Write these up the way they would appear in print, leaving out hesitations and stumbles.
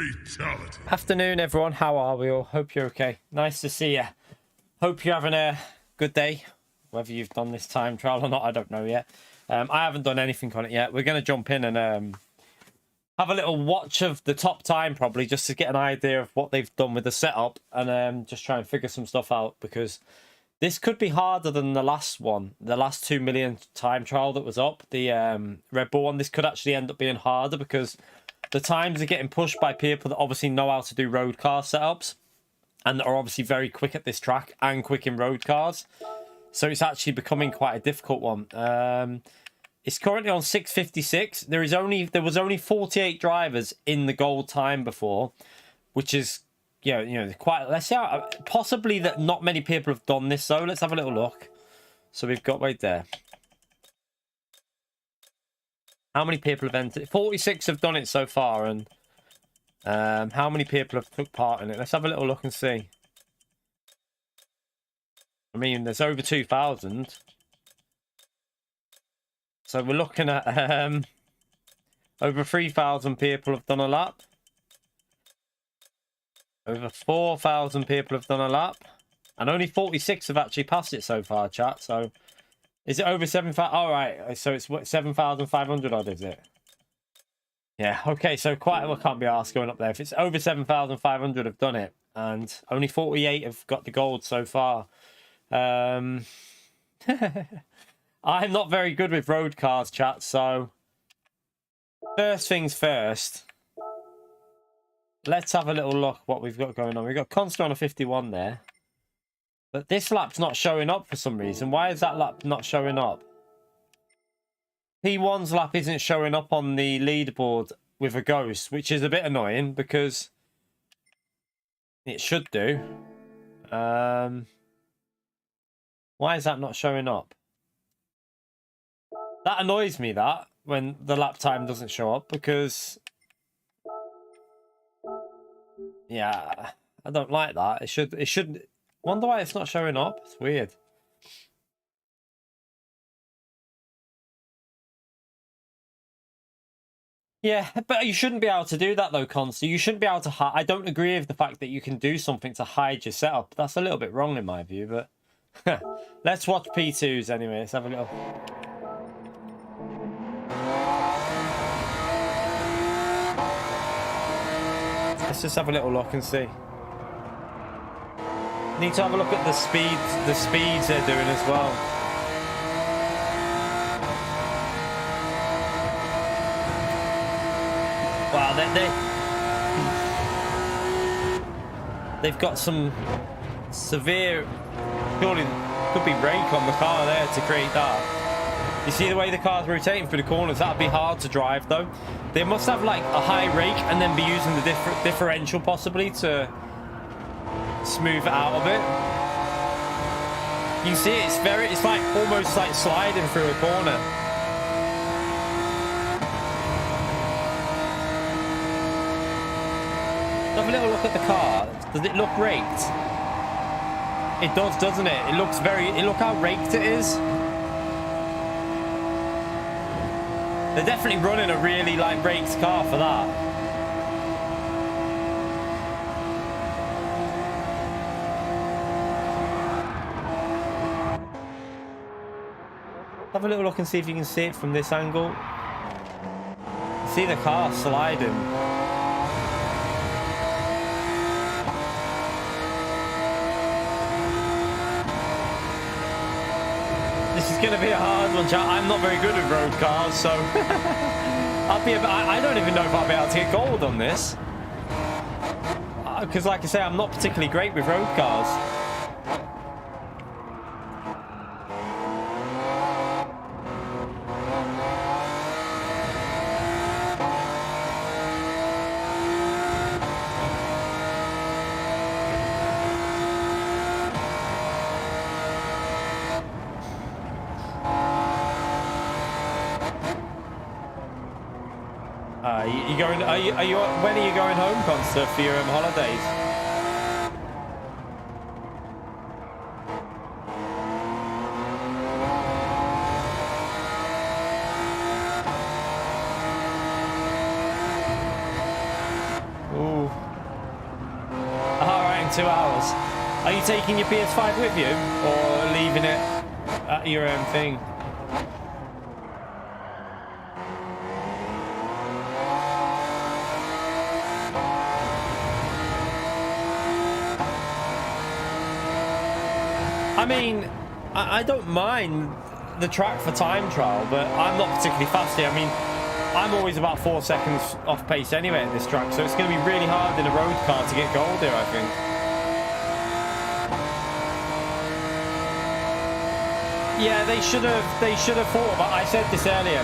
Fatality. Afternoon, everyone. How are we all? Hope you're okay. Nice to see you. Hope you're having a good day. Whether you've done this time trial or not, I don't know yet. I haven't done anything on it yet. We're going to jump in and have a little watch of the top time, probably, just to get an idea of what they've done with the setup and just try and figure some stuff out, because this could be harder than the last one, the last 2 million time trial that was up, the Red Bull one. This could actually end up being harder because the times are getting pushed by people that obviously know how to do road car setups and are obviously very quick at this track and quick in road cars. So it's actually becoming quite a difficult one. It's currently on 6:56. There was only 48 drivers in the gold time before, which is quite. Let's see how, possibly that not many people have done this though. Let's have a little look. So we've got right there. How many people have entered? 46 have done it so far, and how many people have took part in it? Let's have a little look and see. I mean, there's over 2,000. So we're looking at over 3,000 people have done a lap. Over 4,000 people have done a lap. And only 46 have actually passed it so far, chat. So is it over 7,000? All right. So it's 7,500 odd, is it? Yeah. Okay. So quite, well, can't be asked going up there. If it's over 7,500 have done it, and only 48 have got the gold so far. I'm not very good with road cars, chat. So first things first. Let's have a little look what we've got going on. We've got Consta on a 51 there. But this lap's not showing up for some reason. Why is that lap not showing up? P1's lap isn't showing up on the leaderboard with a ghost, which is a bit annoying because it should do. Why is that not showing up? That annoys me, that, when the lap time doesn't show up, because yeah, I don't like that. It should. Wonder why it's not showing up. It's weird. Yeah, but you shouldn't be able to do that though, Consta. You shouldn't be able to hide. I don't agree with the fact that you can do something to hide your setup. That's a little bit wrong in my view, but let's watch P2s anyway. Let's have a little. Let's just have a little look and see. Need to have a look at the speeds they're doing as well. Wow, they've got some severe, surely could be rake on the car there to create that. You see the way the car's rotating through the corners? That'd be hard to drive though. They must have like a high rake and then be using the differential possibly to smooth it out a bit. You see it, it's like almost like sliding through a corner. Have a little look at the car. Does it look raked? It does, doesn't it? It looks look how raked it is. They're definitely running a really like raked car for that. Have a little look and see if you can see it from this angle. See the car sliding. This is going to be a hard one, chat. I'm not very good at road cars, so I don't even know if I'll be able to get gold on this. Because like I say, I'm not particularly great with road cars. You going? Are you? When are you going home, Consta, for your holidays? Ooh. in 2 hours. Are you taking your PS5 with you or leaving it at your own thing? I mean, I don't mind the track for time trial, but I'm not particularly fast here. I mean, I'm always about 4 seconds off pace anyway at this track, so it's going to be really hard in a road car to get gold here, I think. Yeah, they should have thought about. I said this earlier.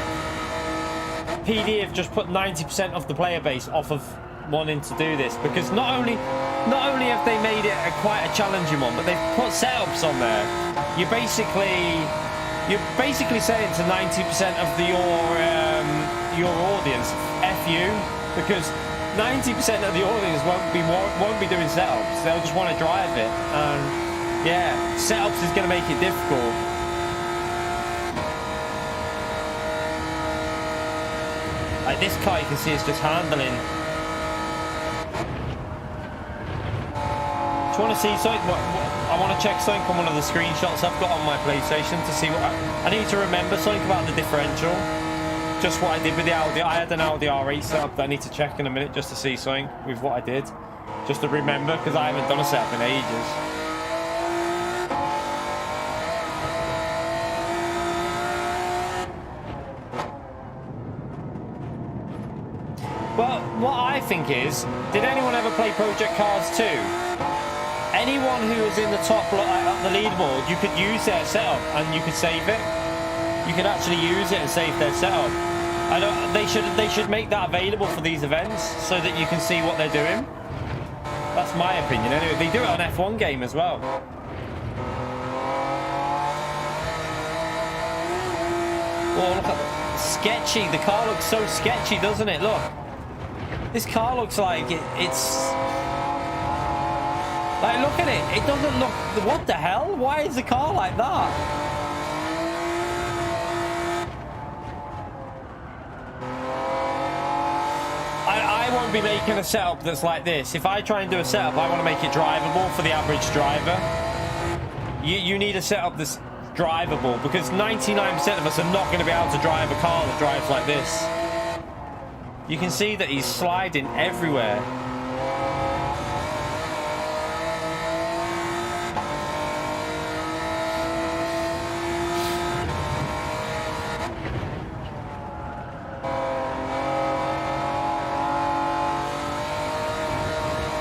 PD have just put 90% of the player base off of wanting to do this, because not only have they made it quite a challenging one, but they've put setups on there. You're basically saying to 90% of your audience, F you, because 90% of the audience won't be doing setups. They'll just want to drive it, and yeah, setups is going to make it difficult. Like this car, you can see it's just handling. Do you want to see something? I want to check something on one of the screenshots I've got on my PlayStation to see what I need to remember something about the differential. Just what I did with the Audi. I had an Audi R8 setup that I need to check in a minute just to see something with what I did, just to remember, because I haven't done a setup in ages. Well, what I think is, did anyone ever play Project Cars 2? Anyone who was in the top at the leaderboard, you could use their setup and you could save it. You could actually use it and save their setup. They should make that available for these events so that you can see what they're doing. That's my opinion. Anyway, they do it on F1 game as well. Oh, look at that. Sketchy. The car looks so sketchy, doesn't it? Look. This car looks like it's... Like, look at it. It doesn't look... What the hell? Why is the car like that? I won't be making a setup that's like this. If I try and do a setup, I want to make it drivable for the average driver. You need a setup that's drivable, because 99% of us are not going to be able to drive a car that drives like this. You can see that he's sliding everywhere.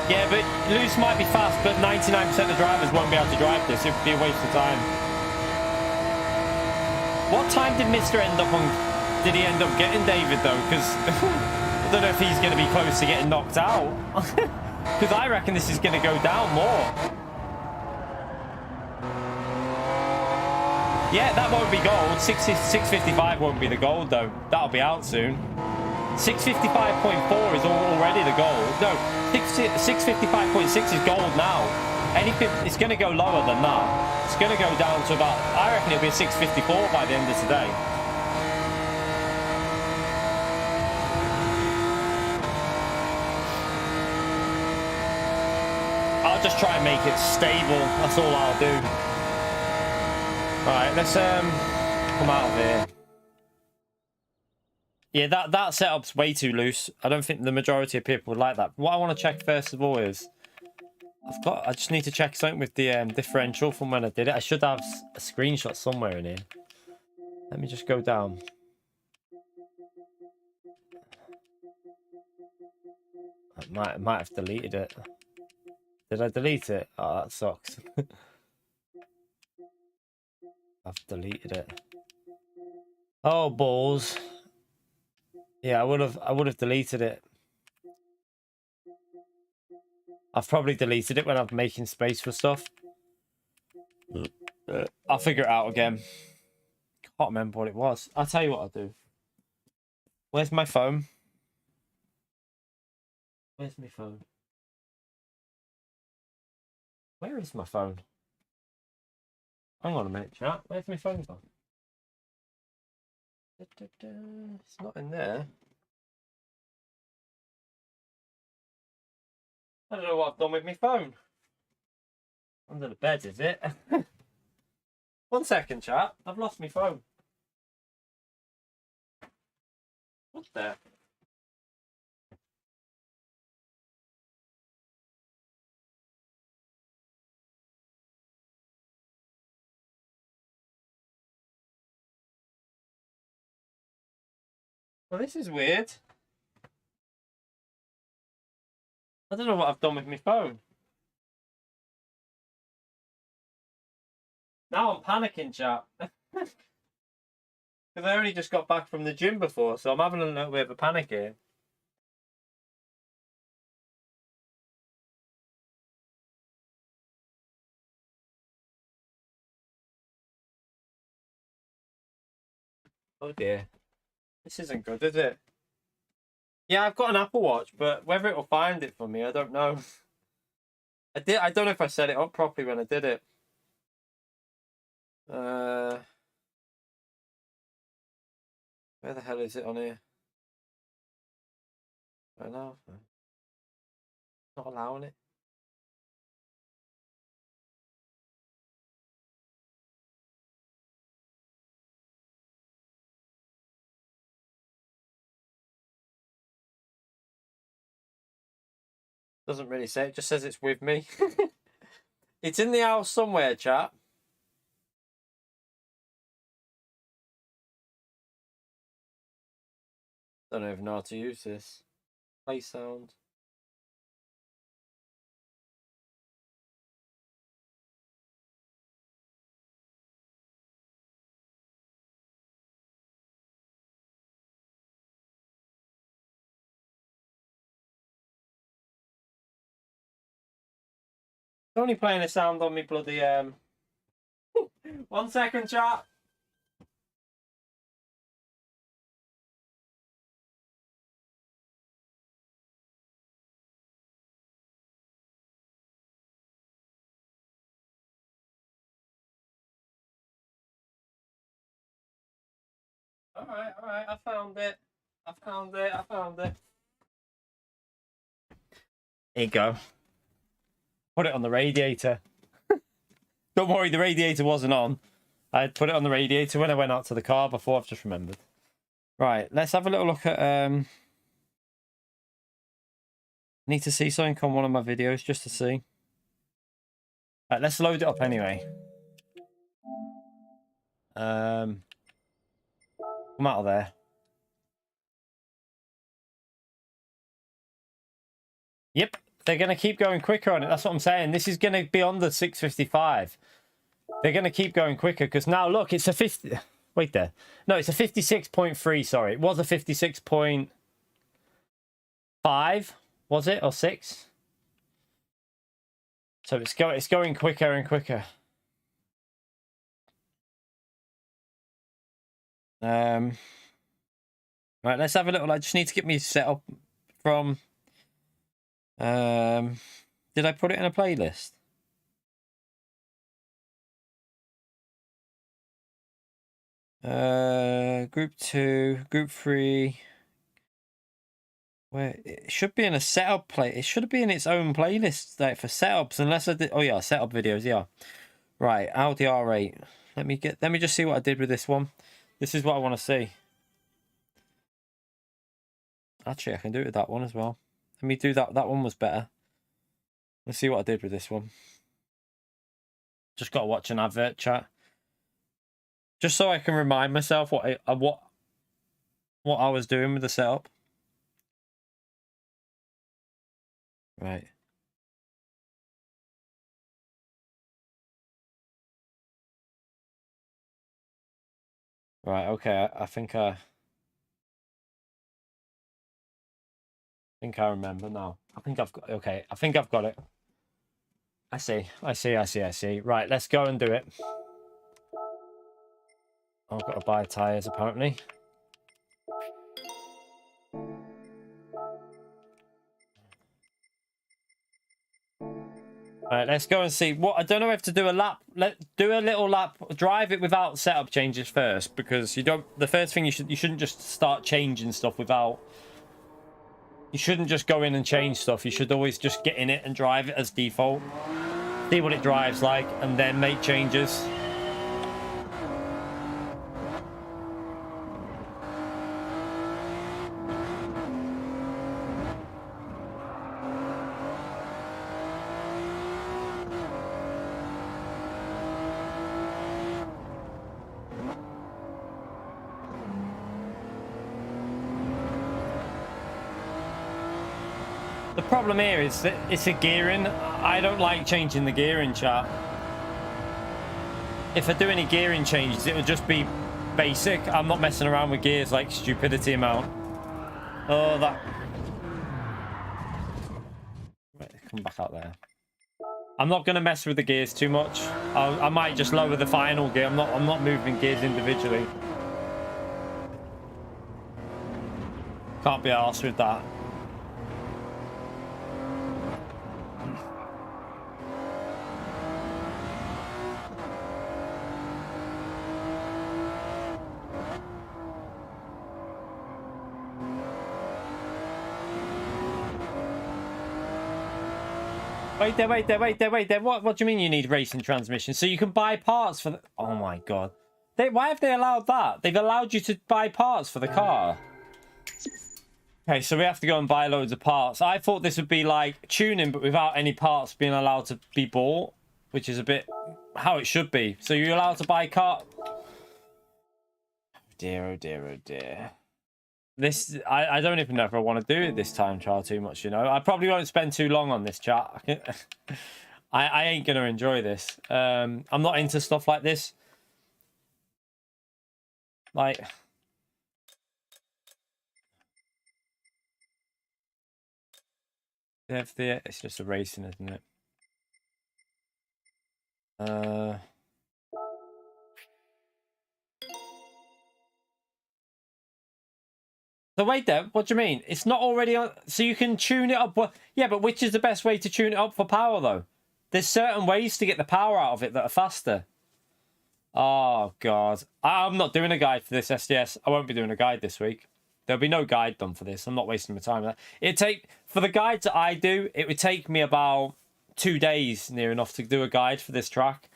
Yeah, but Luce might be fast, but 99% of drivers won't be able to drive this. It would be a waste of time. What time did Mr. end up on? Did he end up getting David, though? Because I don't know if he's going to be close to getting knocked out. Because I reckon this is going to go down more. Yeah, that won't be gold. 655 won't be the gold, though. That'll be out soon. 655.4 is already the gold. No, 655.6 is gold now. Anything, it's going to go lower than that. It's going to go down to about, I reckon it'll be a 654 by the end of today. I'll just try and make it stable. That's all I'll do. Alright, let's come out of here. Yeah, that setup's way too loose. I don't think the majority of people would like that. What I want to check first of all is I just need to check something with the differential from when I did it. I should have a screenshot somewhere in here. Let me just go down. I might have deleted it. Did I delete it? Oh, that sucks. I've deleted it. Oh, balls. Yeah, I would have deleted it. I've probably deleted it when I'm making space for stuff. I'll figure it out again. Can't remember what it was. I'll tell you what I'll do. Where's my phone? Where's my phone? Where is my phone? Hang on a minute, chat. Where's my phone gone? It's not in there. I don't know what I've done with my phone. Under the bed, is it? 1 second, chat. I've lost my phone. What the? Well, this is weird. I don't know what I've done with my phone. Now I'm panicking, chat. Because I only just got back from the gym before, so I'm having a little bit of a panic here. Oh dear. This isn't good, is it? Yeah, I've got an Apple Watch, but whether it'll find it for me, I don't know. I don't know if I set it up properly when I did it. Where the hell is it on here? I don't know. Not allowing it. Doesn't really say. It just says it's with me. It's in the house somewhere, chat. Don't even know how to use this. Play sound. It's only playing a sound on me bloody 1 second, chat. Alright, I found it. I found it. There you go. Put it on the radiator. Don't worry, the radiator wasn't on. I put it on the radiator when I went out to the car before. I've just remembered. Right, let's have a little look at... Need to see something on one of my videos just to see. Right, let's load it up anyway. Come out of there. Yep, they're going to keep going quicker on it. That's what I'm saying. This is going to be on the 655. They're going to keep going quicker because now, look, it's a 50... Wait there. No, it's a 56.3, sorry. It was a 56.5, was it? Or 6? So it's going quicker and quicker. Right, let's have a little... I just need to get me set up from... did I put it in a playlist? Group 2, group 3. Where it should be in a setup play. It should be in its own playlist like for setups, unless I did. Oh yeah, setup videos. Yeah, right. Audi R8. Let me just see what I did with this one. This is what I want to see. Actually, I can do it with that one as well. Let me do that. That one was better. Let's see what I did with this one. Just got to watch an advert, chat. Just so I can remind myself what I was doing with the setup. Right. Right, okay, I think I remember now. I think I've got... Okay, I think I've got it. I see. Right, let's go and do it. I've got to buy tyres, apparently. Right, let's go and see. What I don't know if to do a lap. Do a little lap. Drive it without setup changes first, because you don't... The first thing you shouldn't just start changing stuff without... You shouldn't just go in and change stuff. You should always just get in it and drive it as default. see what it drives like, and then make changes. The problem here is that it's a gearing. I don't like changing the gearing, chat. If I do any gearing changes, it would just be basic. I'm not messing around with gears like stupidity amount. Oh, that... Right, come back out there. I'm not going to mess with the gears too much. I might just lower the final gear. I'm not moving gears individually. Can't be arsed with that. Wait there. What do you mean you need racing transmission? So you can buy parts for the... Oh my god. Why have they allowed that? They've allowed you to buy parts for the car. Okay, so we have to go and buy loads of parts. I thought this would be like tuning, but without any parts being allowed to be bought, which is a bit how it should be. So you're allowed to buy car... Oh dear. This, I don't even know if I want to do it this time, child, too much, you know. I probably won't spend too long on this, chat. I ain't going to enjoy this. I'm not into stuff like this. Like... It's just a racing, isn't it? So wait there, what do you mean? It's not already on... So you can tune it up... Yeah, but which is the best way to tune it up for power, though? There's certain ways to get the power out of it that are faster. Oh, God. I'm not doing a guide for this SDS. I won't be doing a guide this week. There'll be no guide done for this. I'm not wasting my time on that. It'd take... For the guides that I do, it would take me about 2 days, near enough, to do a guide for this track.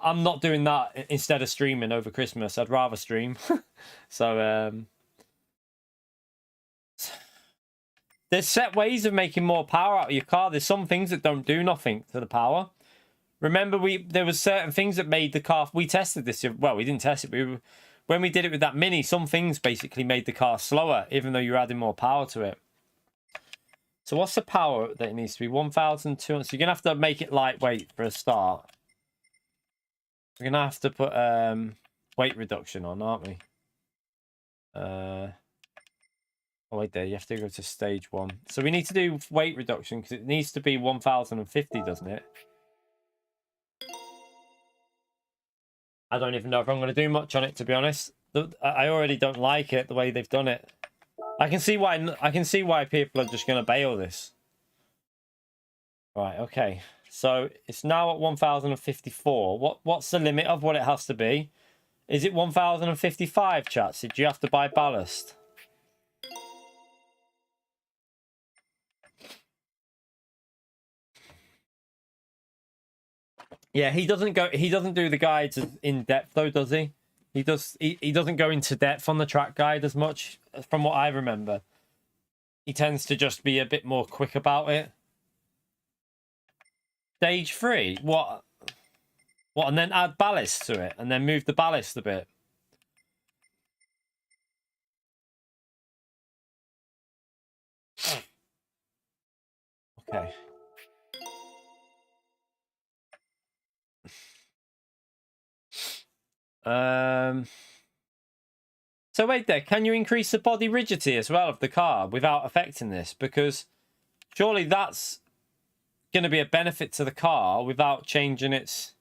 I'm not doing that instead of streaming over Christmas. I'd rather stream. So, there's set ways of making more power out of your car. There's some things that don't do nothing to the power. Remember, there was certain things that made the car... We tested this. Well, we didn't test it. When we did it with that Mini, some things basically made the car slower, even though you're adding more power to it. So what's the power that it needs to be? 1,200. So you're going to have to make it lightweight for a start. We're going to have to put weight reduction on, aren't we? Oh, wait there. You have to go to stage 1. So we need to do weight reduction because it needs to be 1,050, doesn't it? I don't even know if I'm going to do much on it, to be honest. I already don't like it, the way they've done it. I can see why people are just going to bail this. Right, okay. So it's now at 1,054. What's the limit of what it has to be? Is it 1,055, chats? Did you have to buy ballast? Yeah, he doesn't do the guides in depth though, does he? He doesn't go into depth on the track guide as much, from what I remember. He tends to just be a bit more quick about it. Stage 3? What, and then add ballast to it, and then move the ballast a bit. Okay. So wait there, can you increase the body rigidity as well of the car without affecting this? Because surely that's going to be a benefit to the car without changing its...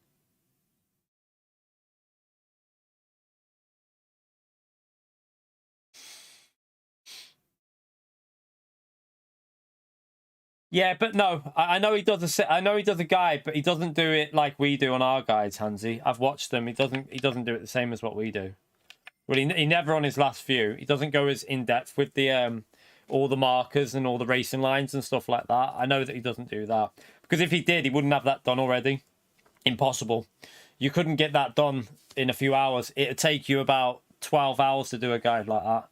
Yeah, but no, I know he does a guide, but he doesn't do it like we do on our guides, Hansi. I've watched them. He doesn't do it the same as what we do. Well, he never on his last few. He doesn't go as in depth with the all the markers and all the racing lines and stuff like that. I know that he doesn't do that Because if he did, he wouldn't have that done already. Impossible. You couldn't get that done in a few hours. It'd take you about 12 hours to do a guide like that.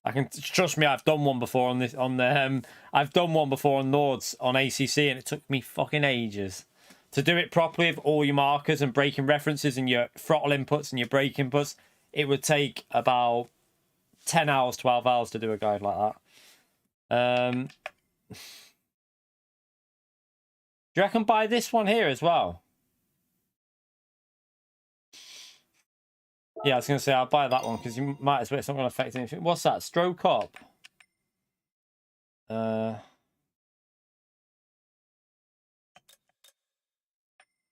I can trust me. I've done one before on this I've done one before on Nords on ACC, and it took me fucking ages to do it properly with all your markers and braking references and your throttle inputs and your brake inputs. It would take about 10 hours, 12 hours to do a guide like that. Do you reckon buy this one here as well? Yeah, I was going to say I'll buy that one because you might as well. It's not going to affect anything. What's that? Stroke up.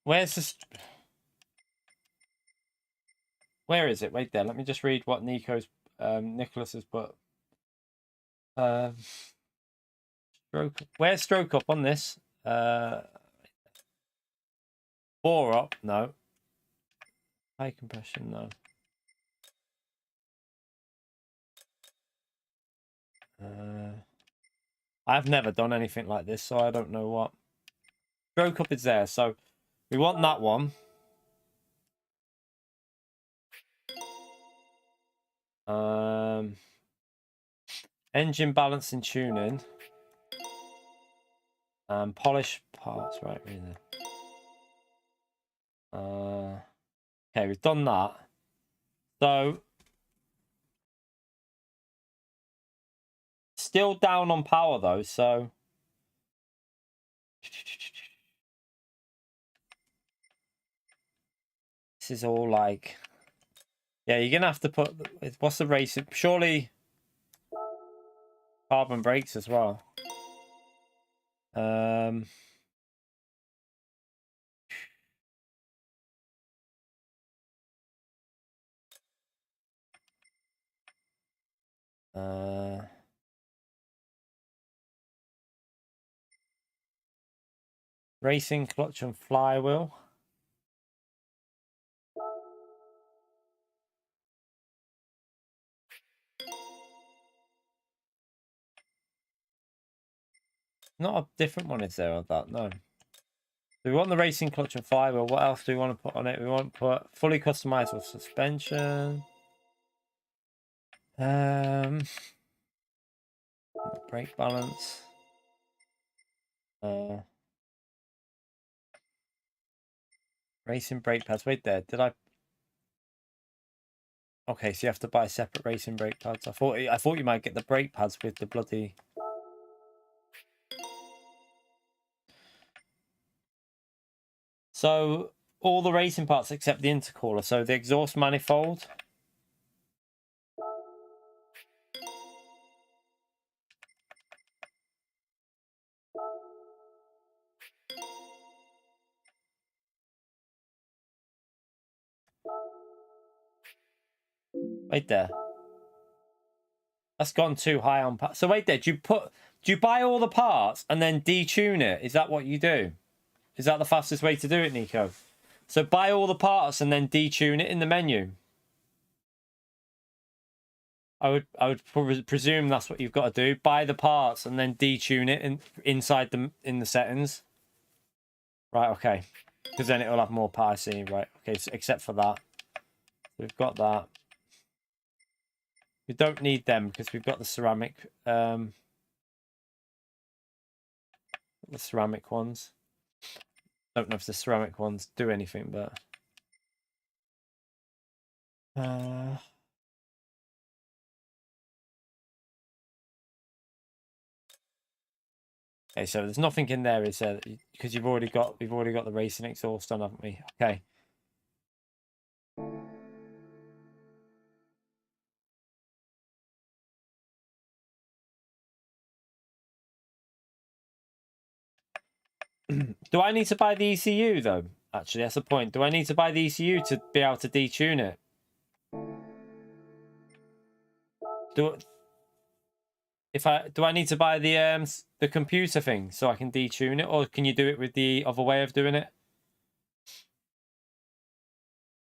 Where's this? Where is it? Wait there. Let me just read what Nicholas has put. Stroke. Where's stroke up on this? 4 up. No. High compression. No. I've never done anything like this, so I don't know what. Stroke up is there, so we want that one. Engine balance and tuning. Polish parts, right? Okay, we've done that. So still down on power though, so this is all like, yeah, you're gonna have to put, what's the racing? Surely carbon brakes as well. Racing clutch and flywheel. Not a different one, is there, of that? No. We want the racing clutch and flywheel. What else do we want to put on it? We want to put fully customizable suspension. Brake balance. Racing brake pads. Wait there. Did I? Okay, so you have to buy separate racing brake pads. I thought you might get the brake pads with the bloody. So all the racing parts except the intercooler. So the exhaust manifold. Wait there. That's gone too high on. So wait there. Do you buy all the parts and then detune it? Is that what you do? Is that the fastest way to do it, Nico? So buy all the parts and then detune it in the menu. I would presume that's what you've got to do. Buy the parts and then detune it inside in the settings. Right, okay. Because then it'll have more power. See, right? Okay, so except for that, we've got that. We don't need them because we've got the ceramic. The ceramic ones. Don't know if the ceramic ones do anything, but. Okay, so there's nothing in there, is there? Because we've already got the racing exhaust on, haven't we? Okay. Do I need to buy the ECU though? Actually, that's the point. Do I need to buy the ECU to be able to detune it? Do I need to buy the computer thing so I can detune it, or can you do it with the other way of doing it?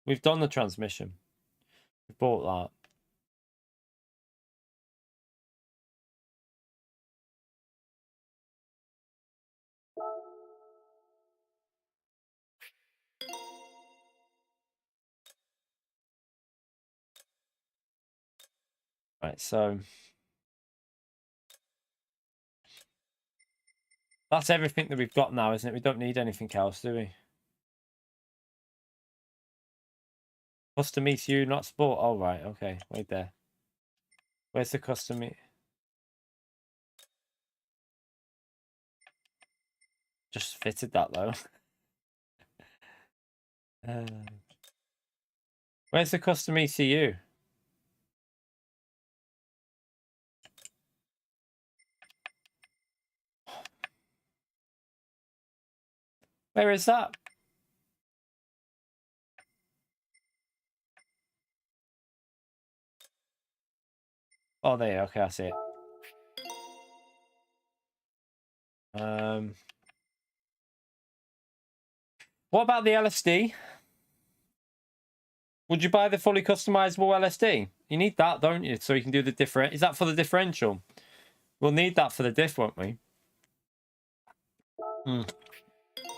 We've done the transmission. We bought that. Right, so that's everything that we've got now, isn't it? We don't need anything else, do we? Custom ECU, not sport. Oh, right, okay. Wait there. Where's the custom? Just fitted that, though. Where's the custom ECU? Where is that? Oh, there. Okay, I see it. What about the LSD? Would you buy the fully customizable LSD? You need that, don't you? So you can do the different. Is that for the differential? We'll need that for the diff, won't we?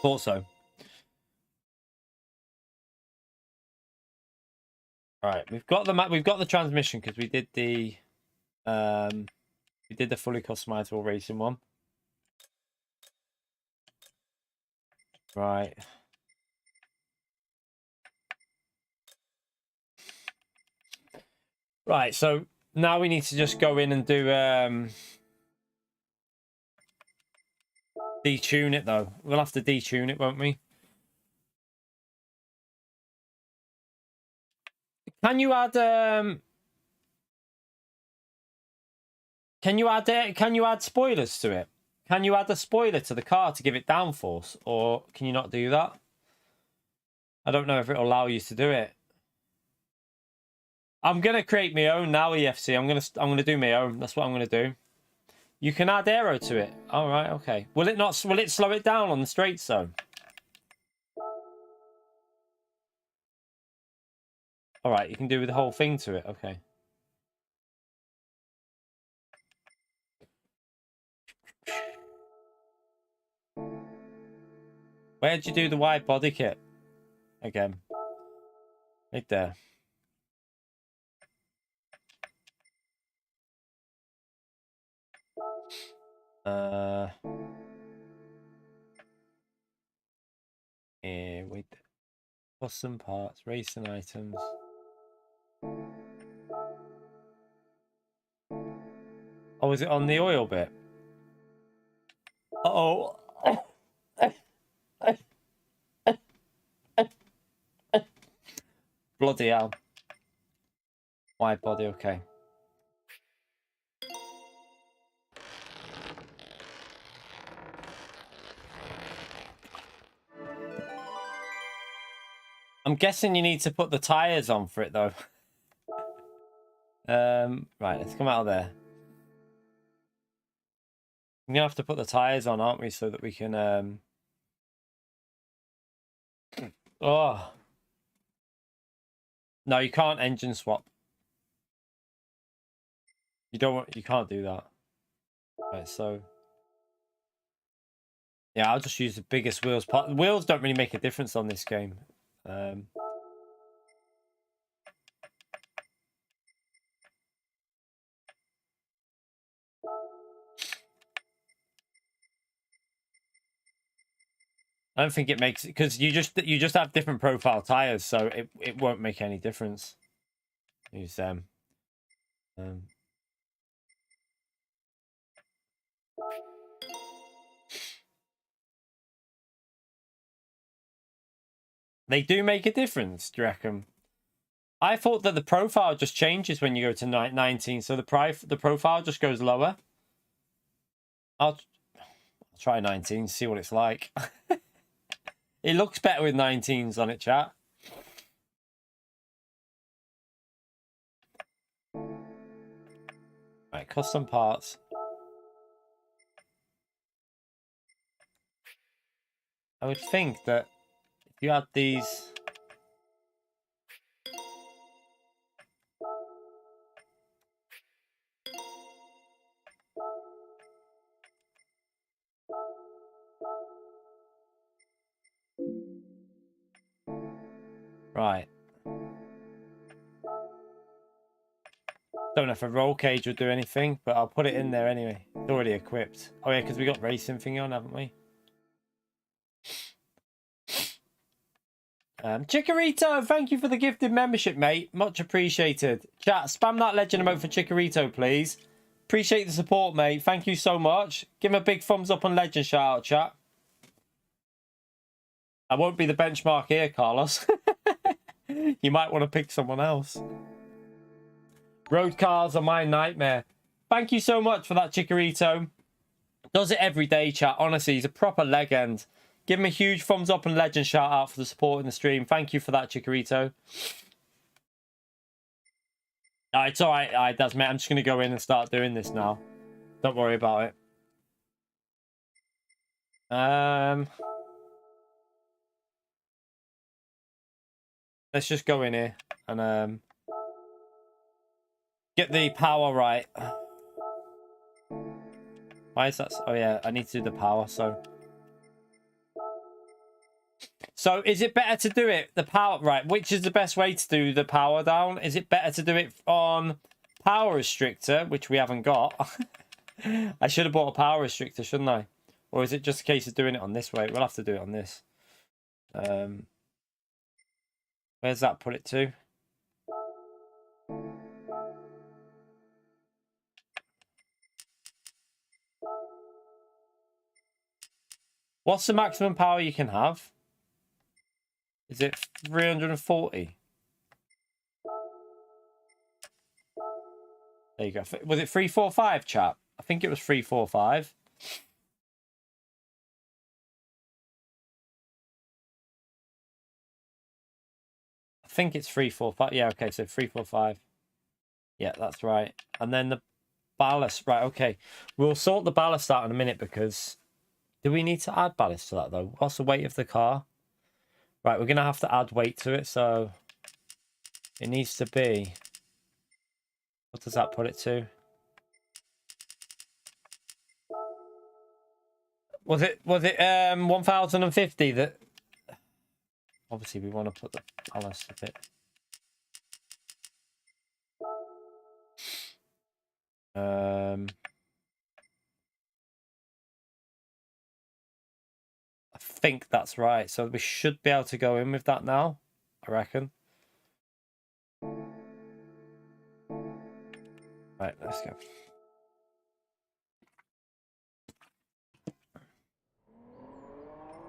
Thought so. Right, we've got the transmission because we did the fully customizable racing one. Right. Right, so now we need to just go in and do detune it though. We'll have to detune it, won't we? Can you add spoilers to it? Can you add a spoiler to the car to give it downforce, or can you not do that? I don't know if it'll allow you to do it. I'm gonna create my own now, EFC. I'm gonna do my own. That's what I'm gonna do. You can add aero to it. All right, okay. Will it slow it down on the straight zone? All right, you can do the whole thing to it. Okay. Where'd you do the wide body kit? Again. Right there. Wait. Custom parts, racing items. Oh, is it on the oil bit? Uh-oh. Bloody hell. Wide body, okay. I'm guessing you need to put the tires on for it though. Right, let's come out of there. I'm gonna have to put the tires on, aren't we, so that we can Oh. No, you can't engine swap. You can't do that. Right, so yeah, I'll just use the biggest wheels. The wheels don't really make a difference on this game. I don't think it makes it because you just have different profile tires, so it won't make any difference. Use them. They do make a difference, do you reckon? I thought that the profile just changes when you go to 19, so the profile just goes lower. I'll try 19, see what it's like. It looks better with 19s on it, chat. Right, custom parts. I would think that if you had these... Right. Don't know if a roll cage would do anything, but I'll put it in there anyway. It's already equipped. Oh yeah, because we got racing thing on, haven't we? Chikorito, thank you for the gifted membership, mate. Much appreciated. Chat, spam that legend emote for Chikorito, please. Appreciate the support, mate. Thank you so much. Give him a big thumbs up on legend shout out, chat. I won't be the benchmark here, Carlos. You might want to pick someone else. Road cars are my nightmare. Thank you so much for that, Chikorito. Does it every day, chat. Honestly, he's a proper legend. Give him a huge thumbs up and legend shout out for the support in the stream. Thank you for that, Chikorito. It's all right, Daz, mate. I'm just going to go in and start doing this now. Don't worry about it. Let's just go in here and get the power right. Why is that? Oh yeah, I need to do the power. So is it better to do it the power right? Which is the best way to do the power down? Is it better to do it on power restrictor, which we haven't got? I should have bought a power restrictor, shouldn't I? Or is it just a case of doing it on this way? We'll have to do it on this. Where's that put it to? What's the maximum power you can have? Is it 340? There you go. Was it 345, chat? I think it was 345. I think it's 345. Yeah, okay, so 345. Yeah, that's right. And then the ballast. Right, okay. We'll sort the ballast out in a minute because... Do we need to add ballast to that, though? What's the weight of the car? Right, we're going to have to add weight to it, so... It needs to be... What does that put it to? Was it 1050 that... Obviously, we want to put the ballast a bit... I think that's right. So we should be able to go in with that now, I reckon. Right, let's go.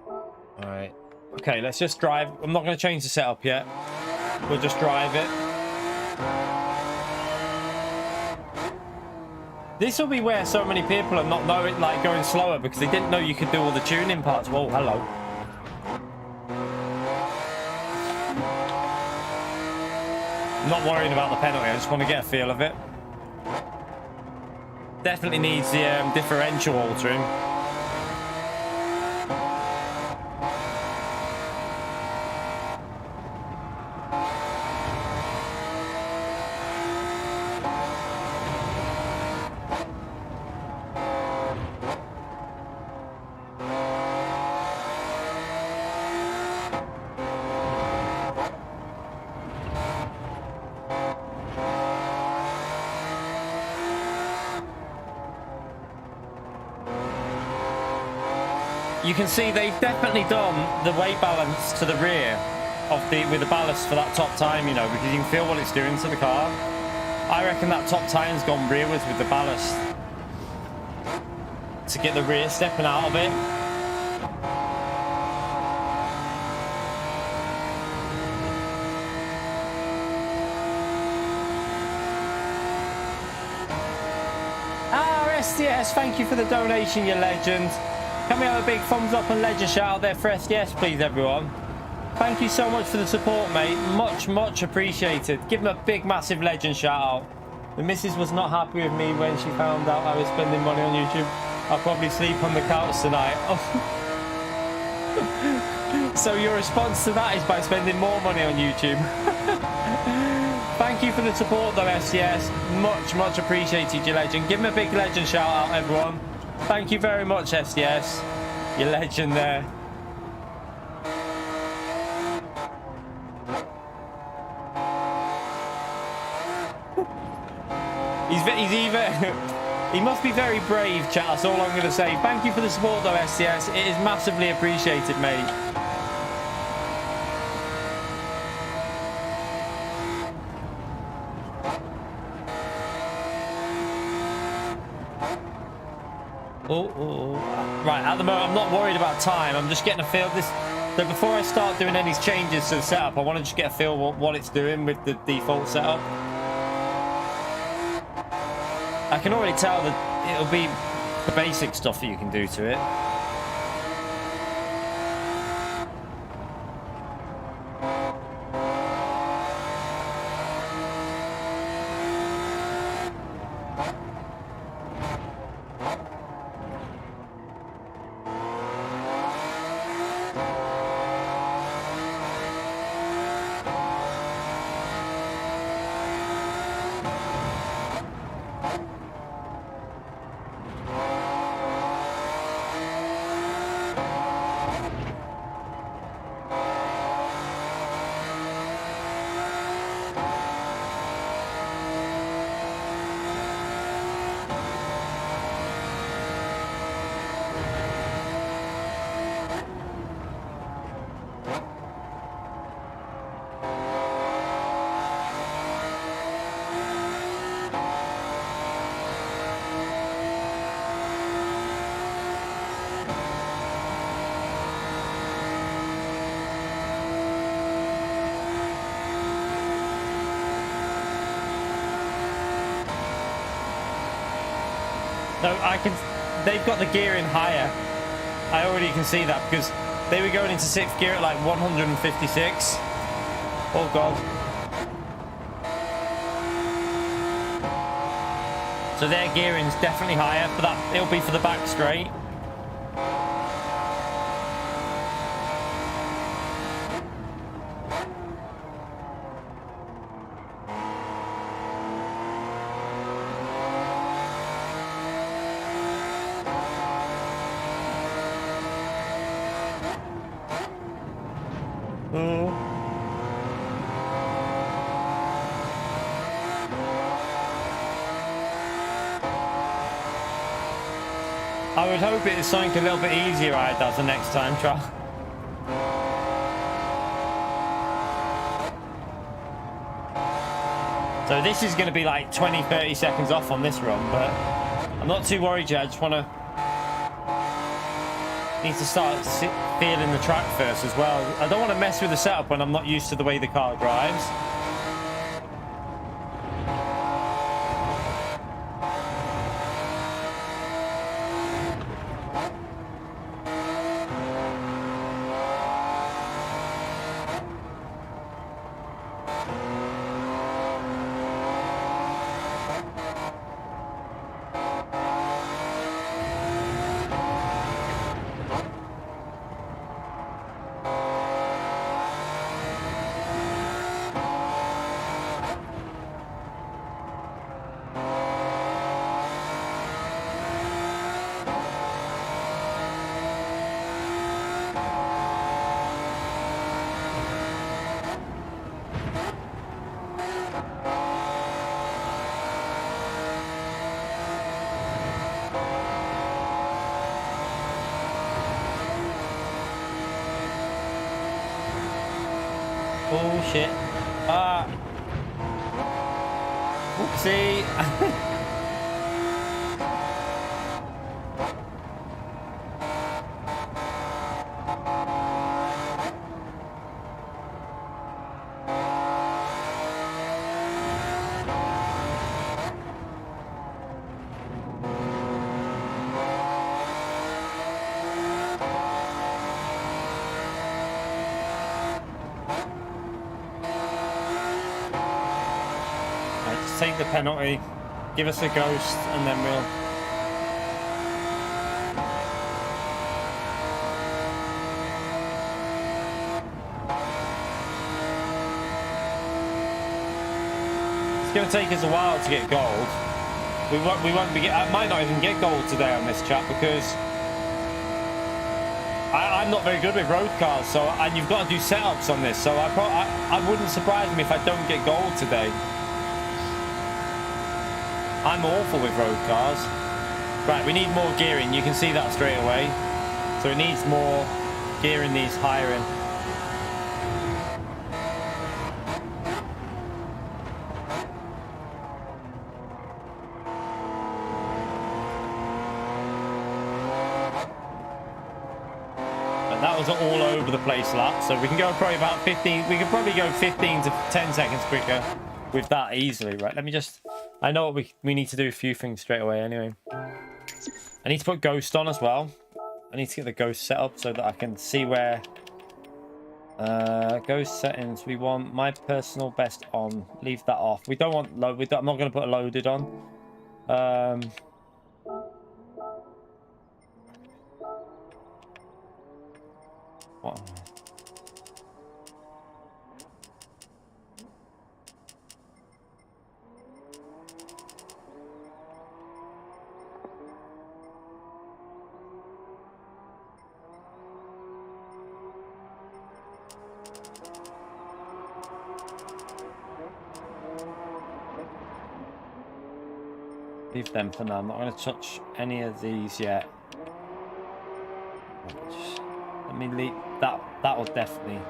All right. Okay, let's just drive. I'm not going to change the setup yet. We'll just drive it. This will be where so many people are not knowing, like going slower because they didn't know you could do all the tuning parts. Whoa, hello. I'm not worrying about the penalty. I just want to get a feel of it. Definitely needs the differential altering. You can see they've definitely done the weight balance to the rear of with the ballast for that top time, you know, because you can feel what it's doing to the car. I reckon that top time's gone rearwards with the ballast to get the rear stepping out of it. STS, thank you for the donation, you legend. Can we have a big thumbs up and legend shout out there for STS, please, everyone? Thank you so much for the support, mate. Much appreciated. Give him a big, massive legend shout out. The missus was not happy with me when she found out I was spending money on YouTube. I'll probably sleep on the couch tonight. So your response to that is by spending more money on YouTube. Thank you for the support, though, STS. Much appreciated, you legend. Give him a big legend shout out, everyone. Thank you very much, STS. You legend there. He's either... He must be very brave, chat. That's all I'm going to say. Thank you for the support, though, STS. It is massively appreciated, mate. Right, at the moment, I'm not worried about time. I'm just getting a feel of this. So before I start doing any changes to the setup, I want to just get a feel of what it's doing with the default setup. I can already tell that it'll be the basic stuff that you can do to it. So they've got the gearing higher. I already can see that because they were going into 6th gear at like 156. Oh God. So their gearing's definitely higher for that. It'll be for the back straight. I would hope it is something a little bit easier I does the next time, try. So this is going to be like 20-30 seconds off on this run, but I'm not too worried yet. I just want to need to start feeling the track first as well. I don't want to mess with the setup when I'm not used to the way the car drives. Oh shit. Whoopsie. Take the penalty, give us a ghost, and then we'll... It's going to take us a while to get gold. We won't be... I might not even get gold today on this chat because I'm not very good with road cars, so and you've got to do setups on this, so I wouldn't surprise me if I don't get gold today. I'm awful with road cars. Right, we need more gearing. You can see that straight away. So it needs more gearing these higher in. That was all over the place lap, so we can go probably about 15. We could probably go 15 to 10 seconds quicker with that easily. Right, let me just, I know what we need to do a few things straight away anyway. I need to put ghost on as well. I need to get the ghost set up so that I can see where ghost settings. We want my personal best on. Leave that off. We don't want load. I'm not going to put a loaded on. What? Leave them for now. I'm not going to touch any of these yet. Let me leave that. That will definitely.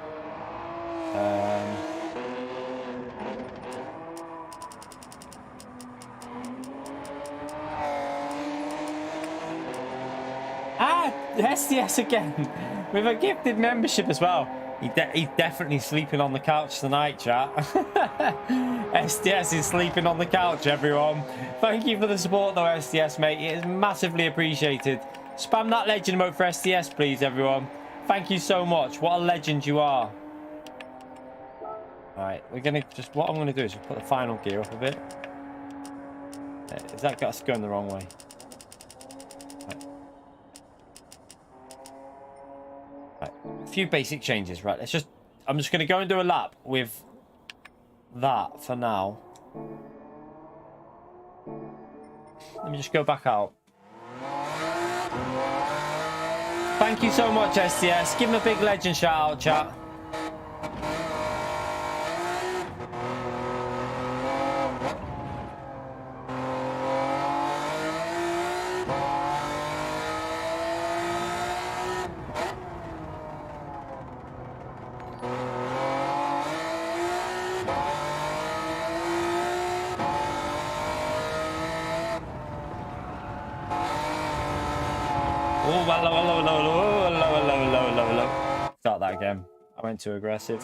SDS again with a gifted membership as well. He's definitely sleeping on the couch tonight, chat. SDS is sleeping on the couch, everyone. Thank you for the support, though, SDS, mate. It is massively appreciated. Spam that legend mode for SDS, please, everyone. Thank you so much. What a legend you are. All right, we're gonna just. What I'm gonna do is just put the final gear up a bit. Is that got us going the wrong way? Right. A few basic changes, right? Let's just. I'm just gonna go and do a lap with that for now. Let me just go back out. Thank you so much, SDS. Give him a big legend shout out, chat. Start that again. I went too aggressive.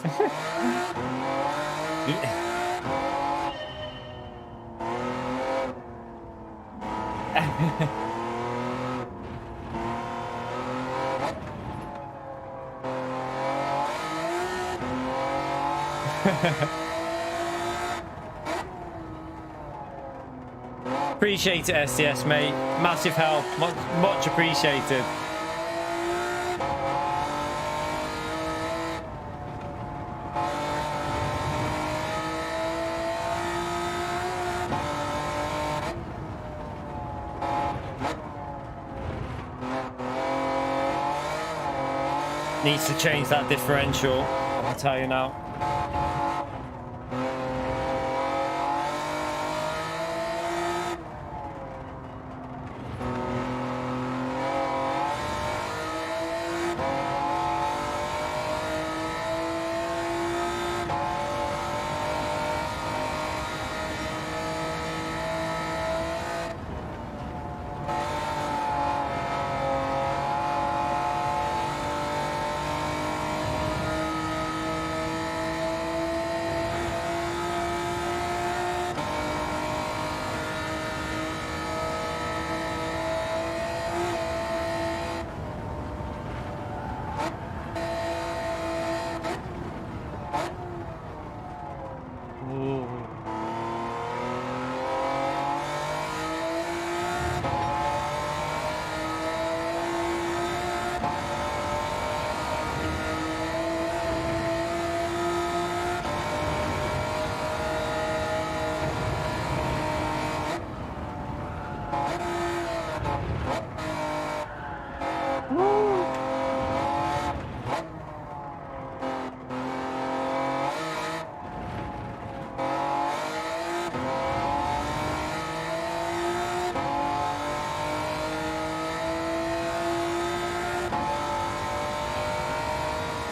Appreciate it, SDS, mate. Massive help. Much appreciated. Needs to change that differential, I'll tell you now.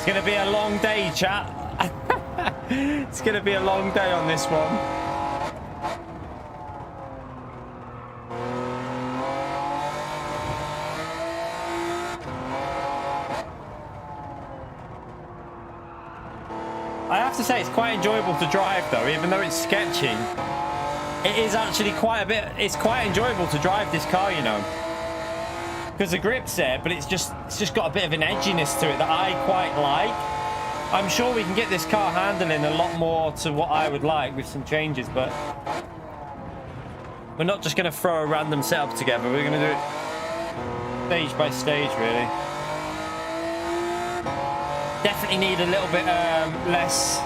gonna be a long day, chat. It's gonna be a long day on this one. I have to say it's quite enjoyable to drive though, even though it's sketchy. It is actually quite a bit, it's quite enjoyable to drive this car, you know. Because the grip's there, but it's just got a bit of an edginess to it that I quite like. I'm sure we can get this car handling a lot more to what I would like with some changes, but we're not just going to throw a random setup together. We're going to do it stage by stage, really. Definitely need a little bit less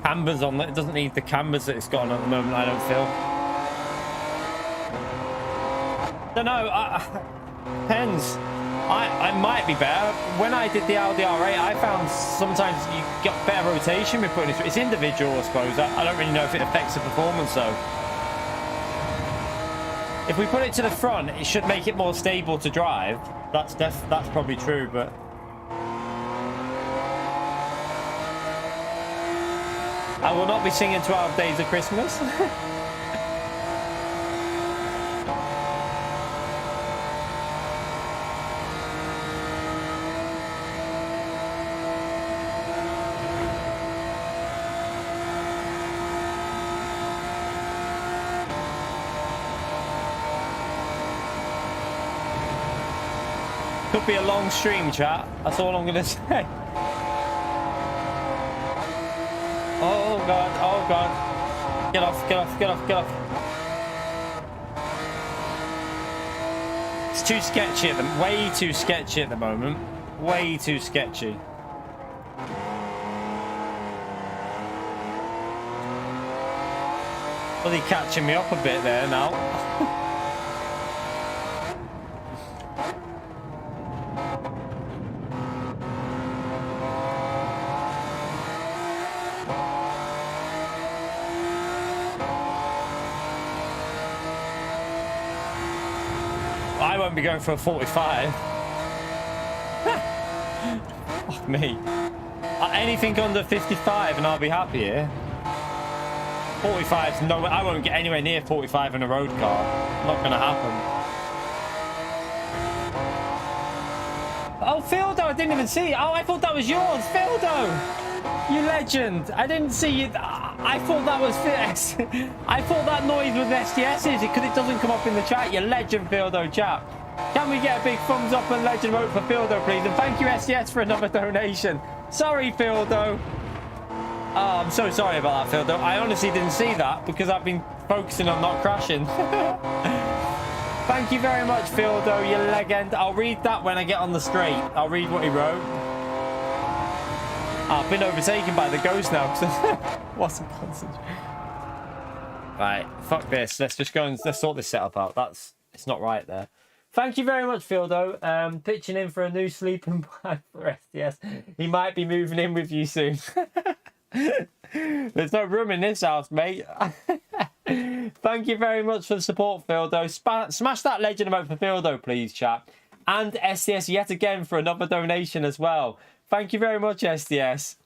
cambers on it. It doesn't need the cambers that it's got on at the moment, I don't feel. Don't know. Depends. I might be better. When I did the Audi R8, I found sometimes you get better rotation with putting it through. It's individual, I suppose. I don't really know if it affects the performance, though. If we put it to the front, it should make it more stable to drive. That's probably true, but I will not be singing 12 Days of Christmas. Could be a long stream, chat. That's all I'm gonna say. Oh god, oh god. Get off, get off, get off, get off. It's too sketchy at the way too sketchy at the moment. Way too sketchy. Well, he's catching me up a bit there now. I won't be going for a 45. Fuck me. Anything under 55 and I'll be happy here. 45's no, I won't get anywhere near 45 in a road car. Not gonna happen. Oh, Phildo, I didn't even see. Oh, I thought that was yours, Phildo. You legend. I didn't see you. I thought that was FS. I thought that noise was STS's because it doesn't come up in the chat. You legend, Phildo, chat. Can we get a big thumbs up and legend vote for Phildo, please? And thank you, STS, for another donation. Sorry, Phildo. Oh, I'm so sorry about that, Phildo. I honestly didn't see that because I've been focusing on not crashing. Thank you very much, Phildo, you legend. I'll read that when I get on the straight. I'll read what he wrote. I've been overtaken by the ghost now because I wasn't concentrating. Right, fuck this. Let's just go and let's sort this setup out. It's not right there. Thank you very much, Phildo. Pitching in for a new sleeping bag for STS. He might be moving in with you soon. There's no room in this house, mate. Thank you very much for the support, Phildo. Smash that legend emote for Phildo, please, chat. And STS yet again for another donation as well. Thank you very much, STS.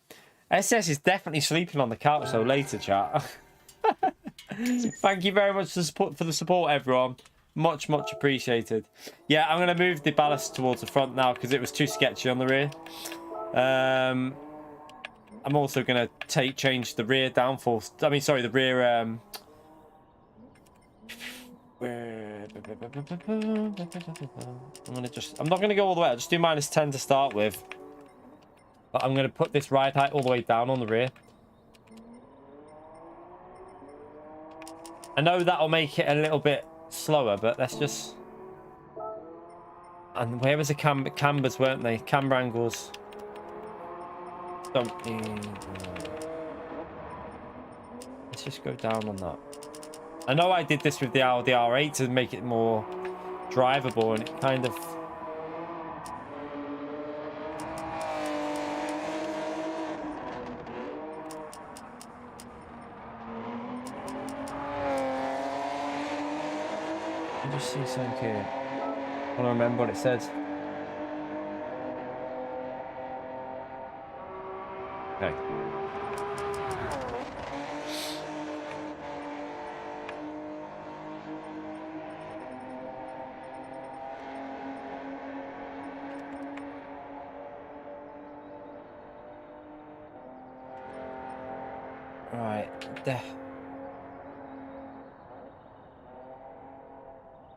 STS is definitely sleeping on the couch, so later, chat. Thank you very much for the support, everyone. Much, much appreciated. Yeah, I'm going to move the ballast towards the front now because it was too sketchy on the rear. I'm also going to change the rear downforce. I mean, sorry, the rear... I'm not going to go all the way. I'll just do -10 to start with. But I'm going to put this ride height all the way down on the rear. I know that'll make it a little bit slower, but let's just... And where was the cambers, weren't they? Camber angles. Let's just go down on that. I know I did this with the Audi R8 to make it more drivable, and it kind of... I just see something here. I want to remember what it says. Okay. Right. There.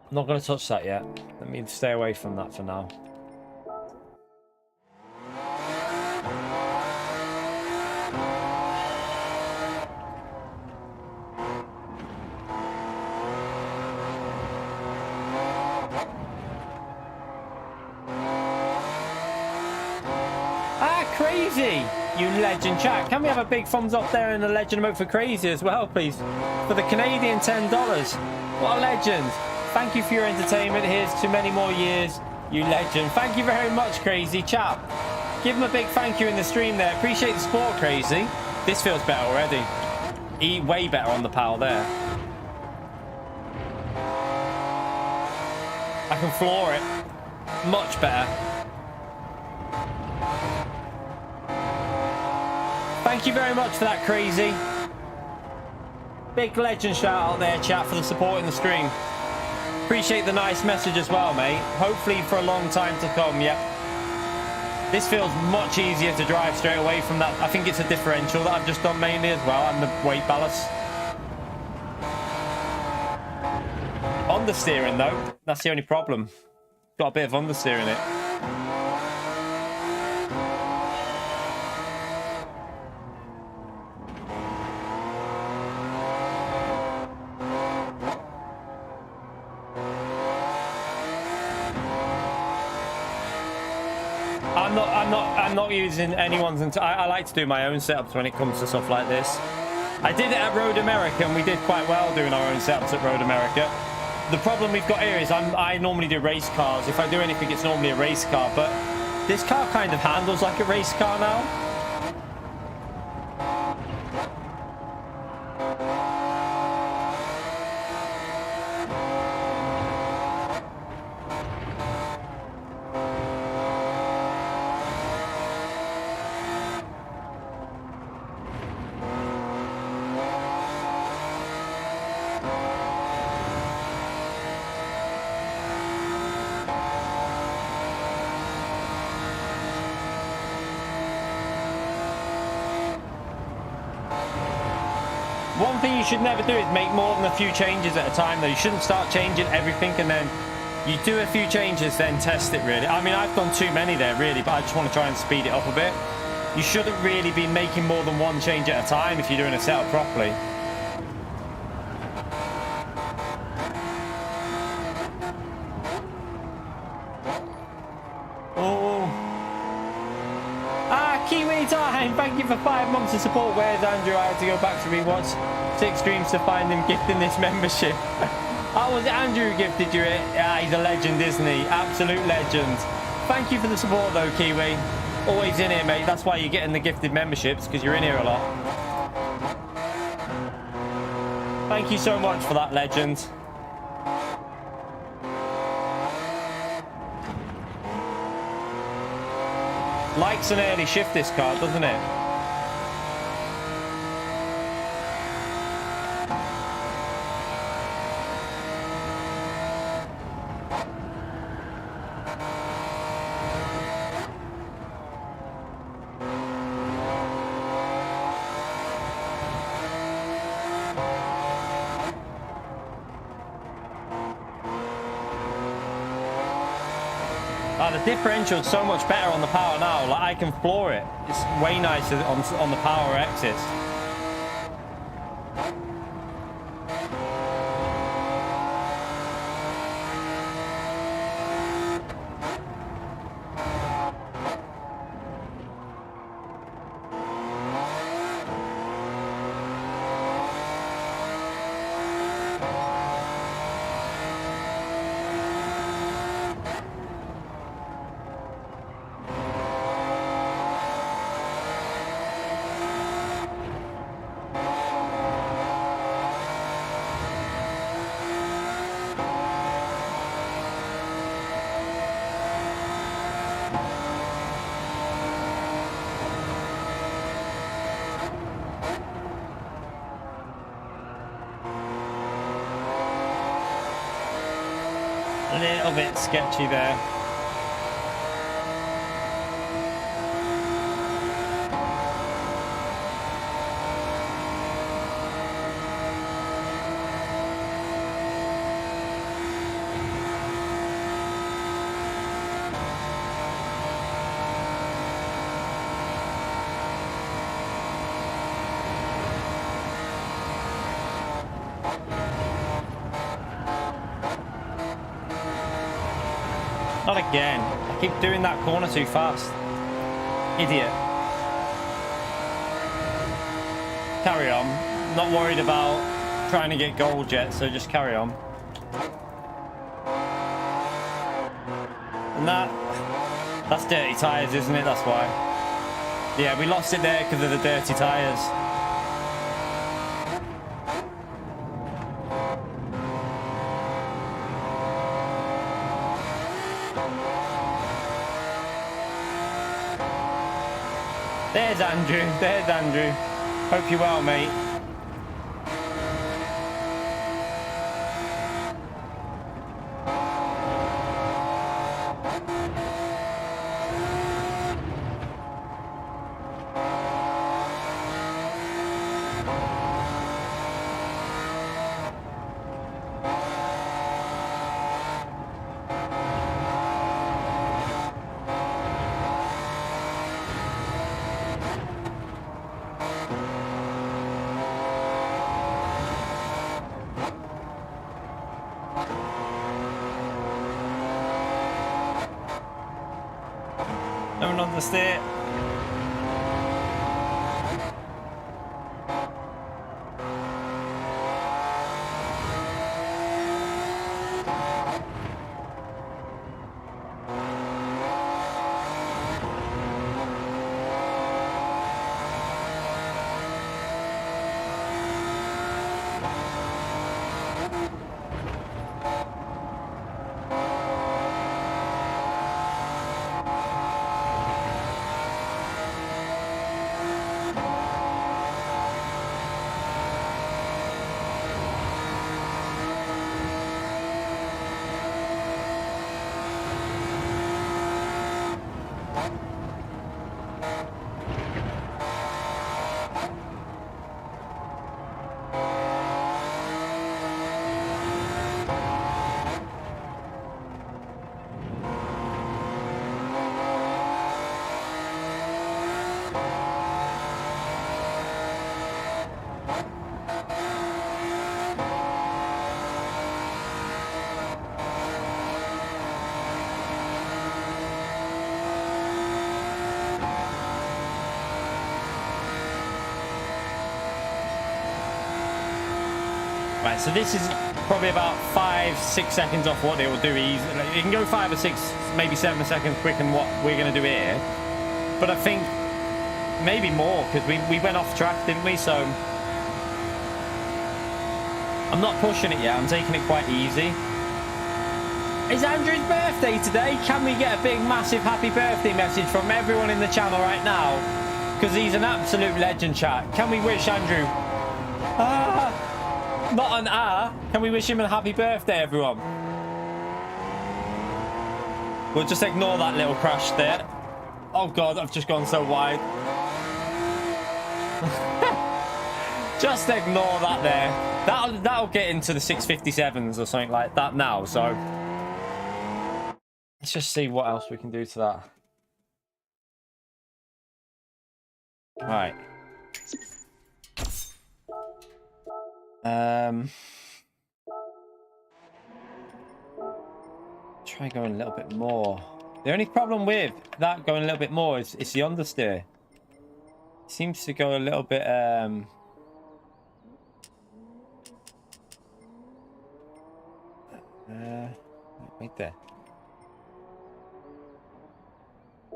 I'm not going to touch that yet. Let me stay away from that for now. Ah, crazy! You legend chat. Can we have a big thumbs up there in the legend emote for crazy as well, please? For the Canadian $10. What a legend. Thank you for your entertainment. Here's to many more years, you legend. Thank you very much, crazy chap. Give him a big thank you in the stream there. Appreciate the support, crazy. This feels better already. Way better on the power there. I can floor it. Much better. Thank you very much for that, crazy. Big legend shout out there, chat, for the support in the stream. Appreciate the nice message as well, mate. Hopefully for a long time to come, yep. This feels much easier to drive straight away from that. I think it's a differential that I've just done mainly as well, and the weight balance. Understeering though, that's the only problem. Got a bit of understeer in it. I'm not using anyone's. I like to do my own setups when it comes to stuff like this. I did it at Road America, and we did quite well doing our own setups at Road America. The problem we've got here is I normally do race cars. If I do anything, it's normally a race car, but this car kind of handles like a race car now. One thing you should never do is make more than a few changes at a time, though. You shouldn't start changing everything and then you do a few changes, then test it, really. I mean, I've done too many there, really, but I just want to try and speed it up a bit. You shouldn't really be making more than one change at a time if you're doing a setup properly. Thank you for 5 months of support. Where's Andrew? I had to go back to rewatch 6 streams to find him gifting this membership. Oh, was it Andrew who gifted you it? Yeah, he's a legend, isn't he? Absolute legend. Thank you for the support though, Kiwi. Always in here, mate. That's why you're getting the gifted memberships, because you're in here a lot. Thank you so much for that, legend. Likes an early shift, this car, doesn't it? The differential is so much better on the power now. Like, I can floor it. It's way nicer on the power axis. little bit sketchy there. Not again. I keep doing that corner too fast. Idiot. Carry on. Not worried about trying to get gold yet, so just carry on. And that's dirty tyres, isn't it? That's why. Yeah, we lost it there because of the dirty tyres. There's Andrew. There's Andrew. Hope you're well, mate. No one on the stair. Right, so this is probably about 5-6 seconds off what it will do easily. It can go 5 or 6, maybe 7 seconds quicker than what we're going to do here. But I think maybe more, because we went off track, didn't we? So I'm not pushing it yet. I'm taking it quite easy. It's Andrew's birthday today. Can we get a big, massive happy birthday message from everyone in the channel right now? Because he's an absolute legend, chat. Can we wish Andrew... not an Can we wish him a happy birthday, everyone? We'll just ignore that little crash there. Oh, God, I've just gone so wide. Just ignore that there. That'll get into the 657s or something like that now, so... Let's just see what else we can do to that. Right. Try going a little bit more. The only problem with that going a little bit more is it's the understeer. It seems to go a little bit wait there.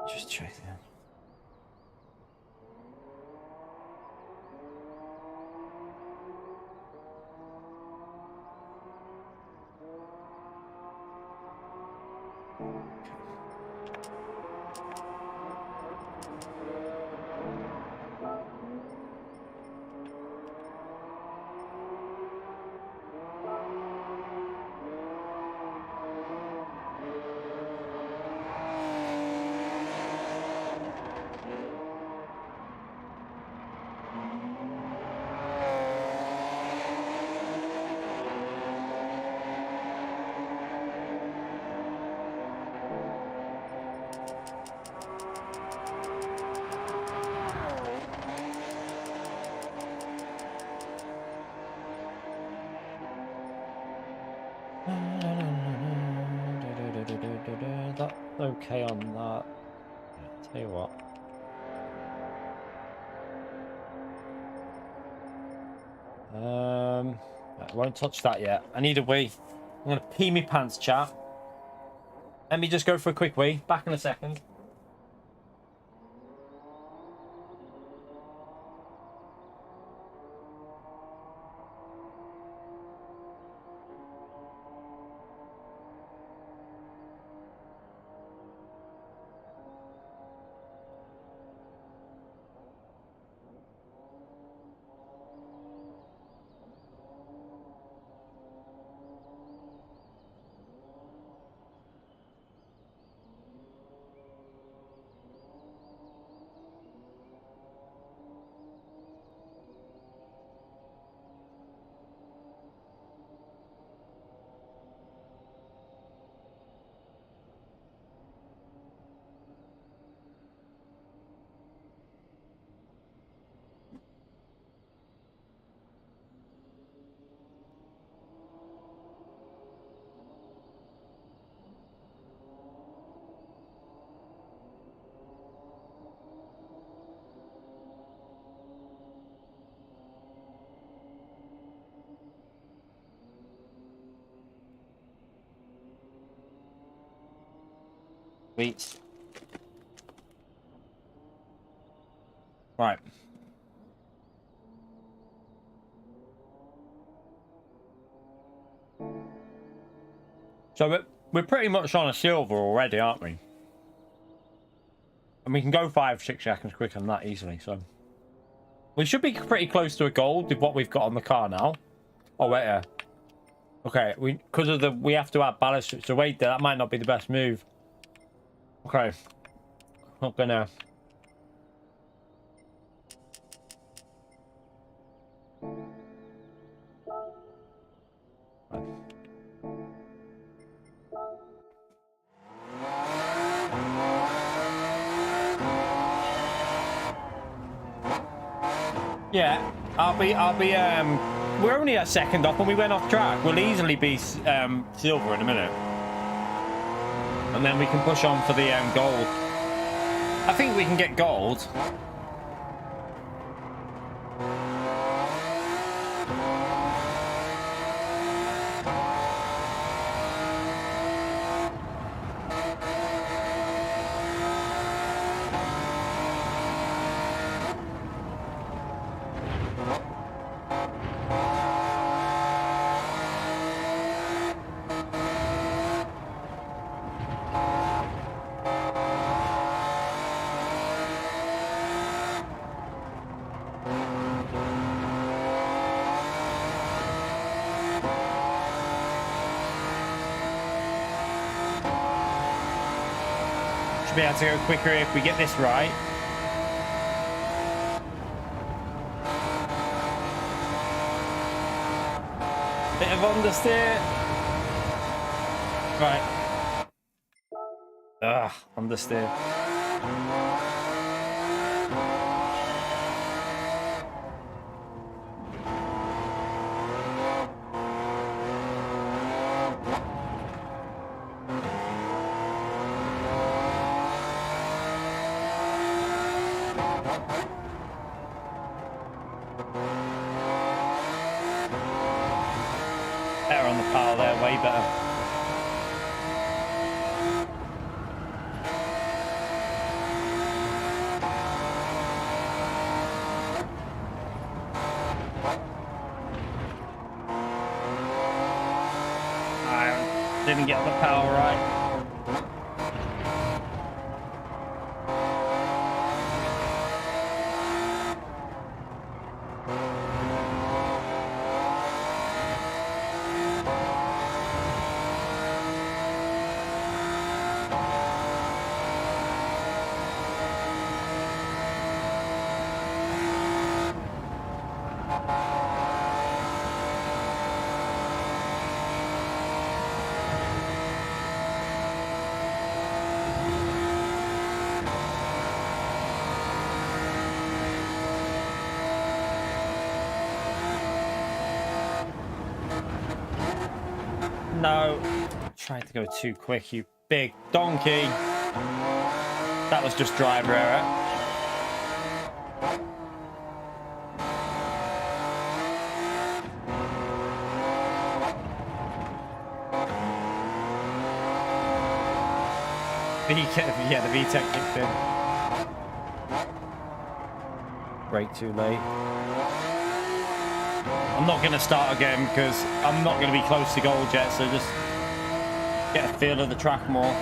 Just check that. That's okay on that. Yeah, tell you what. I won't touch that yet. I need a wee. I'm gonna pee me pants, chat. Let me just go for a quick wee. Back in a second. Sweet. Right. So we're pretty much on a silver already, aren't we? And we can go 5-6 seconds quicker than that easily, so we should be pretty close to a gold with what we've got on the car now. Oh wait, yeah. Okay, because of we have to add ballast, so wait there, that might not be the best move. Okay. Not gonna. Yeah, we're only a second off when we went off track. We'll easily be silver in a minute. And then we can push on for the gold. I think we can get gold. Be able to go quicker if we get this right. Bit of understeer. Right. Ugh, understeer. Didn't get the power right. No. Tried to go too quick, you big donkey. That was just driver error. Yeah, the VTEC kicked in. Brake too late. I'm not going to start again because I'm not going to be close to gold yet, so just get a feel of the track more.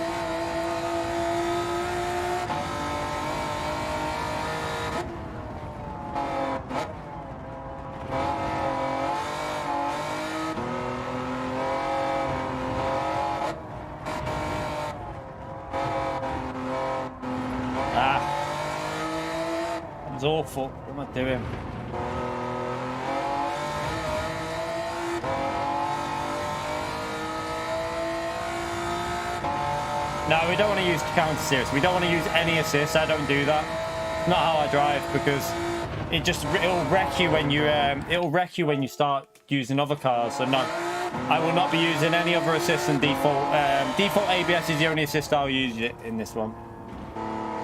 Awful. What am I doing? No, we don't want to use counter assist. We don't want to use any assist. I don't do that. It's not how I drive because it'll wreck you when you start using other cars. So no, I will not be using any other assist than default. Default ABS is the only assist I'll use in this one.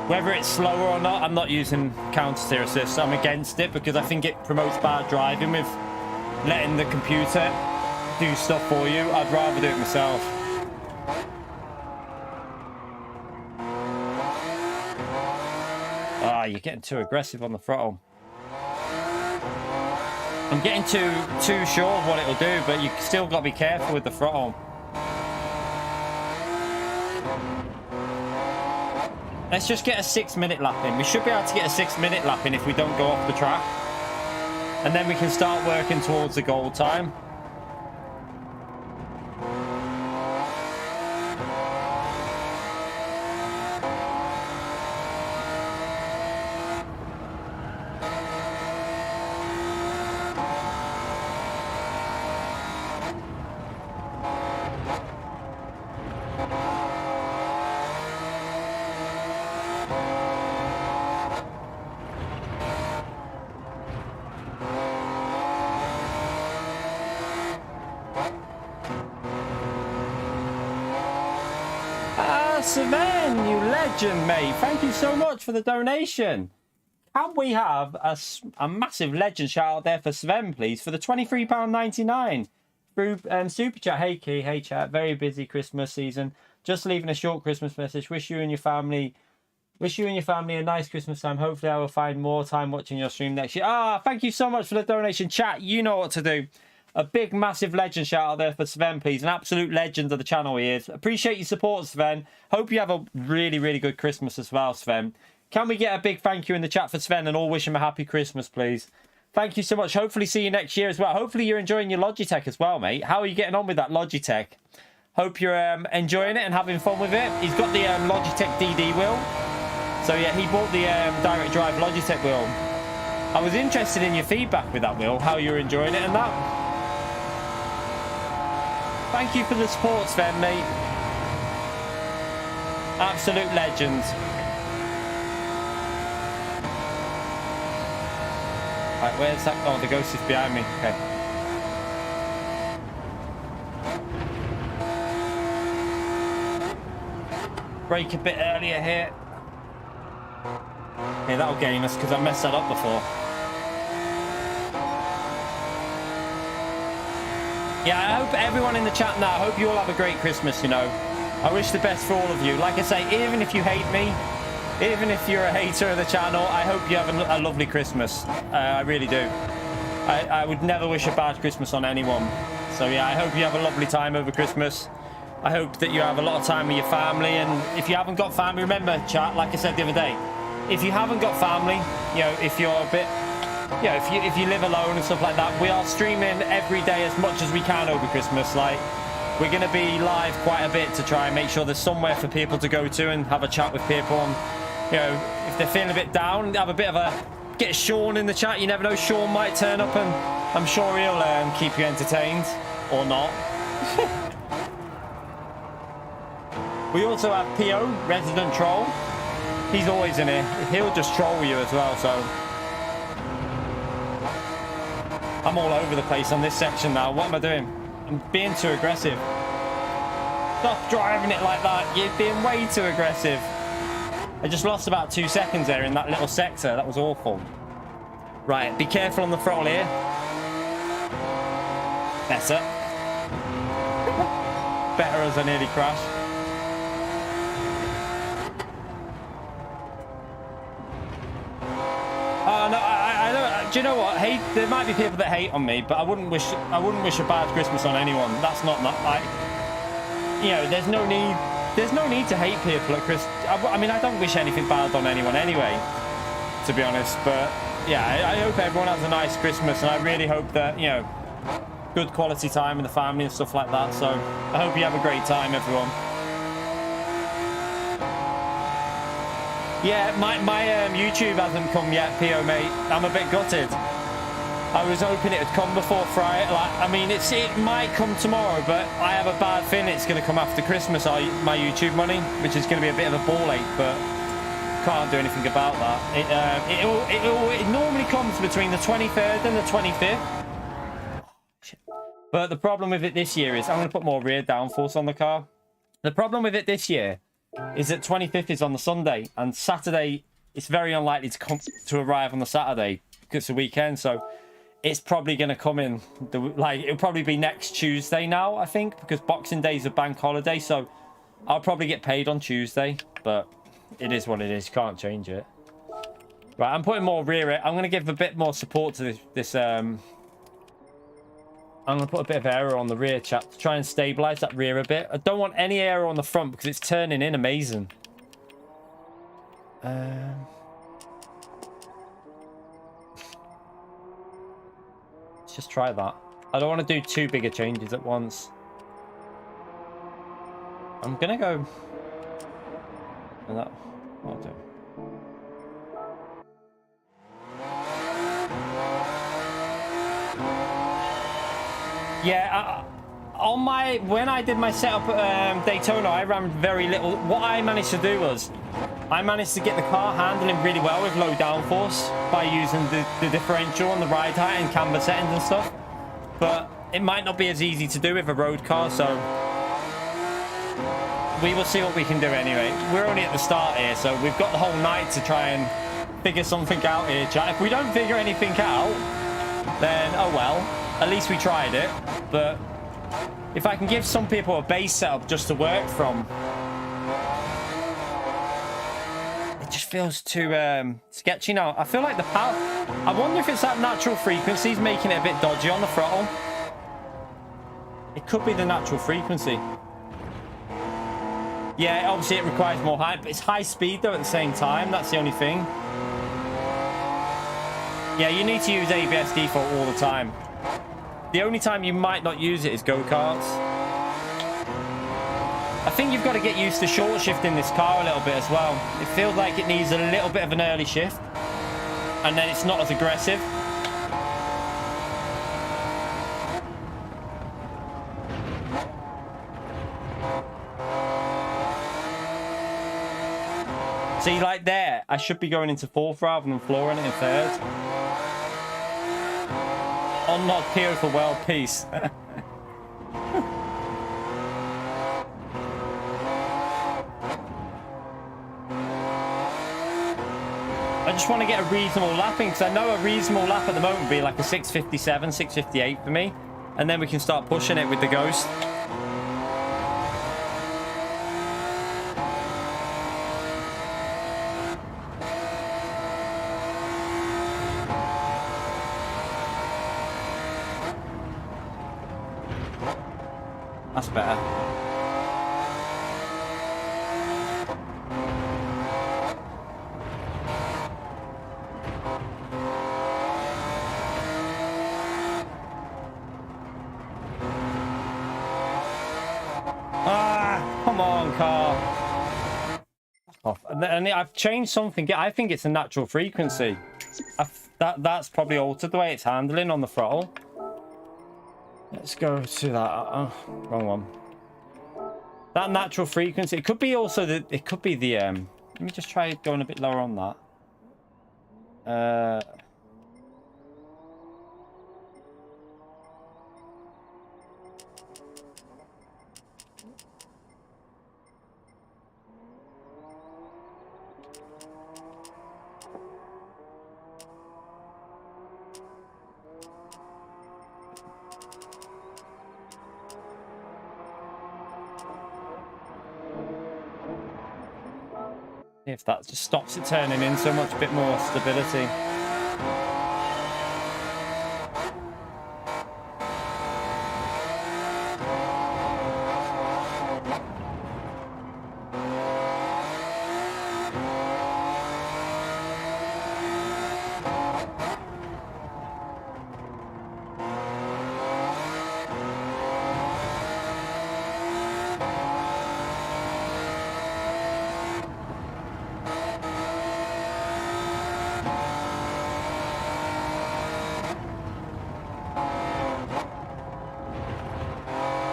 Whether it's slower or not, I'm not using counter steer assist. I'm against it because I think it promotes bad driving with letting the computer do stuff for you. I'd rather do it myself. Ah, you're getting too aggressive on the throttle. I'm getting too sure of what it'll do, but you still got to be careful with the throttle. Let's just get a 6-minute lap in. We should be able to get a 6-minute lap in if we don't go off the track. And then we can start working towards the goal time. Sven, you legend, mate. Thank you so much for the donation. Can we have a massive legend shout out there for Sven, please, for the £23.99 through Super Chat. Hey, Key. Hey, chat. Very busy Christmas season. Just leaving a short Christmas message. Wish you and your family a nice Christmas time. Hopefully, I will find more time watching your stream next year. Ah, thank you so much for the donation, chat. You know what to do. A big, massive legend shout out there for Sven, please. An absolute legend of the channel he is. Appreciate your support, Sven. Hope you have a really, really good Christmas as well, Sven. Can we get a big thank you in the chat for Sven and all wish him a happy Christmas, please? Thank you so much. Hopefully see you next year as well. Hopefully you're enjoying your Logitech as well, mate. How are you getting on with that Logitech? Hope you're enjoying it and having fun with it. He's got the Logitech DD wheel. So, yeah, he bought the direct drive Logitech wheel. I was interested in your feedback with that wheel, how you're enjoying it and that. Thank you for the support, Sven, mate. Absolute legend. Right, where's that? Oh, the ghost is behind me. Okay. Brake a bit earlier here. Okay, that'll gain us because I messed that up before. Yeah, I hope everyone in the chat now, I hope you all have a great Christmas, you know. I wish the best for all of you. Like I say, even if you hate me, even if you're a hater of the channel, I hope you have a lovely Christmas. I really do. I would never wish a bad Christmas on anyone. So yeah, I hope you have a lovely time over Christmas. I hope that you have a lot of time with your family. And if you haven't got family, remember, chat, like I said the other day, if you haven't got family, you know, if you're a bit... Yeah, if you live alone and stuff like that, we are streaming every day as much as we can over Christmas. Like, we're going to be live quite a bit to try and make sure there's somewhere for people to go to and have a chat with people. And, you know, if they're feeling a bit down, have a bit of a... Get Sean in the chat. You never know, Sean might turn up and I'm sure he'll keep you entertained. Or not. We also have P.O., Resident Troll. He's always in here. He'll just troll you as well, so... I'm all over the place on this section now. What am I doing? I'm being too aggressive. Stop driving it like that. You're being way too aggressive. I just lost about 2 seconds there in that little sector. That was awful. Right, be careful on the throttle here. Better. Better as I nearly crashed. No, I don't. Do you know what? Hate. There might be people that hate on me, but I wouldn't wish a bad Christmas on anyone. That's not like. You know, there's no need to hate people at Christmas. I mean, I don't wish anything bad on anyone anyway, to be honest. But yeah, I hope everyone has a nice Christmas, and I really hope that, you know, good quality time with the family and stuff like that. So I hope you have a great time, everyone. Yeah, my YouTube hasn't come yet, PO mate. I'm a bit gutted. I was hoping it would come before Friday. Like, I mean, it might come tomorrow, but I have a bad feeling it's going to come after Christmas, my YouTube money, which is going to be a bit of a ball ache, but can't do anything about that. It normally comes between the 23rd and the 25th. But the problem with it this year is, I'm going to put more rear downforce on the car. The problem with it this year is that 25th is on the Sunday, and Saturday, it's very unlikely to arrive on the Saturday because it's a weekend. So it's probably going to come in, it'll probably be next Tuesday now, I think, because Boxing Day is a bank holiday. So I'll probably get paid on Tuesday, but it is what it is. Can't change it. Right, I'm putting more rear. I'm going to give a bit more support to this. I'm going to put a bit of aero on the rear, chap, to try and stabilize that rear a bit. I don't want any aero on the front because it's turning in amazing. Let's just try that. I don't want to do too big a changes at once. I'm going to go... And that... I'll do. Yeah, when I did my setup at Daytona, I ran very little. What I managed to do was, I managed to get the car handling really well with low downforce by using the differential on the ride height and camber settings and stuff. But it might not be as easy to do with a road car, so we will see what we can do anyway. We're only at the start here, so we've got the whole night to try and figure something out here, chat. If we don't figure anything out, then oh well. At least we tried it. But if I can give some people a base setup just to work from, it just feels too sketchy now. I feel like the power... I wonder if it's that natural frequencies making it a bit dodgy on the throttle. It could be the natural frequency. Yeah, obviously it requires more height, but it's high speed though at the same time. That's the only thing. Yeah, you need to use ABS default all the time. The only time you might not use it is go-karts. I think you've got to get used to short shifting this car a little bit as well. It feels like it needs a little bit of an early shift, and then it's not as aggressive. See, like there, I should be going into fourth rather than flooring it in third. On not here for world peace. I just want to get a reasonable lapping, because I know a reasonable lap at the moment would be like a 657, 658 for me, and then we can start pushing it with the Ghost. That's better. Ah, come on, car. Off. And I've changed something. I think it's a natural frequency. That's probably altered the way it's handling on the throttle. Let's go to that. Oh, wrong one. That natural frequency. It could be also the. It could be the. Let me just try going a bit lower on that. If that just stops it turning in so much, a bit more stability.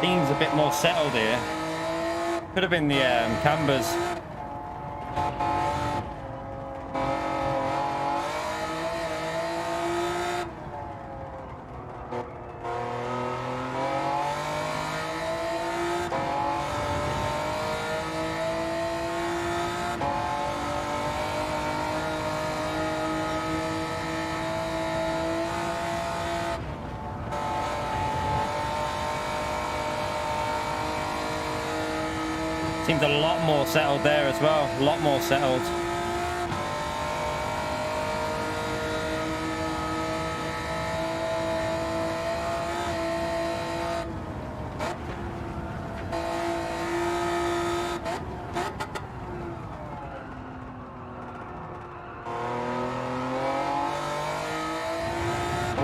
Seems a bit more settled here. Could have been the cambers. Seems a lot more settled there as well. A lot more settled.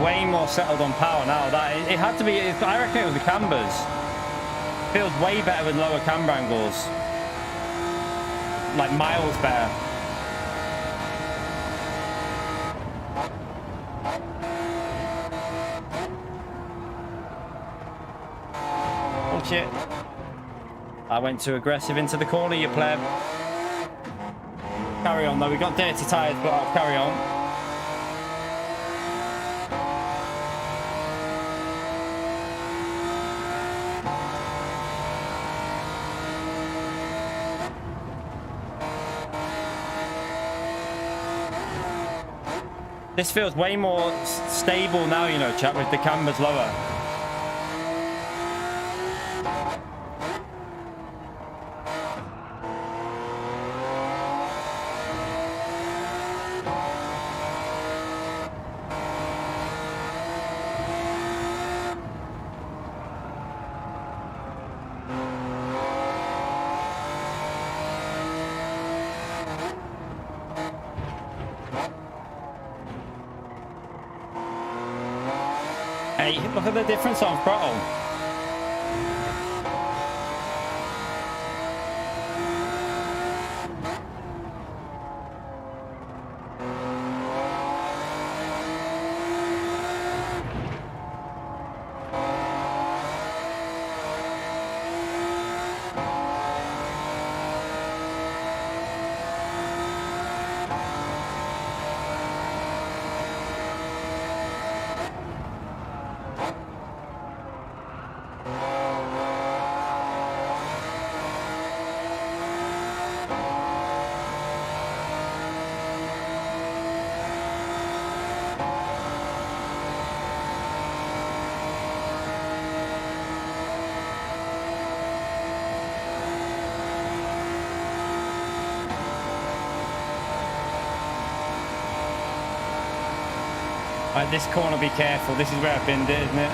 Way more settled on power now. That it had to be. I reckon it was the cambers. Feels way better with lower camber angles. Like miles better. Oh shit. I went too aggressive into the corner, you pleb. Carry on though, we got dirty tyres, but I'll carry on. This feels way more stable now, you know, chat, with the cambers lower. Hey, look at the difference on throttle. Right, this corner, be careful. This is where I've binned it, isn't it?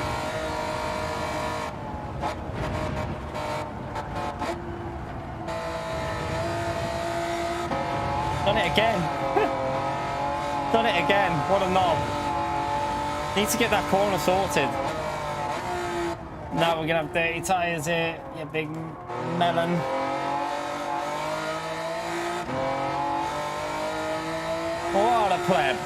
Done it again. Done it again. What a knob. Need to get that corner sorted. Now we're gonna have dirty tyres here, you big melon. What a pleb.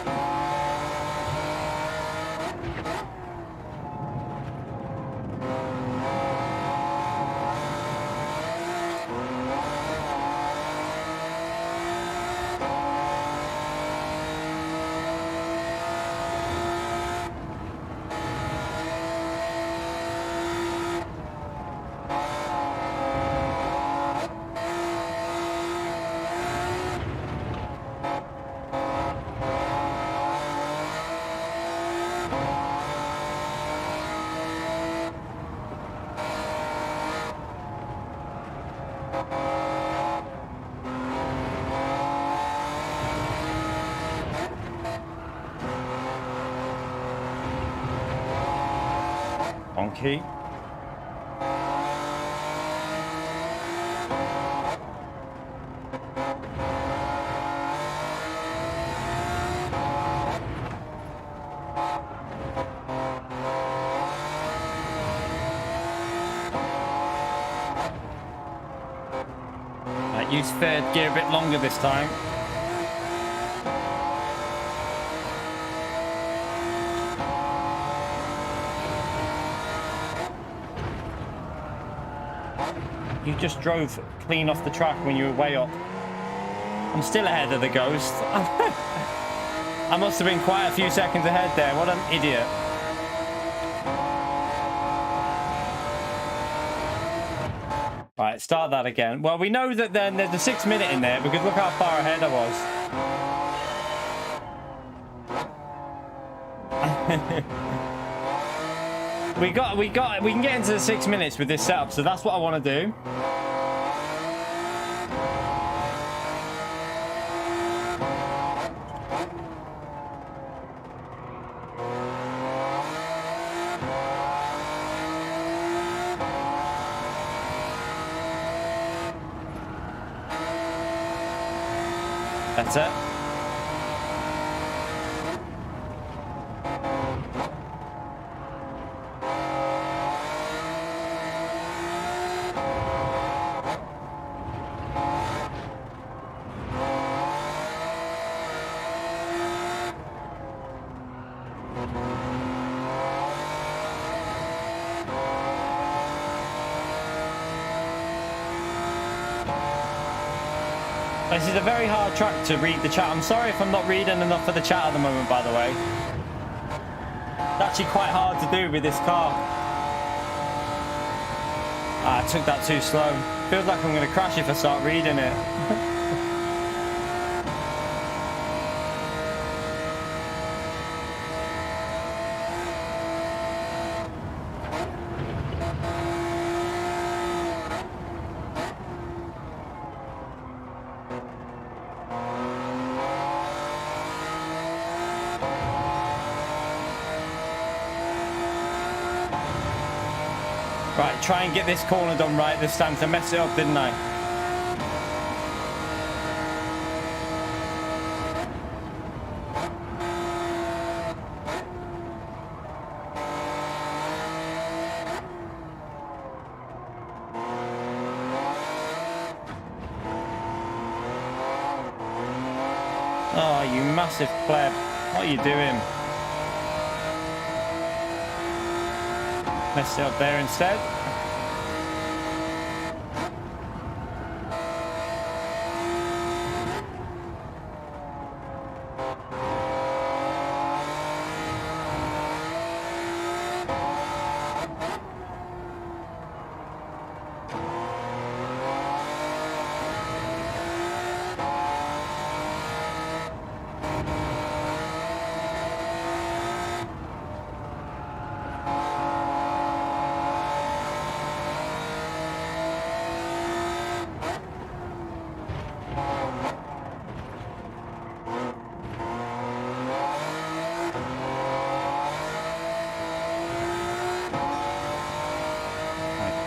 Bonky. Use third gear a bit longer this time. You just drove clean off the track when you were way up. I'm still ahead of the Ghost. I must have been quite a few seconds ahead there. What an idiot. Right, start that again. Well, we know that then there's a 6 minute in there because look how far ahead I was. we can get into the 6 minutes with this setup, so that's what I want to do. That's it. This is a very hard track to read the chat. I'm sorry if I'm not reading enough of the chat at the moment, by the way. It's actually quite hard to do with this car. I took that too slow. Feels like I'm going to crash if I start reading it. Right, try and get this corner done right this time. To mess it up, didn't I? Oh, you massive pleb. What are you doing? Messed it up there instead.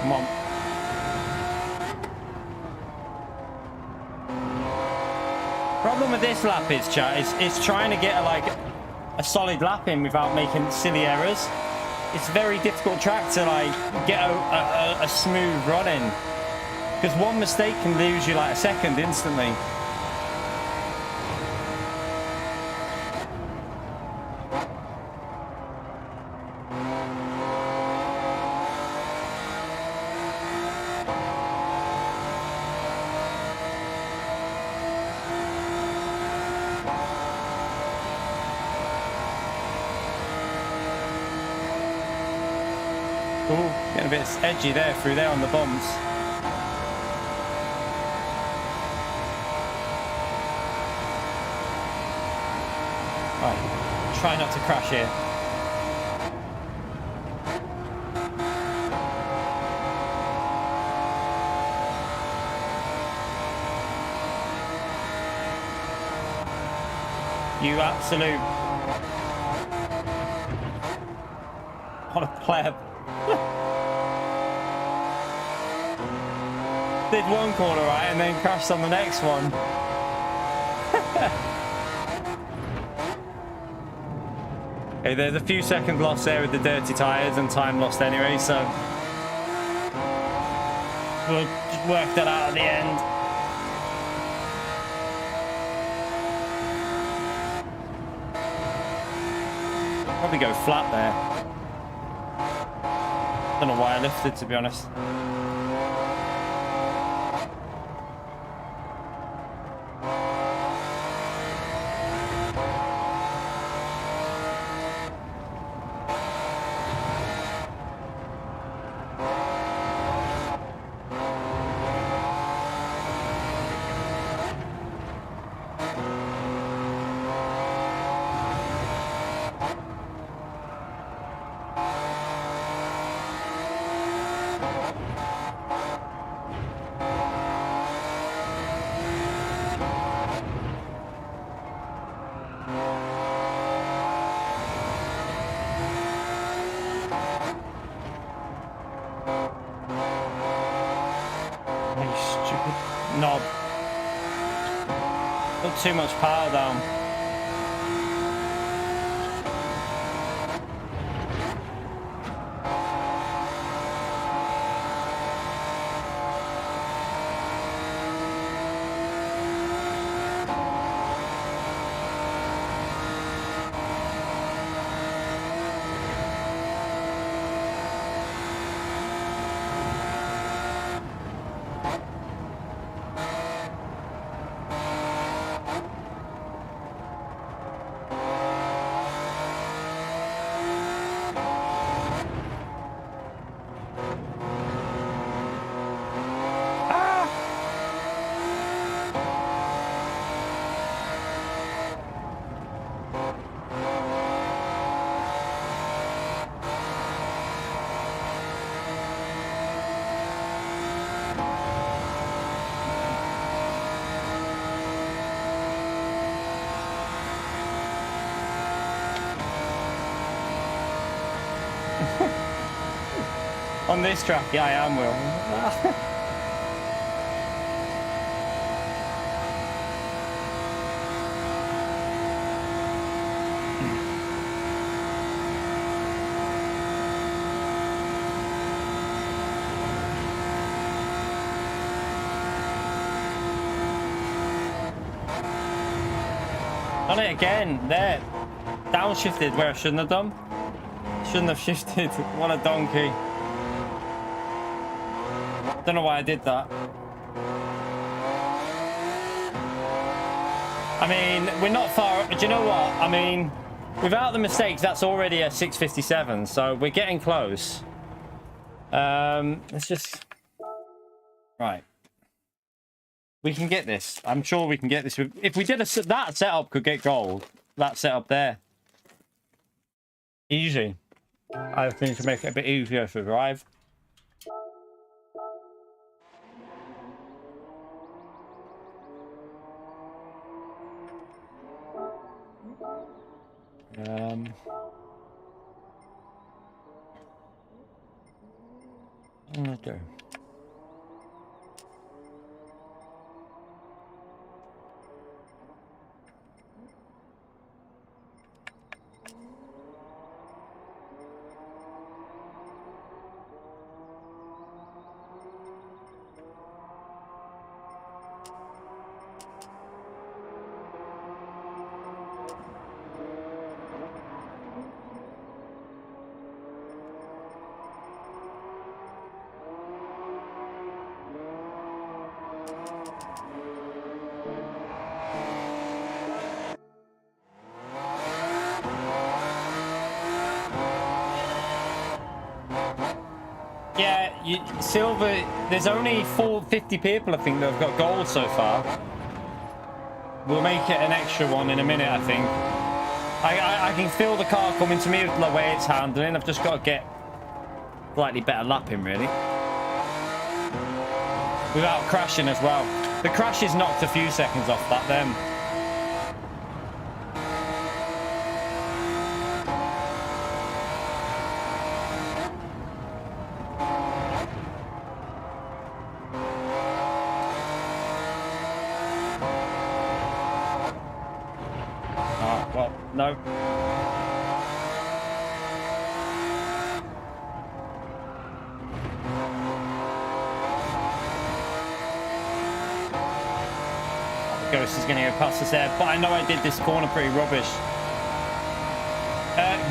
Come on. Problem with this lap is, chat, is trying to get a solid lap in without making silly errors. It's a very difficult track to get a smooth run in, because one mistake can lose you a second instantly. Ooh, getting a bit edgy there through there on the bombs. Right, try not to crash here. You absolute... What a pleb. Did one corner right and then crashed on the next one. Okay, there's a few seconds lost there with the dirty tyres and time lost anyway, so we'll just work that out at the end. Probably go flat there. Don't know why I lifted, to be honest. Knob. Put too much power down. On this track, yeah, I am, Will. On it again, there. Downshifted where I shouldn't have done. Shouldn't have shifted. What a donkey. Don't know why I did that. I mean, we're not far. Do you know what? I mean, without the mistakes, that's already a 657. So we're getting close. Let's just. Right. We can get this. I'm sure we can get this. If we did that setup, could get gold. That setup there. Easy. I think to make it a bit easier to drive. Okay. Silver, there's only 450 people, I think, that have got gold so far. We'll make it an extra one in a minute, I think. I can feel the car coming to me with the way it's handling. I've just got to get slightly better lapping, really. Without crashing as well. The crashes knocked a few seconds off that then. No. Ghost is going to go past us there, but I know I did this corner pretty rubbish.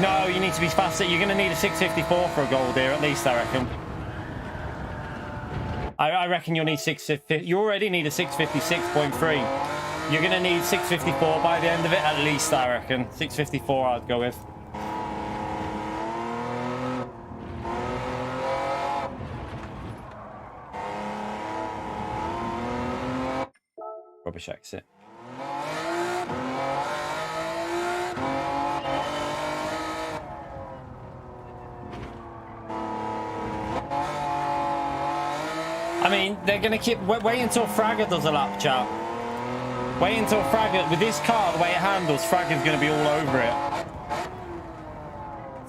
No, you need to be faster. You're going to need a 654 for a gold here, at least, I reckon. I reckon you'll need 650. You already need a 656.3. You're going to need 654 by the end of it, at least, I reckon. 654 I'd go with. Rubbish exit. I mean, they're going to keep... Wait until Fragger does a lap, chat. Wait until Fragger... With this car, the way it handles, Fragger's going to be all over it.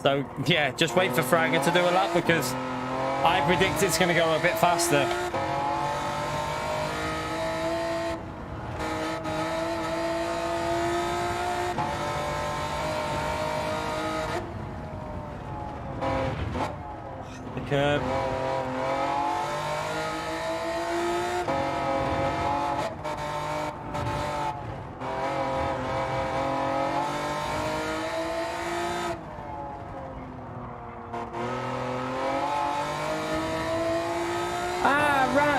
So, yeah, just wait for Fragger to do a lap, because I predict it's going to go a bit faster. The curb.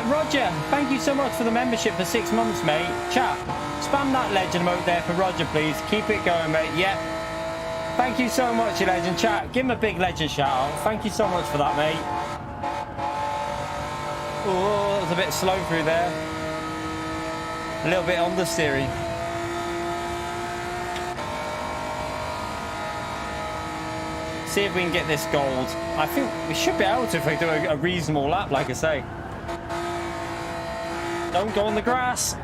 Roger, thank you so much for the membership for 6 months, mate. Chat, spam that legend mode there for Roger, please. Keep it going, mate. Yep. Thank you so much, you legend. Chat, give him a big legend shout out. Thank you so much for that, mate. Oh, it was a bit slow through there. A little bit understeering. See if we can get this gold. I think we should be able to if we do a reasonable lap, like I say. Don't go on the grass.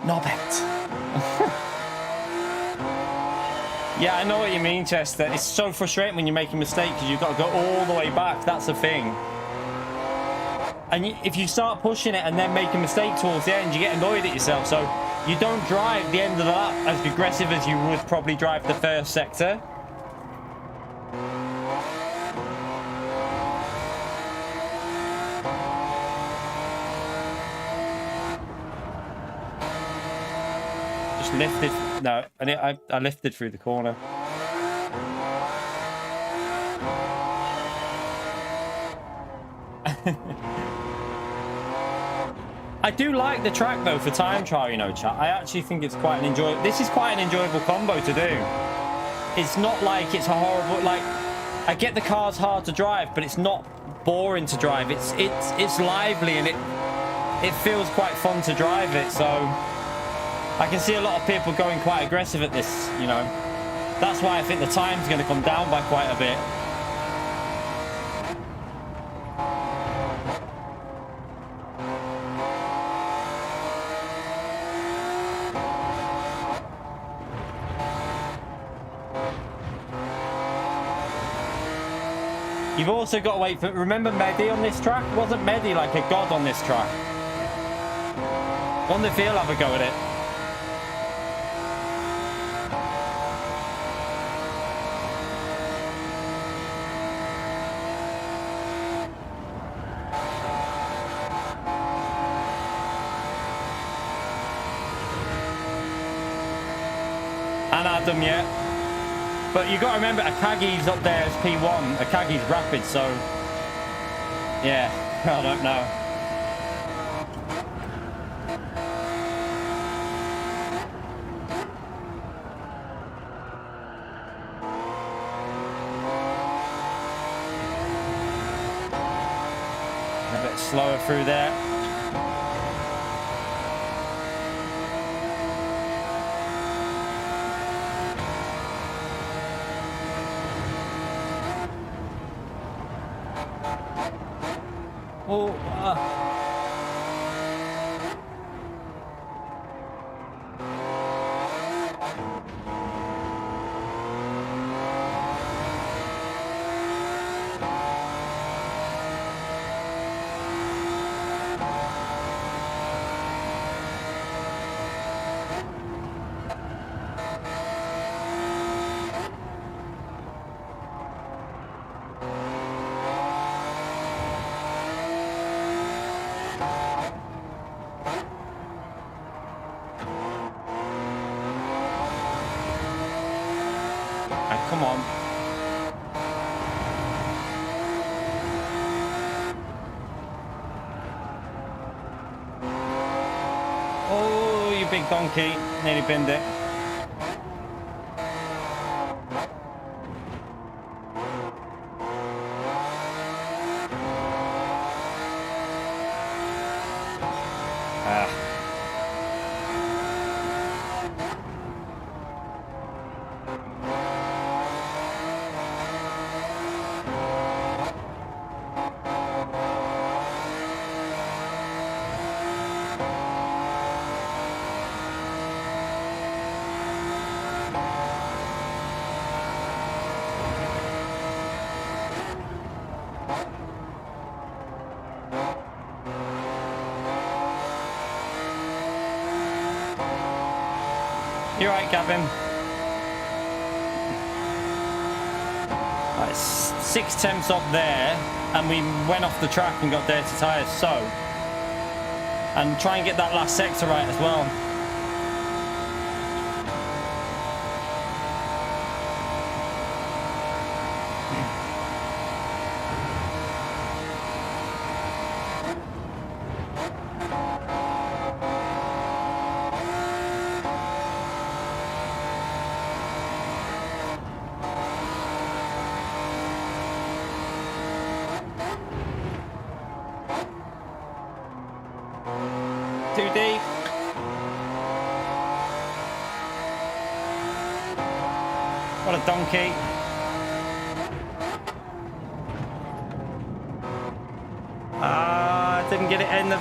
Knobbit. Yeah, I know what you mean, Chester. It's so frustrating when you make a mistake because you've got to go all the way back. That's the thing. And if you start pushing it and then make a mistake towards the end, you get annoyed at yourself. So you don't drive the end of the lap as aggressive as you would probably drive the first sector. Lifted. No, I lifted through the corner. I do like the track though for time trial, you know, chat. I actually think it's quite an enjoyable. This is quite an enjoyable combo to do. It's not like it's a horrible. Like, I get the car's hard to drive, but it's not boring to drive. It's lively and it feels quite fun to drive it. So I can see a lot of people going quite aggressive at this, you know. That's why I think the time's going to come down by quite a bit. You've also got to wait for... Remember Mehdi on this track? Wasn't Mehdi like a god on this track? Wonder if he'll have a go at it. And Adam, yeah. But you got to remember, Akagi's up there as P1. Akagi's rapid, so... Yeah, I don't know. A bit slower through there. Oh, big donkey. Nearly binned it. You're right, Gavin. Right, 6 temps up there, and we went off the track and got dirty tyres. So, and try and get that last sector right as well. Too deep. What a donkey. Didn't get it in the...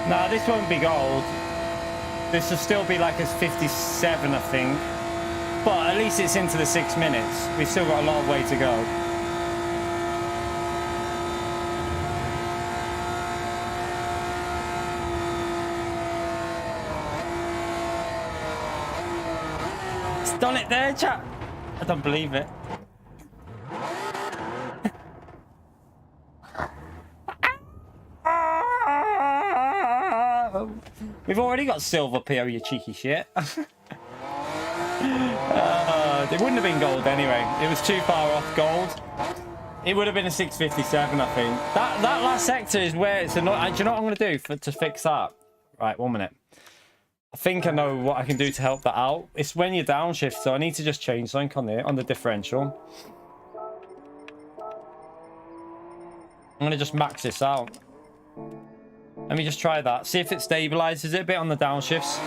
Nah, this won't be gold. This will still be like a 57, I think. But at least it's into the 6 minutes. We've still got a lot of way to go. It's done it there, chat. I don't believe it. We've already got silver PO, you cheeky shit. It wouldn't have been gold anyway. It was too far off gold. It would have been a 657, I think. That last sector is where it's annoying. Do you know what I'm going to do to fix that? Right, 1 minute. I think I know what I can do to help that out. It's when you downshift, so I need to just change something on there, on the differential. I'm going to just max this out. Let me just try that. See if it stabilizes it a bit on the downshifts.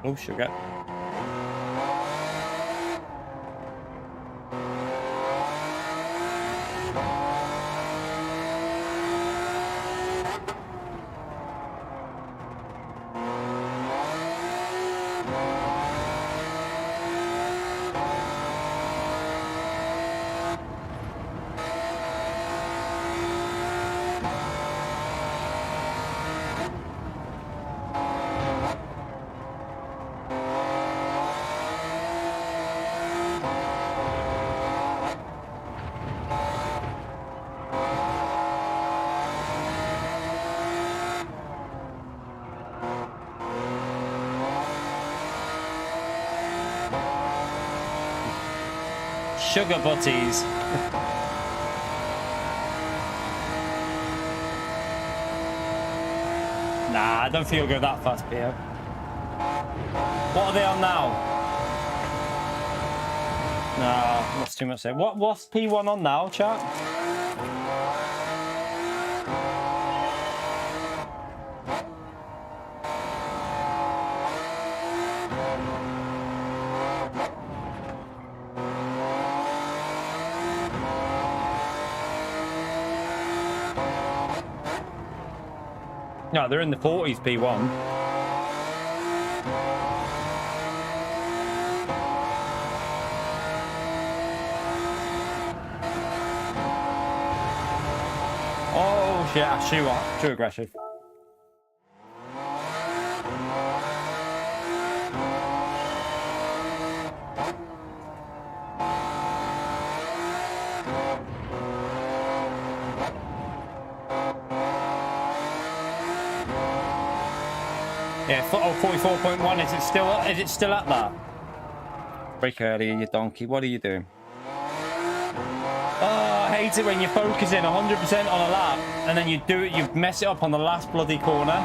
Oh, sugar. Sugar butties. Nah, I don't feel good that fast, Pio. What are they on now? Nah, that's too much there. What's P1 on now, chat? No, they're in the 40s, P1. Oh, shit. Too aggressive. Yeah, 44.1. Is it still at that? Break earlier, you donkey. What are you doing? Oh, I hate it when you're focusing 100% on a lap and then you mess it up on the last bloody corner.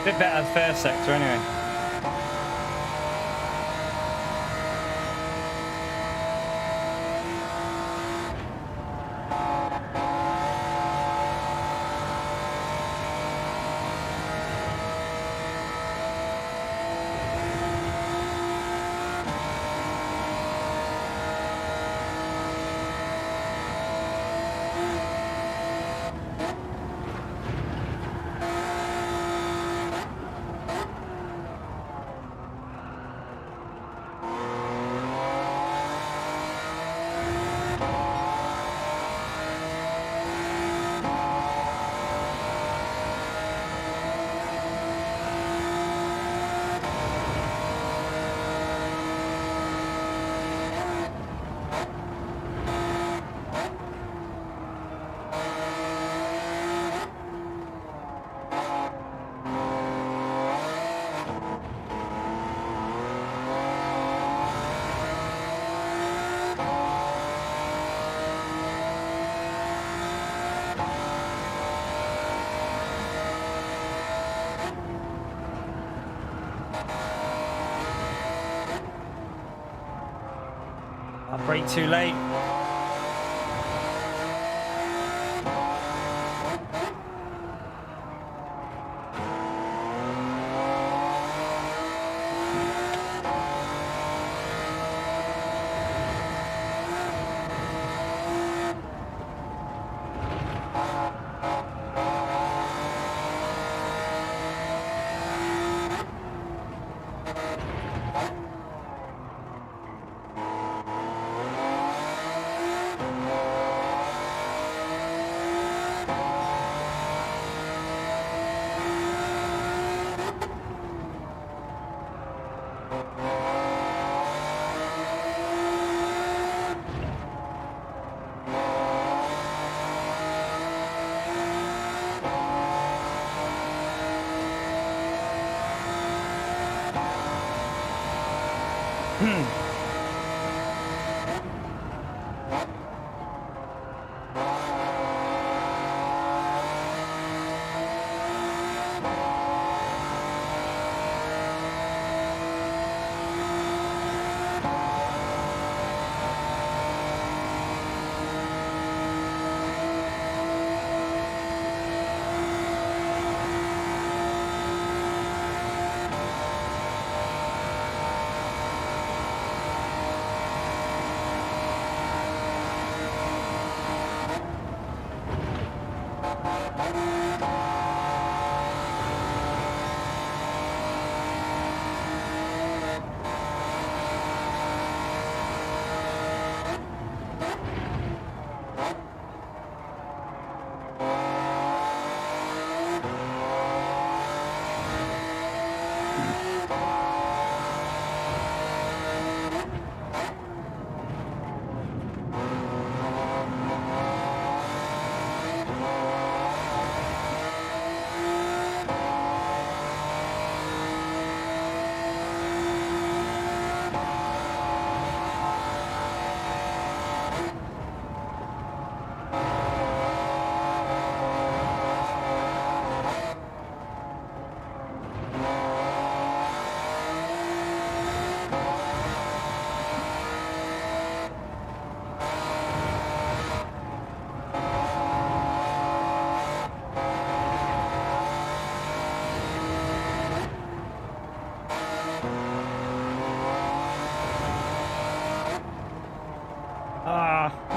Bit better first sector anyway. I brake too late.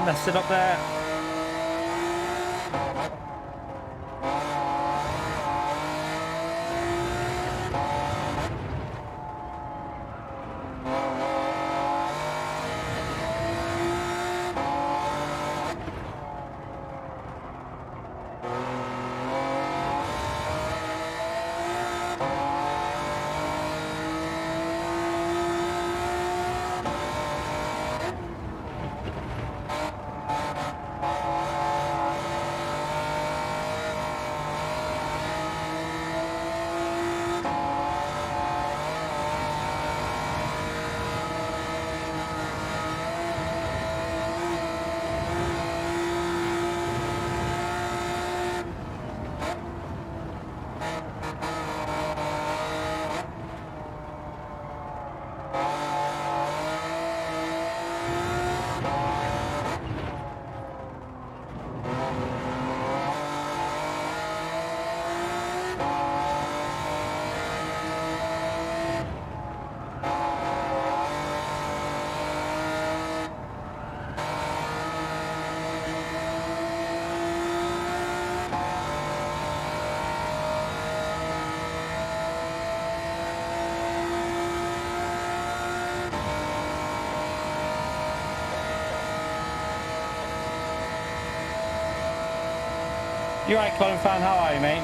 Messed it up there. You right, Colin fan? How are you, mate?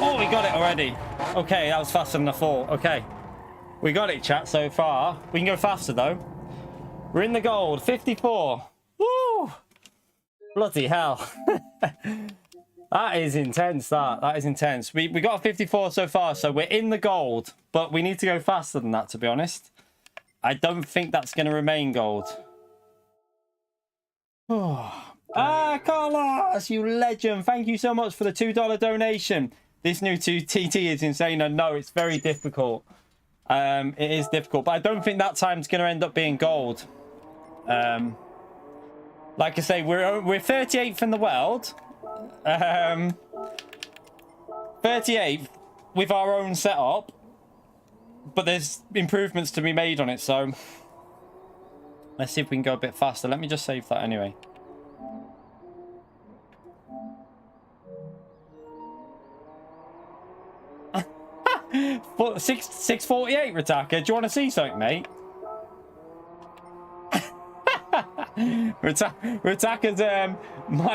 Oh, we got it already. Okay, that was faster than I thought. Okay. We got it, chat, so far. We can go faster, though. We're in the gold. 54. Woo! Bloody hell. That is intense, that. That is intense. We got a 54 so far, so we're in the gold. But we need to go faster than that, to be honest. I don't think that's going to remain gold. Carlos, you legend. Thank you so much for the $2 donation. This new TT is insane. I know it's very difficult. It is difficult, but I don't think that time's going to end up being gold. Like I say, we're 38th in the world. 38th with our own setup, but there's improvements to be made on it. So let's see if we can go a bit faster. Let me just save that anyway. 648, Rataka. Do you want to see something, mate? Rataka's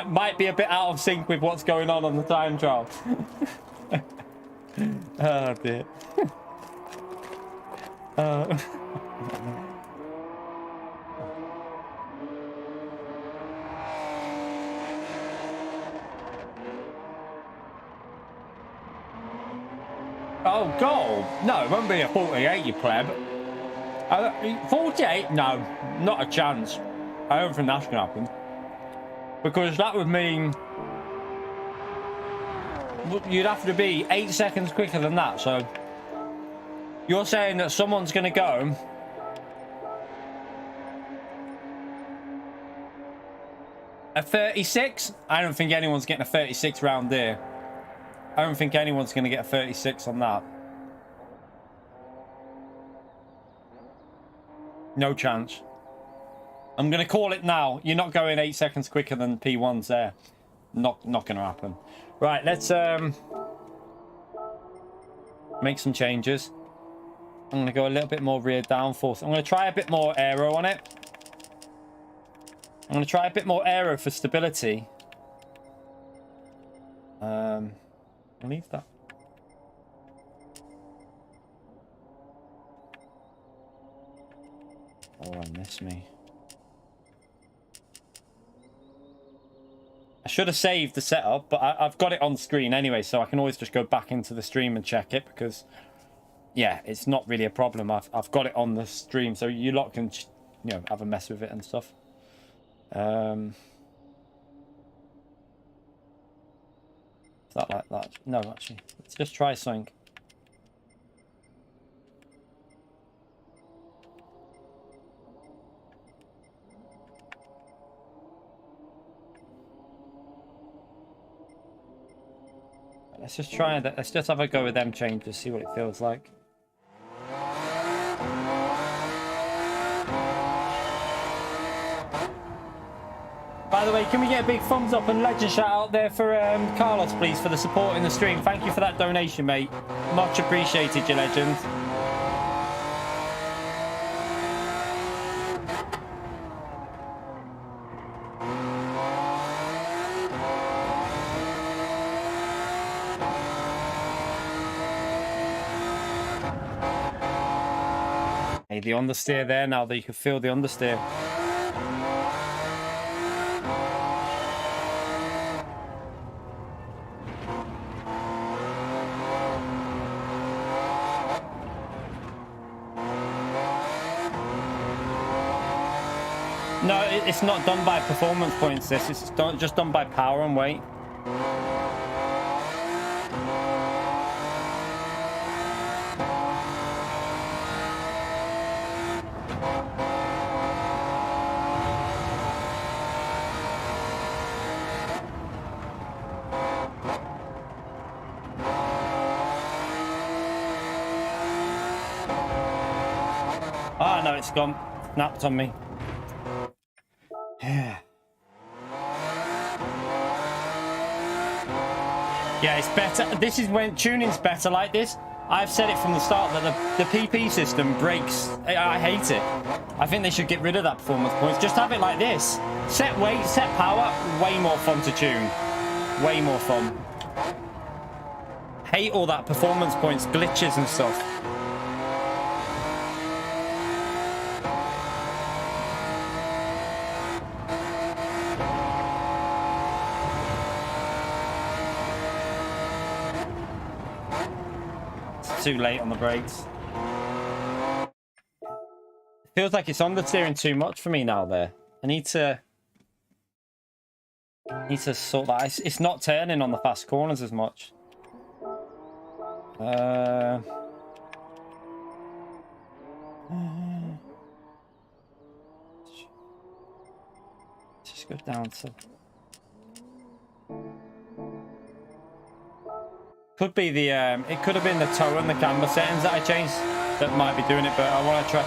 might be a bit out of sync with what's going on the time trial. Oh dear. Oh, goal? No, it won't be a 48, you pleb. 48? No, not a chance. I don't think that's going to happen. Because that would mean you'd have to be 8 seconds quicker than that. So you're saying that someone's going to go a 36? I don't think anyone's getting a 36 round there. I don't think anyone's going to get a 36 on that. No chance. I'm going to call it now. You're not going 8 seconds quicker than P1's there. Not going to happen. Right, let's make some changes. I'm going to go a little bit more rear downforce. I'm going to try a bit more aero on it. I'm going to try a bit more aero for stability. I'll leave that. Oh, I miss me. I should have saved the setup, but I've got it on screen anyway, so I can always just go back into the stream and check it because, yeah, it's not really a problem. I've got it on the stream, so you lot can, you know, have a mess with it and stuff. Is that like that? No, actually, let's just try something. Let's just try that. Let's just have a go with them changes, see what it feels like. By the way, can we get a big thumbs up and legend shout out there for Carlos, please, for the support in the stream. Thank you for that donation, mate. Much appreciated, you legend. Hey, the understeer there now that you can feel the understeer. No, it's not done by performance points, this. It's just done by power and weight. Ah, no, it's gone. Snapped on me. Yeah, it's better. This is when tuning's better like this. I've said it from the start that the PP system breaks. I hate it. I think they should get rid of that performance points. Just have it like this. Set weight, set power. Way more fun to tune. Way more fun. Hate all that performance points, glitches and stuff. Too late on the brakes. Feels like it's understeering too much for me now there. I need to sort that. It's not turning on the fast corners as much. Just go down to. Could be the it could have been the toe and the camber settings that I changed that might be doing it, but I want to try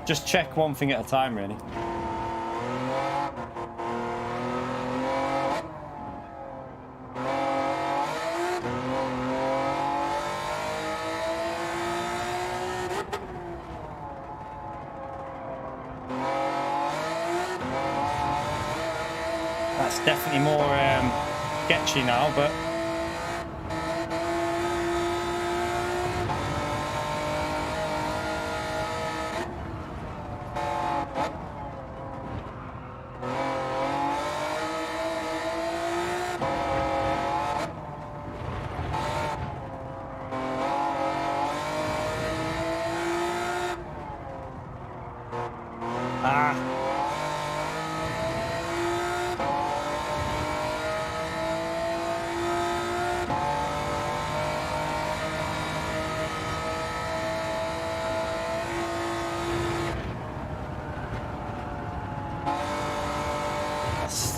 just check one thing at a time really. That's definitely more sketchy now, but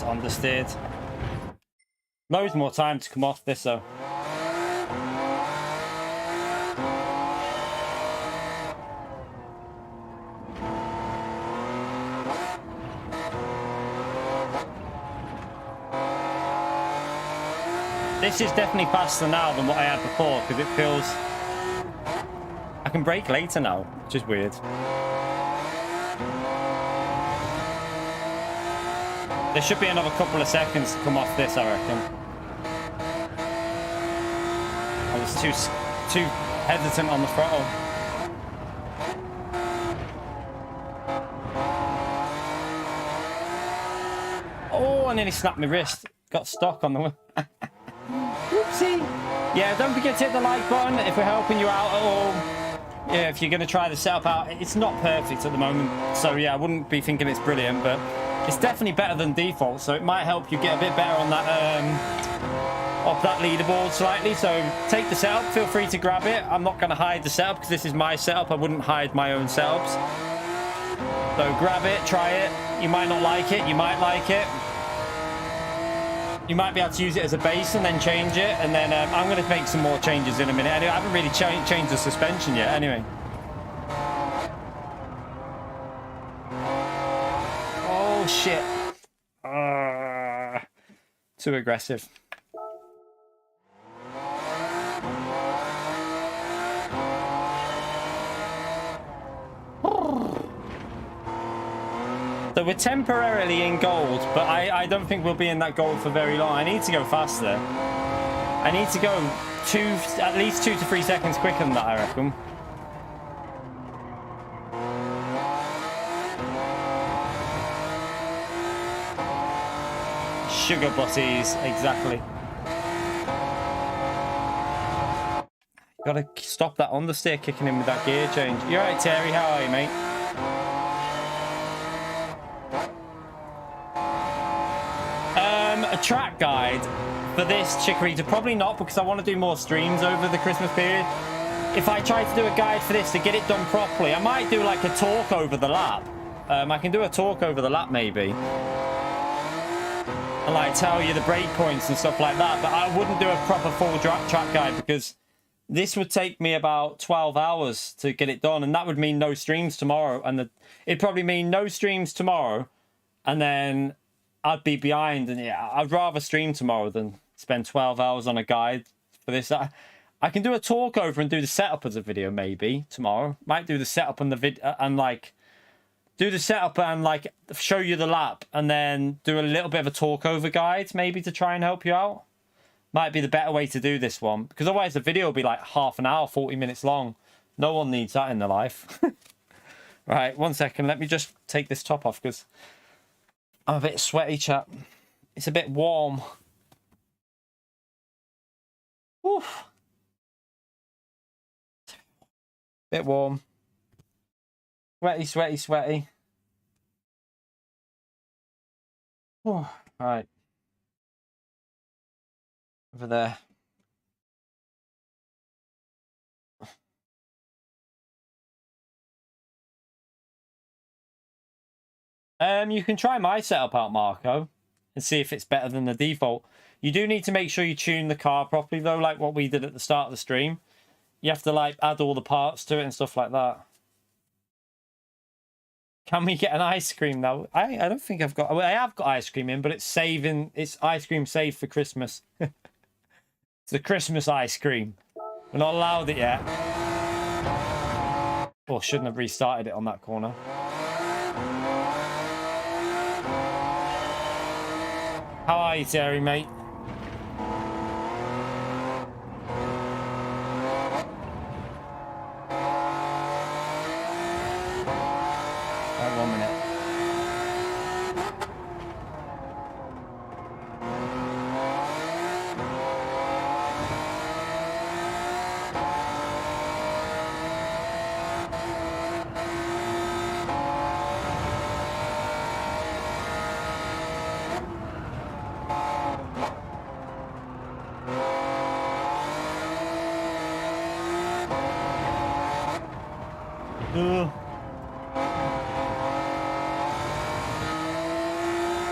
understeered. Loads more time to come off this though. This is definitely faster now than what I had before because it feels I can brake later now, which is weird. There should be another couple of seconds to come off this, I reckon. I was too hesitant on the throttle. Oh, I nearly snapped my wrist. Got stuck on the... Whoopsie. Yeah, don't forget to hit the like button if we're helping you out at all. Yeah, if you're going to try the setup out. It's not perfect at the moment. So, yeah, I wouldn't be thinking it's brilliant, but... it's definitely better than default, so it might help you get a bit better on that off that leaderboard slightly. So take the setup, feel free to grab it. I'm not going to hide the setup because this is my setup. I wouldn't hide my own setups. So grab it, try it. You might not like it, you might like it. You might be able to use it as a base and then change it. And then I'm going to make some more changes in a minute. Anyway, I haven't really changed the suspension yet anyway. Shit. Too aggressive. So we're temporarily in gold, but I don't think we'll be in that gold for very long. I need to go faster. I need to go at least 2 to 3 seconds quicker than that, I reckon. Sugar butties, exactly. Gotta stop that understeer kicking in with that gear change. You alright, Terry? How are you, mate? A track guide for this Chikorita, probably not, because I want to do more streams over the Christmas period. If I try to do a guide for this to get it done properly, I might do like a talk over the lap. I can do a talk over the lap maybe. And like tell you the breakpoints and stuff like that, but I wouldn't do a proper full track guide because this would take me about 12 hours to get it done, and that would mean no streams tomorrow, and it'd probably mean no streams tomorrow, and then I'd be behind. And yeah, I'd rather stream tomorrow than spend 12 hours on a guide for this. I can do a talk over and do the setup as a video maybe tomorrow. Might do the setup and the video and like do the setup and like show you the lap, and then do a little bit of a talk over guide maybe to try and help you out. Might be the better way to do this one, because otherwise the video will be like half an hour, 40 minutes long. No one needs that in their life. Right, 1 second. Let me just take this top off because I'm a bit sweaty, chap. It's a bit warm. Oof. Bit warm. Sweaty, sweaty, sweaty. Oh, right. Over there. You can try my setup out, Marco, and see if it's better than the default. You do need to make sure you tune the car properly, though, like what we did at the start of the stream. You have to, like, add all the parts to it and stuff like that. Can we get an ice cream now? I don't think I've got... Well, I have got ice cream in, but it's saving... It's ice cream saved for Christmas. It's the Christmas ice cream. We're not allowed it yet. Oh, shouldn't have restarted it on that corner. How are you, Terry, mate? Right, 1 minute.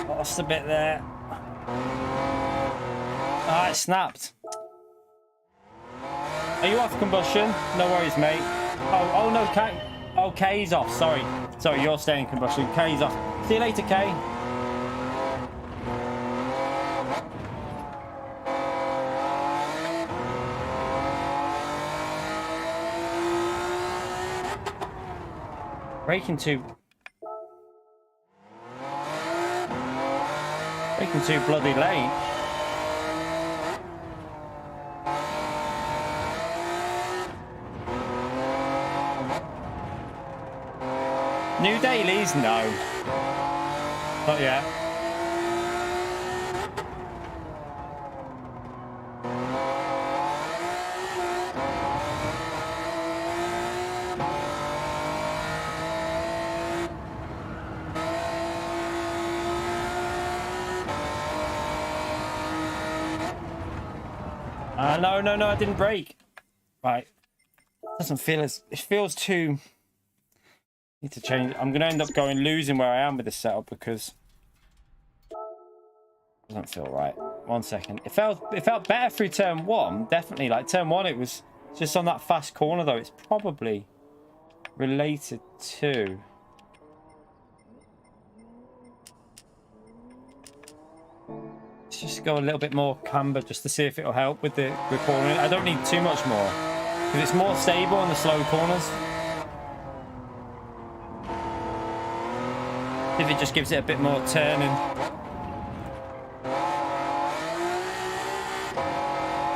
Lost a bit there. Ah, it snapped. Are you off combustion? No worries, mate. Oh no, K. Oh, K's off. Sorry, you're staying combustion. K's off. See you later, K. Braking too bloody late. New dailies? No. Not yet. No, I didn't brake. Right. Doesn't feel as... It feels too... Need to change. I'm going to end up losing where I am with this setup because... It doesn't feel right. 1 second. It felt better through turn 1. Definitely. Like turn 1, it was just on that fast corner though. It's probably related to... Let's just go a little bit more camber just to see if it'll help with the cornering. I don't need too much more because it's more stable on the slow corners. If it just gives it a bit more turning.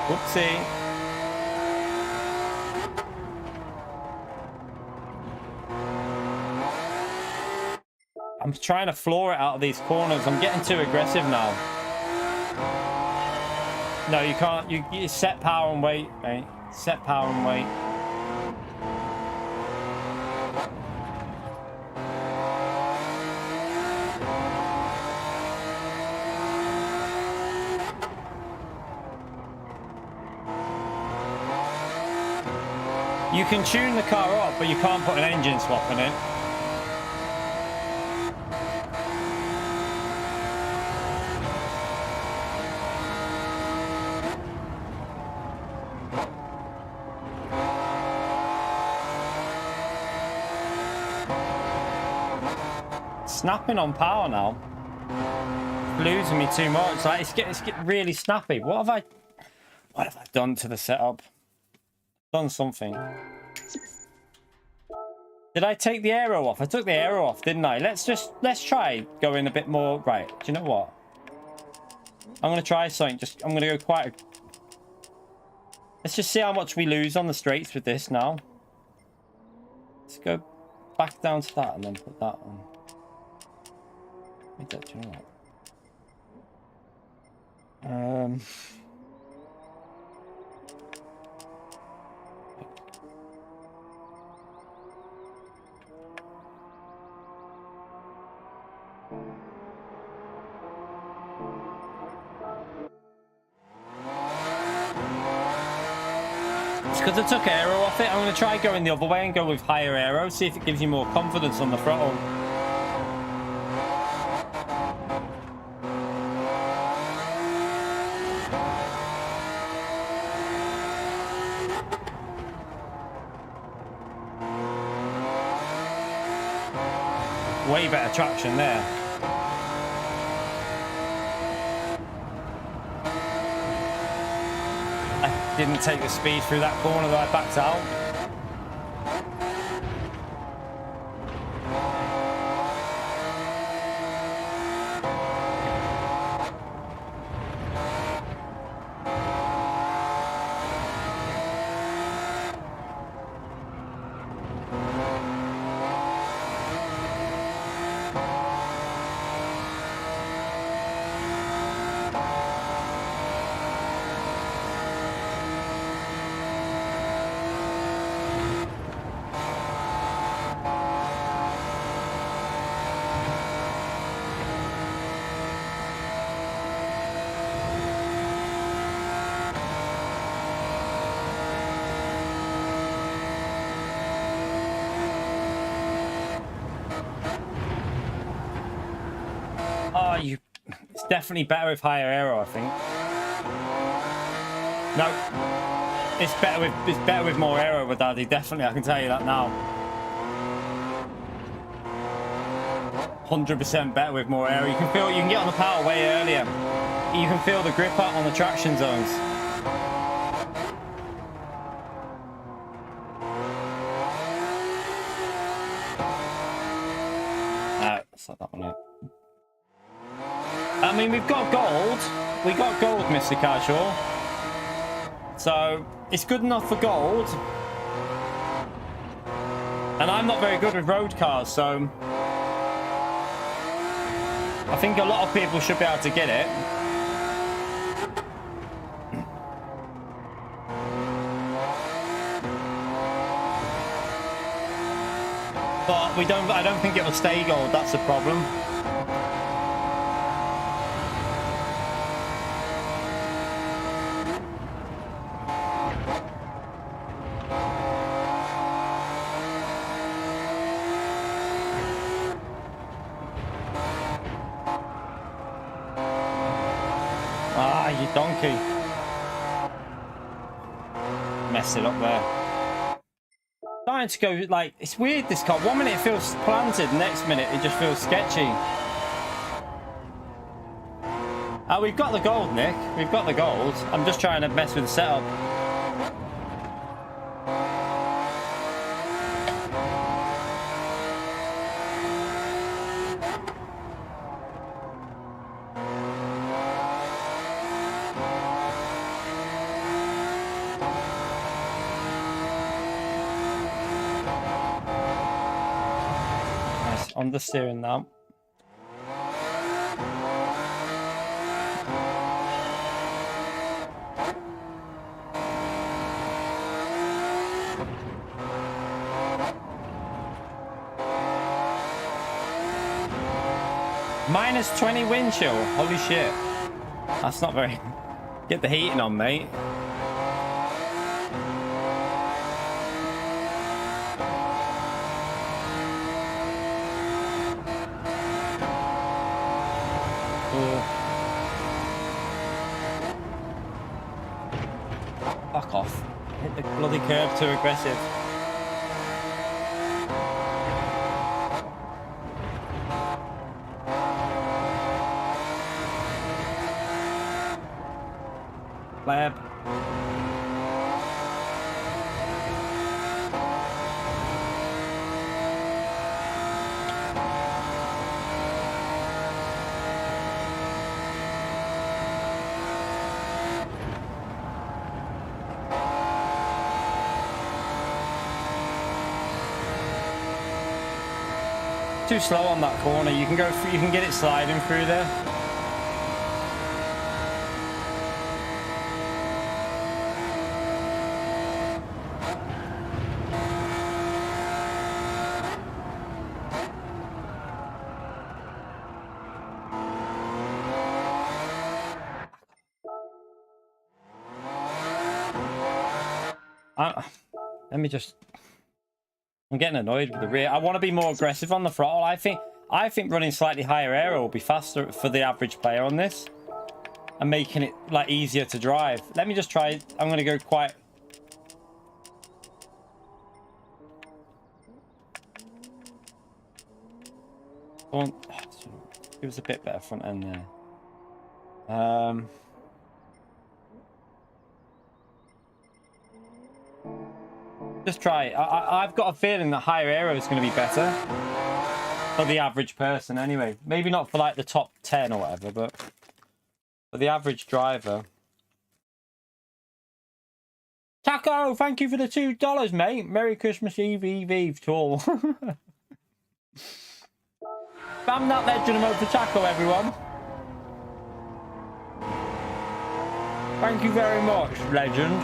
Whoopsie. I'm trying to floor it out of these corners. I'm getting too aggressive now. No, you can't. You set power and weight, mate. Set power and weight. You can tune the car up, but you can't put an engine swap in it. Snapping on power now. It's losing me too much. Like it's getting really snappy. What have I done to the setup? Done something. Did I take the aero off? I took the aero off, didn't I? Let's try going a bit more. Right. Do you know what? I'm gonna try something. I'm gonna go quite. Let's just see how much we lose on the straights with this now. Let's go back down to that and then put that on. Do you know what? It's because I took aero off it. I'm going to try going the other way and go with higher aero, see if it gives you more confidence on the throttle. Way better traction there. I didn't take the speed through that corner that I backed out. definitely better with higher aero, I think. No, it's better with more aero with Daddy. Definitely, I can tell you that now. 100% better with more aero. You can get on the power way earlier. You can feel the grip out on the traction zones. No, that's not that one yet. I mean, we've got gold. We got gold, Mr. Casual. So, it's good enough for gold. And I'm not very good with road cars, so... I think a lot of people should be able to get it. But I don't think it'll stay gold, that's the problem. Donkey. Messed it up there. Starting to go, like, it's weird, this car. 1 minute it feels planted, next minute it just feels sketchy. We've got the gold, Nick. We've got the gold. I'm just trying to mess with the setup. Understeering now. -20 wind chill. Holy shit. That's not very... Get the heating on, mate. Fuck off. Hit the bloody curb too aggressive. Lab. Too slow on that corner. You can go through, you can get it sliding through there. Let me just... I'm getting annoyed with the rear. I want to be more aggressive on the throttle. I think running slightly higher aero will be faster for the average player on this, and making it like easier to drive. Let me just try. I'm going to go quite. It was a bit better front end there. Just try it. I've got a feeling that higher aero is going to be better for the average person anyway. Maybe not for like the top 10 or whatever, but for the average driver. Taco, thank you for the $2, mate. Merry Christmas Eve to all. Spam that legend emote for Taco, everyone. Thank you very much, legend.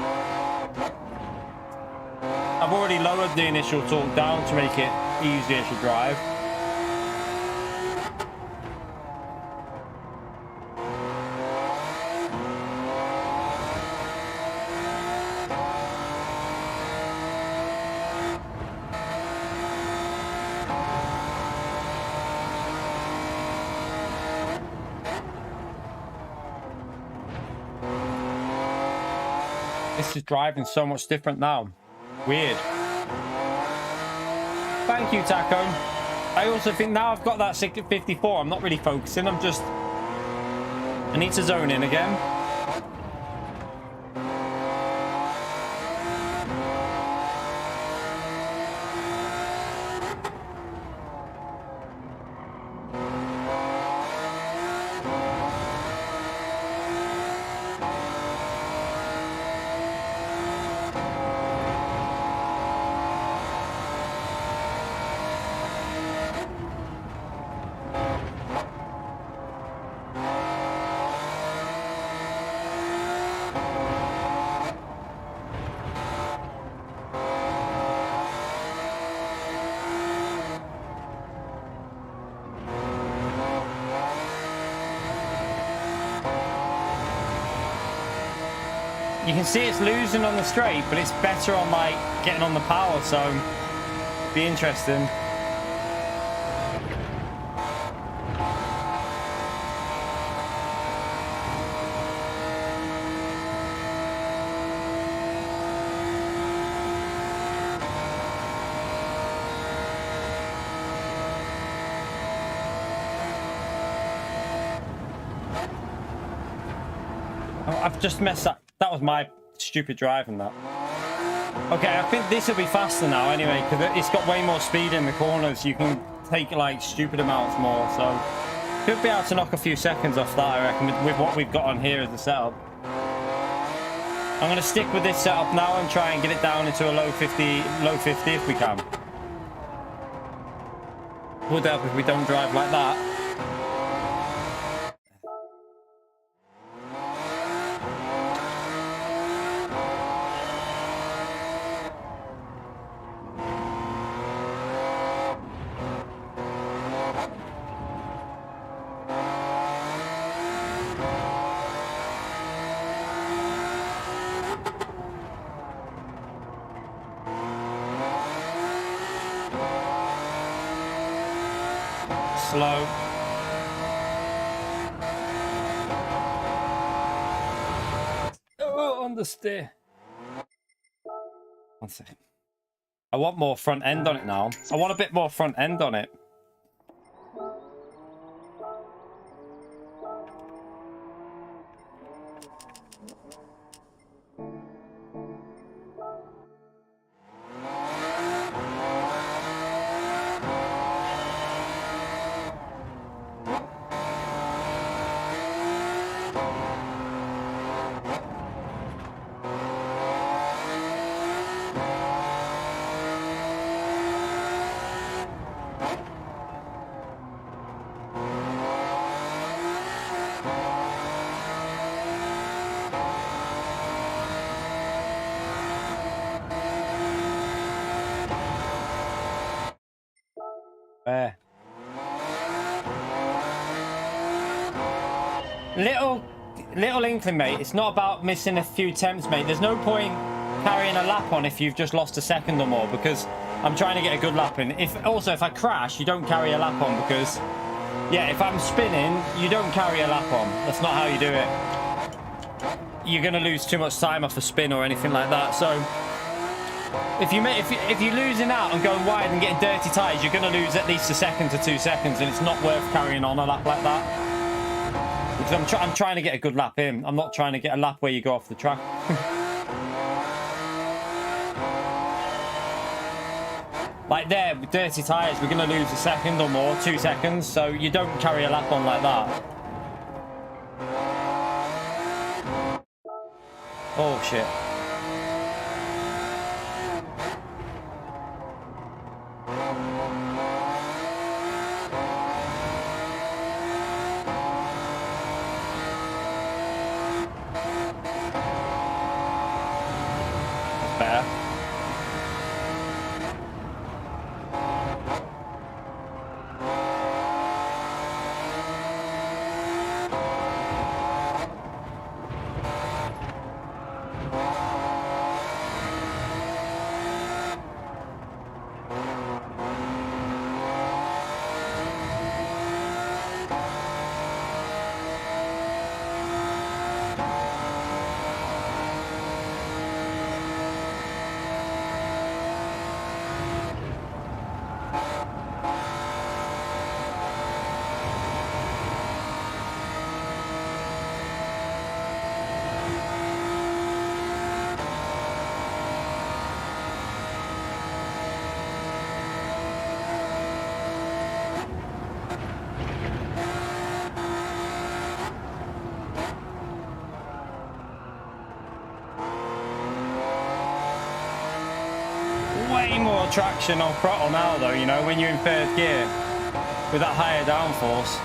I've already lowered the initial torque down to make it easier to drive. This is driving so much different now. Weird. Thank you, Taco. I also think now I've got that 54, I'm not really focusing. I need to zone in again. You can see it's losing on the straight, but it's better on like getting on the power, so be interesting. Oh, I've just messed up. That was my stupid driving, that. Okay, I think this will be faster now anyway, because it's got way more speed in the corners. You can take like stupid amounts more, so should be able to knock a few seconds off that, I reckon, with what we've got on here as a setup. I'm going to stick with this setup now and try and get it down into a low 50 if we can. Would help if we don't drive like that. Slow. Oh, on the steer. One second. I want more front end on it now. I want a bit more front end on it. Little inkling, mate. It's not about missing a few temps, mate. There's no point carrying a lap on if you've just lost a second or more, because I'm trying to get a good lap in. If I crash, you don't carry a lap on, because yeah, if I'm spinning, you don't carry a lap on. That's not how you do it. You're gonna lose too much time off a spin or anything like that. So if you're losing out and going wide and getting dirty tyres, you're gonna lose at least a second to 2 seconds, and it's not worth carrying on a lap like that. Because I'm trying to get a good lap in. I'm not trying to get a lap where you go off the track. Like there, with dirty tyres, we're going to lose a second or more, 2 seconds. So you don't carry a lap on like that. Oh, shit. gain more traction on throttle now, though, you know, when you're in third gear with that higher downforce.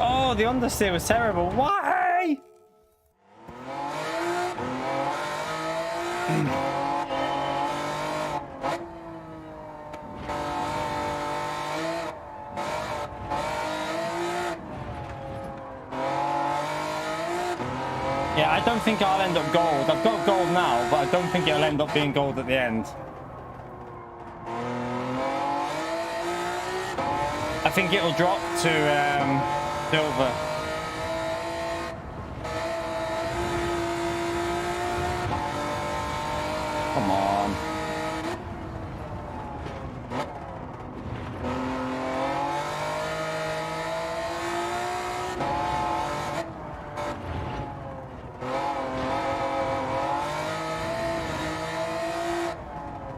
Oh, the understeer was terrible. Why? Yeah, I don't think I'll end up gold. I've got gold now, but I don't think it'll end up being gold at the end. I think it'll drop to silver. Come on.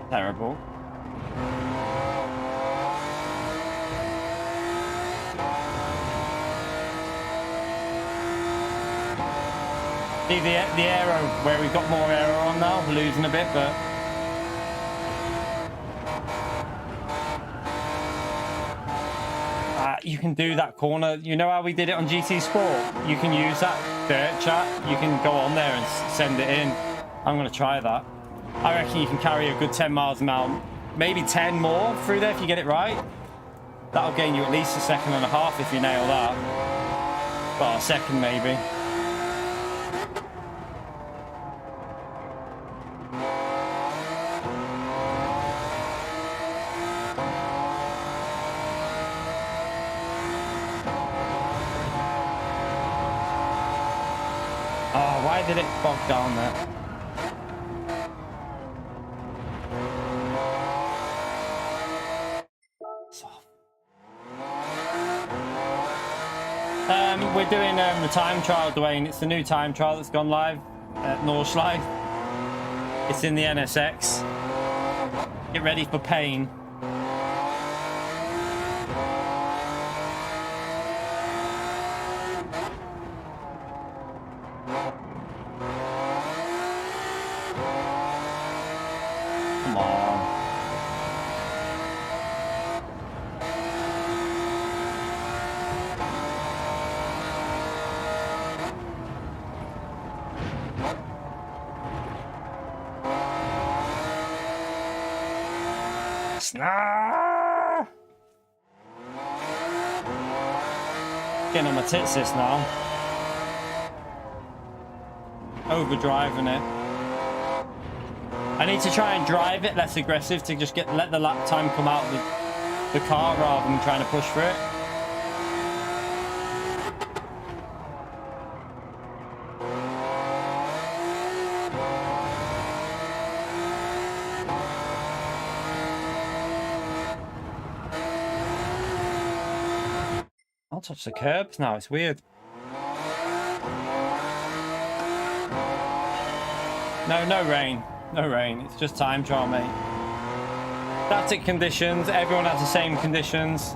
Terrible. See the aero, where we've got more aero on now, we're losing a bit, but you can do that corner. You know how we did it on GT Sport? You can use that dirt chat. You can go on there and send it in. I'm going to try that. I reckon you can carry a good 10 miles an hour, maybe 10 more through there if you get it right. That'll gain you at least a second and a half if you nail that. Well, a second maybe. Oh, why did it bog down there? We're doing the time trial, Dwayne. It's the new time trial that's gone live at Nordschleife. It's in the NSX. Get ready for pain. Come on. Nah. Getting on my tits this now. Overdriving it. I need to try and drive it less aggressive to just let the lap time come out of the car rather than trying to push for it. I'll touch the curbs now, it's weird. No rain. No rain. It's just time trial, mate. Static conditions. Everyone has the same conditions.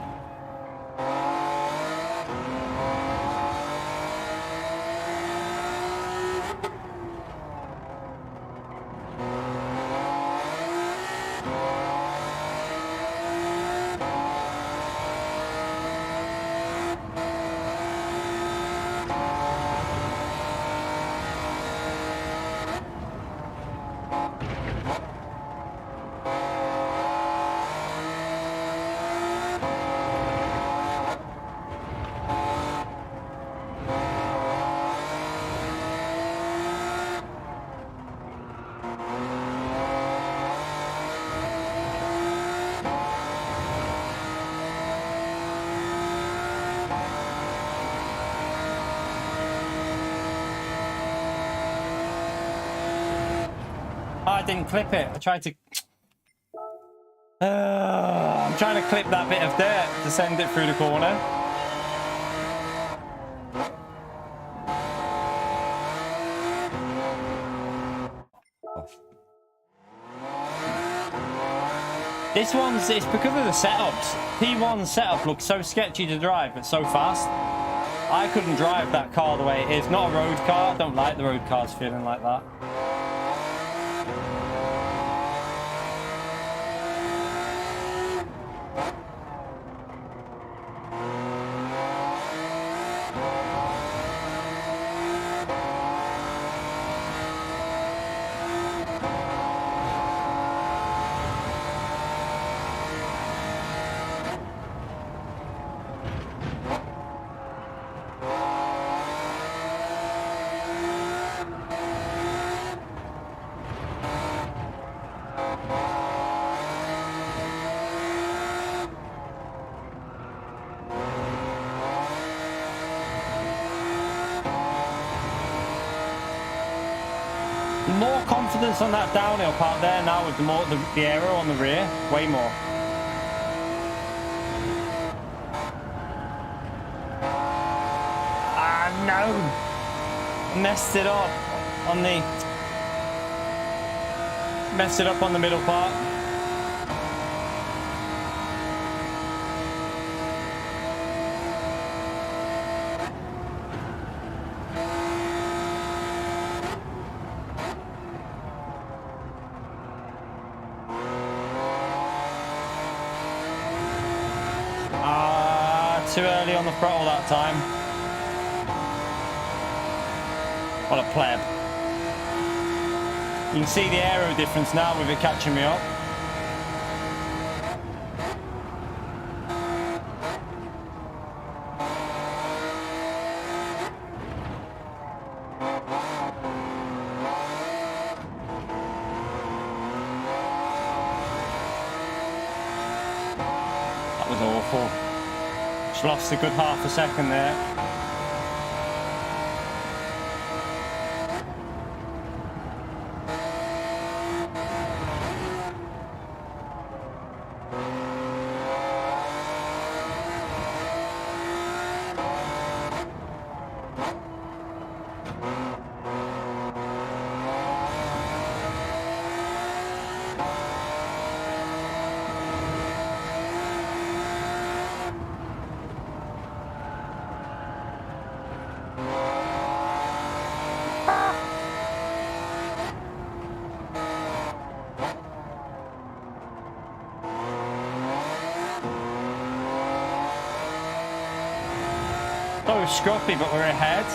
I didn't clip it. I tried to... I'm trying to clip that bit of dirt to send it through the corner. This one's, it's because of the setups. P1's setup looks so sketchy to drive, but so fast. I couldn't drive that car the way it is. Not a road car. I don't like the road cars feeling like that. More confidence on that downhill part there now with the aero on the rear. Way more. Ah, no! Messed it up on the... Messed it up on the middle part. Too early on the throttle that time. What a pleb. You can see the aero difference now with it catching me up. That was awful. Lost a good half a second there. So scruffy, but we're ahead.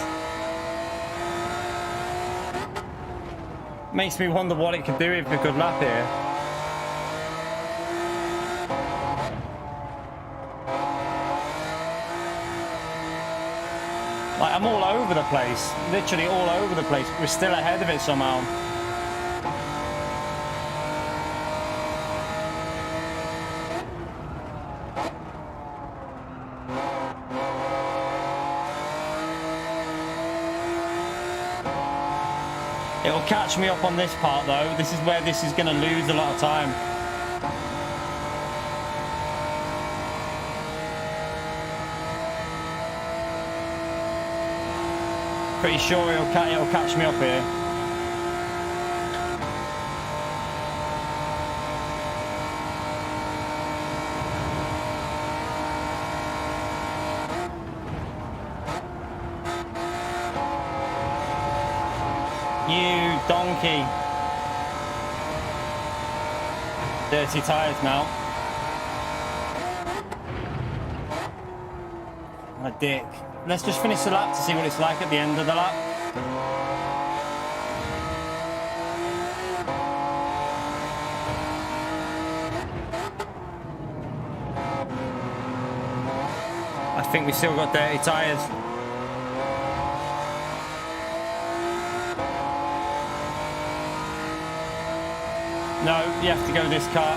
Makes me wonder what it could do if a good lap here. Like, I'm all over the place. Literally all over the place. We're still ahead of it somehow. It'll catch me up on this part though. This is where this is going to lose a lot of time. Pretty sure it'll catch me up here. You donkey. Dirty tyres now. My dick. Let's just finish the lap to see what it's like at the end of the lap. I think we still got dirty tyres. No, you have to go this car.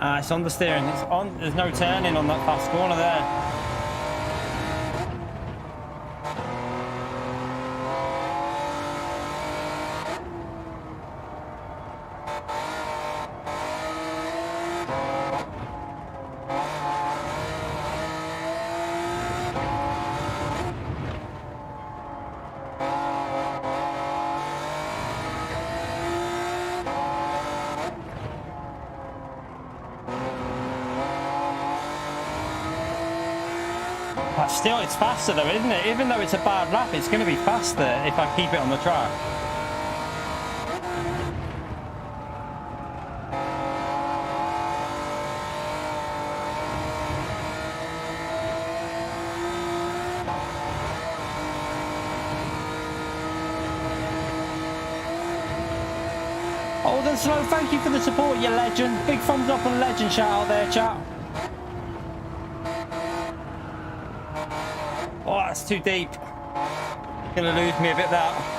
It's understeering. It's on. There's no turning on that fast corner there. But still, it's faster though, isn't it? Even though it's a bad lap, it's going to be faster if I keep it on the track. Oh, then Slow, thank you for the support, you legend. Big thumbs up and legend shout out there, chat. Oh, that's too deep. Gonna lose me a bit that.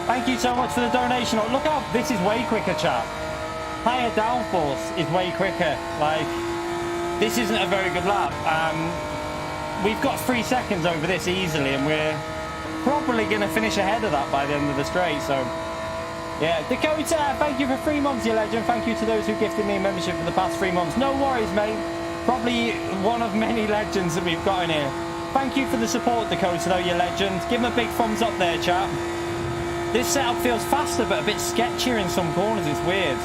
Thank you so much for the donation. Oh, look out, this is way quicker, chat. Higher downforce is way quicker. Like, this isn't a very good lap. We've got 3 seconds over this easily, and we're probably going to finish ahead of that by the end of the straight. So, yeah. Dakota, thank you for 3 months, you legend. Thank you to those who gifted me a membership for the past 3 months. No worries, mate. Probably one of many legends that we've got in here. Thank you for the support, Dakota, though, you legend. Give him a big thumbs up there, chat. This setup feels faster, but a bit sketchier in some corners. It's weird.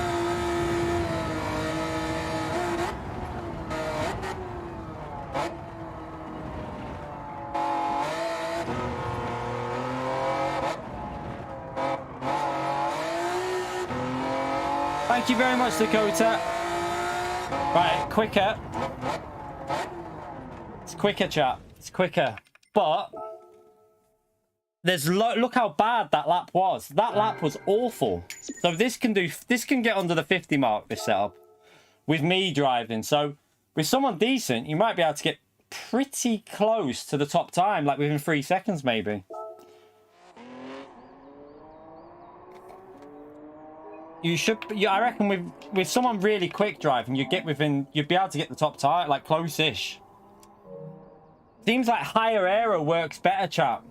Thank you very much, Dakota. Right, quicker. It's quicker, chat. It's quicker. But there's look how bad that lap was. That lap was awful. So this can get under the 50 mark, this setup, with me driving. So with someone decent, you might be able to get pretty close to the top time, like within 3 seconds maybe. You should. I reckon with someone really quick driving, you'd be able to get the top time, like close-ish. Seems like higher aero works better, chat.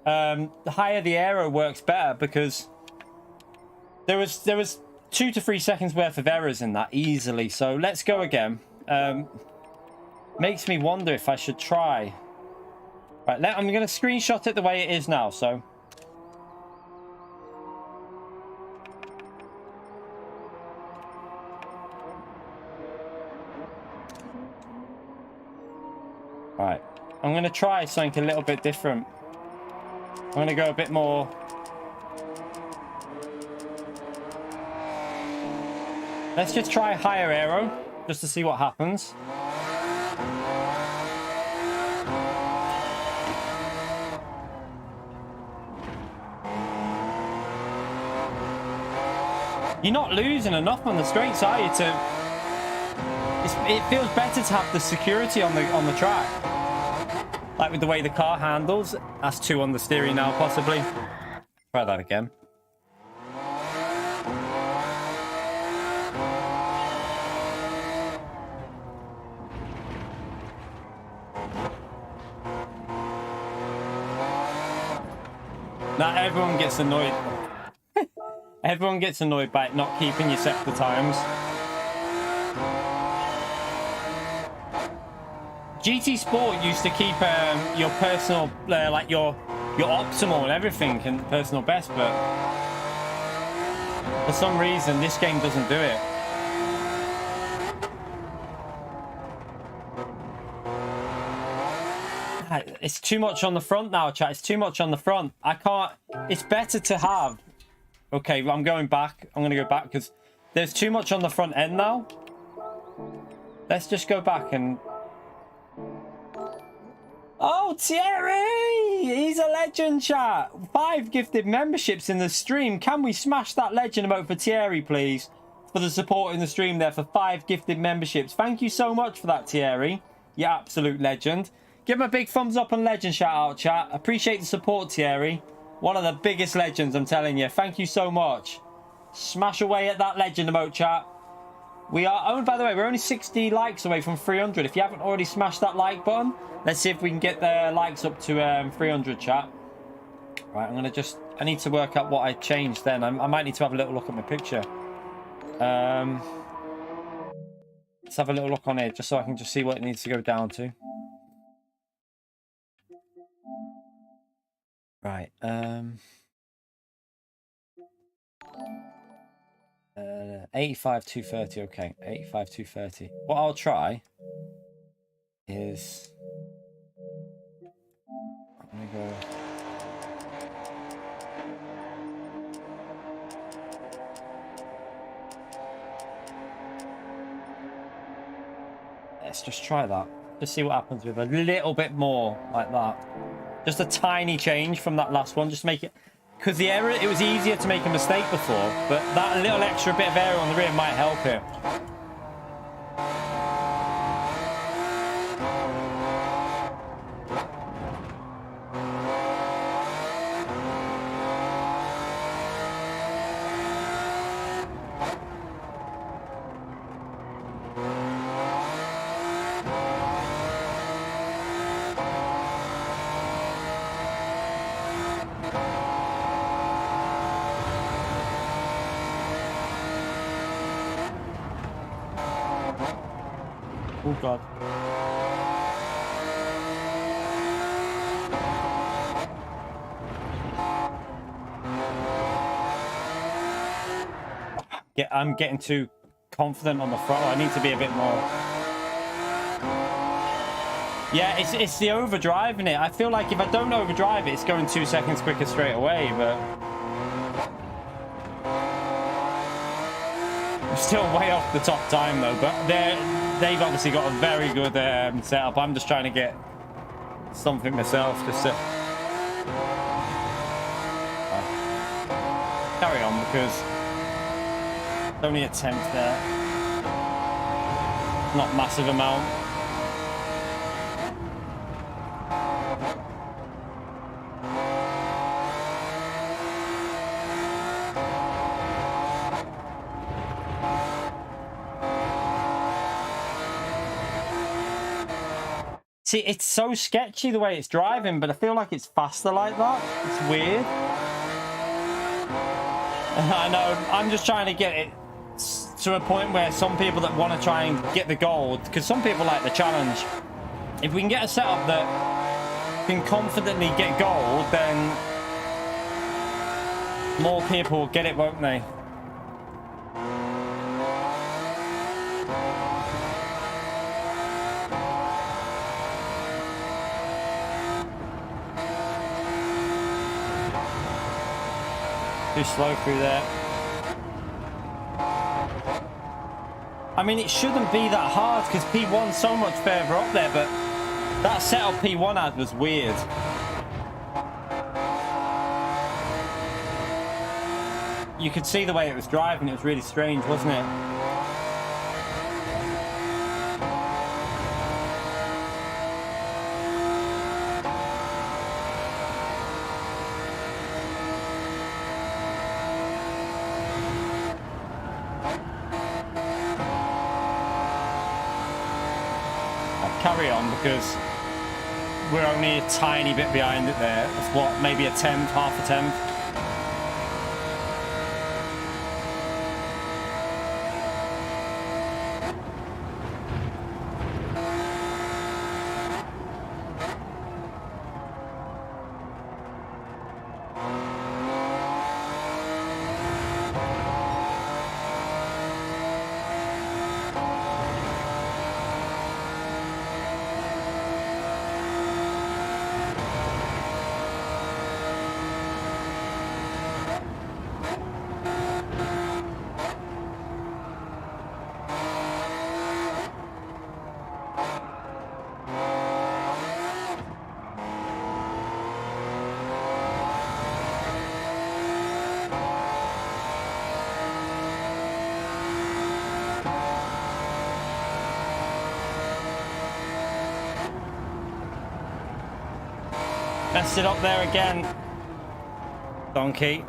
The higher the aero works better because there was 2 to 3 seconds worth of errors in that easily. So let's go again. Makes me wonder if I should try. Right, I'm going to screenshot it the way it is now. So. Right, I'm going to try something a little bit different. I'm going to go a bit more. Let's just try higher aero, just to see what happens. You're not losing enough on the straights, are you? It feels better to have the security on the track. Like with the way the car handles. That's 2 on the steering now, possibly. Try that again. Now everyone gets annoyed. Everyone gets annoyed by it not keeping your sector times. GT Sport used to keep your personal, like your optimal and everything and personal best, but for some reason this game doesn't do it. It's too much on the front now, chat. It's too much on the front. I can't. It's better to have. Okay, I'm going back. I'm going to go back because there's too much on the front end now. Let's just go back and. Oh, Thierry! he's a legend, chat. 5 gifted memberships in the stream. Can we smash that legend emote for Thierry, please? For the support in the stream there for 5 gifted memberships. Thank you so much for that, Thierry. You absolute legend. Give him a big thumbs up and legend shout out, chat. Appreciate the support, Thierry. One of the biggest legends, I'm telling you. Thank you so much. Smash away at that legend emote, chat. We are, by the way, we're only 60 likes away from 300. If you haven't already smashed that like button, let's see if we can get the likes up to 300, chat. Right, I'm going to just, I need to work out what I changed then. I might need to have a little look at my picture. Let's have a little look on it, just so I can just see what it needs to go down to. Right, 85,230, okay, 85,230. What I'll try is, I'm gonna go. Let's just try that. Just see what happens with a little bit more like that. Just a tiny change from that last one. Just make it, because the error, it was easier to make a mistake before, but that little extra bit of error on the rear might help it. Oh god. Yeah, I'm getting too confident on the throttle. I need to be a bit more. Yeah, it's the overdriving it. I feel like if I don't overdrive it, it's going 2 seconds quicker straight away, but I'm still way off the top time though, but they've obviously got a very good setup. I'm just trying to get something myself just to carry on, because it's only a tenth there, not massive amount. See, it's so sketchy the way it's driving, but I feel like it's faster like that. It's weird. I know, I'm just trying to get it to a point where some people that want to try and get the gold, because some people like the challenge, if we can get a setup that can confidently get gold, then more people will get it, won't they? Too slow through there. I mean, it shouldn't be that hard because P1's so much further up there, but that setup P1 had was weird. You could see the way it was driving. It was really strange, wasn't it? Carry on, because we're only a tiny bit behind it there. It's what, maybe a tenth, half a tenth. Messed it up there again. Donkey.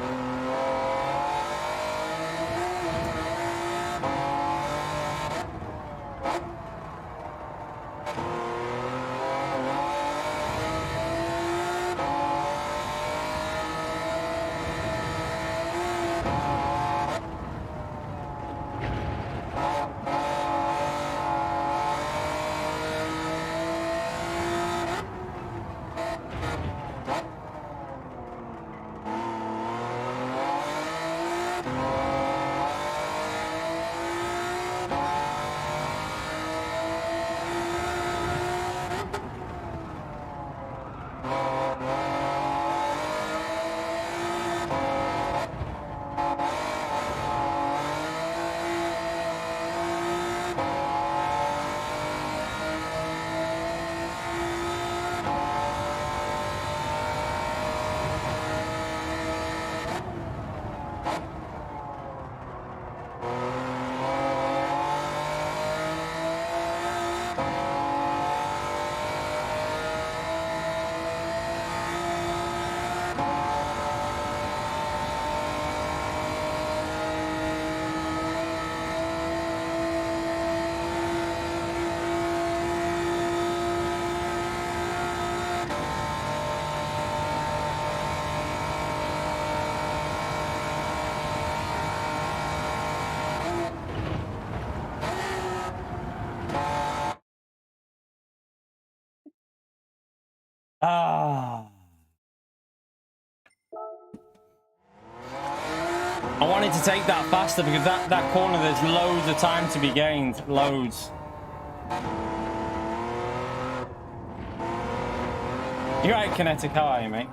I wanted to take that faster because that corner, there's loads of time to be gained. Loads. You're right, Kinetic. How are you, mate?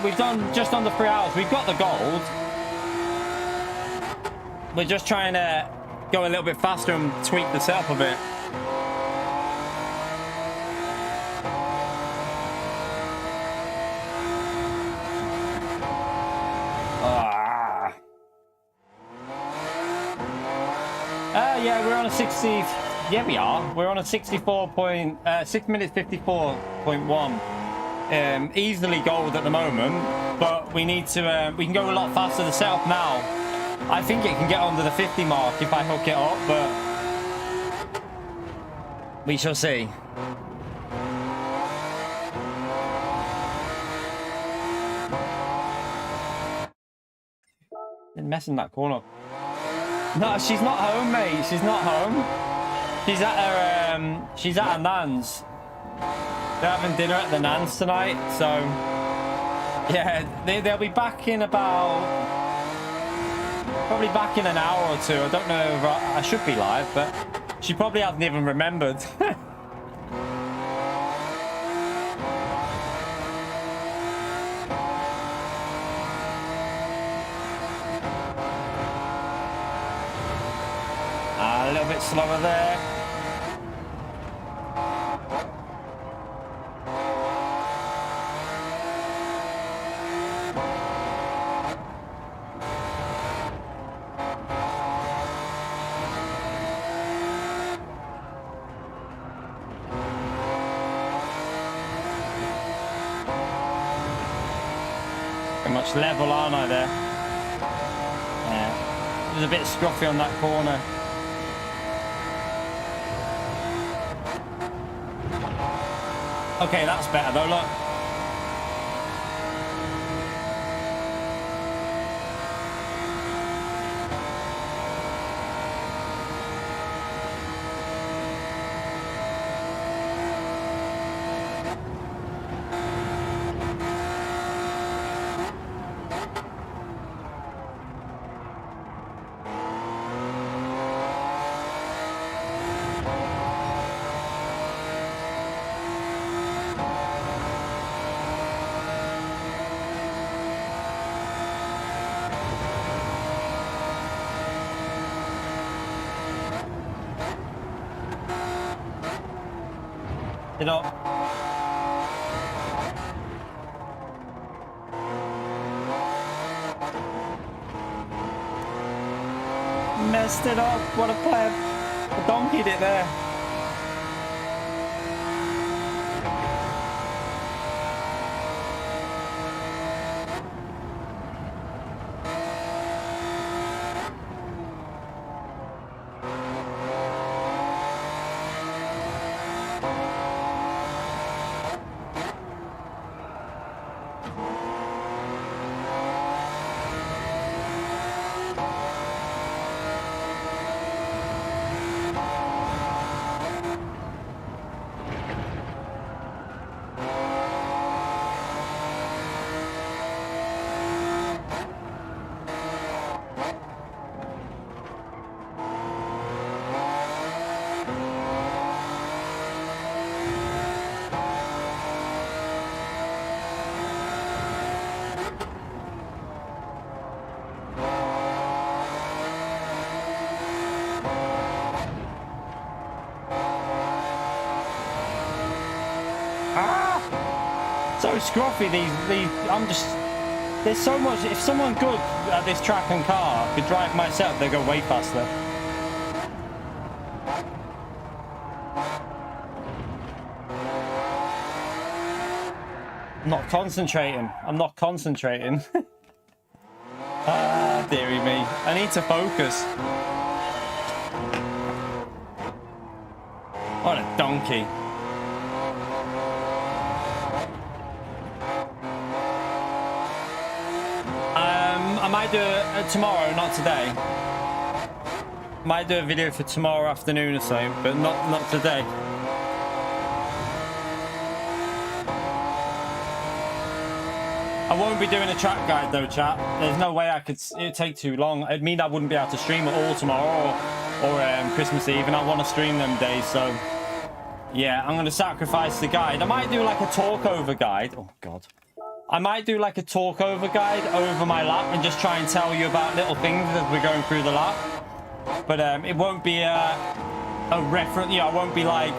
We've done just under 3 hours. We've got the gold. We're just trying to go a little bit faster and tweak the setup a bit. Yeah, we're on a 60. Yeah, we are. We're on a 6 minutes 54.1. Easily gold at the moment, but we need to. We can go a lot faster. The setup now, I think it can get under the 50 mark if I hook it up, but we shall see. Been messing that corner. No, she's not home, mate. She's not home. She's at her nan's. They're having dinner at the nan's tonight, so yeah, they'll be back in probably back in an hour or two. I don't know if I should be live, but she probably hasn't even remembered. A little bit slower there. Pretty much level, aren't I there? Yeah. It was a bit scruffy on that corner. Okay, that's better though, look. It up. Messed it up. What a pleb. I donkeyed it there. so scruffy, these, I'm just, there's so much, if someone good at this track and car could drive myself, they'd go way faster. I'm not concentrating. I'm not concentrating. Ah, dearie me. I need to focus. What a donkey. I might do it tomorrow, not today. Might do a video for tomorrow afternoon or something, but not today. I won't be doing a track guide though, chat. There's no way I could. It'd take too long. It'd mean I wouldn't be able to stream it all tomorrow or Christmas Eve, and I want to stream them days. So yeah, I'm gonna sacrifice the guide. I might do like a talk over guide. Oh god. I might do like a talk over guide over my lap and just try and tell you about little things as we're going through the lap. But it won't be a reference. You know, I won't be like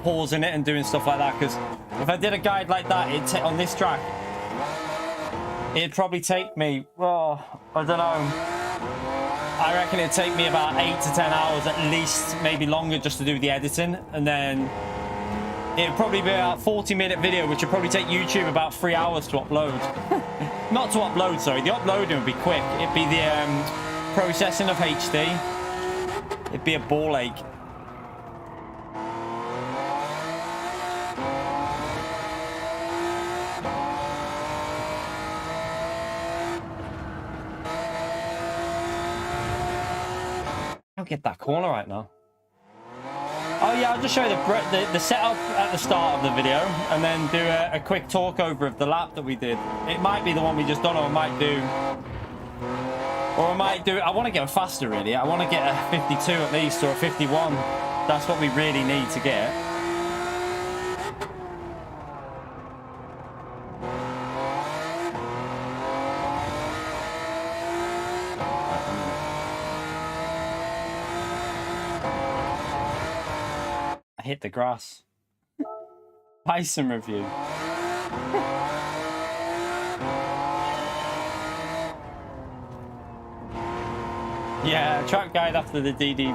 pausing it and doing stuff like that, because if I did a guide like that, on this track, it'd probably take me, well, I don't know. I reckon it'd take me about 8 to 10 hours at least, maybe longer, just to do the editing. And then it'd probably be about a 40-minute video, which would probably take YouTube about 3 hours to upload. Not to upload, sorry. The uploading would be quick. It'd be the processing of HD. It'd be a ball ache. I'll get that corner right now. Oh yeah, I'll just show you the setup at the start of the video, and then do a quick talk over of the lap that we did. It might be the one we just done, or I might do, I want to get faster really. I want to get a 52 at least, or a 51. That's what we really need to get. Hit the grass. Bison review. Yeah, track guide after the DD.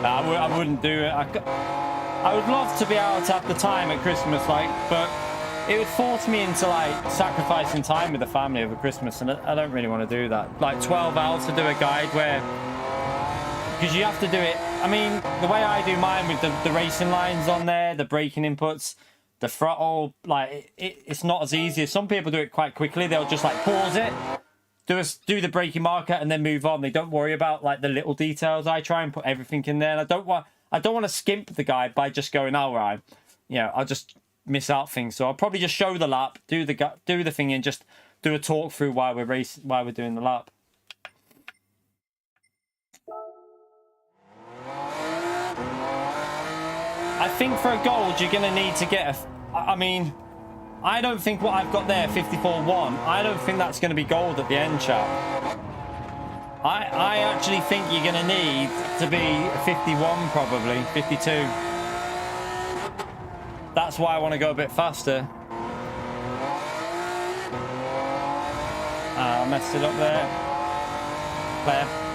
Nah, I wouldn't do it. I would love to be able to have the time at Christmas, like, but it would force me into like sacrificing time with the family over Christmas, and I don't really want to do that. Like 12 hours to do a guide where, because you have to do it. I mean, the way I do mine with the racing lines on there, the braking inputs, the throttle, like it's not as easy. Some people do it quite quickly. They'll just like pause it, do the braking marker, and then move on. They don't worry about like the little details. I try and put everything in there, and I don't want to skimp the guide by just going, all right, you know, I'll just miss out things. So I'll probably just show the lap, do the thing, and just do a talk through while we're doing the lap. I think for a gold, you're going to need to get I mean, I don't think what I've got there, 54.1, I don't think that's going to be gold at the end, chat. I actually think you're going to need to be 51, probably, 52. That's why I want to go a bit faster. I messed it up there. Player.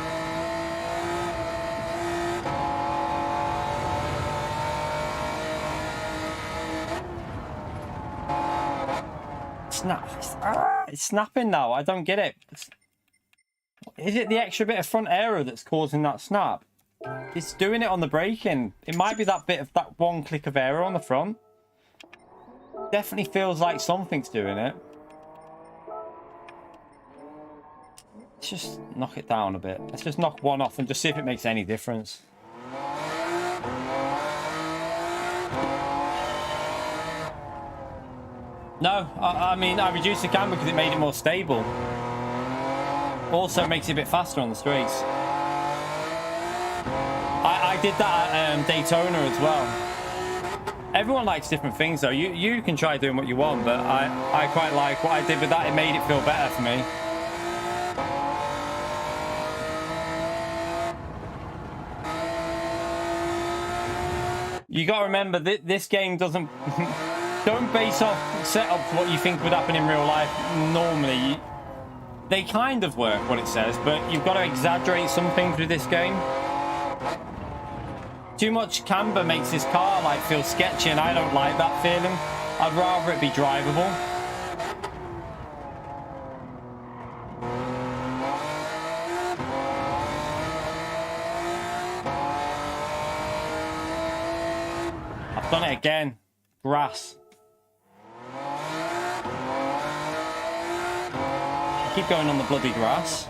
It's snapping now. I don't get it. Is it the extra bit of front aero that's causing that snap? It's doing it on the braking. It might be that bit of that one click of aero on the front. Definitely feels like something's doing it. Let's just knock it down a bit. Let's just knock one off and just see if it makes any difference. No, I mean, I reduced the cam because it made it more stable. Also makes it a bit faster on the straights. I did that at Daytona as well. Everyone likes different things though. You can try doing what you want, but I quite like what I did with that. It made it feel better for me. You got to remember, this game doesn't... don't base off setups what you think would happen in real life. Normally, they kind of work, what it says, but you've got to exaggerate some things with this game. Too much camber makes this car like feel sketchy, and I don't like that feeling. I'd rather it be drivable. I've done it again. Grass. I keep going on the bloody grass.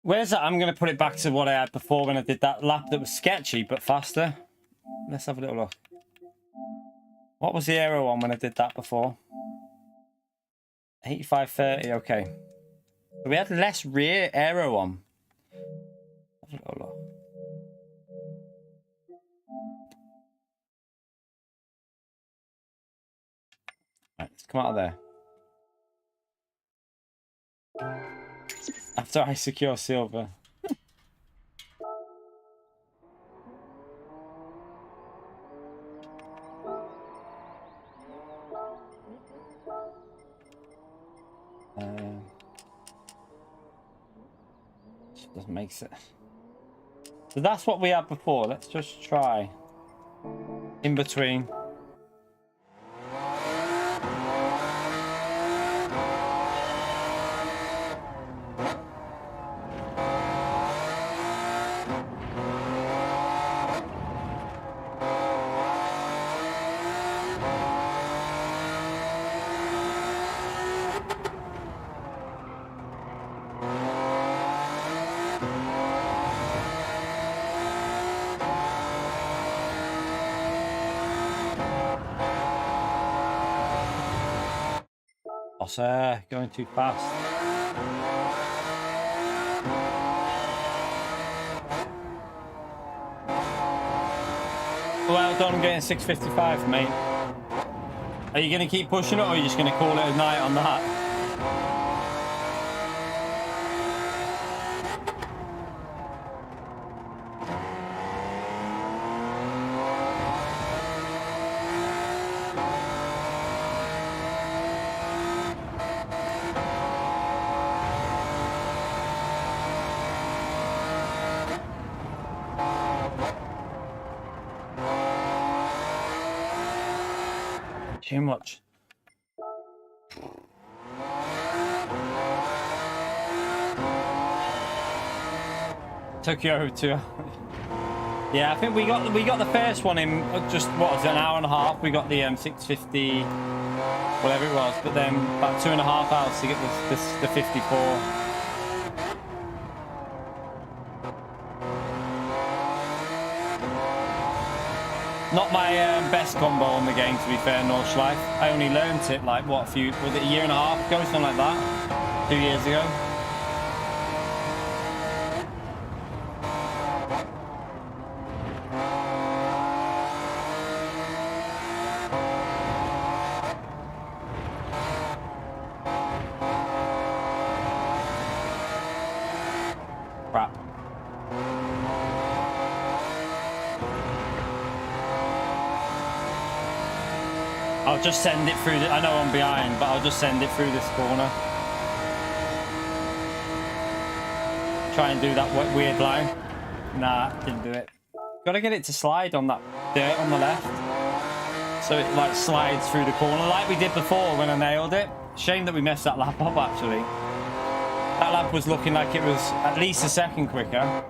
Where's that? I'm going to put it back to what I had before when I did that lap that was sketchy but faster. Let's have a little look. What was the aero on when I did that before? 85/30, okay. So we had less rear aero on. Have a little look. Right, let's come out of there. After I secure silver. Doesn't make sense. So that's what we had before. Let's just try in between. Corsair, going too fast. Well done, I'm getting 655, mate. Are you going to keep pushing it, or are you just going to call it a night on that? Too much. Tokyo too. Yeah, I think we got the first one in just what was it, an hour and a half. We got the 650, whatever it was, but then about 2.5 hours to get the 54. Not my best combo on the game, to be fair, Nordschleife. I only learnt it like, what, was it a year and a half ago, something like that? 2 years ago. Crap. I'll just send it through. I know I'm behind, but I'll just send it through this corner. Try and do that weird line. Nah, didn't do it. Gotta get it to slide on that dirt on the left. So it like slides through the corner like we did before when I nailed it. Shame that we messed that lap up actually. That lap was looking like it was at least a second quicker.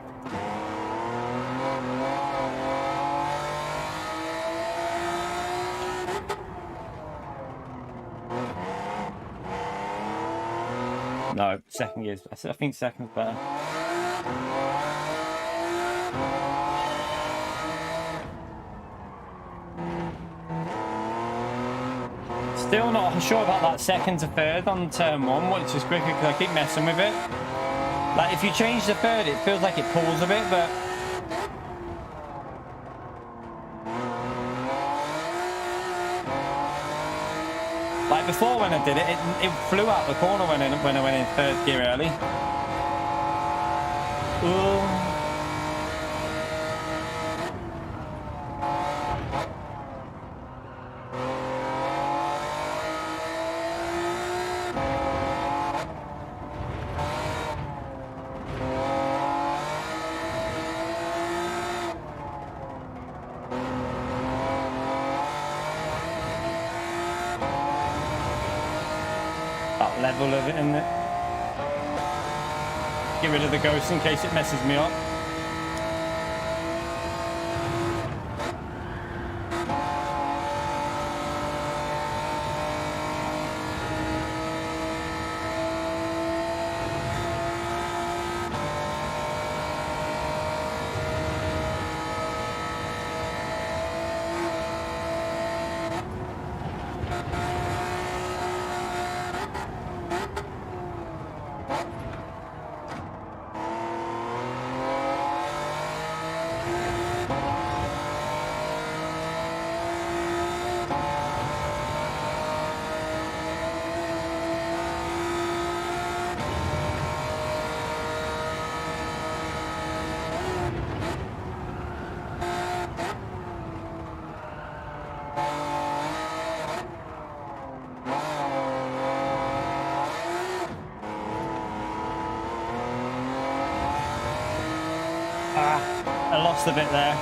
No, second gear's... I think second's better. Still not sure about that second to third on turn one, which is quicker because I keep messing with it. Like, if you change the third, it feels like it pulls a bit, but... Like, before when I did it, it flew out the corner when I went in third gear early. Ooh. Level of it in it. Get rid of the ghost in case it messes me up. I lost a bit there.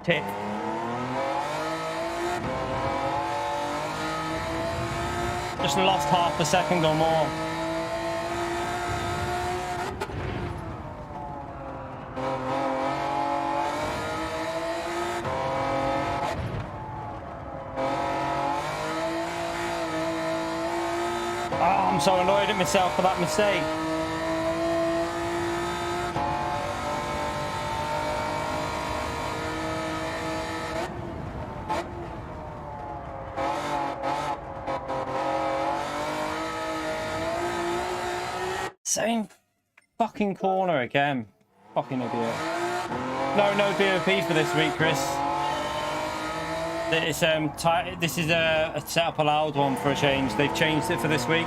Tick. Just lost half a second or more. Oh, I'm so annoyed at myself for that mistake. Same fucking corner again. Fucking idiot. No DOP for this week, Chris. It's this is a setup allowed one for a change. They've changed it for this week.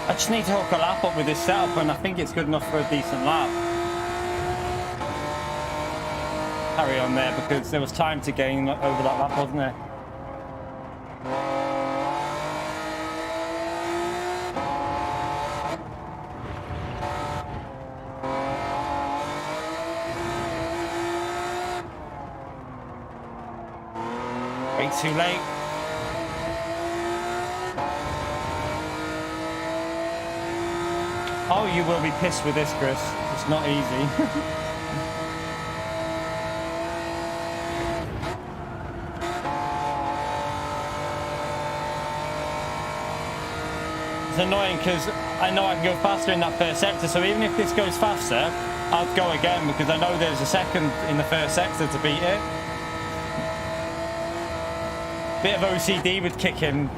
I just need to hook a lap up with this setup, and I think it's good enough for a decent lap. Carry on there because there was time to gain over that lap, wasn't there? Way too late. Oh, you will be pissed with this, Chris. It's not easy. It's annoying because I know I can go faster in that first sector, so even if this goes faster, I'll go again because I know there's a second in the first sector to beat it. Bit of OCD would kick in.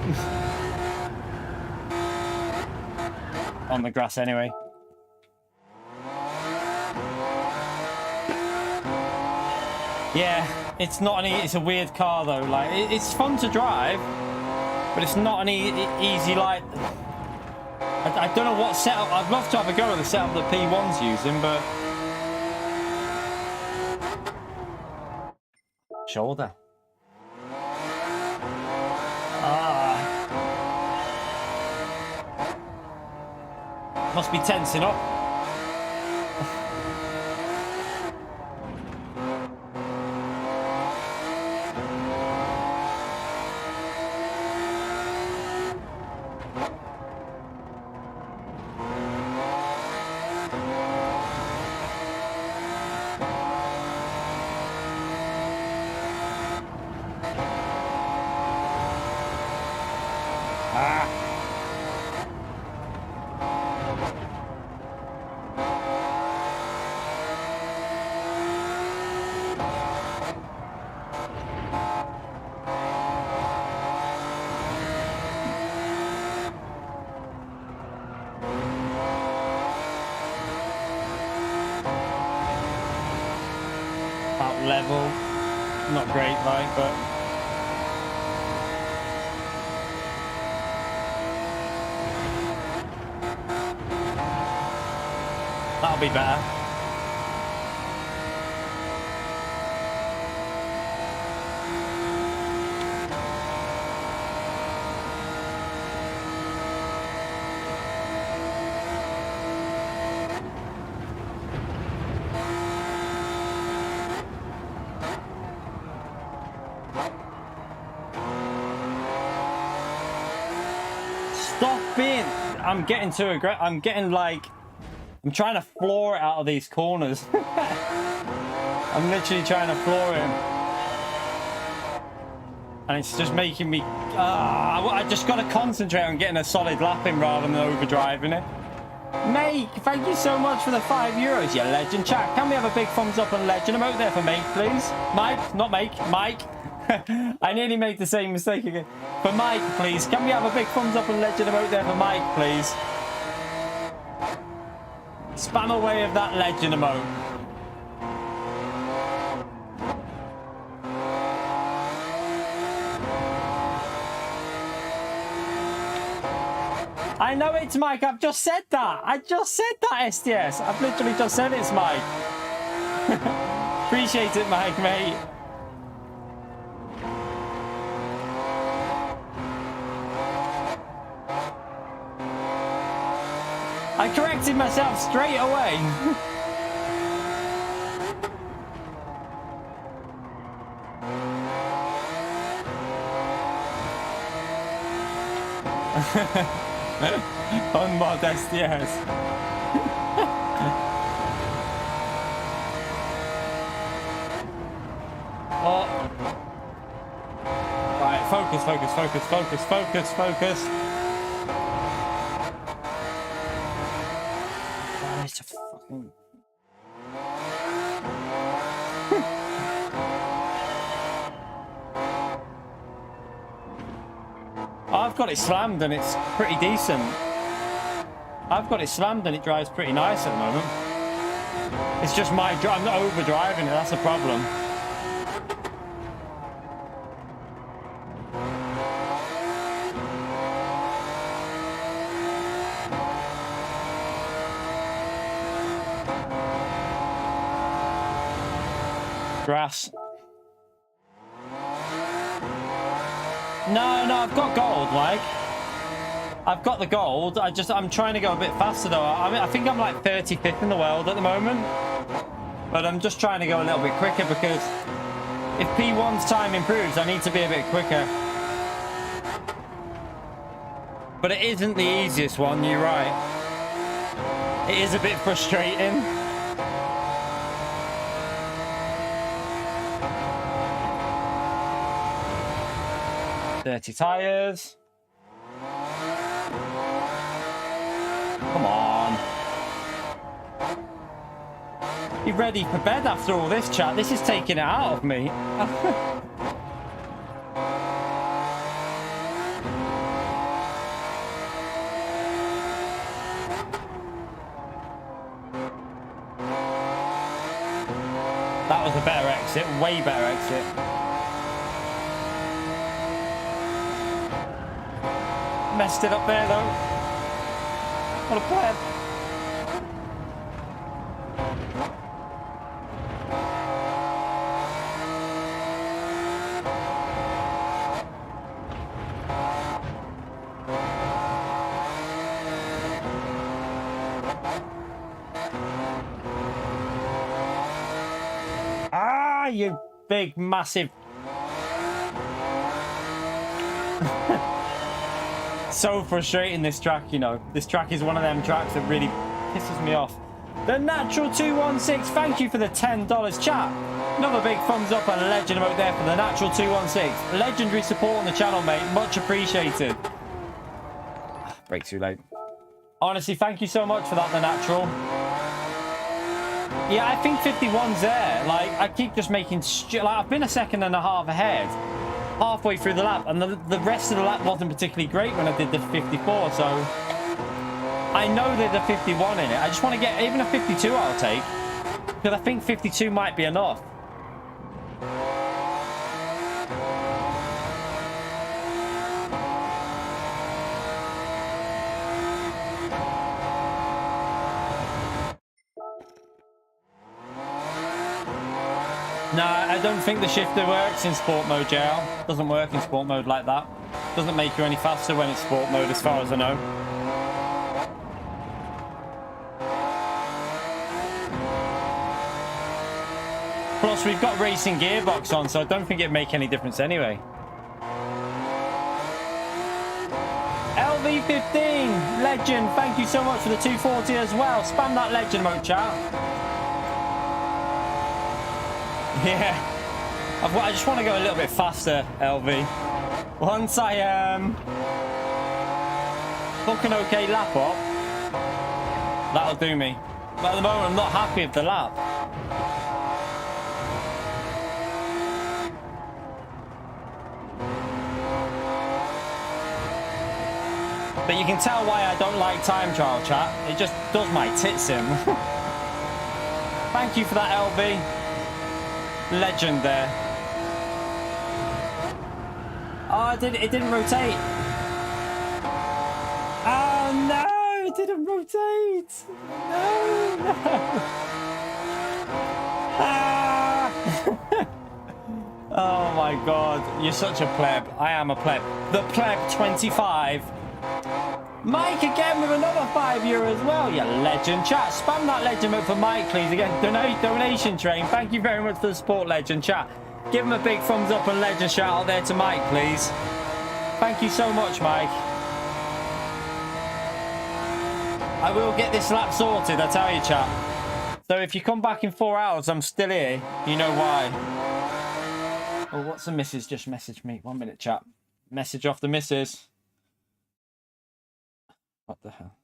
On the grass anyway. Yeah, it's not an it's a weird car though. Like it's fun to drive, but it's not an easy like. I don't know what setup. I'd love to have a go at the setup that P1's using, but shoulder. Must be tensing up. Level, not great, like, but that'll be better. I'm getting too aggressive. I'm getting like, I'm trying to floor it out of these corners. I'm literally trying to floor him. And it's just making me, I just got to concentrate on getting a solid lap in rather than overdriving it. Mate, thank you so much for the €5, you legend. Chat, can we have a big thumbs up and legend emote there for Mike, please? Mike, not Mike, Mike. I nearly made the same mistake again. For Mike, please. Can we have a big thumbs up and legend emote there for Mike, please? Spam away of that legend emote. I know it's Mike. I've just said that. I just said that, STS. I've literally just said it's Mike. Appreciate it, Mike, mate. I corrected myself straight away. Unmod STS. Oh. Right, focus, focus, focus, focus, focus, focus. It's a fucking... I've got it slammed and it's pretty decent. I've got it slammed and it drives pretty nice at the moment. It's just my drive. I'm not overdriving it, that's a problem. Grass. No, I've got gold, like. I've got the gold. I'm trying to go a bit faster, though. I think I'm like 35th in the world at the moment. But I'm just trying to go a little bit quicker because if P1's time improves, I need to be a bit quicker. But it isn't the easiest one, you're right. It is a bit frustrating. Dirty tires. Come on. Be ready for bed after all this, chat. This is taking it out of me. That was a better exit, way better exit. Messed it up there though. What a pleb. Ah, you big, massive. So frustrating, this track, you know. This track is one of them tracks that really pisses me off. The Natural 216, thank you for the $10 chat. Another big thumbs up and a legend emote there for the Natural 216. Legendary support on the channel, mate. Much appreciated. Break too late. Honestly, thank you so much for that, the Natural. Yeah, I think 51's there. Like, I keep just making... like, I've been a second and a half ahead halfway through the lap, and the rest of the lap wasn't particularly great when I did the 54, so... I know there's a 51 in it. I just want to get... even a 52 I'll take, because I think 52 might be enough. Nah, I don't think the shifter works in sport mode, JL. Doesn't work in sport mode like that. Doesn't make you any faster when it's sport mode, as far as I know. Plus, we've got racing gearbox on, so I don't think it'd make any difference anyway. LV15, legend, thank you so much for the 240 as well. Spam that legend mode, chat. Yeah, I just want to go a little bit faster, LV. Once I book an okay lap up, that'll do me. But at the moment, I'm not happy with the lap. But you can tell why I don't like time trial, chat. It just does my tits in. Thank you for that, LV. Legend there. Oh, it didn't rotate. Oh no, it didn't rotate. No. Ah. Oh my god, you're such a pleb. I am a pleb. The pleb 25. Mike again with another €5 as well. You legend, chat. Spam that legend mode for Mike, please. Again, donation train. Thank you very much for the support, legend, chat. Give him a big thumbs up and legend shout out there to Mike, please. Thank you so much, Mike. I will get this lap sorted, I tell you, chat. So if you come back in 4 hours, I'm still here. You know why. Oh, what's the missus just messaged me? 1 minute, chat. Message off the missus. What the hell?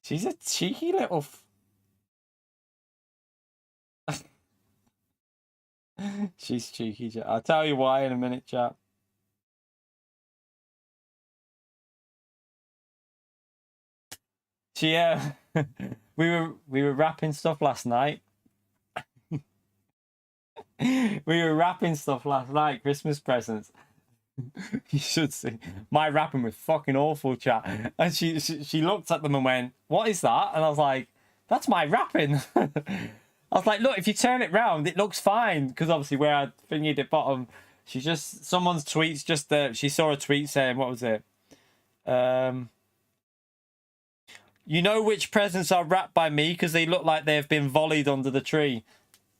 She's a cheeky little... She's cheeky, chat. I'll tell you why in a minute, chat. She, we were wrapping stuff last night. We were wrapping stuff last night, Christmas presents. You should see. My wrapping was fucking awful, chat. And she looked at them and went, "What is that?" And I was like, "That's my wrapping." I was like, "Look, if you turn it round, it looks fine." Because obviously where I fingered it bottom, someone's tweets just she saw a tweet saying, what was it? You know which presents are wrapped by me because they look like they have been volleyed under the tree.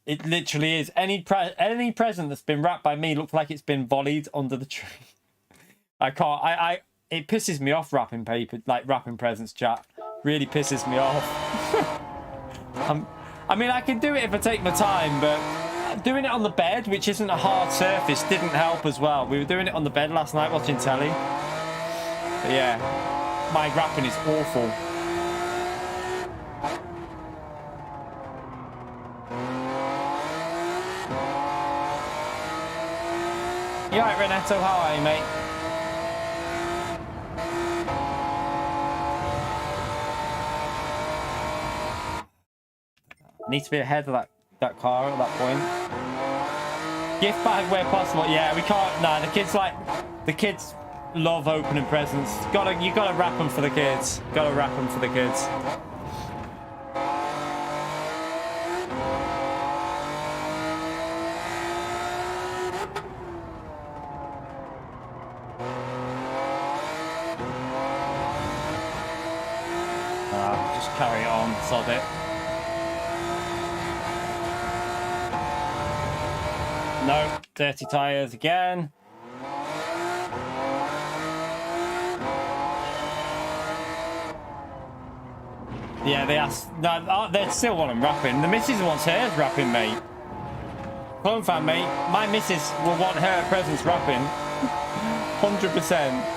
It literally is. Any present that's been wrapped by me looks like it's been volleyed under the tree. I can't. It pisses me off wrapping paper, like wrapping presents, chat. Really pisses me off. I mean, I can do it if I take my time, but doing it on the bed, which isn't a hard surface, didn't help as well. We were doing it on the bed last night watching telly. But yeah, my wrapping is awful. You alright, Renato? How are you, mate? Need to be ahead of that car at that point. Gift bag where possible. Yeah, we can't. Nah, the kids love opening presents. You gotta wrap them for the kids. Gotta wrap them for the kids. Just carry it on, sod it. No, dirty tires again. Yeah, they asked. No, they still want them wrapping. The missus wants hers wrapping, mate. Clone fan, mate. My missus will want her presents wrapping. 100%.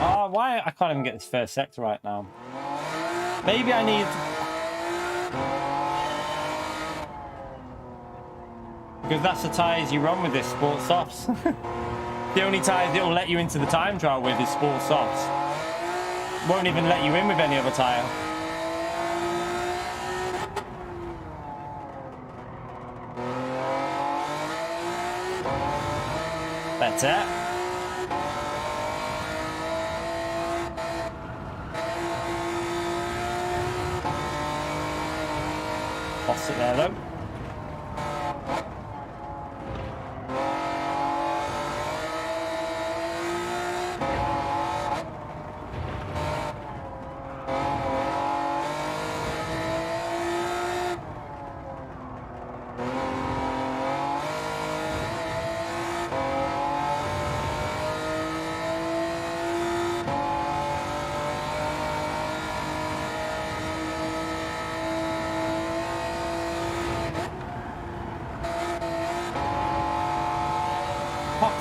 Oh, why? I can't even get this first sector right now. Maybe I need... Because that's the tyres you run with this sport softs. The only tyres it will let you into the time trial with is sport softs. Won't even let you in with any other tyre. Better. Lost it there though.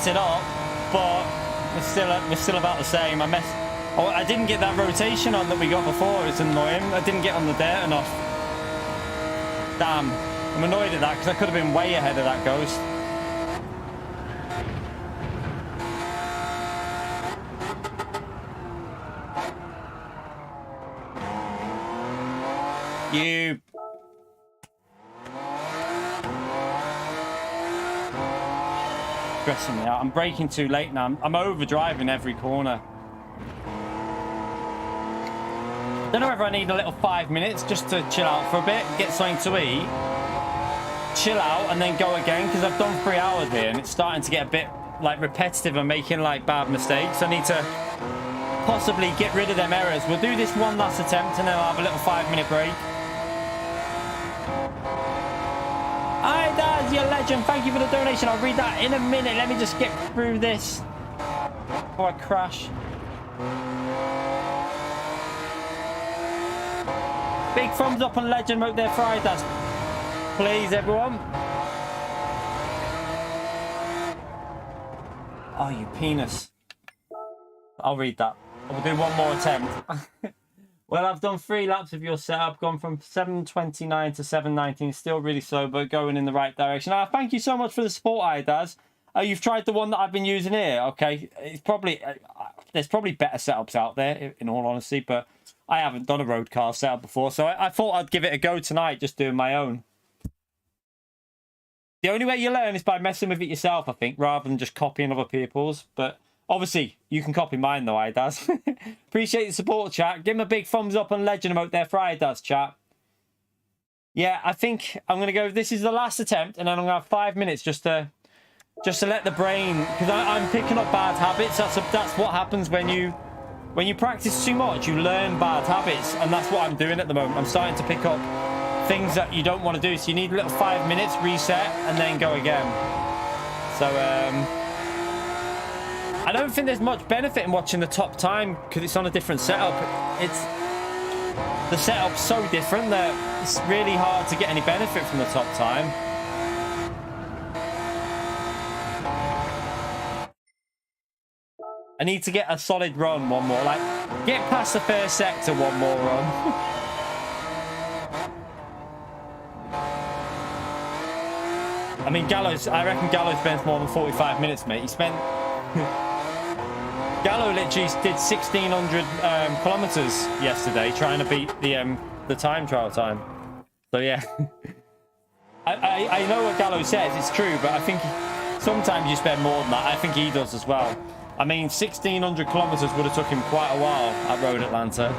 It up, but we're still about the same. I didn't get that rotation on that we got before. It's annoying. I didn't get on the dirt enough. Damn, I'm annoyed at that because I could have been way ahead of that ghost. You. Stressing me out. I'm braking too late now. I'm overdriving every corner. Don't know whether I need a little 5 minutes just to chill out for a bit, get something to eat, chill out, and then go again because I've done 3 hours here and it's starting to get a bit like repetitive and making like bad mistakes. I need to possibly get rid of them errors. We'll do this one last attempt and then I'll have a little 5-minute break. Hi, Daz, you're a legend. Thank you for the donation. I'll read that in a minute. Let me just get through this before I crash. Big thumbs up on legend mode there, Fridays. Please, everyone. Oh, you penis. I'll read that. We'll do one more attempt. Well, I've done 3 laps of your setup, gone from 7:29 to 7:19, still really slow, but going in the right direction. Thank you so much for the support, Idaz. You've tried the one that I've been using here, okay? It's probably there's probably better setups out there, in all honesty, but I haven't done a road car setup before, so I thought I'd give it a go tonight, just doing my own. The only way you learn is by messing with it yourself, I think, rather than just copying other people's, but... Obviously, you can copy mine though, Idaz. Appreciate the support, chat. Give him a big thumbs up on legend emote there for Idaz, chat. Yeah, I think I'm going to go... This is the last attempt, and then I'm going to have 5 minutes just to let the brain... Because I'm picking up bad habits. That's what happens when you practice too much. You learn bad habits, and that's what I'm doing at the moment. I'm starting to pick up things that you don't want to do. So you need a little 5 minutes, reset, and then go again. So, I don't think there's much benefit in watching the top time because it's on a different setup. The setup's so different that it's really hard to get any benefit from the top time. I need to get a solid run, one more. Like, get past the first sector, one more run. I mean, I reckon Gallo spends more than 45 minutes, mate. He spent... Gallo literally did 1,600 kilometers yesterday trying to beat the time trial time. So, yeah. I know what Gallo says. It's true, but I think sometimes you spend more than that. I think he does as well. I mean, 1,600 kilometers would have took him quite a while at Road Atlanta.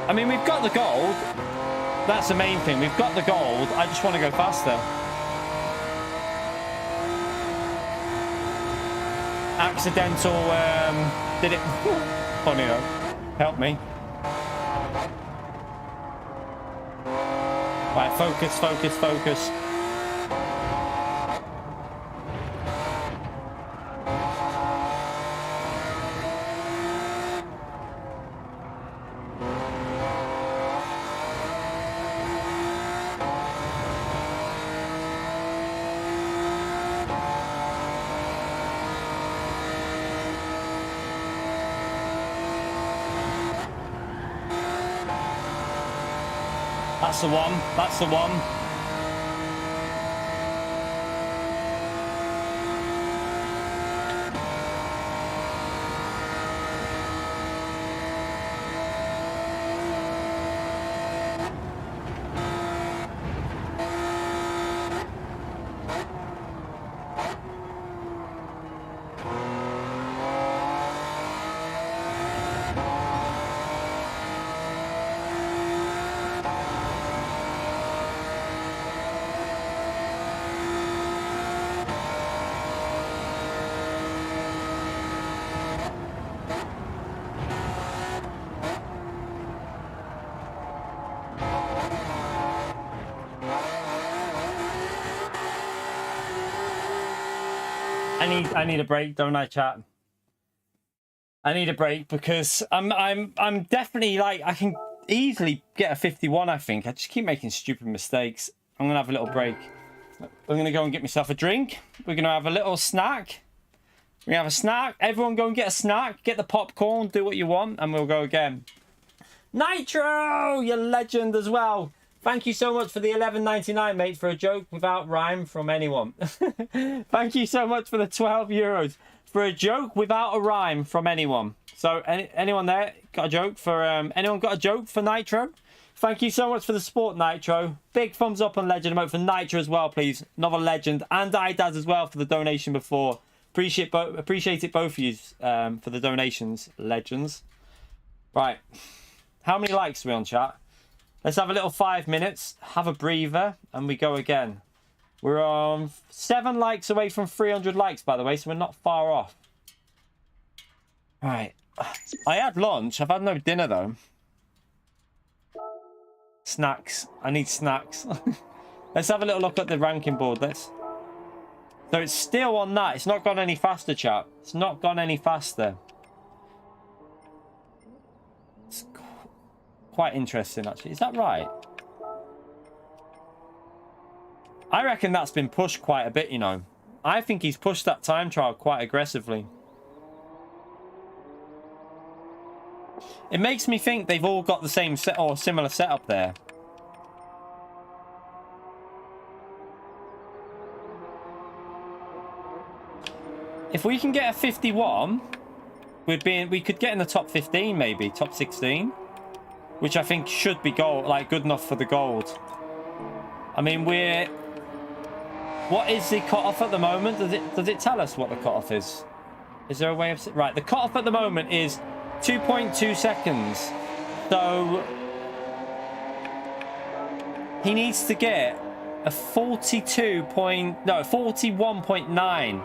I mean, we've got the gold. That's the main thing. We've got the gold. I just want to go faster. Accidental, did it... Funny though. Help me. Right, focus, focus, focus. That's the one. That's the one. I need a break, don't I, chat? I need a break because I'm definitely like I can easily get a 51. I think I just keep making stupid mistakes. I'm gonna have a little break. I'm gonna go and get myself a drink. We're gonna have a little snack. We have a snack. Everyone go and get a snack. Get the popcorn. Do what you want, and we'll go again. Nitro, you legend as well. Thank you so much for the $11.99, mate, for a joke without rhyme from anyone. Thank you so much for the €12 for a joke without a rhyme from anyone. So, anyone there got a joke for? Anyone got a joke for Nitro? Thank you so much for the support, Nitro. Big thumbs up on legend emote for Nitro as well, please. Another legend, and iDaz as well for the donation before. Appreciate it both of you for the donations, legends. Right, how many likes are we on, chat? Let's have a little 5 minutes, have a breather, and we go again. We're 7 likes away from 300 likes, by the way, so we're not far off. Right. I had lunch. I've had no dinner, though. Snacks. I need snacks. Let's have a little look at the ranking board. So it's still on that. It's not gone any faster, chat. It's not gone any faster. It's quite interesting, actually. Is that right? I reckon that's been pushed quite a bit, you know. I think he's pushed that time trial quite aggressively. It makes me think they've all got the same set or similar setup there. If we can get a 51, we could get in the top 15, maybe top 16. Which I think should be gold, like good enough for the gold. I mean, what is the cutoff at the moment? Does it tell us what the cutoff is? Is there a way of... Right, the cutoff at the moment is 2.2 seconds. So he needs to get a 41.9.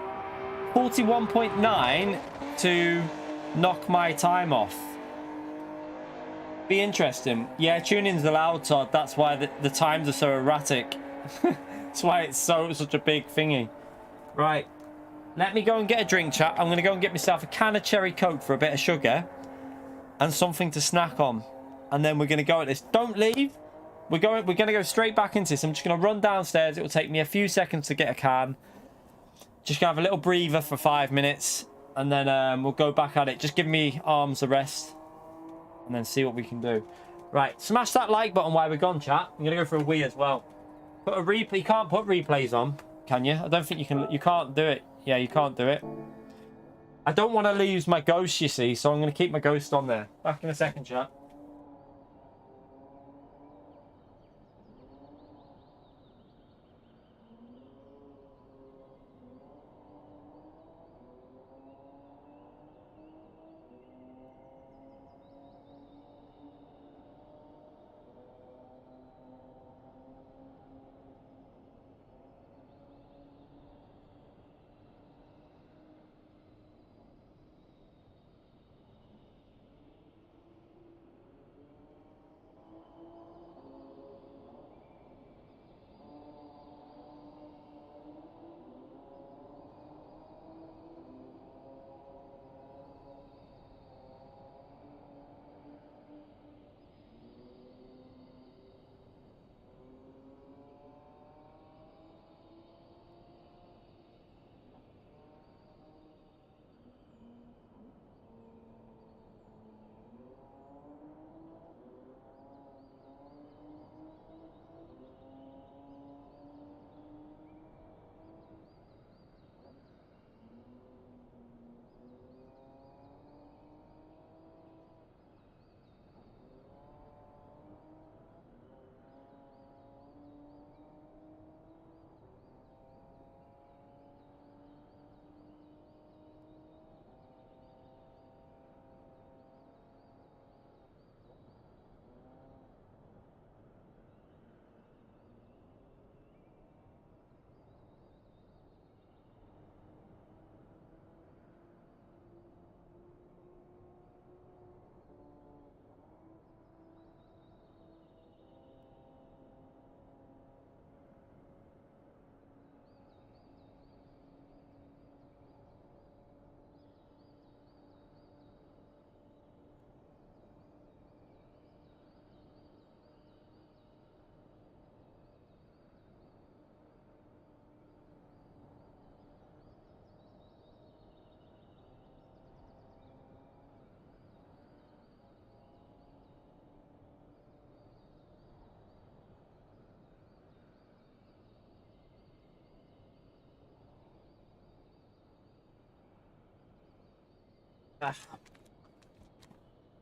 41.9 to knock my time off. Be interesting. Yeah, tuning's allowed, Todd. That's why the times are so erratic. That's why it's such a big thingy. Right. Let me go and get a drink, chat. I'm going to go and get myself a can of cherry coke for a bit of sugar and something to snack on. and then we're going to go at this. Don't leave. We're going to go straight back into this. I'm just going to run downstairs. It will take me a few seconds to get a can. Just going to have a little breather for 5 minutes, and then we'll go back at it. Just give me arms a rest, and then see what we can do. Right, smash that like button while we're gone, chat. I'm going to go for a wee as well. Put a replay. You can't put replays on, can you? I don't think you can. You can't do it. Yeah, you can't do it. I don't want to lose my ghost, you see, so I'm going to keep my ghost on there. Back in a second, chat.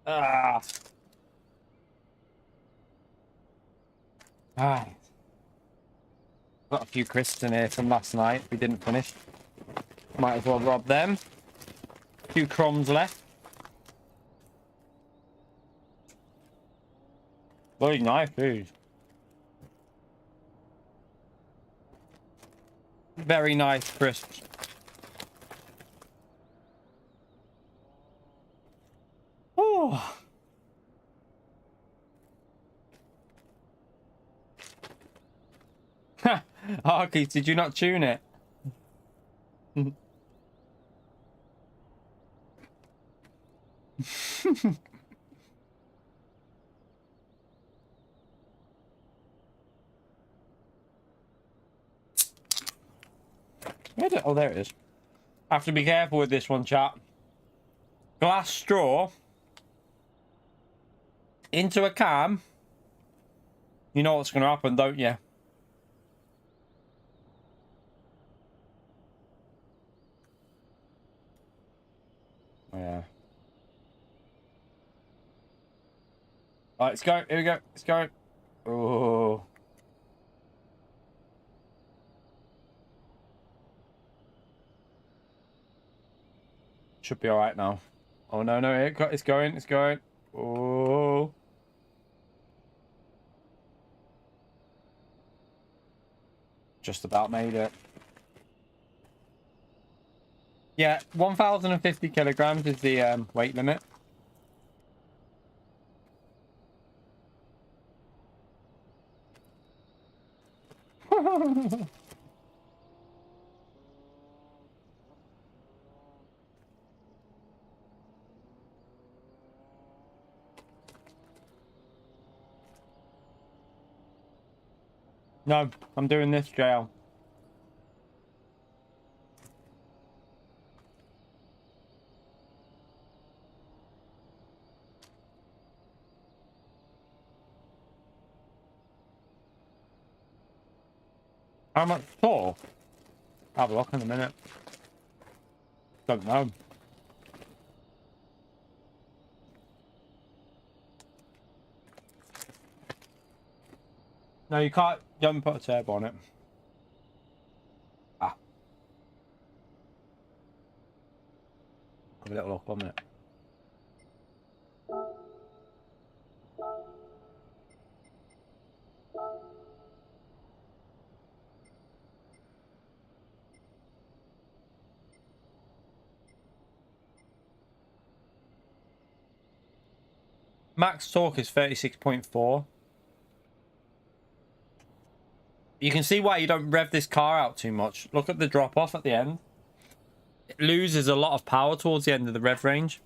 Ah. Ah. Got a few crisps in here from last night. We didn't finish. Might as well rob them. A few crumbs left. Very nice food. Very nice crisps. Oh. Arky, did you not tune it? Oh, there it is. I have to be careful with this one, chat. Glass straw into a can. You know what's going to happen, don't you? Yeah. All right, it's going. Here we go. It's going. Oh. Should be all right now. Oh, no, no. It's going. It's going. Oh. Just about made it. Yeah, 1,050 kilograms is the weight limit. No, I'm doing this, JL. How much tall? Have a look in a minute. Don't know. No, you can't. You haven't put a turbo on it. Ah. Have a little look on it. Max torque is 36.4. You can see why you don't rev this car out too much. Look at the drop off at the end. It loses a lot of power towards the end of the rev range.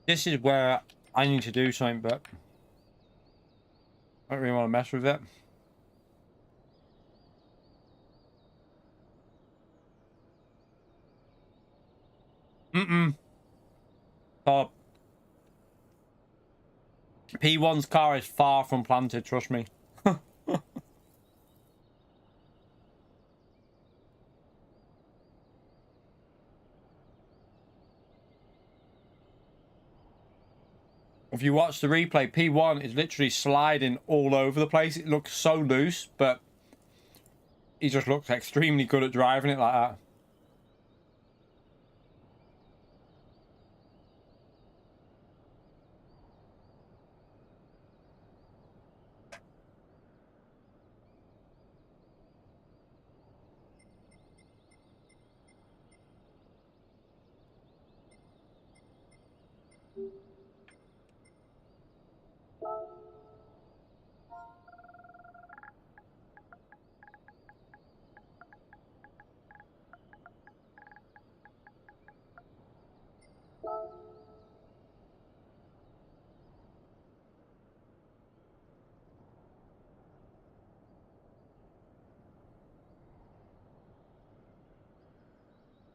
This is where I need to do something, but I don't really want to mess with it. Top. P1's car is far from planted, trust me. If you watch the replay, P1 is literally sliding all over the place. It looks so loose, but he just looks extremely good at driving it like that.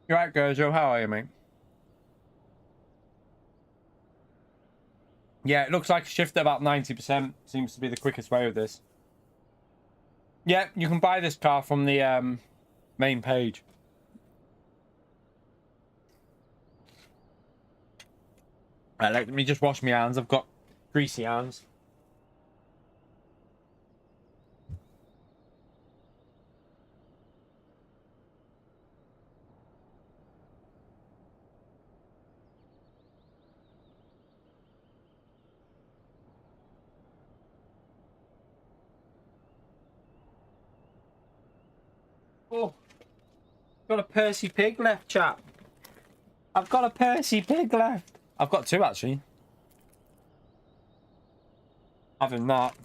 You right, Gojo? How are you, mate? Yeah, it looks like a shift at about 90%. Seems to be the quickest way with this. Yeah, you can buy this car from the main page. Let me just wash my hands. I've got greasy hands. Oh, got a Percy pig left, chap. I've got a Percy pig left. I've got two, actually. Having that.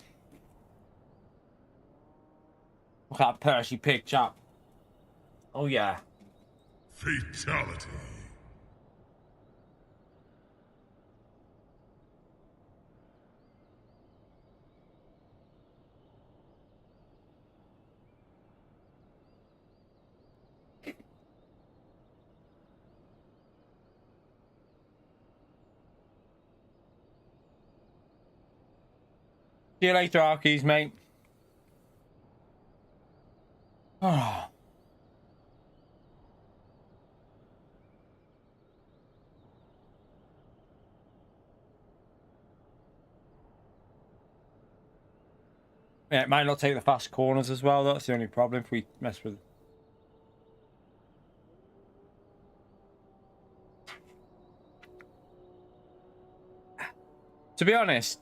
Look at that Percy pig, chap. Oh, yeah. Fatality. See you later, Arkies, mate. Oh. Yeah, it might not take the fast corners as well. That's the only problem if we mess with. To be honest,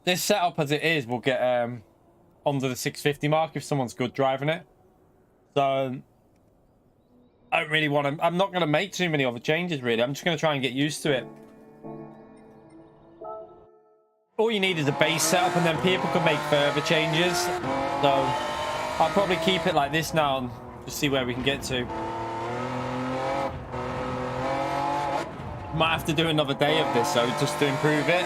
this setup as it is will get under the 650 mark if someone's good driving it. So I don't really want to... I'm not going to make too many other changes, really. I'm just going to try and get used to it. All you need is a base setup, and then people can make further changes. So I'll probably keep it like this now and just see where we can get to. Might have to do another day of this, though, just to improve it.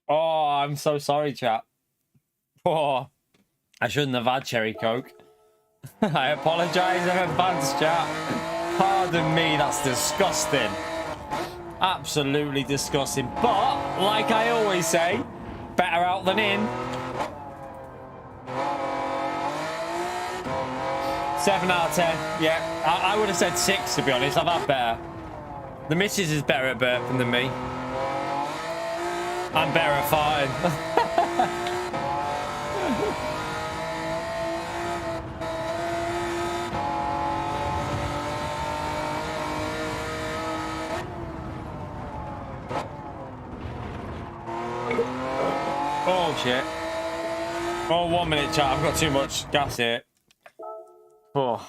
Oh, I'm so sorry, chat. Oh, I shouldn't have had cherry coke. I apologize in advance, chat. Pardon me, that's disgusting. Absolutely disgusting. But, like I always say, better out than in. 7 out of 10. Yeah, I would have said 6, to be honest. I've had better. The missus is better at burping than me. I'm better at farting. Oh, shit. Oh, 1 minute, chat. I've got too much gas here. Oh.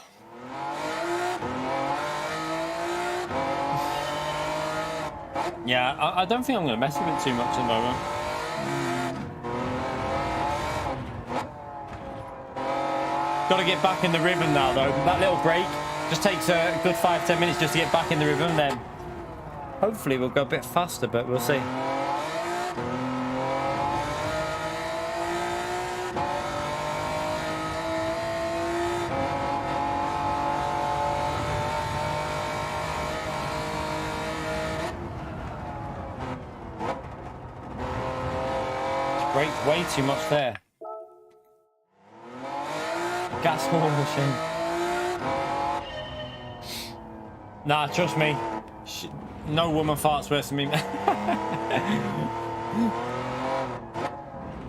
Yeah, I don't think I'm going to mess with it too much at the moment. Got to get back in the rhythm now, though. That little break just takes a good 5-10 minutes just to get back in the rhythm. Then hopefully we'll go a bit faster, but we'll see. Way too much there. Gas war machine. Nah, trust me. No woman farts worse than me.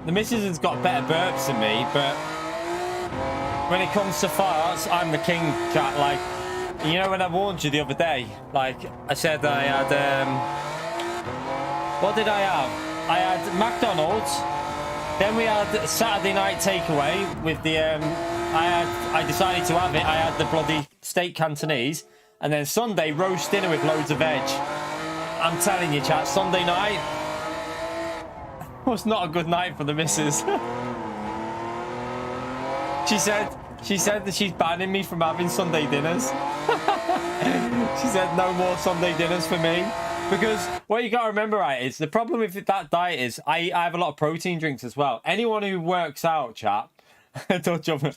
The missus has got better burps than me, but when it comes to farts, I'm the king, chat. Like, you know when I warned you the other day? Like, I said I had, what did I have? I had McDonald's. Then we had Saturday night takeaway with the I decided to have it. I had the bloody steak Cantonese, and then Sunday roast dinner with loads of veg. I'm telling you, chat, Sunday night was not a good night for the missus. She said that she's banning me from having Sunday dinners. She said no more Sunday dinners for me. Because what you got to remember, right, is the problem with that diet is I have a lot of protein drinks as well. Anyone who works out, chat, don't jump.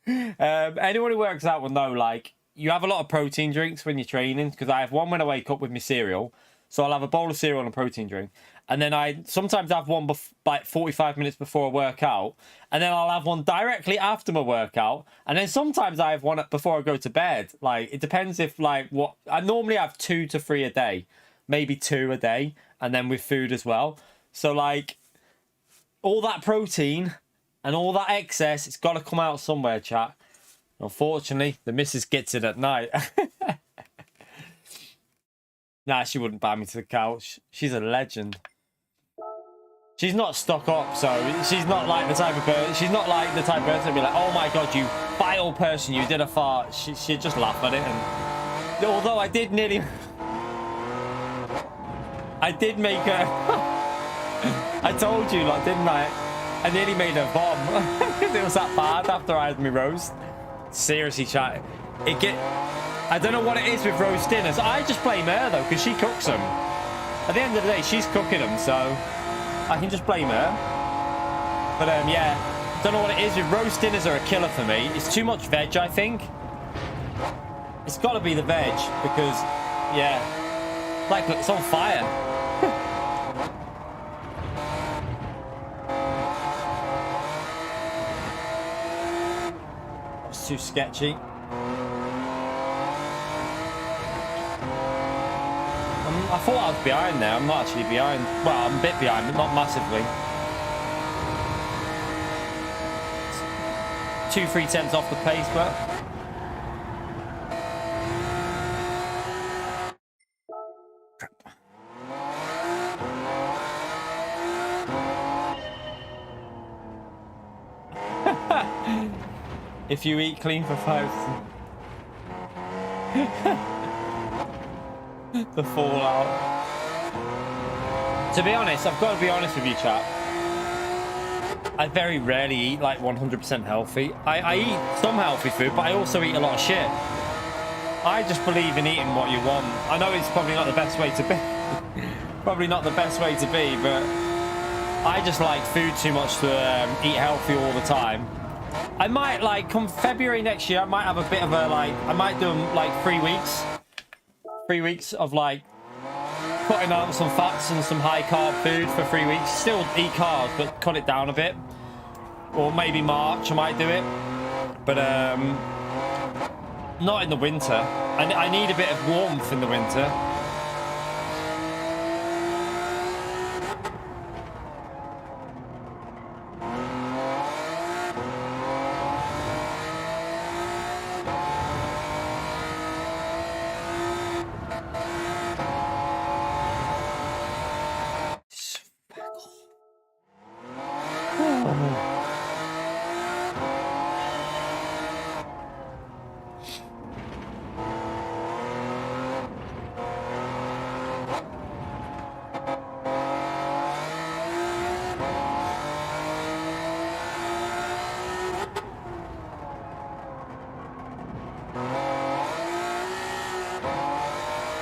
Anyone who works out will know, like, you have a lot of protein drinks when you're training. Because I have one when I wake up with my cereal. So I'll have a bowl of cereal and a protein drink. And then I sometimes have one like 45 minutes before I work out. And then I'll have one directly after my workout. And then sometimes I have one before I go to bed. Like, it depends if, like, what... I normally have 2 to 3 a day. Maybe 2 a day. And then with food as well. So, like, all that protein and all that excess, it's got to come out somewhere, chat. Unfortunately, the missus gets it at night. Nah, she wouldn't buy me to the couch. She's a legend. She's not stuck up, so she's not like the type of person. She's not like the type of person to be like, "Oh my god, you vile person, you did a fart." She'd just laugh at it. And although I did make her. I told you, like, didn't I? I nearly made her vom because it was that bad after I had my roast. Seriously, chat. I don't know what it is with roast dinners. I just blame her, though, because she cooks them. At the end of the day, she's cooking them, so I can just blame her. But, yeah, don't know what it is with roast dinners are a killer for me. It's too much veg, I think. It's got to be the veg, because, yeah, like, look, it's on fire. It's too sketchy. I thought I was behind there. I'm not actually behind. Well, I'm a bit behind, but not massively. 2-3 tenths off the pace, but... If you eat clean for 5. The fallout. To be honest, I've got to be honest with you, chap. I very rarely eat like 100% healthy. I eat some healthy food, but I also eat a lot of shit. I just believe in eating what you want. I know it's probably not the best way to be. Probably not the best way to be, but I just like food too much to eat healthy all the time. I might, like, come February next year, I might have a bit of a, like, I might do like 3 weeks. 3 weeks of, like, cutting out some fats and some high carb food for 3 weeks. Still eat carbs, but cut it down a bit. Or maybe March, I might do it. But, not in the winter. I need a bit of warmth in the winter.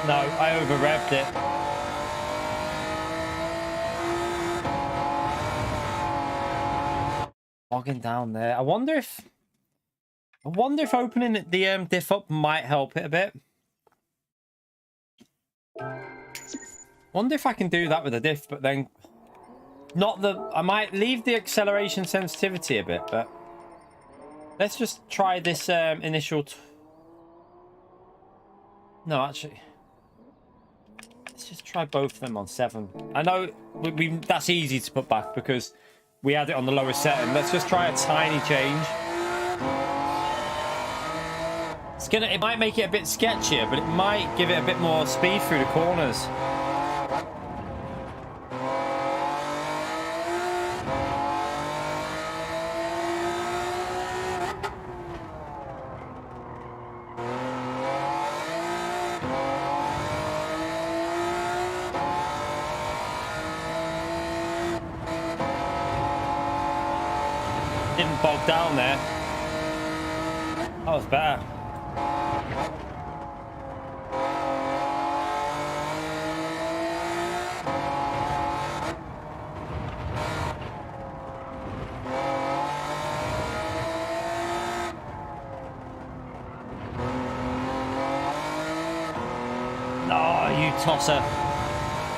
No, I over-revved it. Logging down there. I wonder if opening the diff up might help it a bit. Wonder if I can do that with the diff, but then not the. I might leave the acceleration sensitivity a bit, but let's just try this initial. No, actually. Let's just try both of them on 7. I know that's easy to put back because we had it on the lowest setting. Let's just try a tiny change. It might make it a bit sketchier, but it might give it a bit more speed through the corners. Didn't bog down there. That was better. Oh, you tosser.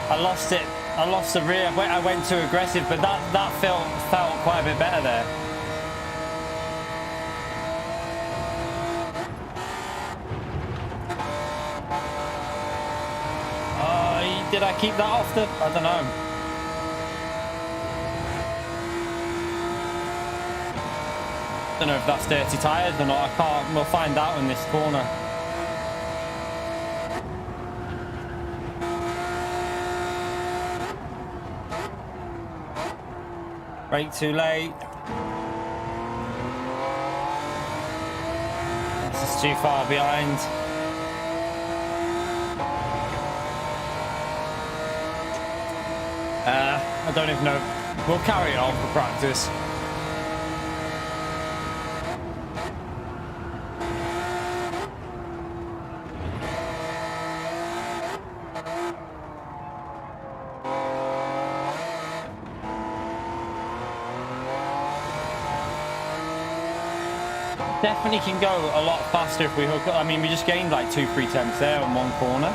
I lost it. I lost the rear. I went too aggressive, but that felt quite a bit better there. Did I keep that off the... I don't know. Don't know if that's dirty tyres or not. I can't... We'll find out in this corner. Brake too late. This is too far behind. I don't even know. We'll carry it on for practice. Definitely can go a lot faster if we hook up. I mean, we just gained like 2-3 tenths there on one corner.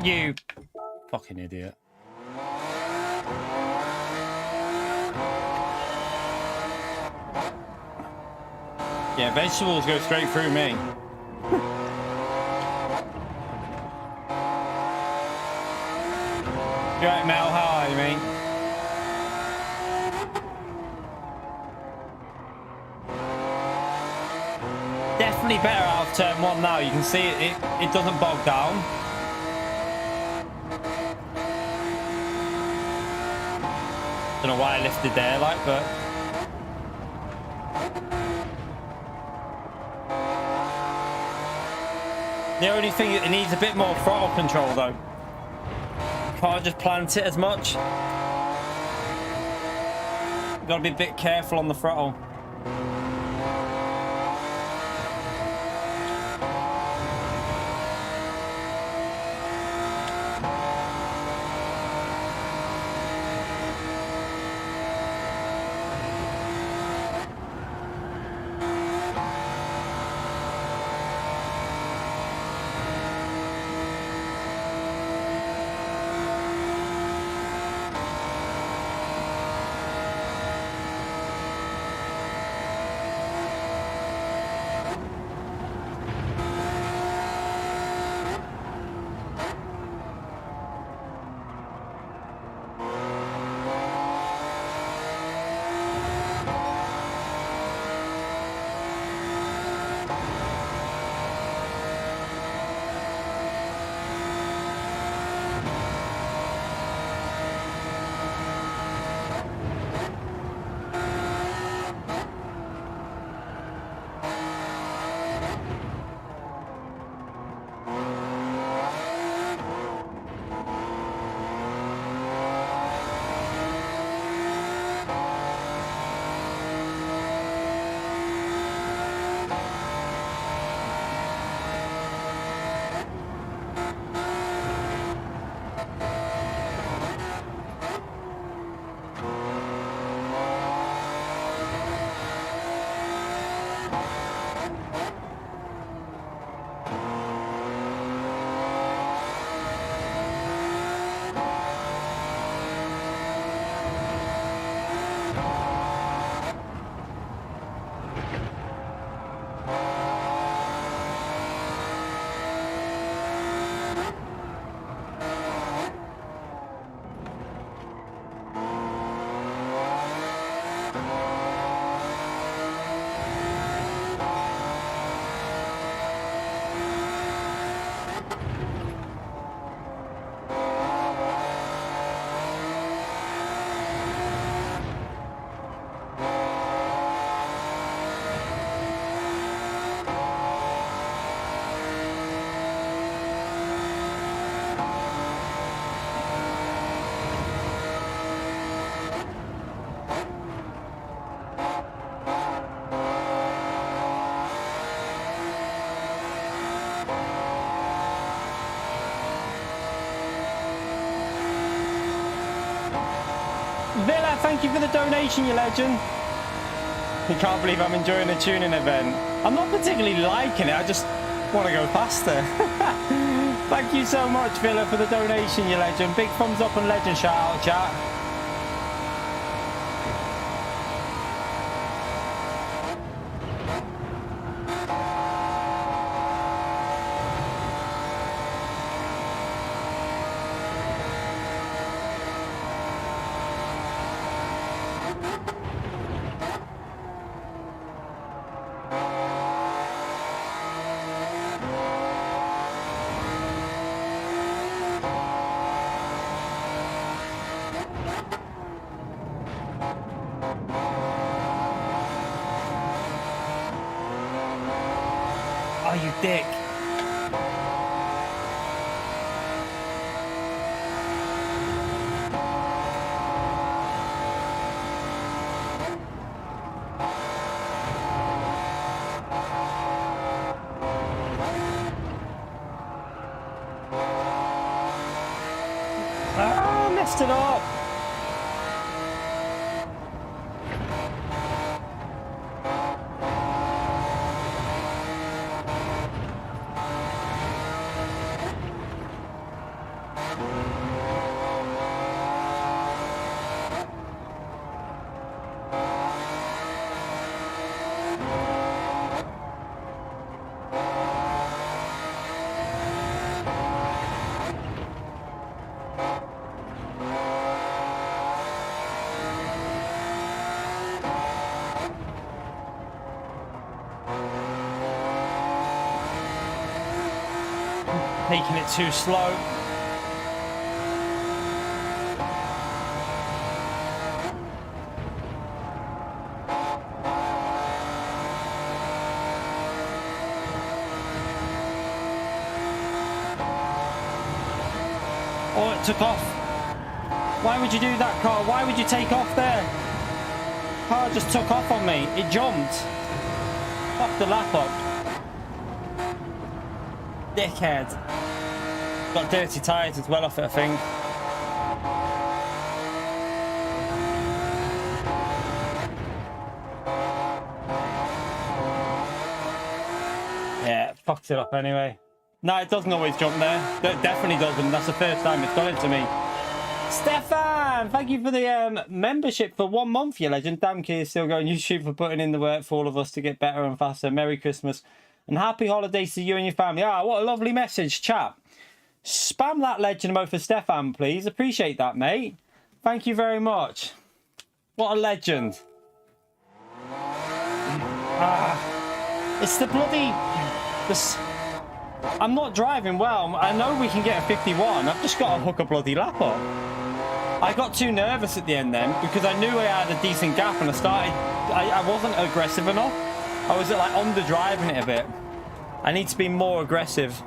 You fucking idiot. Yeah, vegetables go straight through me. You right, Mel? How are you, mate? Definitely better out of turn one now. You can see it doesn't bog down. Don't know why I lifted there, like, but the only thing, it needs a bit more throttle control though. Can't just plant it as much. Gotta be a bit careful on the throttle. Villa, thank you for the donation, you legend. You can't believe I'm enjoying the tuning event. I'm not particularly liking it, I just want to go faster. Thank you so much, Villa, for the donation, you legend. Big thumbs up and legend shout out, chat. You dick. Ah, messed it up. taking it too slow. Oh, it took off. Why would you do that, car? Why would you take off there? Car just took off on me. It jumped. Fuck the lap up. Dickhead. Got dirty tyres as well off it, I think. Yeah, it fucked it up anyway. No, it doesn't always jump there. It definitely doesn't. That's the first time it's done it to me. Stefan, thank you for the membership for 1 month, you legend. Damn kid is still going. YouTube for putting in the work for all of us to get better and faster. Merry Christmas and happy holidays to you and your family. Ah, what a lovely message, chap. Spam that legend mode for Stefan, please. Appreciate that, mate. Thank you very much. What a legend. Ah, it's the bloody... I'm not driving well. I know we can get a 51. I've just got to hook a bloody lap up. I got too nervous at the end then because I knew I had a decent gap and I wasn't aggressive enough. I was like under driving it a bit. I need to be more aggressive.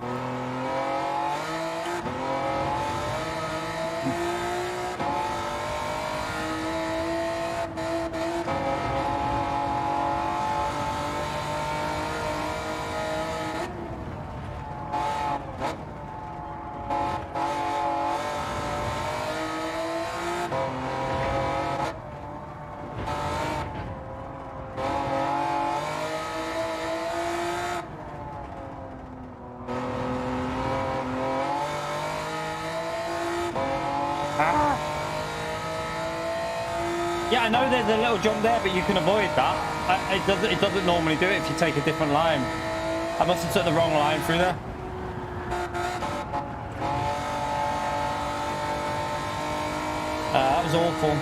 Yeah, I know there's a little jump there, but you can avoid that. It doesn't normally do it if you take a different line. I must have took the wrong line through there. That was awful.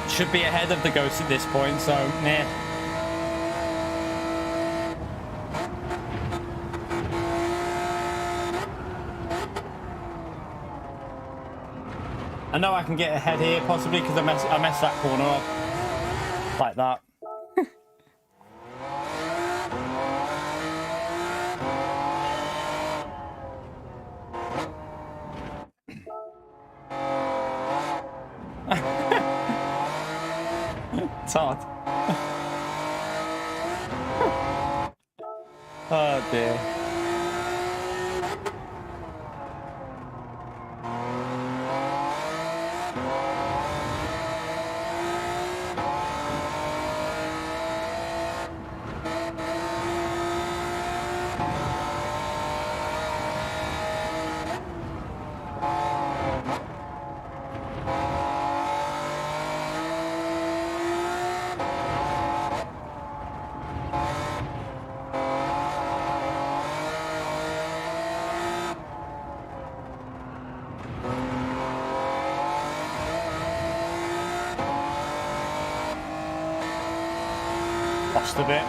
Should be ahead of the Ghost at this point, so nah. I know I can get ahead here possibly because I messed that corner up like that. It's hard. Oh dear. A bit.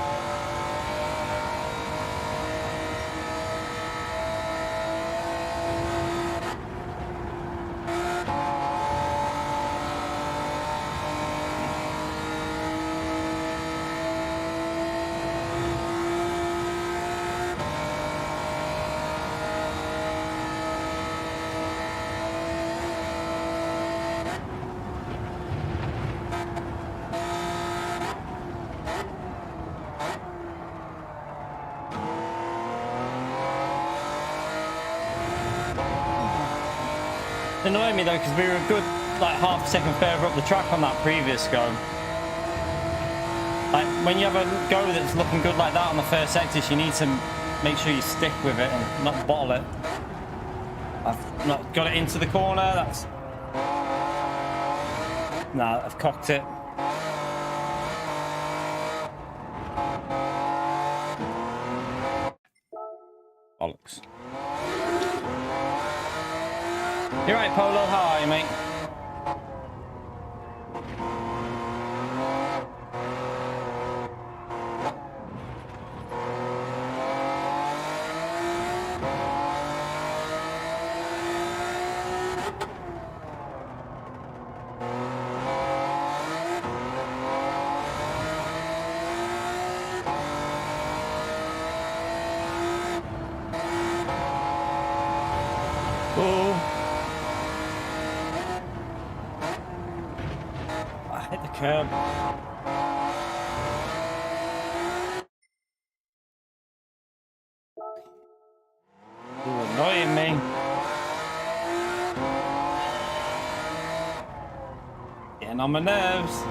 Annoying me though because we were a good like half a second further up the track on that previous go. Like when you have a go that's looking good like that on the first sector, you need to make sure you stick with it and not bottle it. I've not got it into the corner. That's nah, I've cocked it. Bollocks. You're right, Polo. How are you, mate? Hit the curb. You're annoying me. Getting on my nerves.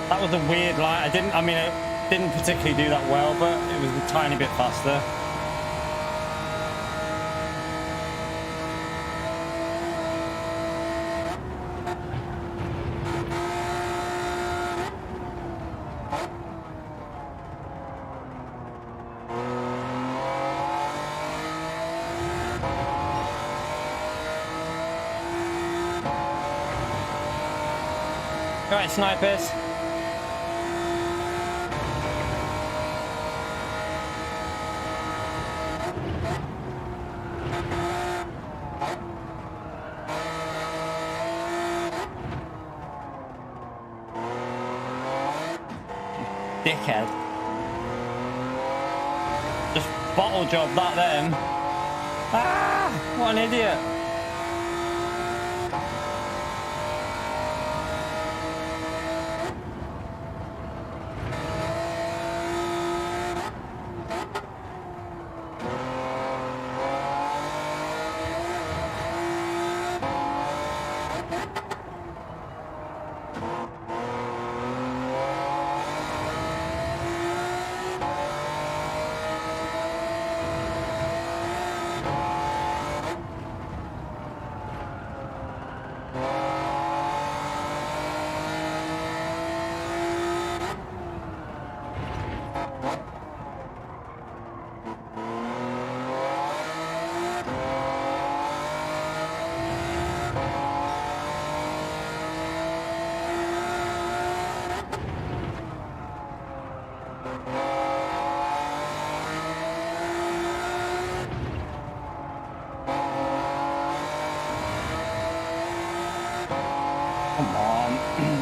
That was a weird light. I didn't particularly do that well, but it was a tiny bit faster. Right, snipers. Dickhead. Just bottle job that then. Ah! What an idiot.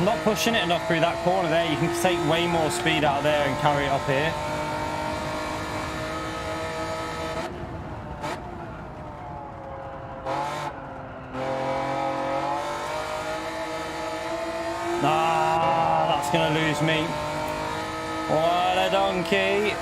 Not pushing it enough through that corner there. You can take way more speed out of there and carry it up here. Ah, that's gonna lose me. What a donkey.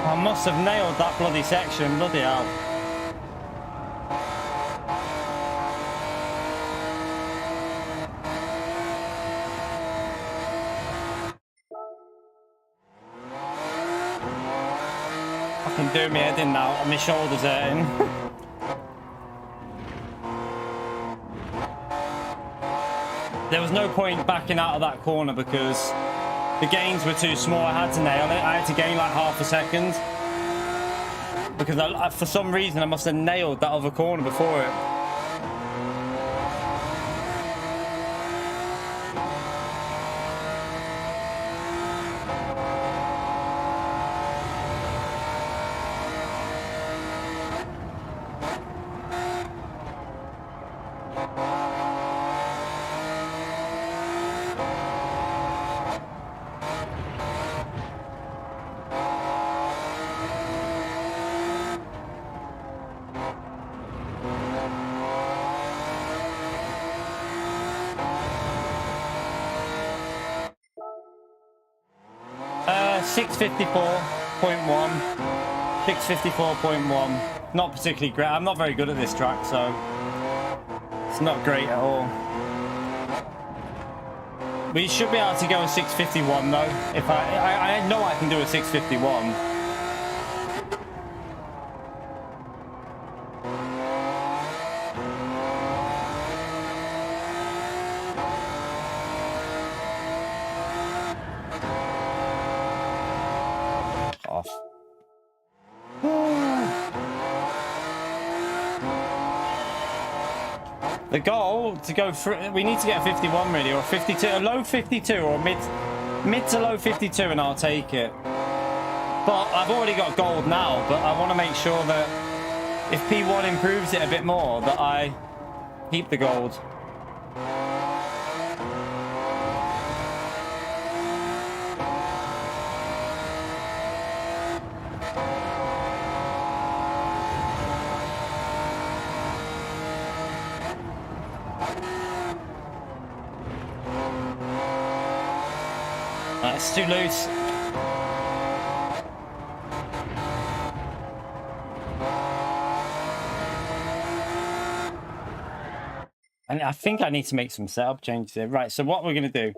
I must have nailed that bloody section, bloody hell. I can do my head in now, and my shoulders hurting. There was no point backing out of that corner because the gains were too small. I had to nail it. I had to gain like half a second. Because for some reason I must have nailed that other corner before it. Uh, 654.1. 654.1. Not particularly great. I'm not very good at this track, so it's not great at all. We should be able to go a 651 though. If I know I can do a 651. The goal to go through, we need to get a 51 really, or a 52, a low 52 or mid to low 52, and I'll take it. But I've already got gold now, but I want to make sure that if P1 improves it a bit more, that I keep the gold. It's too loose. And I think I need to make some setup changes here. Right, so what we're going to do.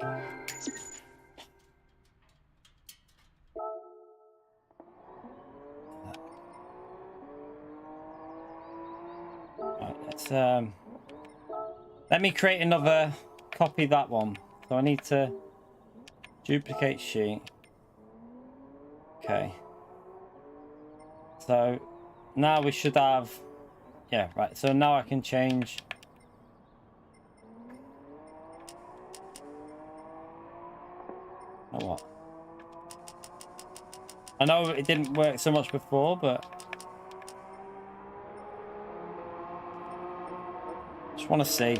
Right, let's let me create another copy of that one. So I need to duplicate sheet. Okay. So now we should have, yeah, right. So now I can change. Oh, what? I know it didn't work so much before, but just want to see.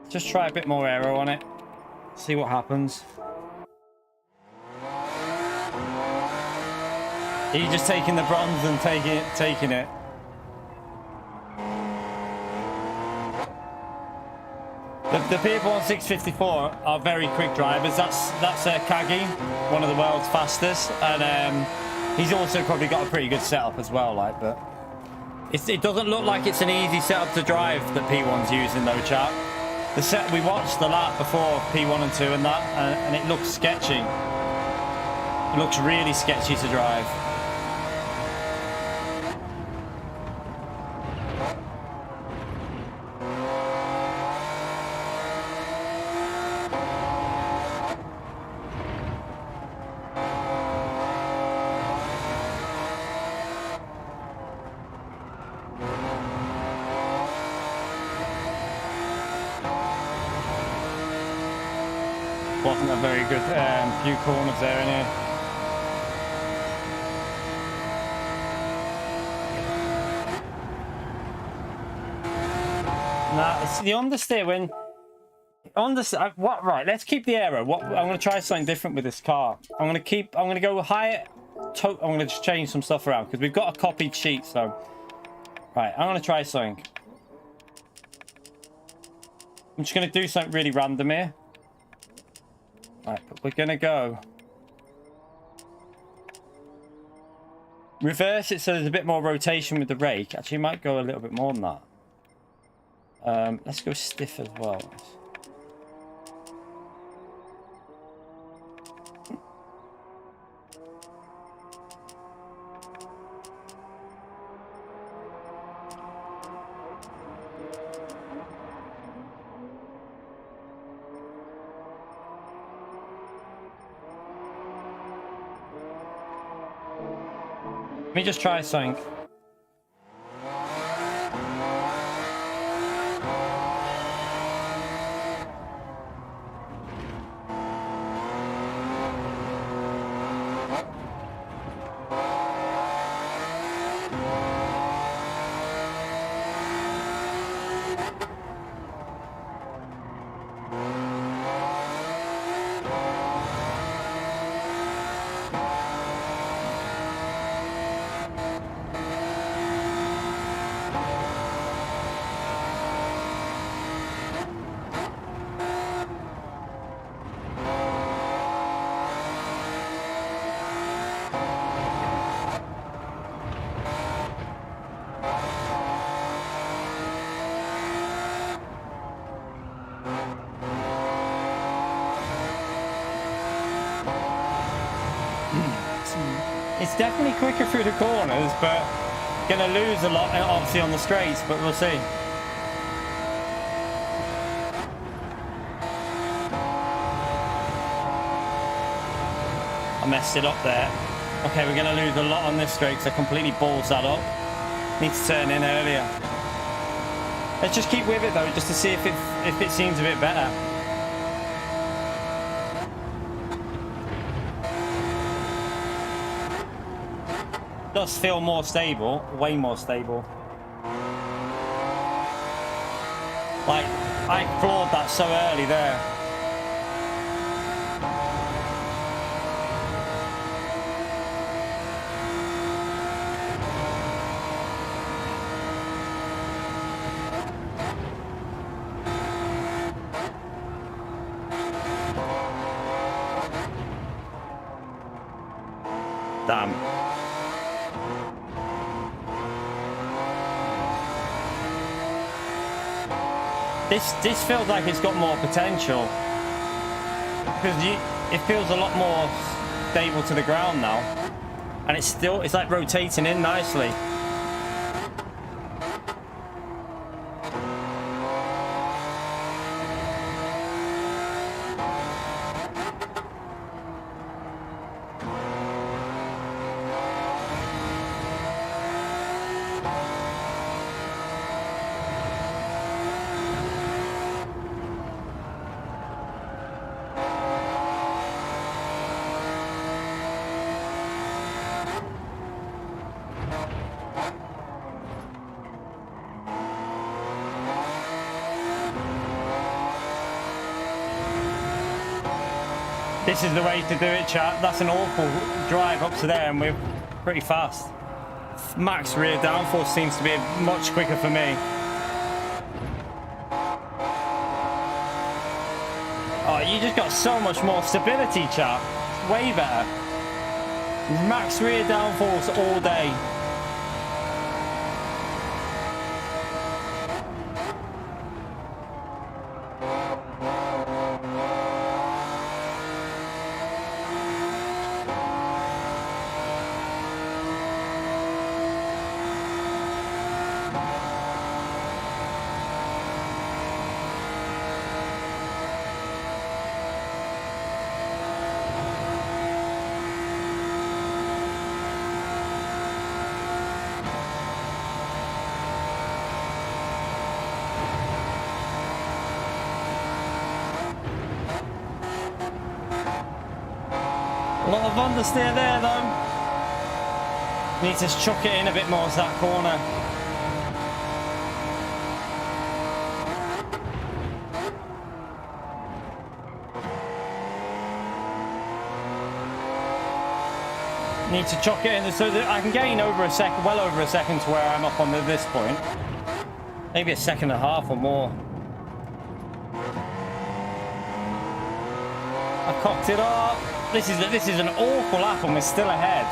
Just try a bit more aero on it. See what happens. Are you just taking the bronze and taking it? The people on 654 are very quick drivers. That's Kagi, one of the world's fastest, and he's also probably got a pretty good setup as well. Like, but it doesn't look like it's an easy setup to drive that P1's using though, chat. The set we watched the lap before P1 and 2 and that, and it looks sketchy. It looks really sketchy to drive. Wasn't a very good few corners there in here. Nah, it's the understeer when what? Right, let's keep the aero. What I'm going to try something different with this car. I'm going to go higher. I'm going to just change some stuff around because we've got a copied sheet. So, right, I'm going to try something. I'm just going to do something really random here. Right, but we're gonna go reverse it so there's a bit more rotation with the rake. Actually, might go a little bit more than that. Let's go stiff as well. Let me just try something. It's definitely quicker through the corners, but gonna lose a lot obviously on the straights, but we'll see. I messed it up there. Okay, we're gonna lose a lot on this straight because I completely balls that up. Need to turn in earlier. Let's just keep with it though, just to see if it seems a bit better. Does feel more stable, way more stable. Like, I floored that so early there. Damn. This feels like it's got more potential because it feels a lot more stable to the ground now, and it's like rotating in nicely. This is the way to do it, chat. That's an awful drive up to there, and we're pretty fast. Max rear downforce seems to be much quicker for me. Oh, you just got so much more stability, chat. It's way better. Max rear downforce all day. A lot of understeer there though. Need to chuck it in a bit more to that corner. Need to chuck it in so that I can gain over a second, well over a second to where I'm up on this point. Maybe a second and a half or more. I cocked it up. This is an awful lap and we're still ahead.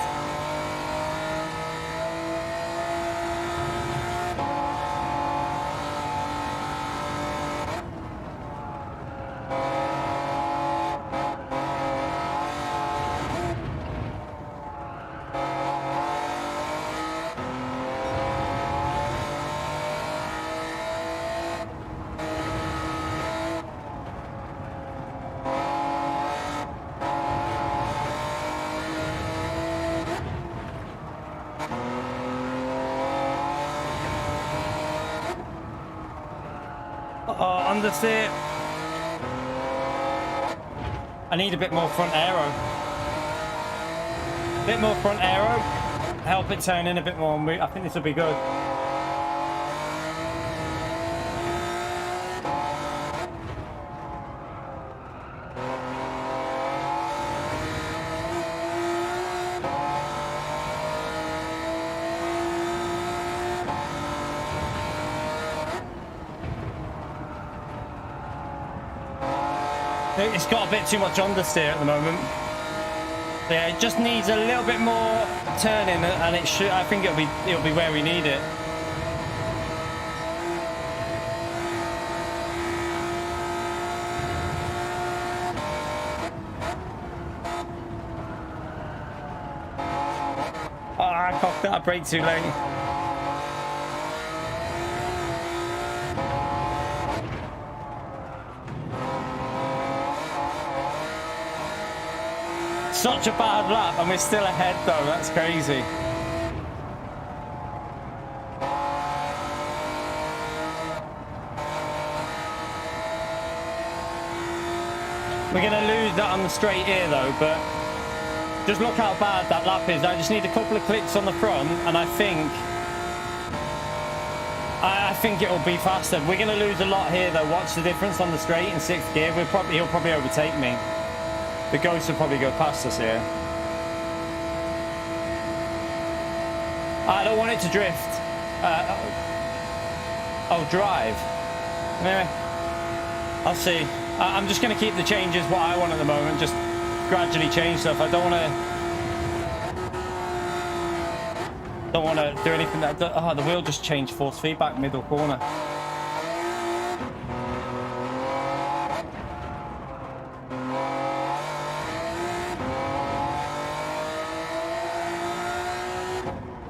Understeer. I need a bit more front aero. A bit more front aero. Help it turn in a bit more. I think this will be good. It's got a bit too much understeer at the moment. Yeah, it just needs a little bit more turning, and it should. I think it'll be where we need it. Oh, I cocked that brake too late. Such a bad lap and we're still ahead though, that's crazy. We're going to lose that on the straight here though, but just look how bad that lap is. I just need a couple of clicks on the front and I think it'll be faster. We're going to lose a lot here though. Watch the difference on the straight in 6th gear. He'll probably overtake me. The Ghost will probably go past us here. I don't want it to drift. Oh, drive. Nah. I'll see. I'm just going to keep the changes what I want at the moment. Just gradually change stuff. I don't want to do anything that... Oh, the wheel just changed force feedback middle corner.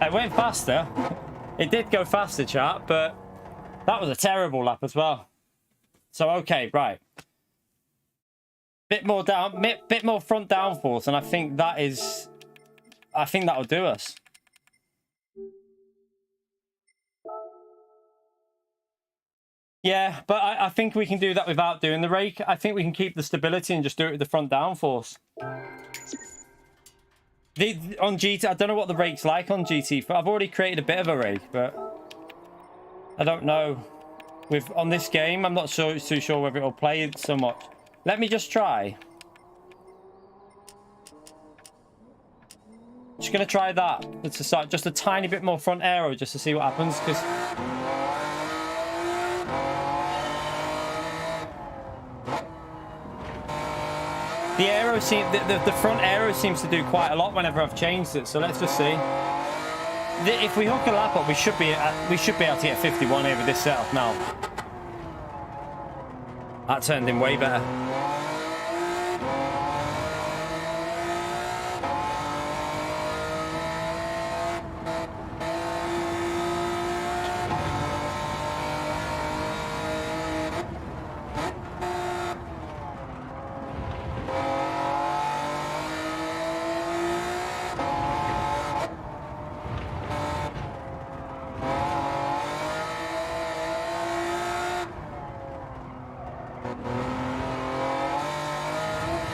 It went faster. It did go faster, chat, but that was a terrible lap as well. So okay, right. Bit more front downforce, and I think that'll do us. Yeah, but I think we can do that without doing the rake. I think we can keep the stability and just do it with the front downforce. On GT, I don't know what the rake's like on GT. I've already created a bit of a rake, but I don't know. On this game, I'm not too sure whether it'll play so much. Let me just try. Just gonna try that. It's a start, just a tiny bit more front aero, just to see what happens. Because the aero the front aero seems to do quite a lot whenever I've changed it. So let's just see. If we hook a lap up, we should be able to get 51 here with this setup now. That turned in way better.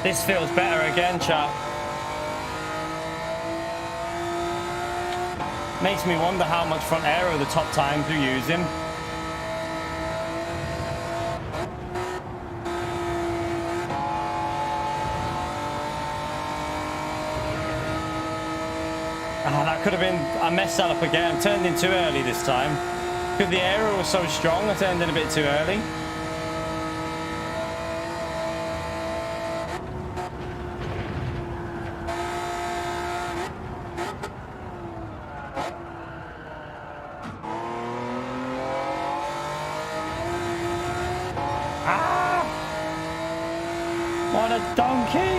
This feels better again, chap. Makes me wonder how much front aero the top times we're using. Ah, that could have been... I messed that up again. I turned in too early this time. Because the aero was so strong, I turned in a bit too early. Ah! What a donkey!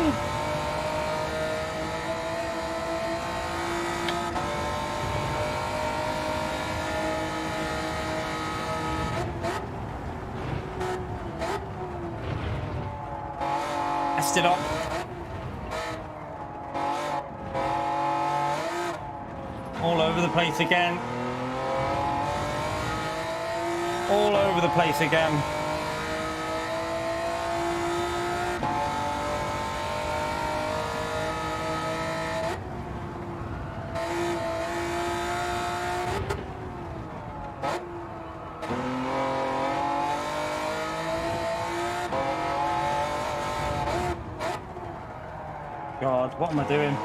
It up. All over the place again. All over the place again. God, what am I doing?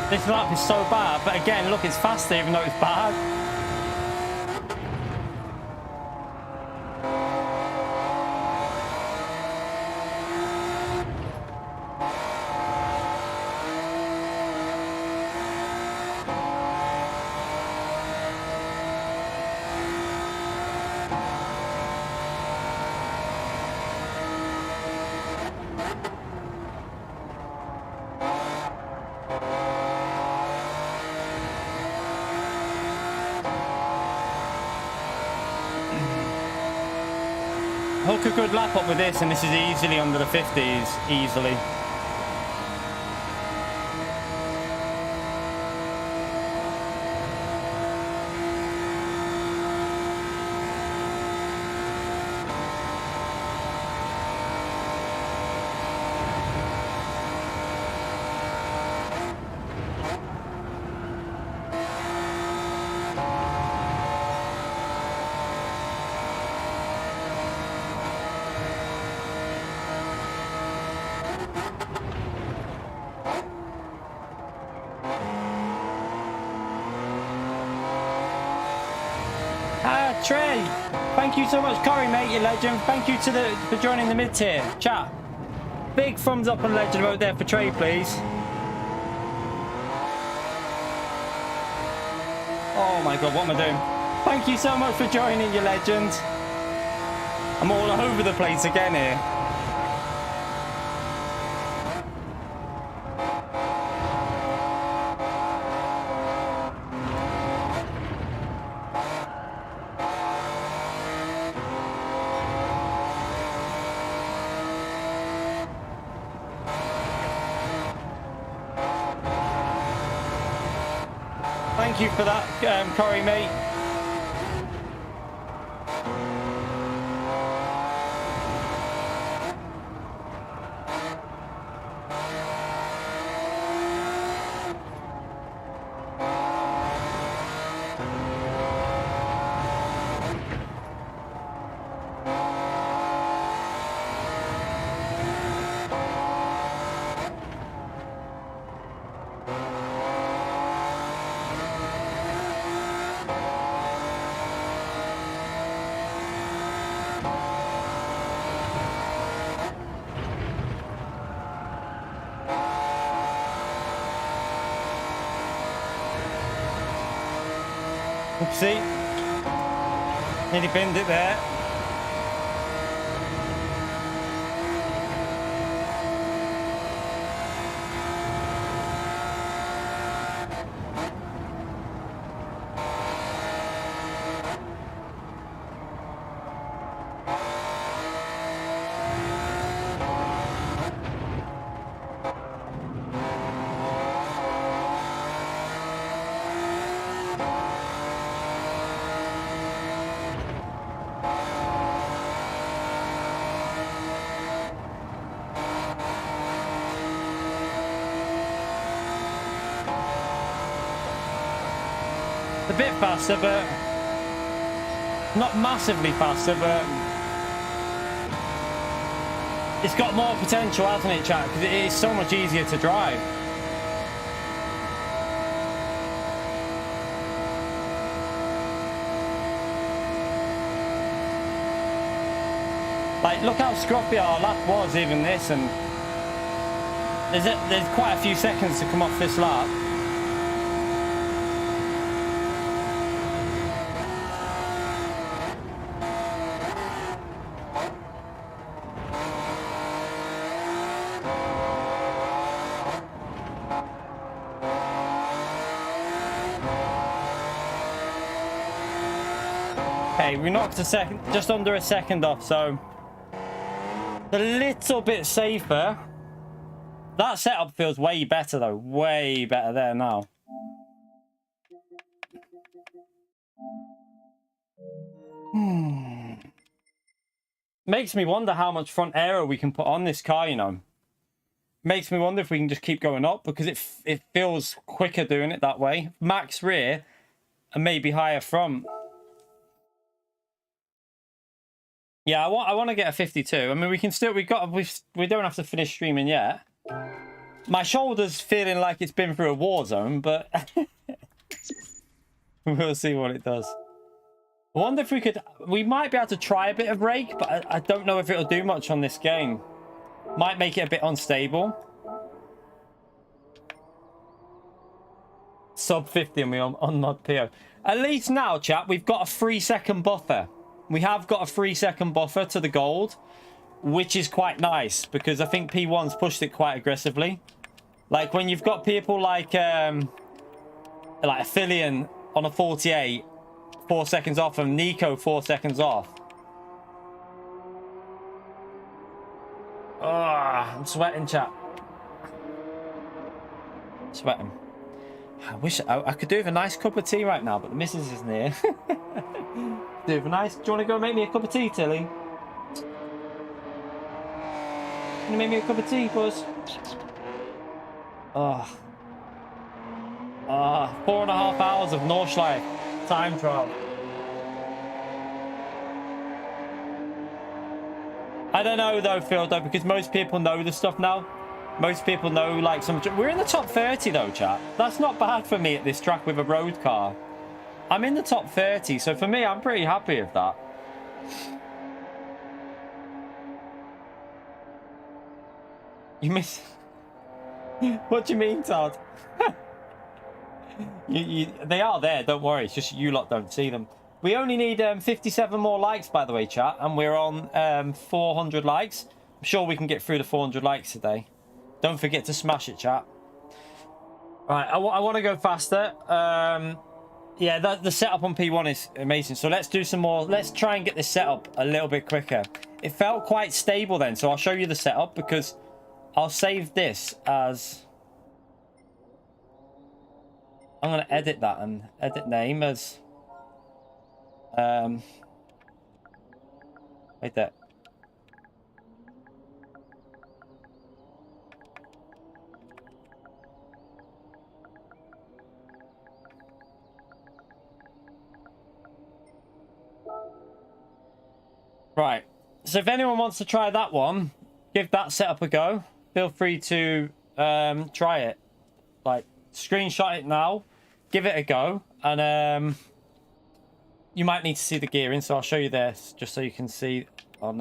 This lap is so bad, but again, look, it's faster even though it's bad. Hook a good lap up with this, and this is easily under the 50s, easily. Trey, thank you so much. Corey, mate, you legend. Thank you for joining the mid-tier. Chat. Big thumbs up on legend vote there for Trey, please. Oh my god, what am I doing? Thank you so much for joining, you legend. I'm all over the place again here. Thank you for that, Corey, mate. Oopsie. Nearly binned it there. a bit faster, but not massively faster, but it's got more potential, hasn't it, chat? Because it is so much easier to drive. Like, look how scruffy our lap was, even this, and there's quite a few seconds to come off this lap. Okay, we knocked a second, just under a second off, so a little bit safer. That setup feels way better though, way better there now. Makes me wonder how much front aero we can put on this car, you know. Makes me wonder if we can just keep going up, because it feels quicker doing it that way. Max rear and maybe higher front. Yeah, I want to get a 52. I mean, we can still, we don't have to finish streaming yet. My shoulder's feeling like it's been through a war zone, but we'll see what it does. I wonder if we might be able to try a bit of rake, but I don't know if it'll do much on this game. Might make it a bit unstable. Sub 50 and we on mod PO. At least now, chat, we've got a 3-second buffer. We have got a 3-second buffer to the gold, which is quite nice because I think P1's pushed it quite aggressively. Like when you've got people like Aphelion on a 48, 4 seconds off, and Nico 4 seconds off. Oh, I'm sweating, chat. Sweating. I wish I could do with a nice cup of tea right now, but the missus isn't here. Do you want to go make me a cup of tea, Tilly? You want to make me a cup of tea, Buzz? Oh. 4.5 hours of Nordschleife time trial. I don't know though, Phil, though, because most people know the stuff now. Most people know, like, some... We're in the top 30 though, chat. That's not bad for me at this track with a road car. I'm in the top 30, so for me, I'm pretty happy with that. You miss... What do you mean, Todd? They are there, don't worry. It's just you lot don't see them. We only need 57 more likes, by the way, chat, and we're on 400 likes. I'm sure we can get through the 400 likes today. Don't forget to smash it, chat. Right, I want to go faster. Yeah, the setup on P1 is amazing. So let's do some more. Let's try and get this setup a little bit quicker. It felt quite stable then, so I'll show you the setup because I'll save this as... I'm going to edit that and edit name as... Wait there. Right, so if anyone wants to try that one, give that setup a go. Feel free to try it. Like, screenshot it now, give it a go, and you might need to see the gearing, so I'll show you this just so you can see on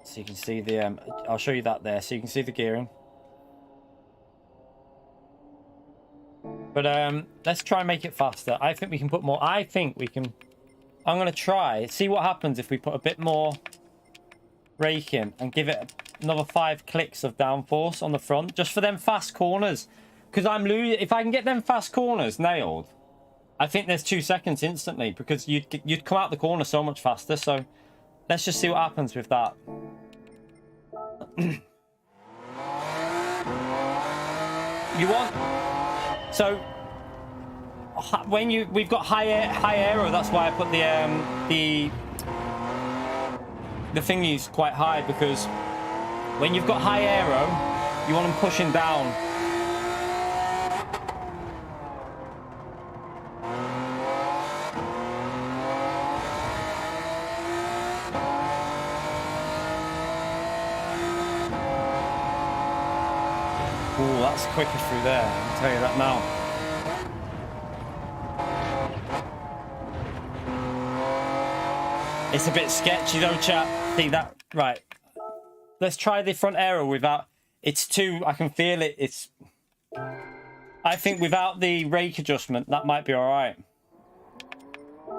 so you can see the I'll show you that there so you can see the gearing. But let's try and make it faster. I think we can put more. I think we can. I'm going to try, see what happens if we put a bit more rake in and give it another 5 clicks of downforce on the front, just for them fast corners. Because I'm losing, if I can get them fast corners nailed, I think there's 2 seconds instantly, because you'd come out the corner so much faster. So let's just see what happens with that. You want, so when we've got high aero, that's why I put the thingies quite high, because when you've got high aero, you want them pushing down. that's quicker through there, I'll tell you that now. It's a bit sketchy though, chat. See that? Right. Let's try the front aero without... It's too... I can feel it. It's... I think without the rake adjustment, that might be alright.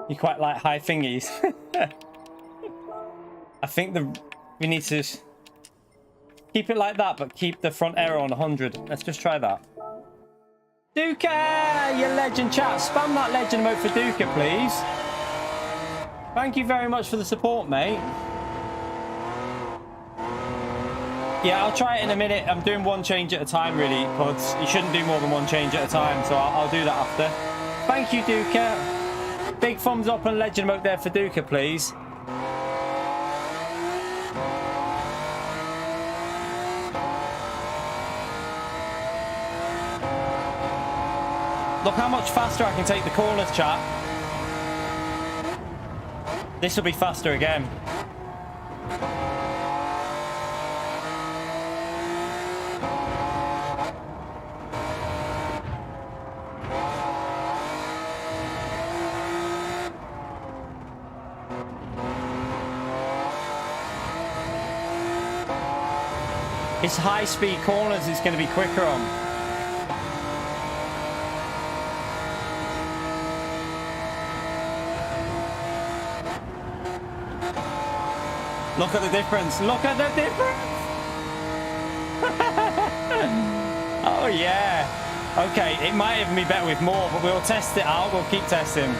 You quite like high thingies. I think we need to keep it like that, but keep the front aero on 100. Let's just try that. Duka, you legend chat. Spam that legend emote for Duka, please. Thank you very much for the support, mate. Yeah, I'll try it in a minute. I'm doing one change at a time, really, Pods. You shouldn't do more than one change at a time, so I'll do that after. Thank you, Duka. Big thumbs up and legend emote there for Duka, please. Look how much faster I can take the corners, chat. This will be faster again. It's high-speed corners it's going to be quicker on. Look at the difference. Look at the difference. Oh, yeah. Okay, it might even be better with more, but we'll test it out. We'll keep testing.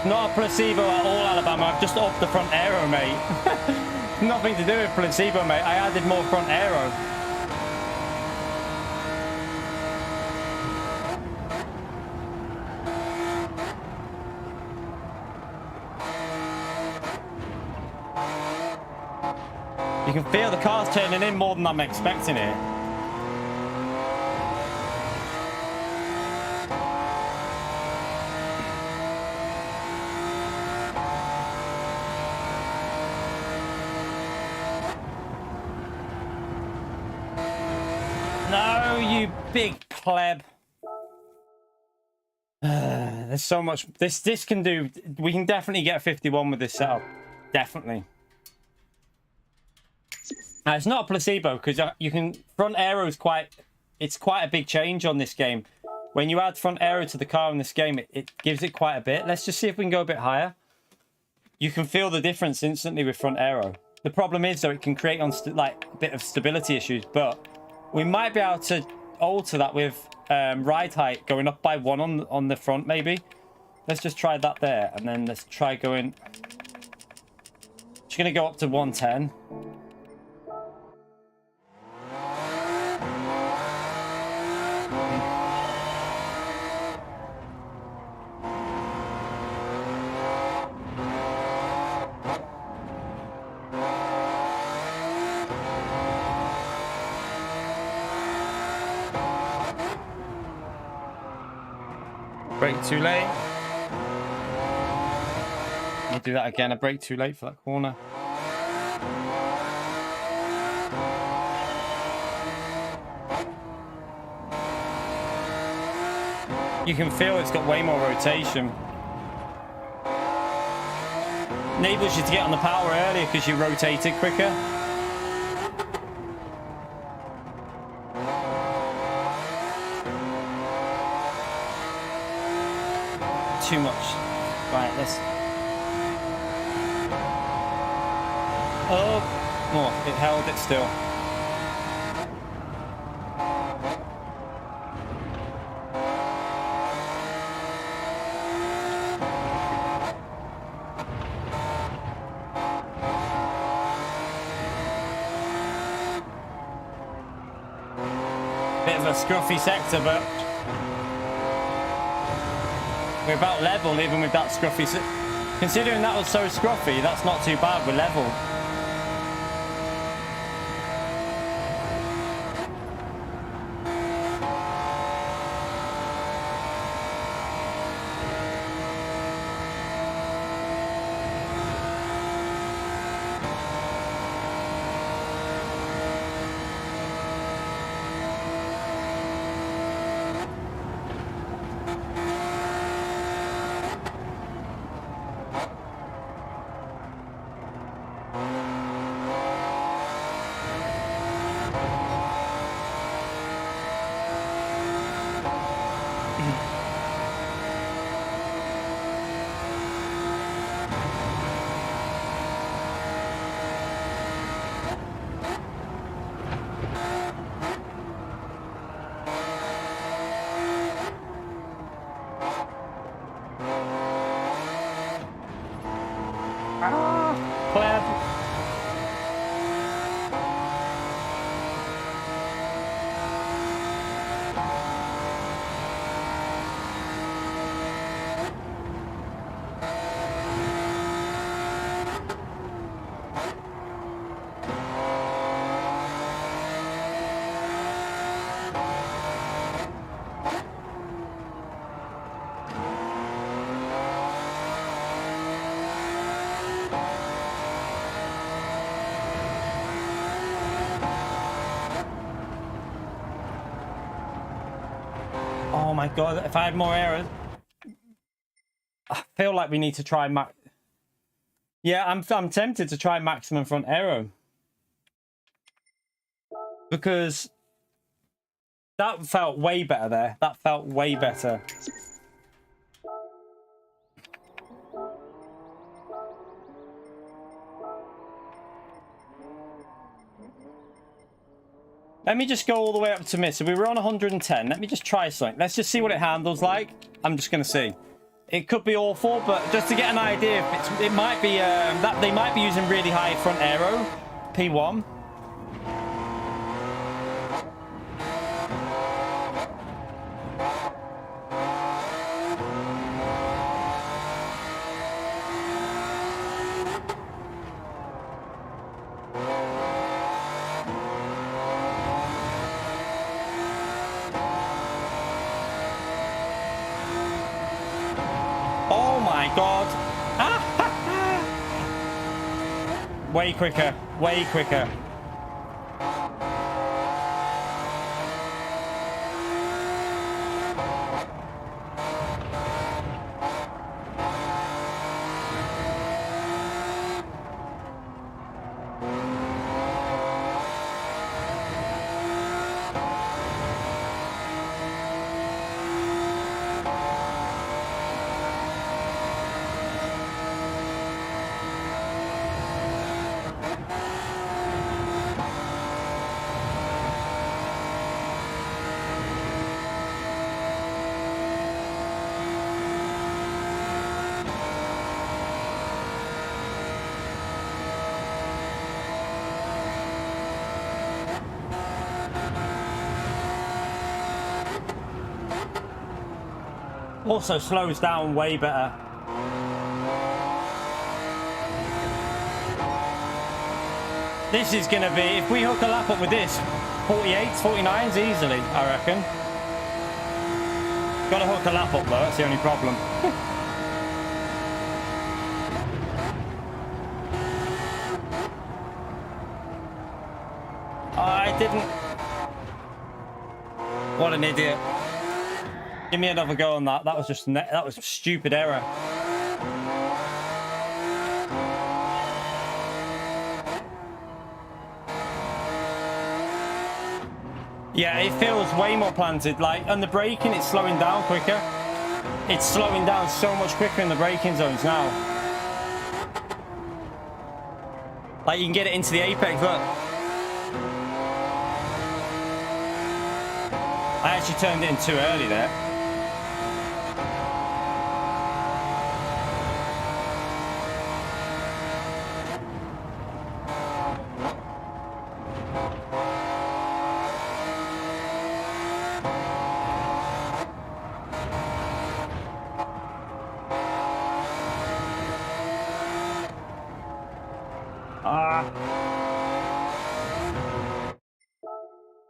Not a placebo at all, Alabama. I've just upped the front aero, mate. Nothing to do with placebo, mate. I added more front aero. You can feel the car's turning in more than I'm expecting it. No, you big pleb. There's so much. This can do. We can definitely get 51 with this setup. Definitely. It's not a placebo because you can front aero is it's quite a big change on this game. When you add front aero to the car in this game, it gives it quite a bit. Let's just see if we can go a bit higher. You can feel the difference instantly with front aero. The problem is though it can create like a bit of stability issues, but we might be able to alter that with ride height going up by 1 on the front maybe. Let's just try that there, and then let's try going. Just gonna go up to 110. Brake too late. We'll do that again. I brake too late for that corner. You can feel it's got way more rotation. Enables you to get on the power earlier because you rotated quicker. Too much. Right, let's... Oh, it held it still. Bit of a scruffy sector, but we're about level even with that scruffy. Considering that was so scruffy, that's not too bad. We're level. my god, if I had more errors. I feel like we need to try max. Yeah, I'm tempted to try maximum front aero. Because that felt way better there. That felt way better. Let me just go all the way up to mid. So we were on 110. Let me just try something. Let's just see what it handles like. I'm just going to see. It could be awful, but just to get an idea, it might be that they might be using really high front aero, P1. God. Way quicker. Way quicker. Also slows down way better. This is going to be, if we hook a lap up with this, 48s, 49s easily, I reckon. Got to hook a lap up though, that's the only problem. I didn't. What an idiot. Give me another go on that. That was just that was a stupid error. Yeah, it feels way more planted. Like, and the braking, it's slowing down quicker. It's slowing down so much quicker in the braking zones now. Like, you can get it into the apex, look. I actually turned it in too early there.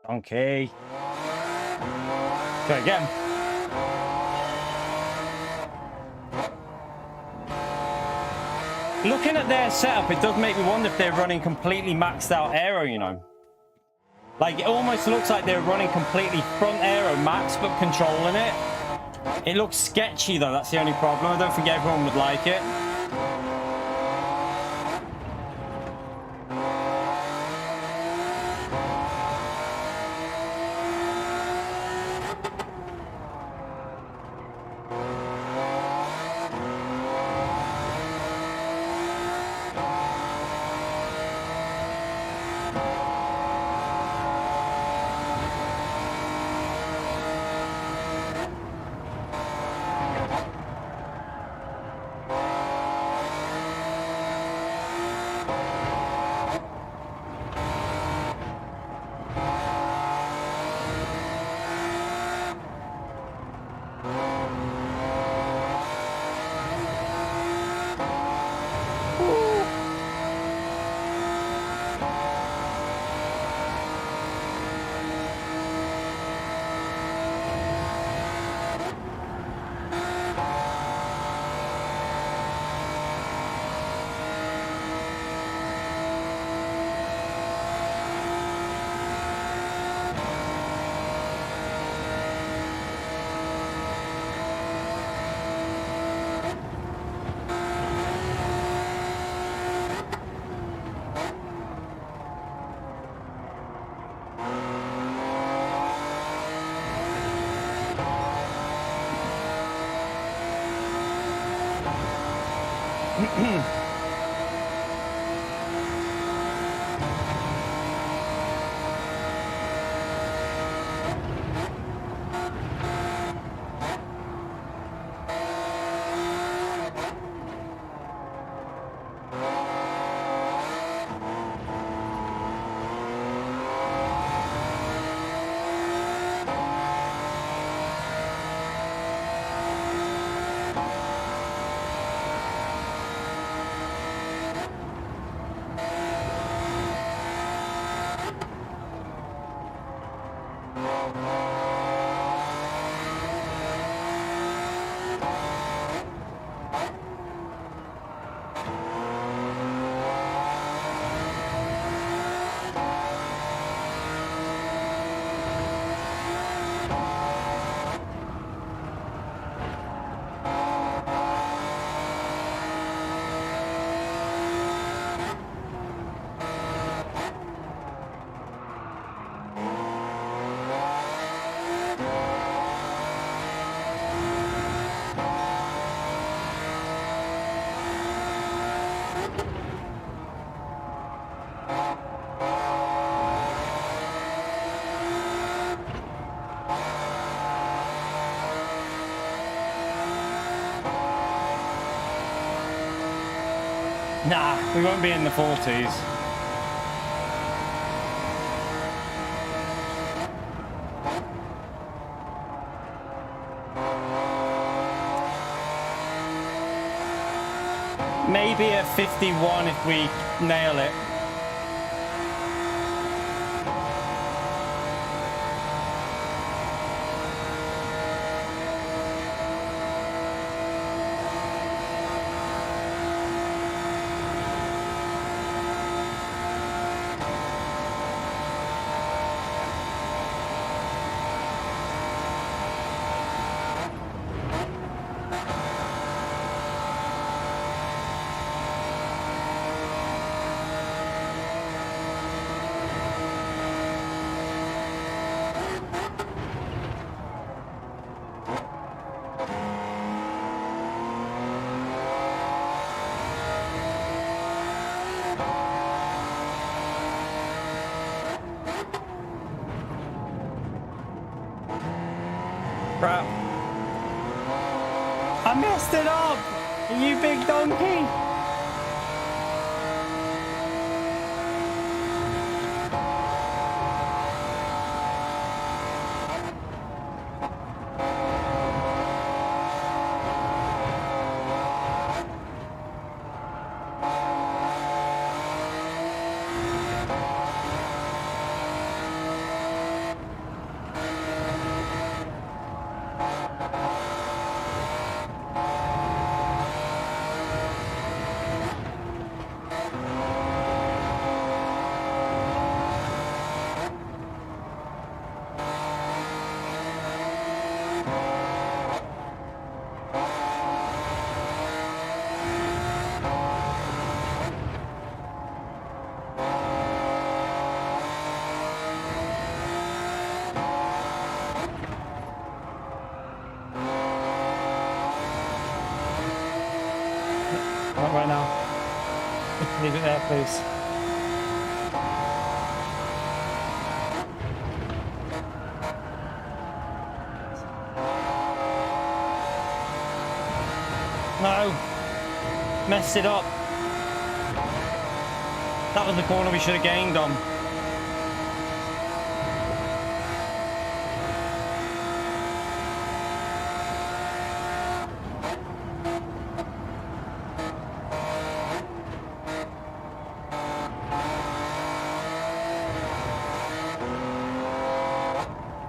Okay. Try again. Looking at their setup, it does make me wonder if they're running completely maxed out aero, you know. Like, it almost looks like they're running completely front aero max, but controlling it. It looks sketchy, though. That's the only problem. I don't think everyone would like it. Nah, we won't be in the 40s. Maybe a 51 if we nail it. Crap. I messed it up! You big donkey! Not right now. Leave it there, please. No! Messed it up. That was the corner we should have gained on.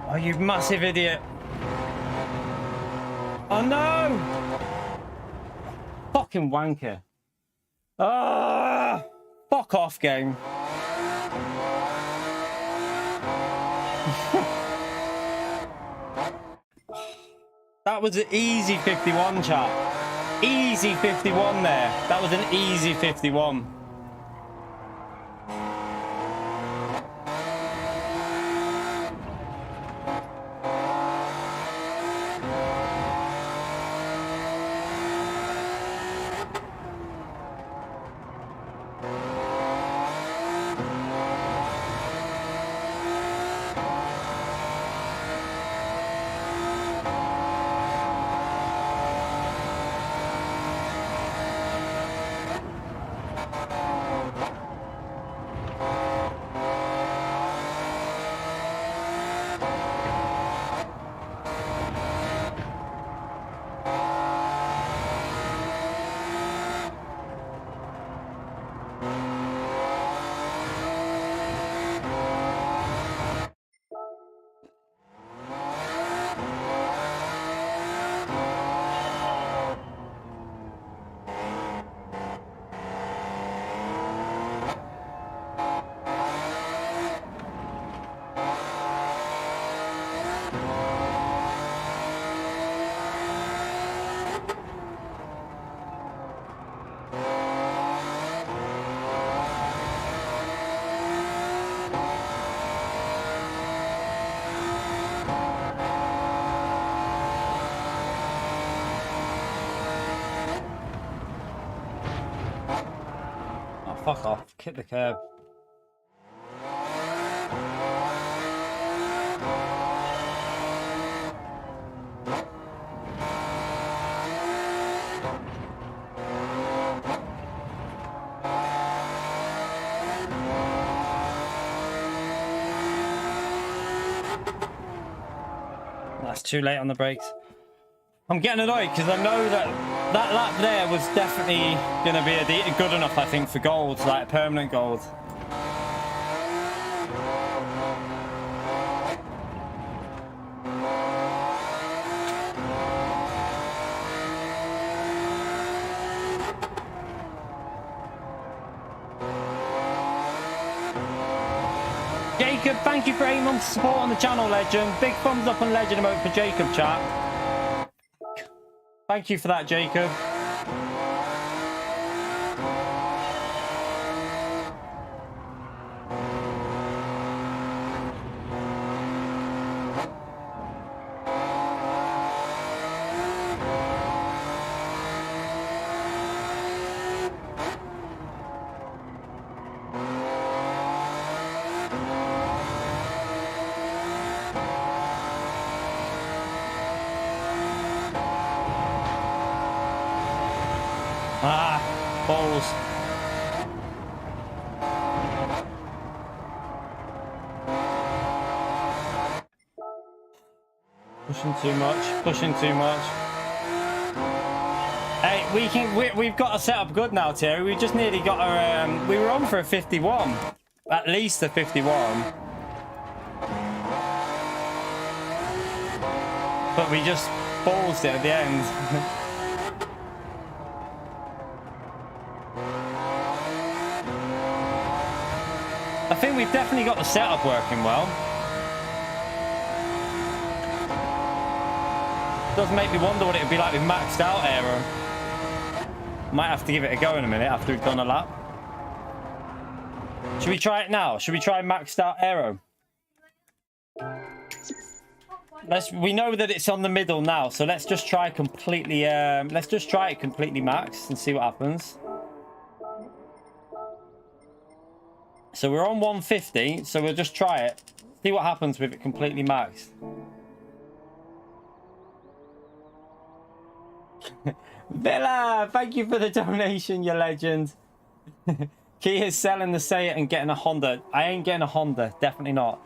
Oh, you massive idiot. Oh no! Fucking wanker. Ah! Fuck off, game. That was an easy 51, chat. Easy 51 there. That was an easy 51. fuck off. Kick the curb. That's too late on the brakes. I'm getting annoyed because I know that that lap there was definitely going to be good enough, I think, for gold, like permanent gold. Jacob, thank you for 8 months support on the channel, Legend. Big thumbs up on Legend emote for Jacob, chat. Thank you for that, Jacob. Balls. Pushing too much. Pushing too much. Hey, we've got a setup good now, Terry. We just nearly got our. We were on for a 51, at least a 51. But we just balls it at the end. I think we've definitely got the setup working well. Does make me wonder what it would be like with maxed out aero. Might have to give it a go in a minute after we've done a lap. Should we try it now? Should we try maxed out aero? We know that it's on the middle now, so let's just try completely. Let's just try it completely maxed and see what happens. So we're on 150, so we'll just try it. See what happens with it completely maxed. Villa, thank you for the donation, you legend. Kia's selling the Seat and getting a Honda. I ain't getting a Honda, definitely not.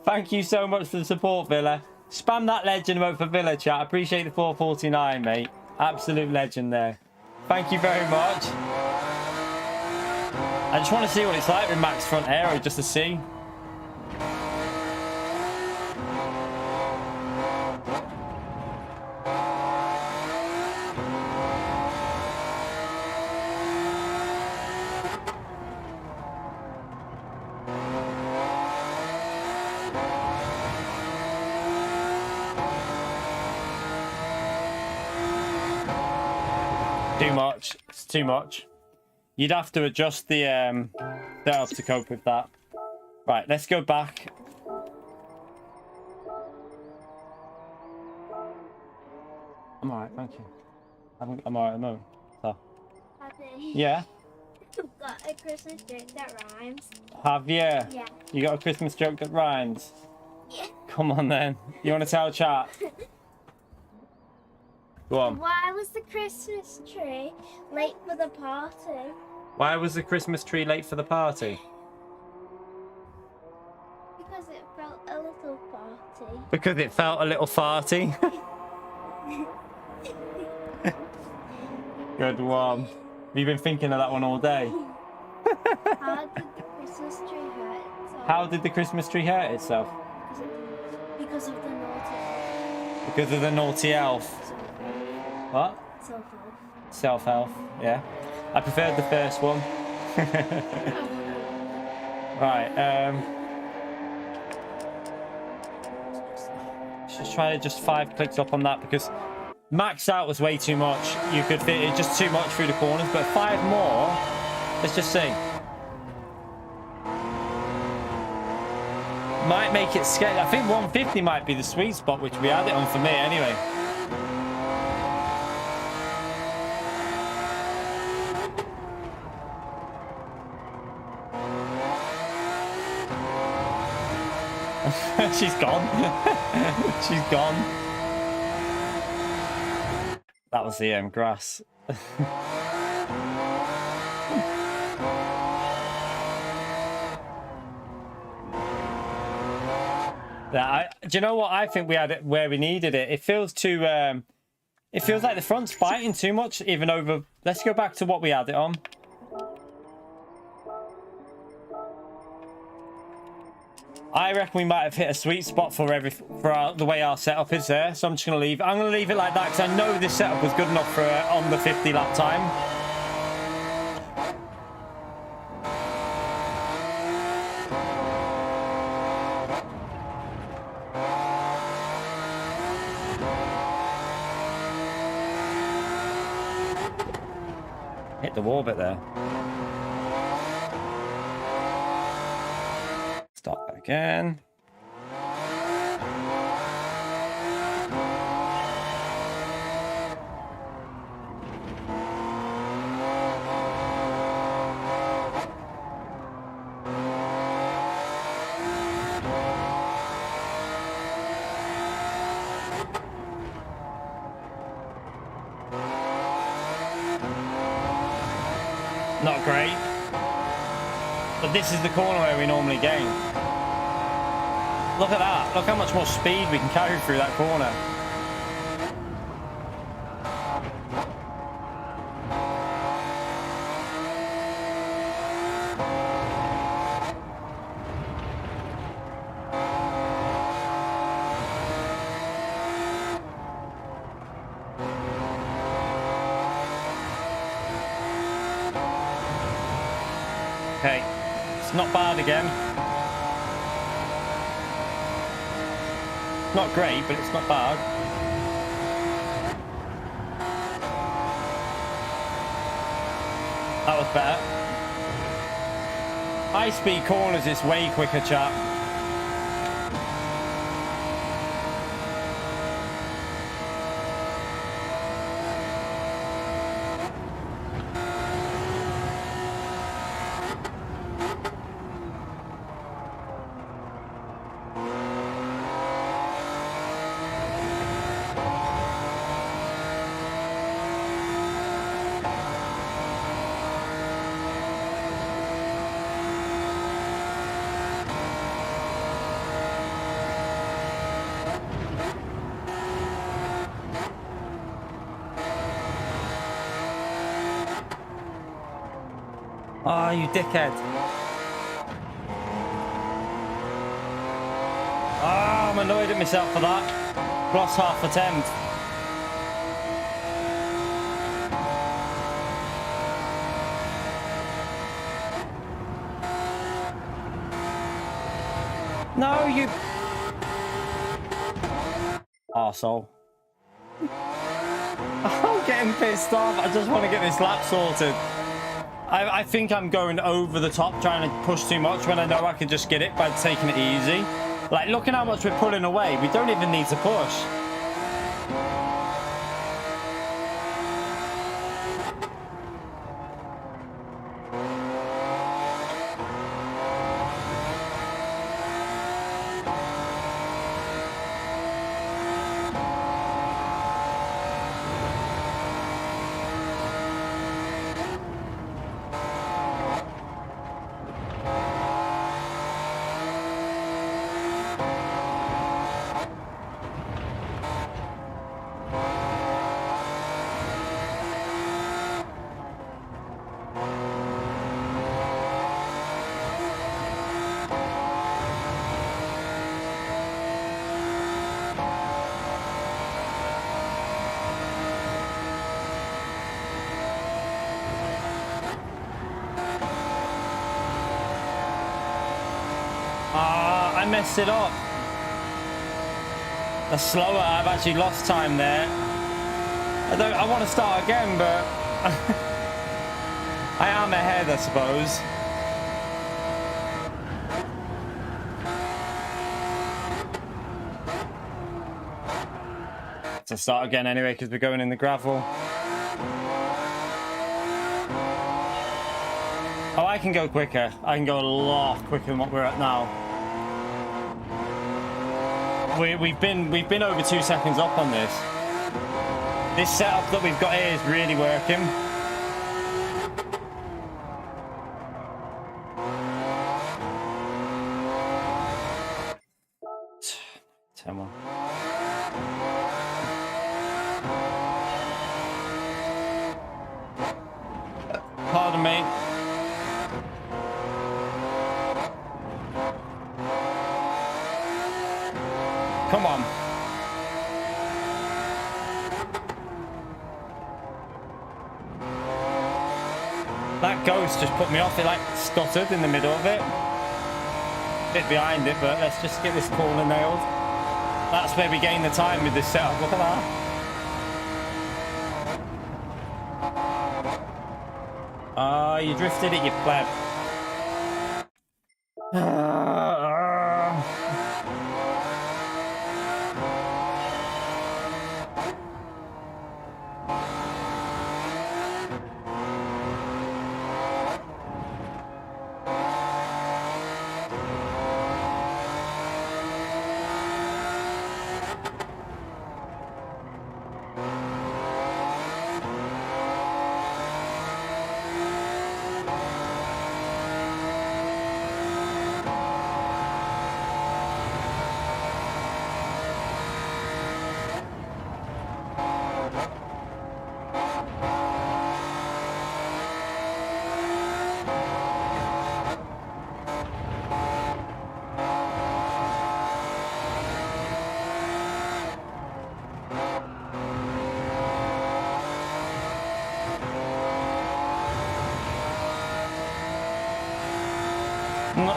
Thank you so much for the support, Villa. Spam that legend vote for Villa, chat. Appreciate the 449, mate. Absolute legend there. Thank you very much. I just want to see what it's like with max front aero, just to see. Too much. It's too much. You'd have to adjust the setup to cope with that. Right, let's go back. I'm alright, thank you. I'm alright at the moment. So. Yeah? I've got a Christmas joke that rhymes. Have you? Yeah. You got a Christmas joke that rhymes? Yeah. Come on then. You want to tell chat? Go on. Why was the Christmas tree late for the party? Why was the Christmas tree late for the party? Because it felt a little party. Because it felt a little farty. Good one. Have you been thinking of that one all day? How did the Christmas tree hurt itself? How did the Christmas tree hurt itself? Because of the naughty elf. Because of the naughty elf. What? Self-help. Self-help, yeah. I preferred the first one. Right, let's just try just 5 clicks up on that, because max out was way too much. You could fit it just too much through the corners, but 5 more. Let's just see. Might make it scary. I think 150 might be the sweet spot, which we had it on for me anyway. She's gone. She's gone. That was the grass. Yeah, do you know what? I think we had it where we needed it. It feels too. It feels like the front's fighting too much, even over. Let's go back to what we had it on. I reckon we might have hit a sweet spot for the way our setup is there. So I'm just gonna leave. I'm gonna leave it like that because I know this setup was good enough for on the 50 lap time. Hit the wall bit there. Start back again. Not great, but this is the corner where we normally gain. Look at that. Look how much more speed we can carry through that corner. Okay, it's not bad again. Not great, but it's not bad. That was better. High-speed corners is way quicker, chap. Ah, oh, you dickhead. Ah, I'm annoyed at myself for that. Lost half a tenth. No, you... arsehole. I'm getting pissed off. I just want to get this lap sorted. I think I'm going over the top, trying to push too much when I know I can just get it by taking it easy. Like, look at how much we're pulling away. We don't even need to push. I messed it up. That's slower. I've actually lost time there. I want to start again, but I am ahead, I suppose. To start again anyway, because we're going in the gravel. Oh, I can go quicker. I can go a lot quicker than what we're at now. we've been over 2 seconds up on this. This setup that we've got here is really working. Come on. Pardon me. Come on. That ghost just put me off. It like stuttered in the middle of it. Bit behind it, but let's just get this corner nailed. That's where we gain the time with this setup. Look at that. Ah, you drifted it, you pleb.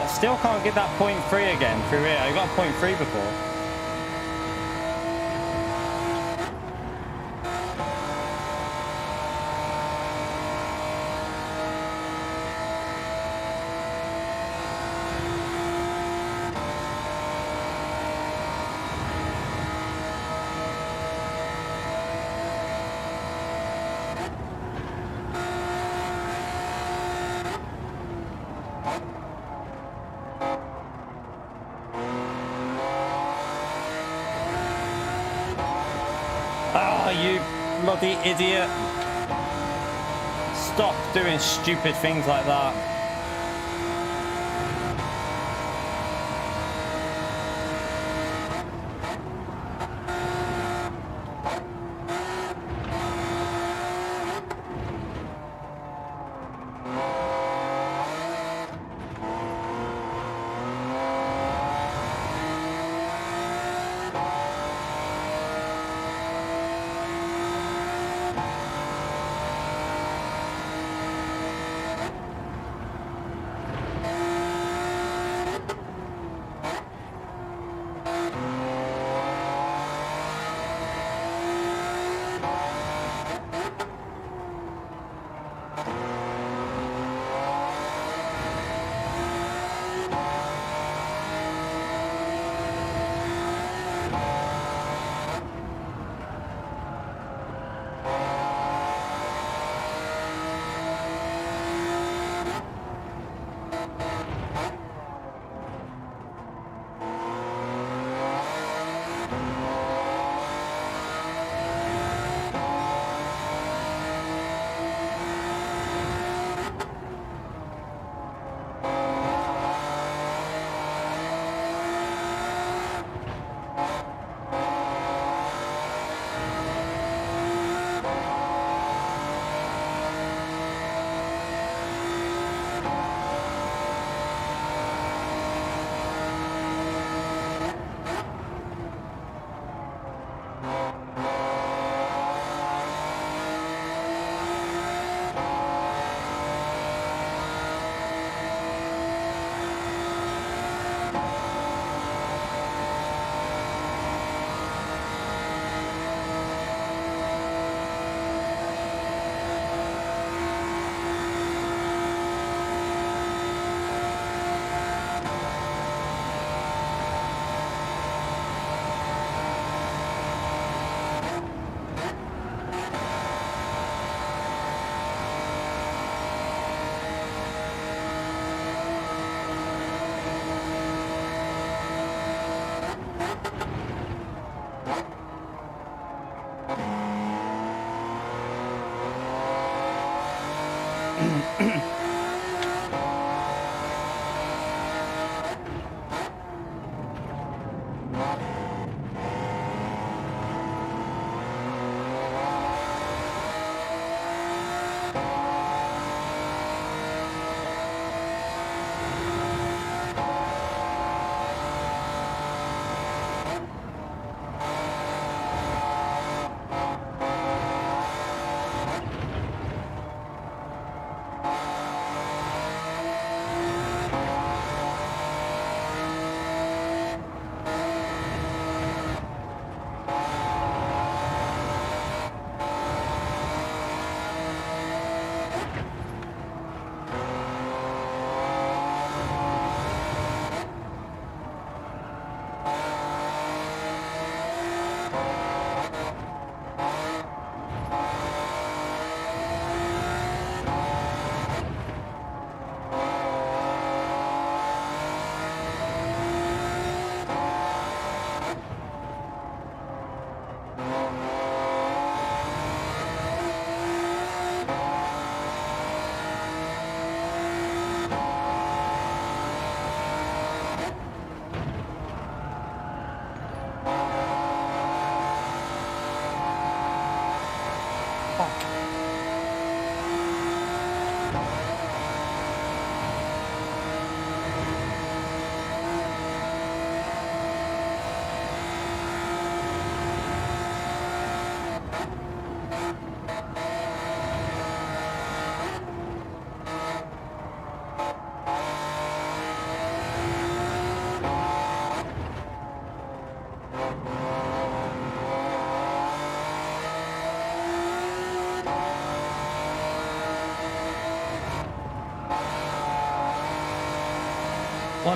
Still can't get that 0.3 again through here. I got a 0.3 before. You bloody idiot. Stop doing stupid things like that.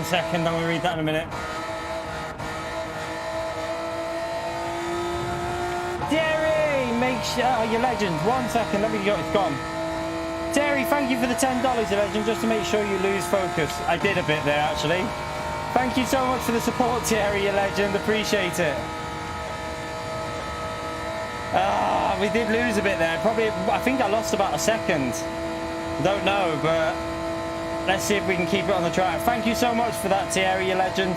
1 second, I'm gonna read that in a minute. Jerry, make sure, oh, you're legend. 1 second, let me go, it's gone. Terry, thank you for the $10, legend, just to make sure you lose focus. I did a bit there, actually. Thank you so much for the support, Terry, you legend. Appreciate it. Ah, we did lose a bit there. Probably, I think I lost about a second. Don't know, but let's see if we can keep it on the track. Thank you so much for that, Terry, you legend.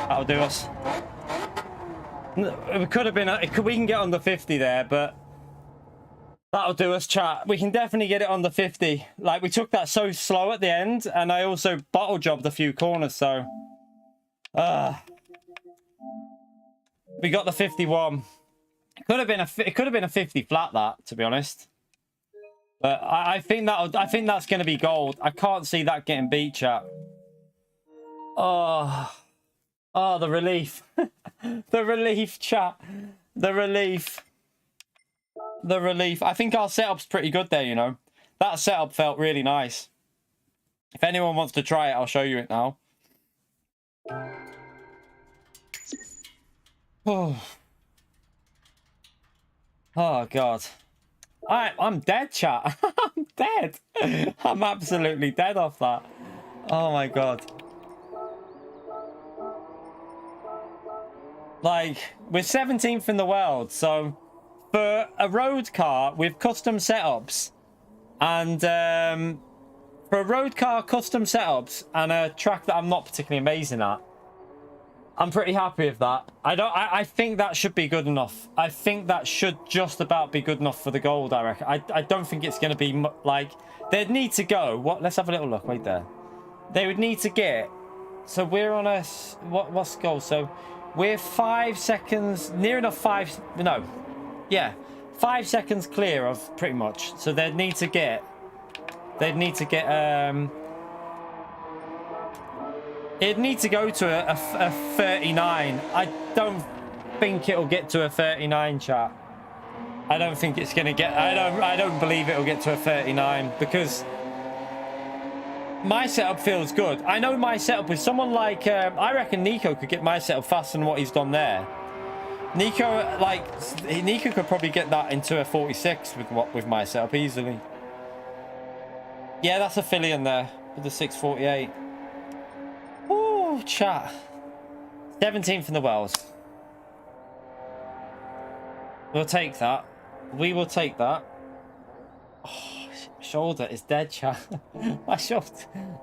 That'll do us. It could have been, we can get on the 50 there, but that'll do us, chat. We can definitely get it on the 50. Like, we took that so slow at the end, and I also bottle jobbed a few corners, so we got the 51. It could have been a 50 flat, that, to be honest. But I think that's going to be gold. I can't see that getting beat, chat. Oh, the relief. The relief, chat. The relief. The relief. I think our setup's pretty good there, you know. That setup felt really nice. If anyone wants to try it, I'll show you it now. Oh, God. I'm dead, chat. I'm dead. I'm absolutely dead off that. Oh, my God. Like, we're 17th in the world, so for a road car with custom setups and for a road car custom setups and a track that I'm not particularly amazing at, I'm pretty happy with that. I think that should be good enough. I think that should just about be good enough for the gold, I reckon. I don't think it's going to be like, they'd need to go, let's have a little look right there. They would need to get, so we're on a, what's the goal? So we're 5 seconds, near enough 5 seconds clear of pretty much. So they'd need to get it'd need to go to a 39. I don't think it'll get to a 39, chat. I don't think it's gonna get, I don't believe it'll get to a 39 because my setup feels good. I know my setup with someone like, I reckon Nico could get my setup faster than what he's done there. Nico could probably get that into a 46 with my setup easily. Yeah, that's a Philly in there with the 648. Ooh, chat. 17th in the world. We'll take that. We will take that. Oh, shoulder is dead, chat. My shoulder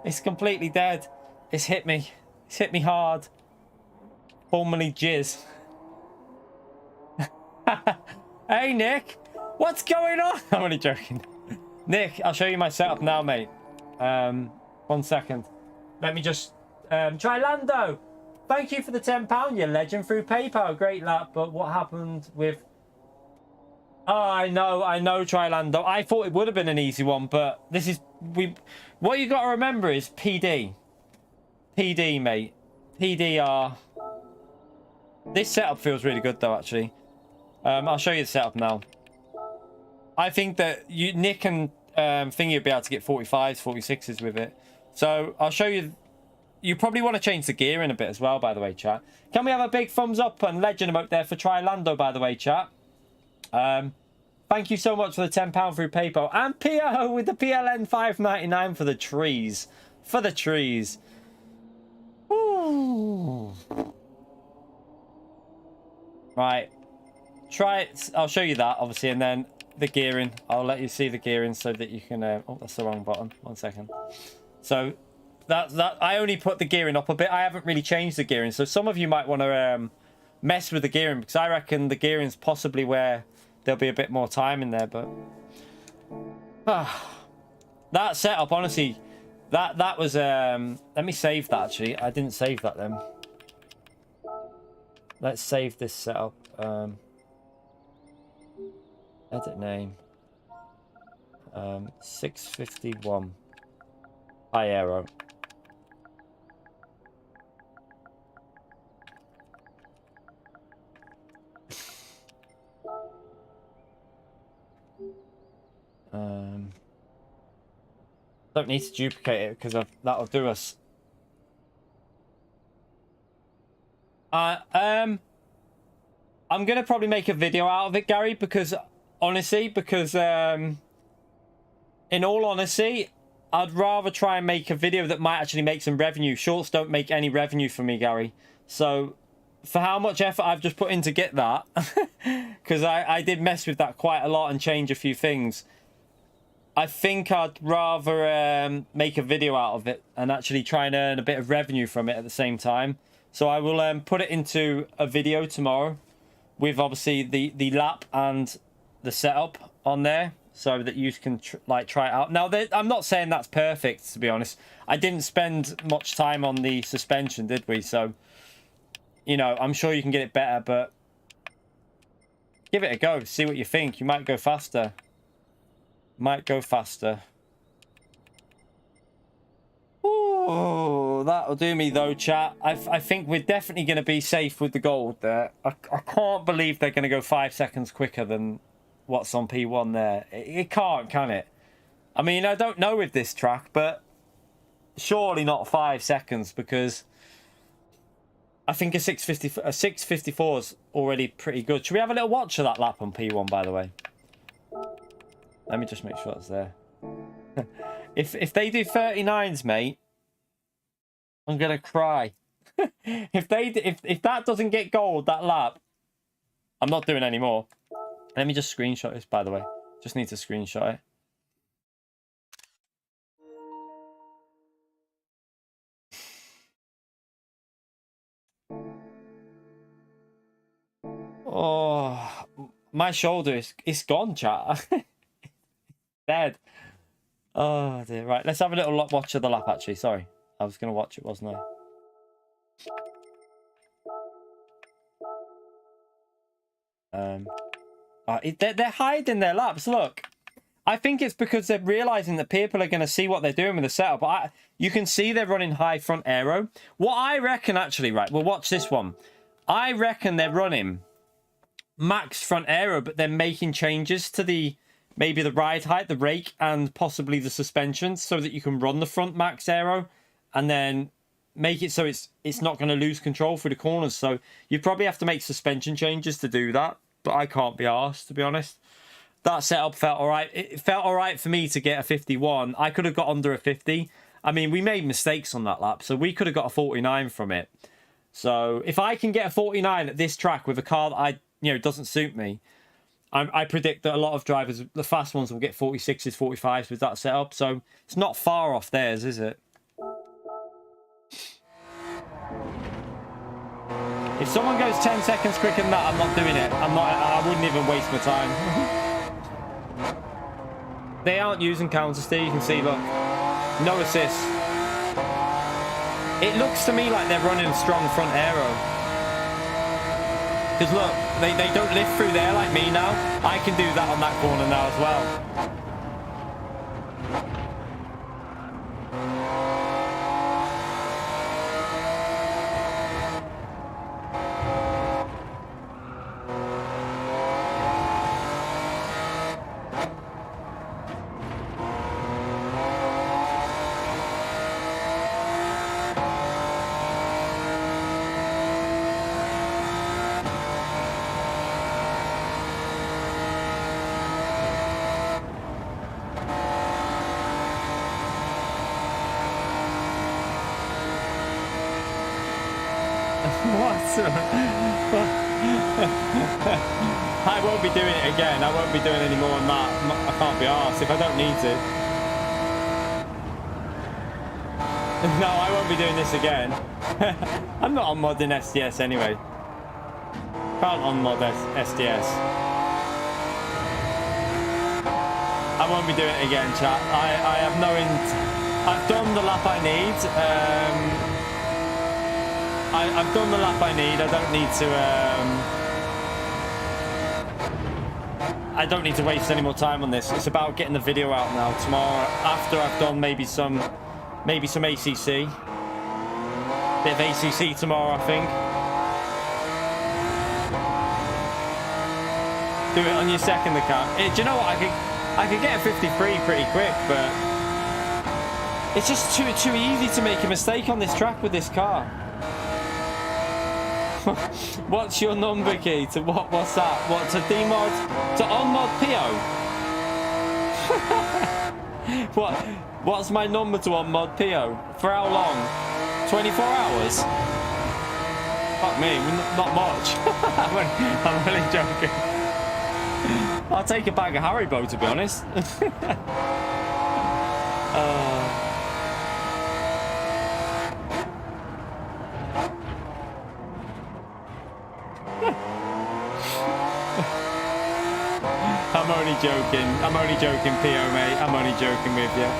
is completely dead. It's hit me. It's hit me hard. Formerly jizz. Hey, Nick. What's going on? I'm only joking. Nick, I'll show you my setup now, mate. 1 second. Let me just... Trilando, thank you for the £10, you legend, through PayPal. Great lap, but what happened with... Oh, I know, Trilando. I thought it would have been an easy one, but this is... What you got to remember is PD. PD, mate. PDR. This setup feels really good, though, actually. I'll show you the setup now. I think that Nick and Thingy will be able to get 45s, 46s with it. So I'll show you. You probably want to change the gear in a bit as well, by the way, chat. Can we have a big thumbs up and legend emote there for Trilando, by the way, chat? Thank you so much for the £10 through PayPal. And PO with the PLN 5.99 for the trees. For the trees. Ooh. Right. Try it. I'll show you that, obviously, and then the gearing. I'll let you see the gearing so that you can... oh, that's the wrong button. 1 second. So, that I only put the gearing up a bit. I haven't really changed the gearing. So, some of you might want to mess with the gearing, because I reckon the gearing's possibly where there'll be a bit more time in there, but... that setup, honestly, that was... let me save that, actually. I didn't save that then. Let's save this setup. Edit name. 651. High aero. Don't need to duplicate it because that'll do us. I'm gonna probably make a video out of it, Gary, because honestly, in all honesty, I'd rather try and make a video that might actually make some revenue. Shorts don't make any revenue for me, Gary. So for how much effort I've just put in to get that, because I did mess with that quite a lot and change a few things. I think I'd rather make a video out of it and actually try and earn a bit of revenue from it at the same time. So I will put it into a video tomorrow with obviously the lap and the setup on there so that you can try it out. Now, I'm not saying that's perfect, to be honest. I didn't spend much time on the suspension, did we? So, you know, I'm sure you can get it better, but give it a go. See what you think. You might go faster. Might go faster. Oh, that'll do me though, chat. I think we're definitely going to be safe with the gold there. I can't believe they're going to go 5 seconds quicker than what's on P1 there. It can't, can it? I mean, I don't know with this track, but surely not 5 seconds, because I think a 654 is already pretty good. Should we have a little watch of that lap on P1, by the way? Let me just make sure it's there. If they do 39s, mate, I'm gonna cry. if that doesn't get gold, that lap, I'm not doing any more. Let me just screenshot this, by the way. Just need to screenshot it. Oh, my shoulder is gone, chat. Dead. Oh dear. Right, let's have a little watch of the lap, actually. Sorry, I was going to watch it, wasn't I? They're hiding their laps. Look, I think it's because they're realizing that people are going to see what they're doing with the setup. But you can see they're running high front aero. What I reckon, actually, right, we'll watch this one. I reckon they're running max front aero, but they're making changes to maybe the ride height, the rake, and possibly the suspension, so that you can run the front max aero and then make it so it's not going to lose control through the corners. So you probably have to make suspension changes to do that, but I can't be arsed, to be honest. That setup felt all right. It felt all right for me to get a 51. I could have got under a 50. I mean, we made mistakes on that lap, so we could have got a 49 from it. So if I can get a 49 at this track with a car that doesn't suit me, I predict that a lot of drivers, the fast ones, will get 46s, 45s with that setup. So it's not far off theirs, is it? If someone goes 10 seconds quicker than that, I'm not doing it. I wouldn't even waste my time. They aren't using counter steer. You can see, look, no assists. It looks to me like they're running a strong front aero. Because look, they don't lift through there like me now. I can do that on that corner now as well. I won't be doing it again. I won't be doing any more on that. I can't be arsed if I don't need to. No, I won't be doing this again. I'm not on mod in SDS anyway. Can't on mod SDS. I won't be doing it again, chat. I have no I've done the lap I need. I've done the lap I need. I don't need to. I don't need to waste any more time on this. It's about getting the video out now. Tomorrow, after I've done maybe some ACC. Bit of ACC tomorrow, I think. Do it on your second account. Do you know what? I could get a 53 pretty quick, but it's just too easy to make a mistake on this track with this car. What's your number key to what's that? What, to demod, to unmod PO? What's my number to unmod PO? For how long? 24 hours? Fuck me, not much. I'm really joking. I'll take a bag of Haribo, to be honest. I'm only joking. I'm only joking, PO, mate. I'm only joking with you.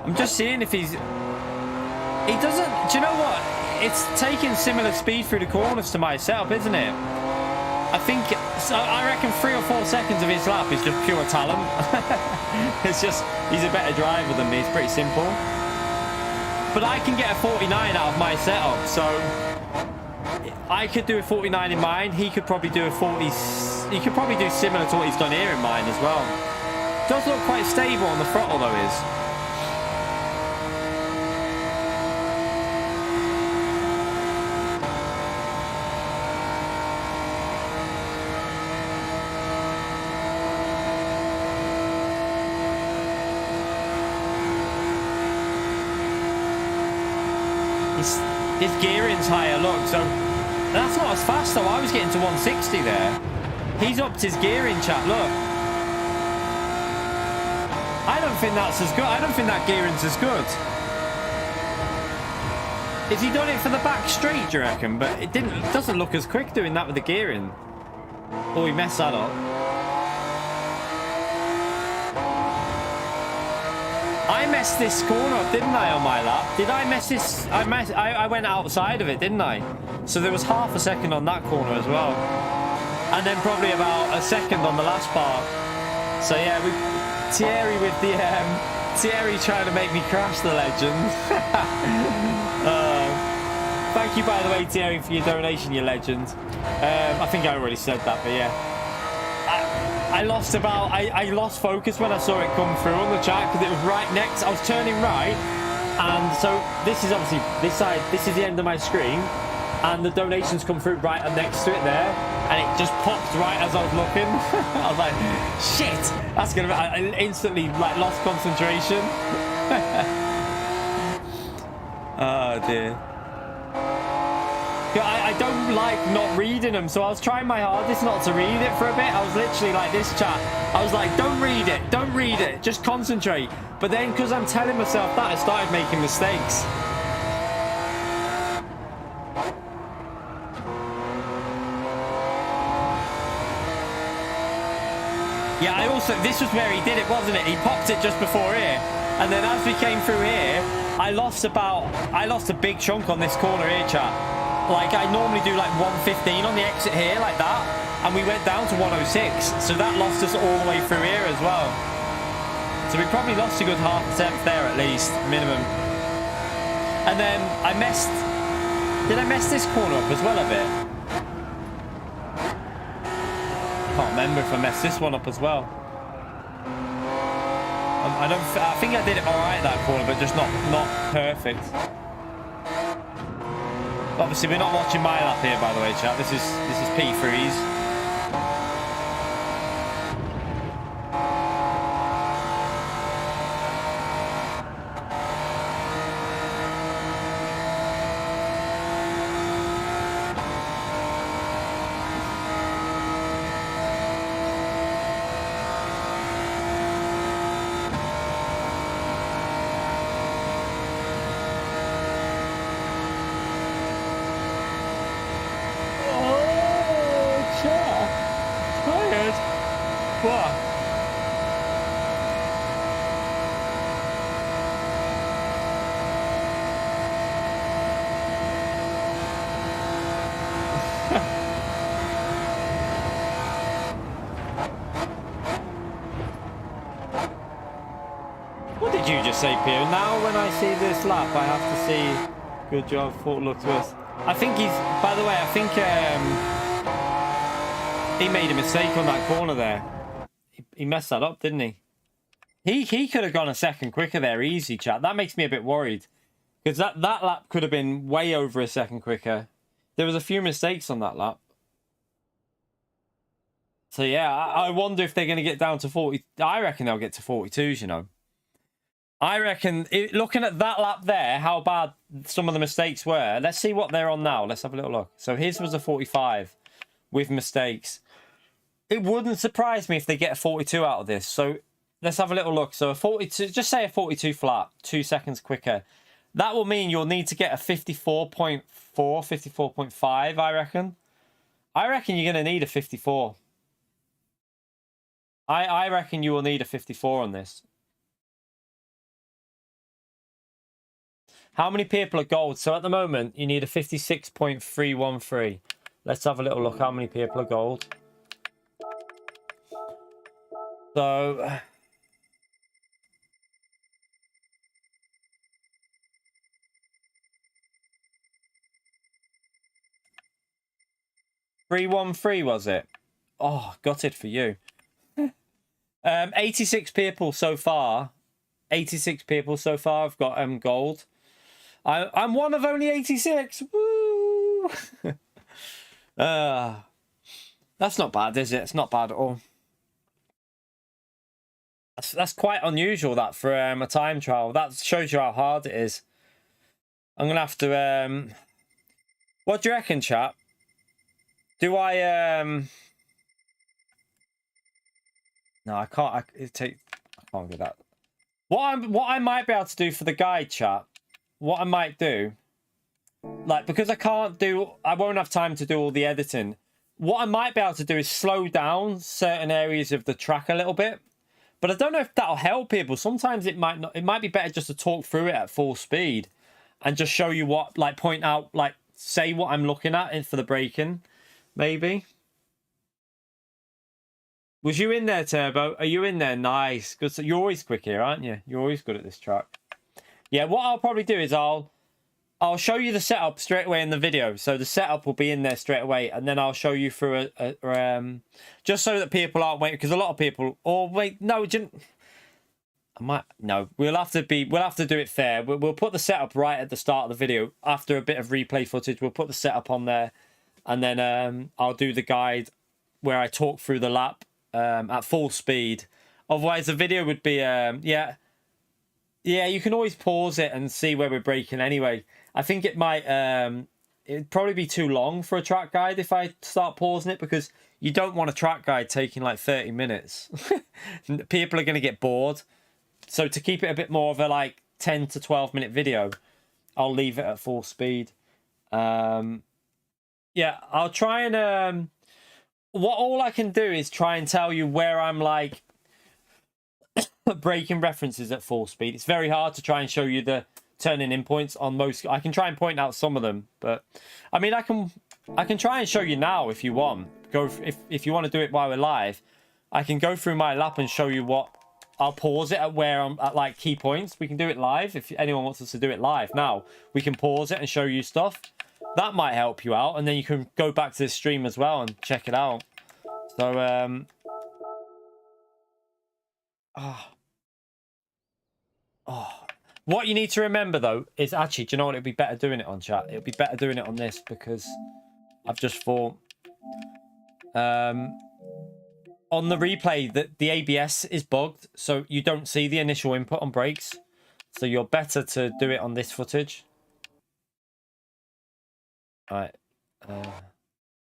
I'm just seeing if he's... He doesn't... Do you know what? It's taking similar speed through the corners to my setup, isn't it? I think... So I reckon 3 or 4 seconds of his lap is just pure talent. It's just... He's a better driver than me. It's pretty simple. But I can get a 49 out of my setup, so... I could do a 49 in mine. He could probably do a 40... He could probably do similar to what he's done here in mine as well. Does look quite stable on the throttle, though, is. His gearing's higher, look, so that's not as fast though. I was getting to 160 there. He's upped his gearing, chat, look. I don't think that's as good. I don't think that gearing's as good. Has he done it for the back straight, do you reckon? But it doesn't look as quick doing that with the gearing. Oh, he messed that up. I messed this corner up, didn't I, on my lap? Did I mess this? I went outside of it, didn't I? So there was half a second on that corner as well. And then probably about a second on the last part. So yeah, Thierry with the... Thierry trying to make me crash, the legend. Thank you, by the way, Thierry, for your donation, you legend. I think I already said that, but yeah. I lost focus when I saw it come through on the chat because it was right next. I was turning right, and so this is obviously this side. This is the end of my screen, and the donations come through right next to it there, and it just popped right as I was looking. I was like, shit, that's gonna be... I instantly like lost concentration. Oh dear. I don't like not reading them, so I was trying my hardest not to read it for a bit. I was literally like this, chat. I was like, don't read it, just concentrate. But then, because I'm telling myself that, I started making mistakes. Yeah, I also, this was where he did it, wasn't it? He popped it just before here, and then as we came through here, I lost a big chunk on this corner here, chat. Like, I normally do like 115 on the exit here, like that. And we went down to 106. So that lost us all the way through here as well. So we probably lost a good half a tenth there at least, minimum. And then I messed... Did I mess this corner up as well a bit? Can't remember if I messed this one up as well. I think I did it alright that corner, but just not perfect. Obviously, we're not watching my lap here, by the way, chat. This is P3's. you just say, Pierre? Now when I see this lap, I have to see. Good job. Thought looked worse. I think he's. By the way, I think he made a mistake on that corner there. He messed that up, didn't he? He could have gone a second quicker there, easy, chat. That makes me a bit worried because that lap could have been way over a second quicker. There was a few mistakes on that lap. So yeah, I wonder if they're going to get down to 40. I reckon they'll get to 42s, you know. I reckon, looking at that lap there, how bad some of the mistakes were. Let's see what they're on now. Let's have a little look. So his was a 45 with mistakes. It wouldn't surprise me if they get a 42 out of this. So let's have a little look. So a 42, just say a 42 flat, 2 seconds quicker. That will mean you'll need to get a 54.4, 54.5, I reckon. I reckon you're going to need a 54. I reckon you will need a 54 on this. How many people are gold? So at the moment, you need a 56.313. Let's have a little look how many people are gold. So... 313 was it? Oh, got it for you. 86 people so far. 86 people so far have got gold. I'm one of only 86. Woo! That's not bad, is it? It's not bad at all. That's quite unusual, that, for a time trial. That shows you how hard it is. I'm gonna have to what do you reckon, chat? Do I no, I can't. I can't do that. What I might be able to do for the guide, chat. What I might do, like, because I won't have time to do all the editing. What I might be able to do is slow down certain areas of the track a little bit. But I don't know if that'll help people. Sometimes it might not. It might be better just to talk through it at full speed and just show you what, like, point out, like, say what I'm looking at for the braking, maybe. Was you in there, Turbo? Are you in there? Nice. Good. So you're always quick here, aren't you? You're always good at this track. Yeah, what I'll probably do is I'll show you the setup straight away in the video. So the setup will be in there straight away, and then I'll show you through just so that people aren't waiting, because a lot of people. Or wait, no, no. We'll have to do it fair. We'll put the setup right at the start of the video after a bit of replay footage. We'll put the setup on there, and then I'll do the guide where I talk through the lap at full speed. Otherwise, the video would be yeah, you can always pause it and see where we're braking anyway. I think it might it'd probably be too long for a track guide if I start pausing it, because you don't want a track guide taking like 30 minutes. People are going to get bored. So to keep it a bit more of a like 10 to 12 minute video, I'll leave it at full speed. Yeah, I'll try and all I can do is try and tell you where I'm like braking references at full speed. It's very hard to try and show you the turning in points on most. I can try and point out some of them, but I mean, I can try and show you now if you want. If you want to do it while we're live, I can go through my lap and show you what. I'll pause it at where I'm at, like, key points. We can do it live if anyone wants us to do it live. Now we can pause it and show you stuff. That might help you out, and then you can go back to this stream as well and check it out. So what you need to remember, though, is actually, do you know what? It'd be better doing it on, chat. It'd be better doing it on this, because I've just thought on the replay that the ABS is bugged, so you don't see the initial input on brakes. So you're better to do it on this footage. All right.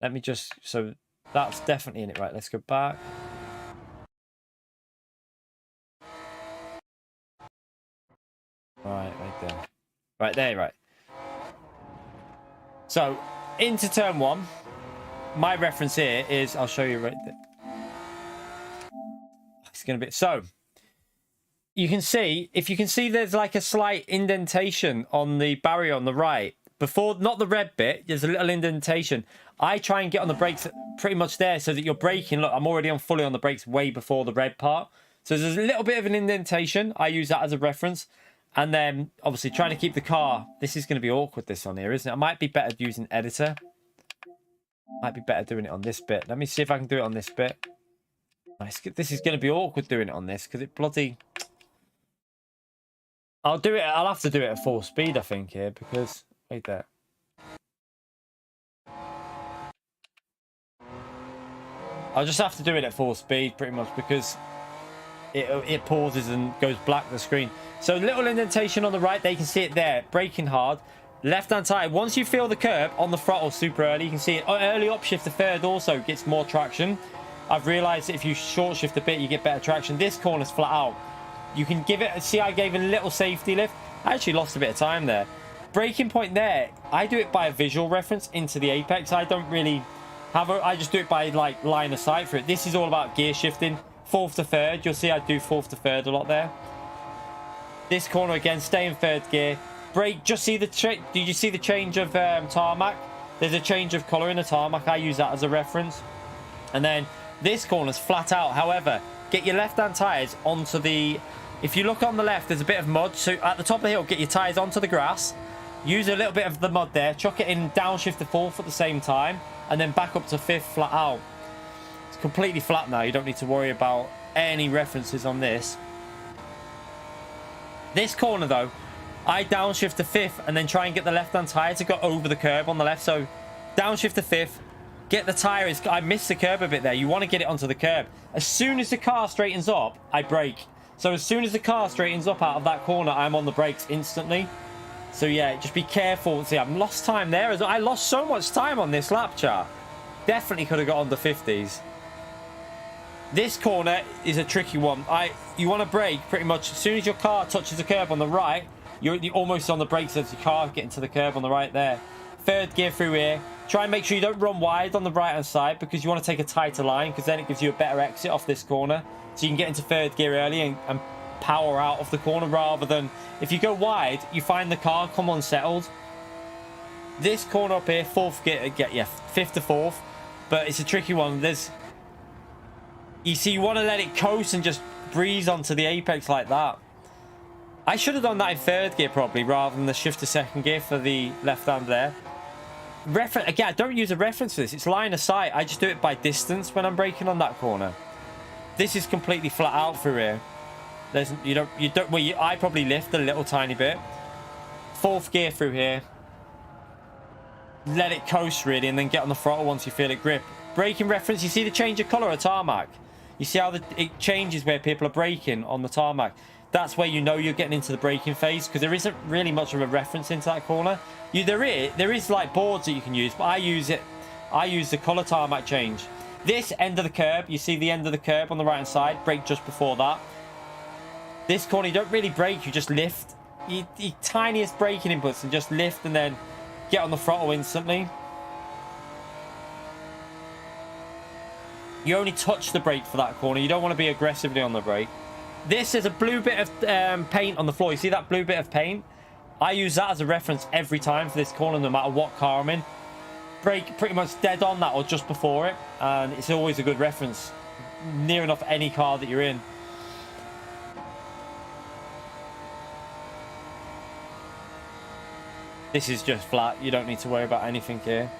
Let me just, so that's definitely in it, right? Let's go back. Right there. Right there, right. So, into turn one, my reference here is, I'll show you right there. It's going to be, so, you can see, if you can see there's like a slight indentation on the barrier on the right. Before, not the red bit, there's a little indentation. I try and get on the brakes pretty much there so that you're braking. Look, I'm already fully on the brakes way before the red part. So there's a little bit of an indentation. I use that as a reference. And then, obviously, trying to keep the car. This is going to be awkward, this on here, isn't it? I might be better using editor. Might be better doing it on this bit. Let me see if I can do it on this bit. Nice. This is going to be awkward doing it on this because it bloody... I'll do it. I'll have to do it at full speed, I think, here, because... Wait there. I'll just have to do it at full speed, pretty much, because it pauses and goes black, the screen. So little indentation on the right, there, you can see it there, braking hard. Left-hand side, once you feel the curb on the throttle super early, you can see it. Early upshift, the third also gets more traction. I've realised that if you short shift a bit, you get better traction. This corner's flat out. You can give it, see, I gave a little safety lift. I actually lost a bit of time there. Braking point there, I do it by a visual reference into the apex. I don't really have I just do it by like line of sight for it. This is all about gear shifting. Fourth to third, you'll see I do fourth to third a lot there. This corner again, stay in third gear. Brake, just see the did you see the change of tarmac? There's a change of colour in the tarmac. I use that as a reference. And then this corner's flat out. However, get your left-hand tyres onto the... If you look on the left, there's a bit of mud. So at the top of the hill, get your tyres onto the grass. Use a little bit of the mud there. Chuck it in, downshift to fourth at the same time. And then back up to fifth, flat out. It's completely flat now. You don't need to worry about any references on this. This corner, though, I downshift to fifth and then try and get the left-hand tyre to go over the curb on the left. So downshift to fifth. Get the tyre. I missed the curb a bit there. You want to get it onto the curb. As soon as the car straightens up, I brake. So as soon as the car straightens up out of that corner, I'm on the brakes instantly. So yeah, just be careful. See, I've lost time there. I lost so much time on this lap, chart. Definitely could have got on the 50s. This corner is a tricky one. You want to brake pretty much as soon as your car touches the curb on the right. You're almost on the brakes as your car getting to the curb on the right there. Third gear through here. Try and make sure you don't run wide on the right hand side because you want to take a tighter line because then it gives you a better exit off this corner. So you can get into third gear early and power out of the corner rather than if you go wide, you find the car come unsettled. This corner up here, fourth gear, get you fifth to fourth, but it's a tricky one. You see, you want to let it coast and just breeze onto the apex like that. I should have done that in third gear probably rather than the shift to second gear for the left hand there. Again, I don't use a reference for this. It's line of sight. I just do it by distance when I'm braking on that corner. This is completely flat out through here. I probably lift a little tiny bit. Fourth gear through here. Let it coast really and then get on the throttle once you feel it grip. Braking reference, you see the change of colour of tarmac. You see how it changes where people are braking on the tarmac. That's where you know you're getting into the braking phase because there isn't really much of a reference into that corner. There is like boards that you can use, but I use the colour tarmac change. This end of the curb, you see the end of the curb on the right hand side, brake just before that. This corner, you don't really brake, you just lift. Your tiniest braking inputs and just lift and then get on the throttle instantly. You only touch the brake for that corner. You don't want to be aggressively on the brake. This is a blue bit of paint on the floor. You see that blue bit of paint? I use that as a reference every time for this corner, no matter what car I'm in. Brake pretty much dead on that or just before it. And it's always a good reference. Near enough any car that you're in. This is just flat. You don't need to worry about anything here.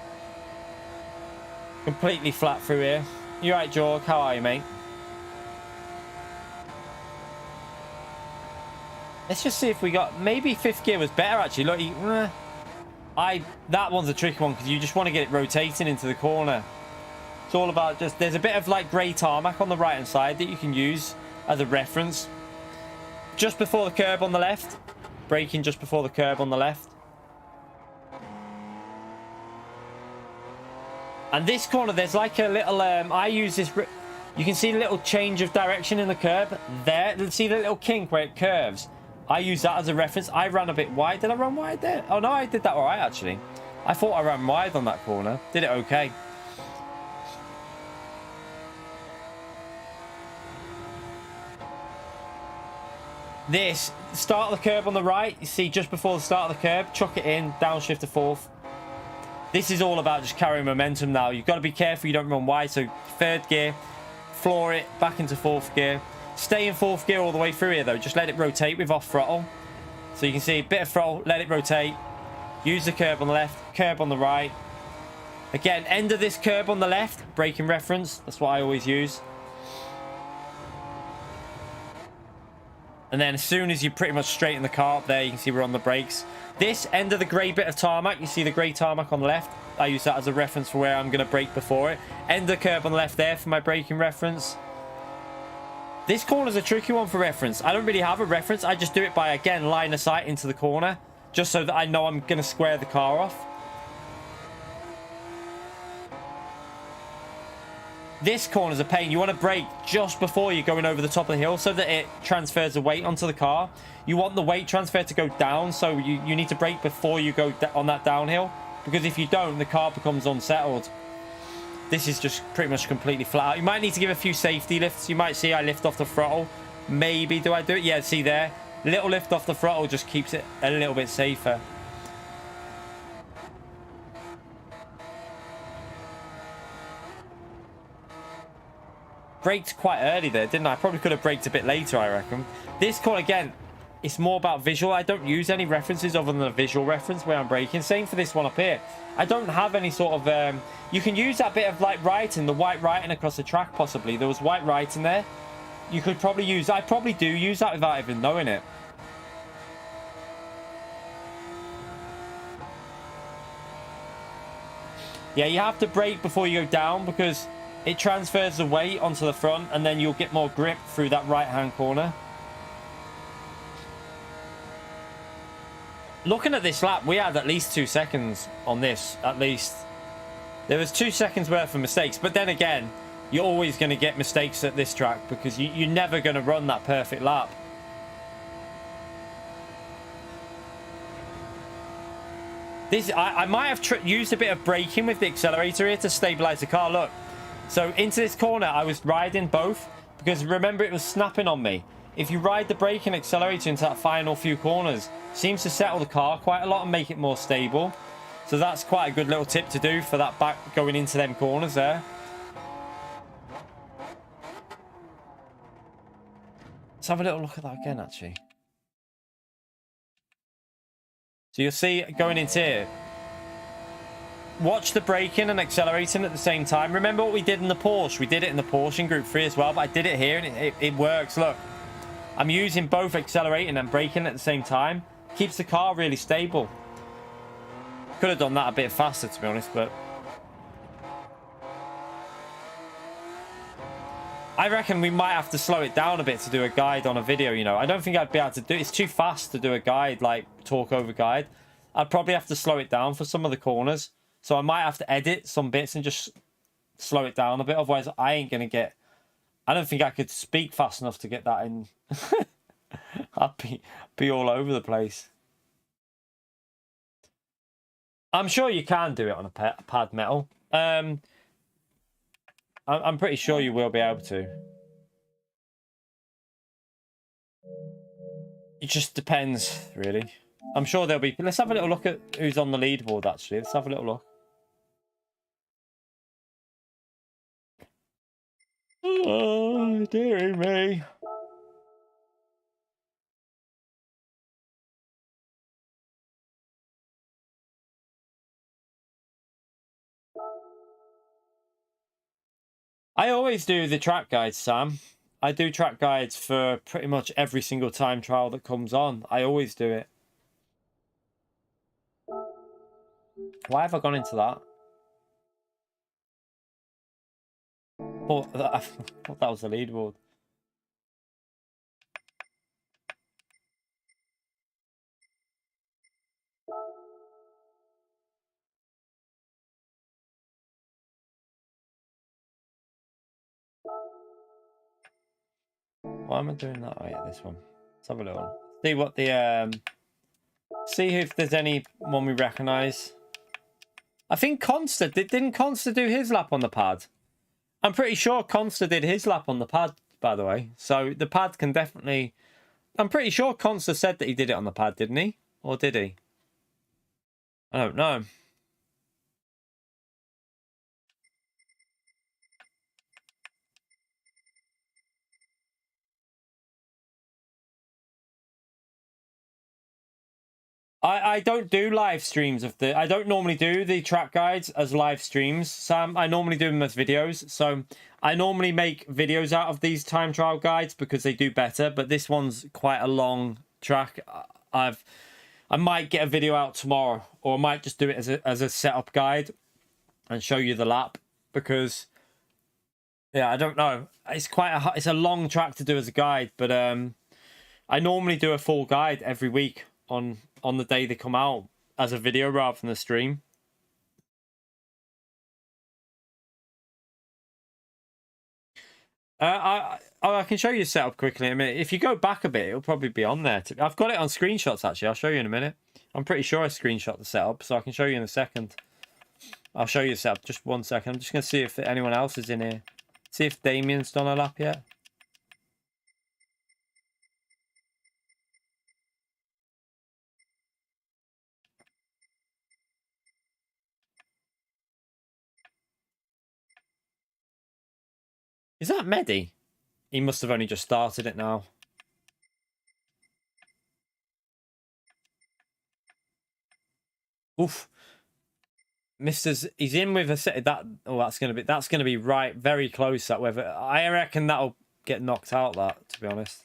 Completely flat through here. You right, George? How are you, mate? Let's just see if we got... Maybe fifth gear was better, actually. Look, that one's a tricky one because you just want to get it rotating into the corner. It's all about just... There's a bit of like grey tarmac on the right-hand side that you can use as a reference. Just before the curb on the left. Braking just before the curb on the left. And this corner, there's like a little... I use this... You can see a little change of direction in the curb there. See the little kink where it curves? I use that as a reference. I ran a bit wide. Did I run wide there? Oh, no, I did that all right, actually. I thought I ran wide on that corner. Did it okay. This, start of the curb on the right. You see just before the start of the curb. Chuck it in, downshift to fourth. This is all about just carrying momentum now. You've got to be careful you don't run wide. So third gear, floor it, back into fourth gear. Stay in 4th gear all the way through here, though. Just let it rotate with off throttle. So you can see a bit of throttle, let it rotate. Use the curb on the left, curb on the right. Again, end of this curb on the left, braking reference. That's what I always use. And then as soon as you pretty much straighten the car up there, you can see we're on the brakes. This end of the grey bit of tarmac, you see the grey tarmac on the left. I use that as a reference for where I'm going to brake before it. End of the curb on the left there for my braking reference. This corner's a tricky one for reference. I don't really have a reference. I just do it by, again, line of sight into the corner. Just so that I know I'm going to square the car off. This corner's a pain. You want to brake just before you're going over the top of the hill so that it transfers the weight onto the car. You want the weight transfer to go down, so you need to brake before you go on that downhill. Because if you don't, the car becomes unsettled. This is just pretty much completely flat out. You might need to give a few safety lifts. You might see I lift off the throttle. Maybe, do I do it? Yeah, see there? Little lift off the throttle just keeps it a little bit safer. Braked quite early there, didn't I? Probably could have braked a bit later, I reckon. This corner, again, it's more about visual. I don't use any references other than a visual reference where I'm braking. Same for this one up here. I don't have any sort of... you can use that bit of like writing, the white writing across the track possibly. There was white writing there. You could probably use... I probably do use that without even knowing it. Yeah, you have to brake before you go down because it transfers the weight onto the front and then you'll get more grip through that right-hand corner. Looking at this lap, we had at least 2 seconds on this, at least. There was 2 seconds worth of mistakes, but then again, you're always going to get mistakes at this track because you're never going to run that perfect lap. I might have used a bit of braking with the accelerator here to stabilize the car. Look, so into this corner, I was riding both because remember it was snapping on me. If you ride the brake and accelerator into that final few corners, seems to settle the car quite a lot and make it more stable. So that's quite a good little tip to do for that back going into them corners there. Let's have a little look at that again, actually. So you'll see going into here. Watch the braking and accelerating at the same time. Remember what we did in the Porsche? We did it in the Porsche in Group 3 as well, but I did it here and it works. Look, I'm using both accelerating and braking at the same time. Keeps the car really stable. Could have done that a bit faster, to be honest, but... I reckon we might have to slow it down a bit to do a guide on a video, you know. I don't think I'd be able to do it. It's too fast to do a guide, like talk over guide. I'd probably have to slow it down for some of the corners. So I might have to edit some bits and just slow it down a bit. Otherwise, I ain't going to get... I don't think I could speak fast enough to get that in. I'd be all over the place. I'm sure you can do it on a pad metal. I'm pretty sure you will be able to. It just depends, really. I'm sure there'll be... Let's have a little look at who's on the leaderboard, actually. Let's have a little look. Oh, dearie me. I always do the track guides, Sam. I do track guides for pretty much every single time trial that comes on. I always do it. Why have I gone into that? Oh, I thought that was the leaderboard. Why am I doing that? Oh yeah, this one. Let's have a little. See what the see if there's anyone we recognise. I think Consta didn't Consta do his lap on the pad? I'm pretty sure Consta did his lap on the pad, by the way. So the pad can definitely... I'm pretty sure Consta said that he did it on the pad, didn't he? Or did he? I don't know. I don't do live streams of the... I don't normally do the track guides as live streams, Sam. I normally do them as videos. So I normally make videos out of these time trial guides because they do better. But this one's quite a long track. I might get a video out tomorrow, or I might just do it as a setup guide and show you the lap, because yeah, I don't know. It's it's a long track to do as a guide, but I normally do a full guide every week on the day they come out as a video rather than a stream. I can show you the setup quickly in a minute. If you go back a bit, it'll probably be on there. I've got it on screenshots, actually. I'll show you in a minute. I'm pretty sure I screenshot the setup, so I can show you in a second. I'll show you the setup. Just 1 second. I'm just going to see if anyone else is in here. See if Damien's done a lap yet. Is that Mehdi? He must have only just started it now. Oof. He's in with a set that. Oh, that's gonna be right, very close. That whether I reckon that'll get knocked out. That, to be honest.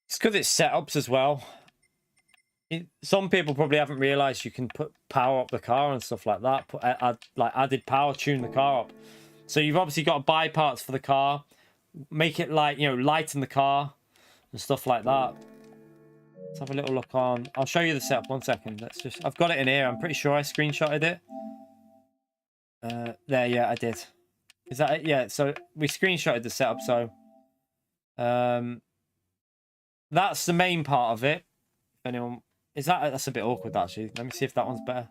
It's because it's setups as well. Some people probably haven't realised you can power up the car and stuff like that. Like added power, tune the car up. So you've obviously got to buy parts for the car, make it like, you know, lighten the car and stuff like that. Let's have a little look on. I'll show you the setup. 1 second. I've got it in here. I'm pretty sure I screenshotted it. There, yeah, I did. Is that it? Yeah. So we screenshotted the setup. So, that's the main part of it. If anyone. That's a bit awkward, actually. Let me see if that one's better.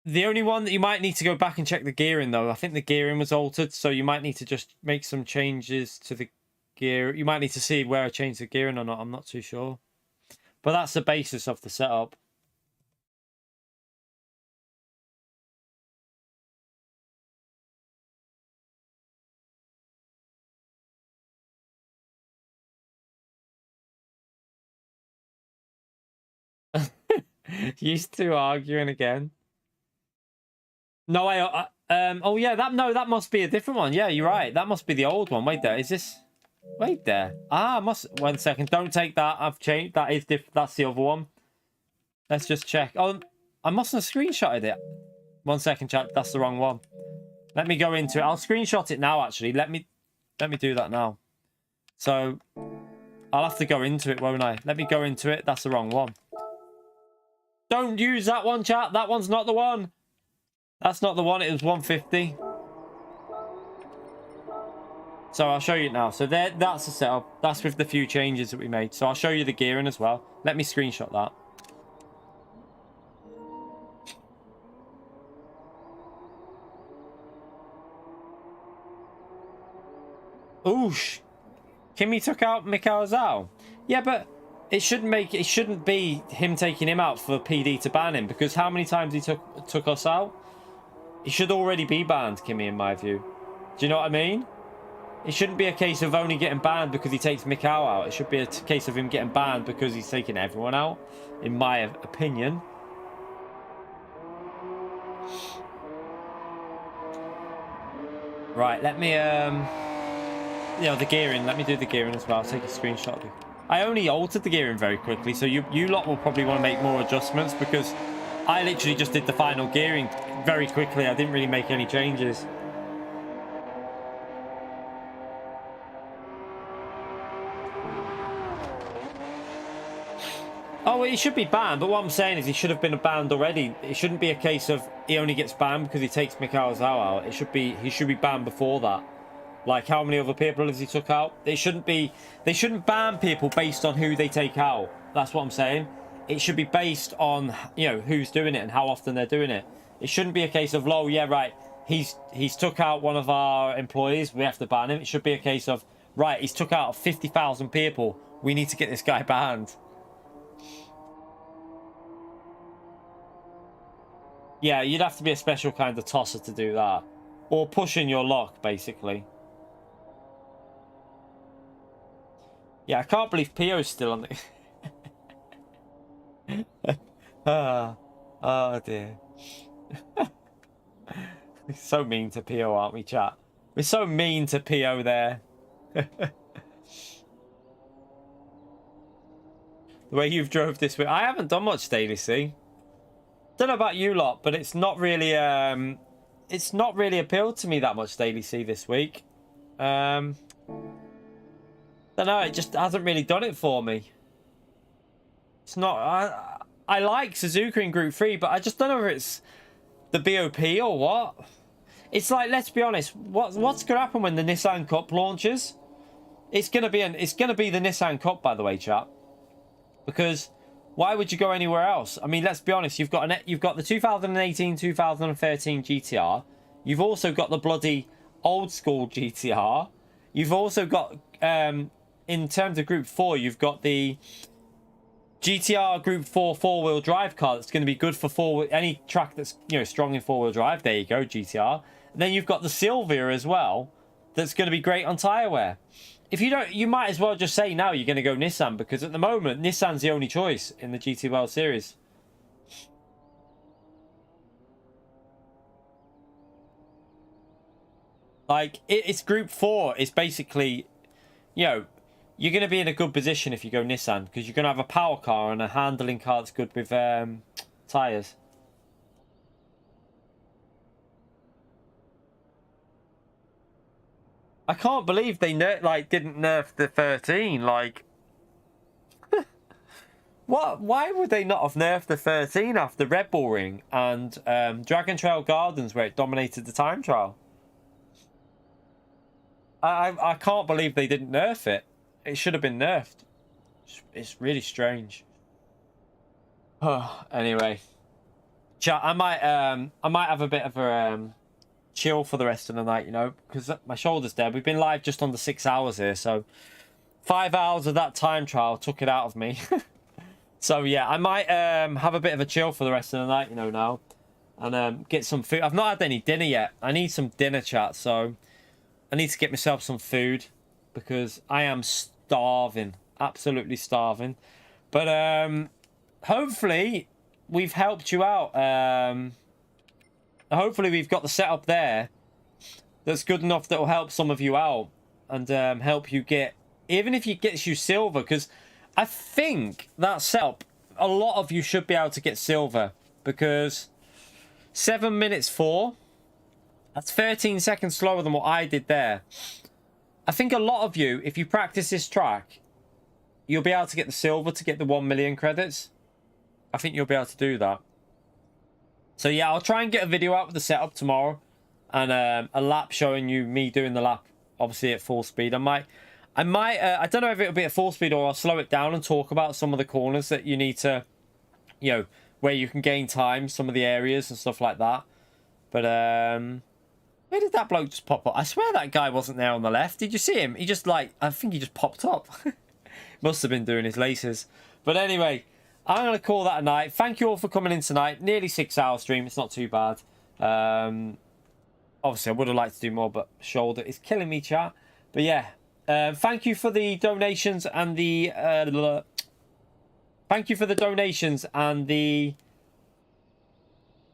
The only one that you might need to go back and check the gearing, though. I think the gearing was altered, so you might need to just make some changes to the gear. You might need to see where I changed the gearing or not. I'm not too sure. But that's the basis of the setup. Used to arguing again. No, oh yeah, that must be a different one. Yeah, you're right. That must be the old one. Wait there. Is this? Wait there. 1 second. Don't take that. I've changed. That is that's the other one. Let's just check. Oh, I mustn't have screenshotted it. 1 second, chat. That's the wrong one. Let me go into it. I'll screenshot it now, actually. Let me do that now. So I'll have to go into it, won't I? Let me go into it. That's the wrong one. Don't use that one, chat. That one's not the one. That's not the one. It was 150. So I'll show you it now. So that's the setup. That's with the few changes that we made. So I'll show you the gearing as well. Let me screenshot that. Oosh. Kimmy took out Mikhail Zhao. Yeah, but it shouldn't be him taking him out for PD to ban him, because how many times he took us out? He should already be banned, Kimmy, in my view. Do you know what I mean? It shouldn't be a case of only getting banned because he takes Mikhail out. It should be a case of him getting banned because he's taking everyone out, in my opinion. Right, let me the gearing. Let me do the gearing as well. I'll take a screenshot of it. I only altered the gearing very quickly, so you lot will probably want to make more adjustments, because I literally just did the final gearing very quickly. I didn't really make any changes. Oh, he should be banned, but what I'm saying is he should have been banned already. It shouldn't be a case of he only gets banned because he takes Mikhail Zhao out. He should be banned before that. Like, how many other people has he took out? They shouldn't ban people based on who they take out. That's what I'm saying. It should be based on, you know, who's doing it and how often they're doing it. It shouldn't be a case of, oh, yeah, right, he's took out one of our employees, we have to ban him. It should be a case of, right, he's took out 50,000 people, we need to get this guy banned. Yeah, you'd have to be a special kind of tosser to do that. Or pushing your luck, basically. Yeah, I can't believe Pio's still on the... oh dear. We're so mean to Pio, aren't we, chat? We're so mean to Pio there. The way you've drove this week. I haven't done much daily, see. Don't know about you lot, but it's not really appealed to me that much daily C this week. Don't know, it just hasn't really done it for me. It's not... I like Suzuka in Group 3, but I just don't know if it's the BOP or what. It's like, let's be honest, what's going to happen when the Nissan Cup launches? It's going to be the Nissan Cup, by the way, chat. Because why would you go anywhere else? I mean, let's be honest, you've got the 2018-2013 GTR. You've also got the bloody old school GTR. You've also got in terms of Group 4, you've got the GTR Group 4 four-wheel drive car that's going to be good for any track that's, you know, strong in four-wheel drive. There you go, GTR. And then you've got the Silvia as well, that's going to be great on tyre wear. If you don't, you might as well just say now you're going to go Nissan, because at the moment Nissan's the only choice in the GT World Series. Like it's Group 4. It's basically, you know, you're going to be in a good position if you go Nissan, because you're going to have a power car and a handling car that's good with tyres. I can't believe they didn't nerf the 13. Like, what? Why would they not have nerfed the 13 after Red Bull Ring and Dragon Trail Gardens, where it dominated the time trial? I can't believe they didn't nerf it. It should have been nerfed. It's really strange. Anyway, chat. I might have a bit of a chill for the rest of the night, you know, because my shoulder's dead. We've been live just under 6 hours here, so 5 hours of that time trial took it out of me. So yeah, I might have a bit of a chill for the rest of the night, you know, now, and get some food. I've not had any dinner yet. I need some dinner, chat, so I need to get myself some food because I am starving, absolutely starving. But hopefully we've helped you out. Hopefully we've got the setup there that's good enough that will help some of you out and help you get, even if it gets you silver, because I think that setup, a lot of you should be able to get silver, because 7 minutes 4, that's 13 seconds slower than what I did there. I think a lot of you, if you practice this track, you'll be able to get the silver to get the 1 million credits. I think you'll be able to do that. So yeah, I'll try and get a video out with the setup tomorrow, and a lap showing you me doing the lap, obviously at full speed. I don't know if it'll be at full speed or I'll slow it down and talk about some of the corners that you need to, you know, where you can gain time, some of the areas and stuff like that. But where did that bloke just pop up? I swear that guy wasn't there on the left. Did you see him? He just I think he just popped up. Must have been doing his laces. But anyway, I'm going to call that a night. Thank you all for coming in tonight. Nearly 6 hour stream. It's not too bad. Obviously, I would have liked to do more, but shoulder is killing me, chat. But yeah, thank you for the donations and the... thank you for the donations and the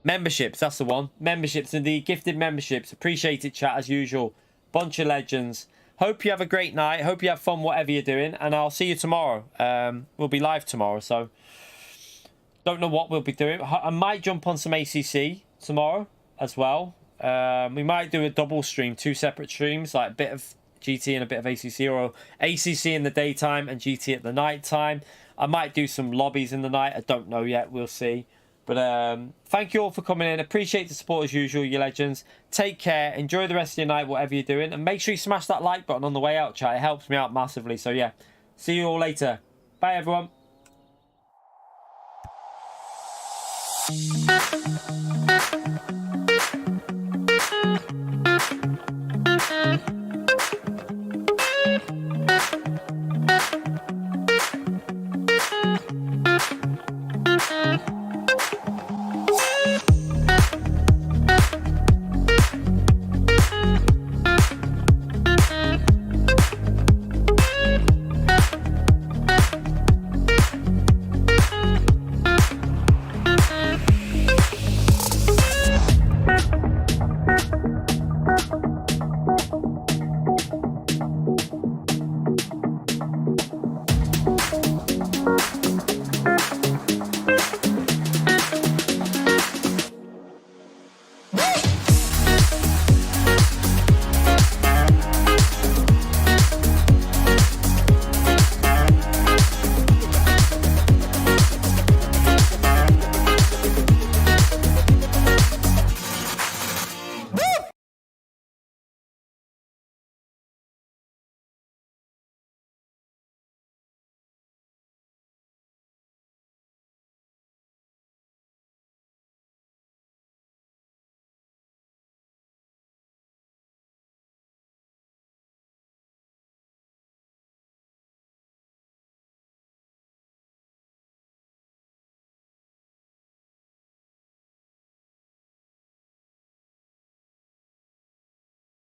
memberships. That's the one. Memberships and the gifted memberships. Appreciate it, chat, as usual. Bunch of legends. Hope you have a great night. Hope you have fun, whatever you're doing. And I'll see you tomorrow. We'll be live tomorrow, so... Don't know what we'll be doing. I might jump on some ACC tomorrow as well. We might do a double stream, 2 separate streams, like a bit of GT and a bit of ACC, or ACC in the daytime and GT at the night time. I might do some lobbies in the night. I don't know yet. We'll see. But thank you all for coming in. Appreciate the support as usual, you legends. Take care. Enjoy the rest of your night, whatever you're doing. And make sure you smash that like button on the way out, chat. It helps me out massively. So yeah, see you all later. Bye, everyone.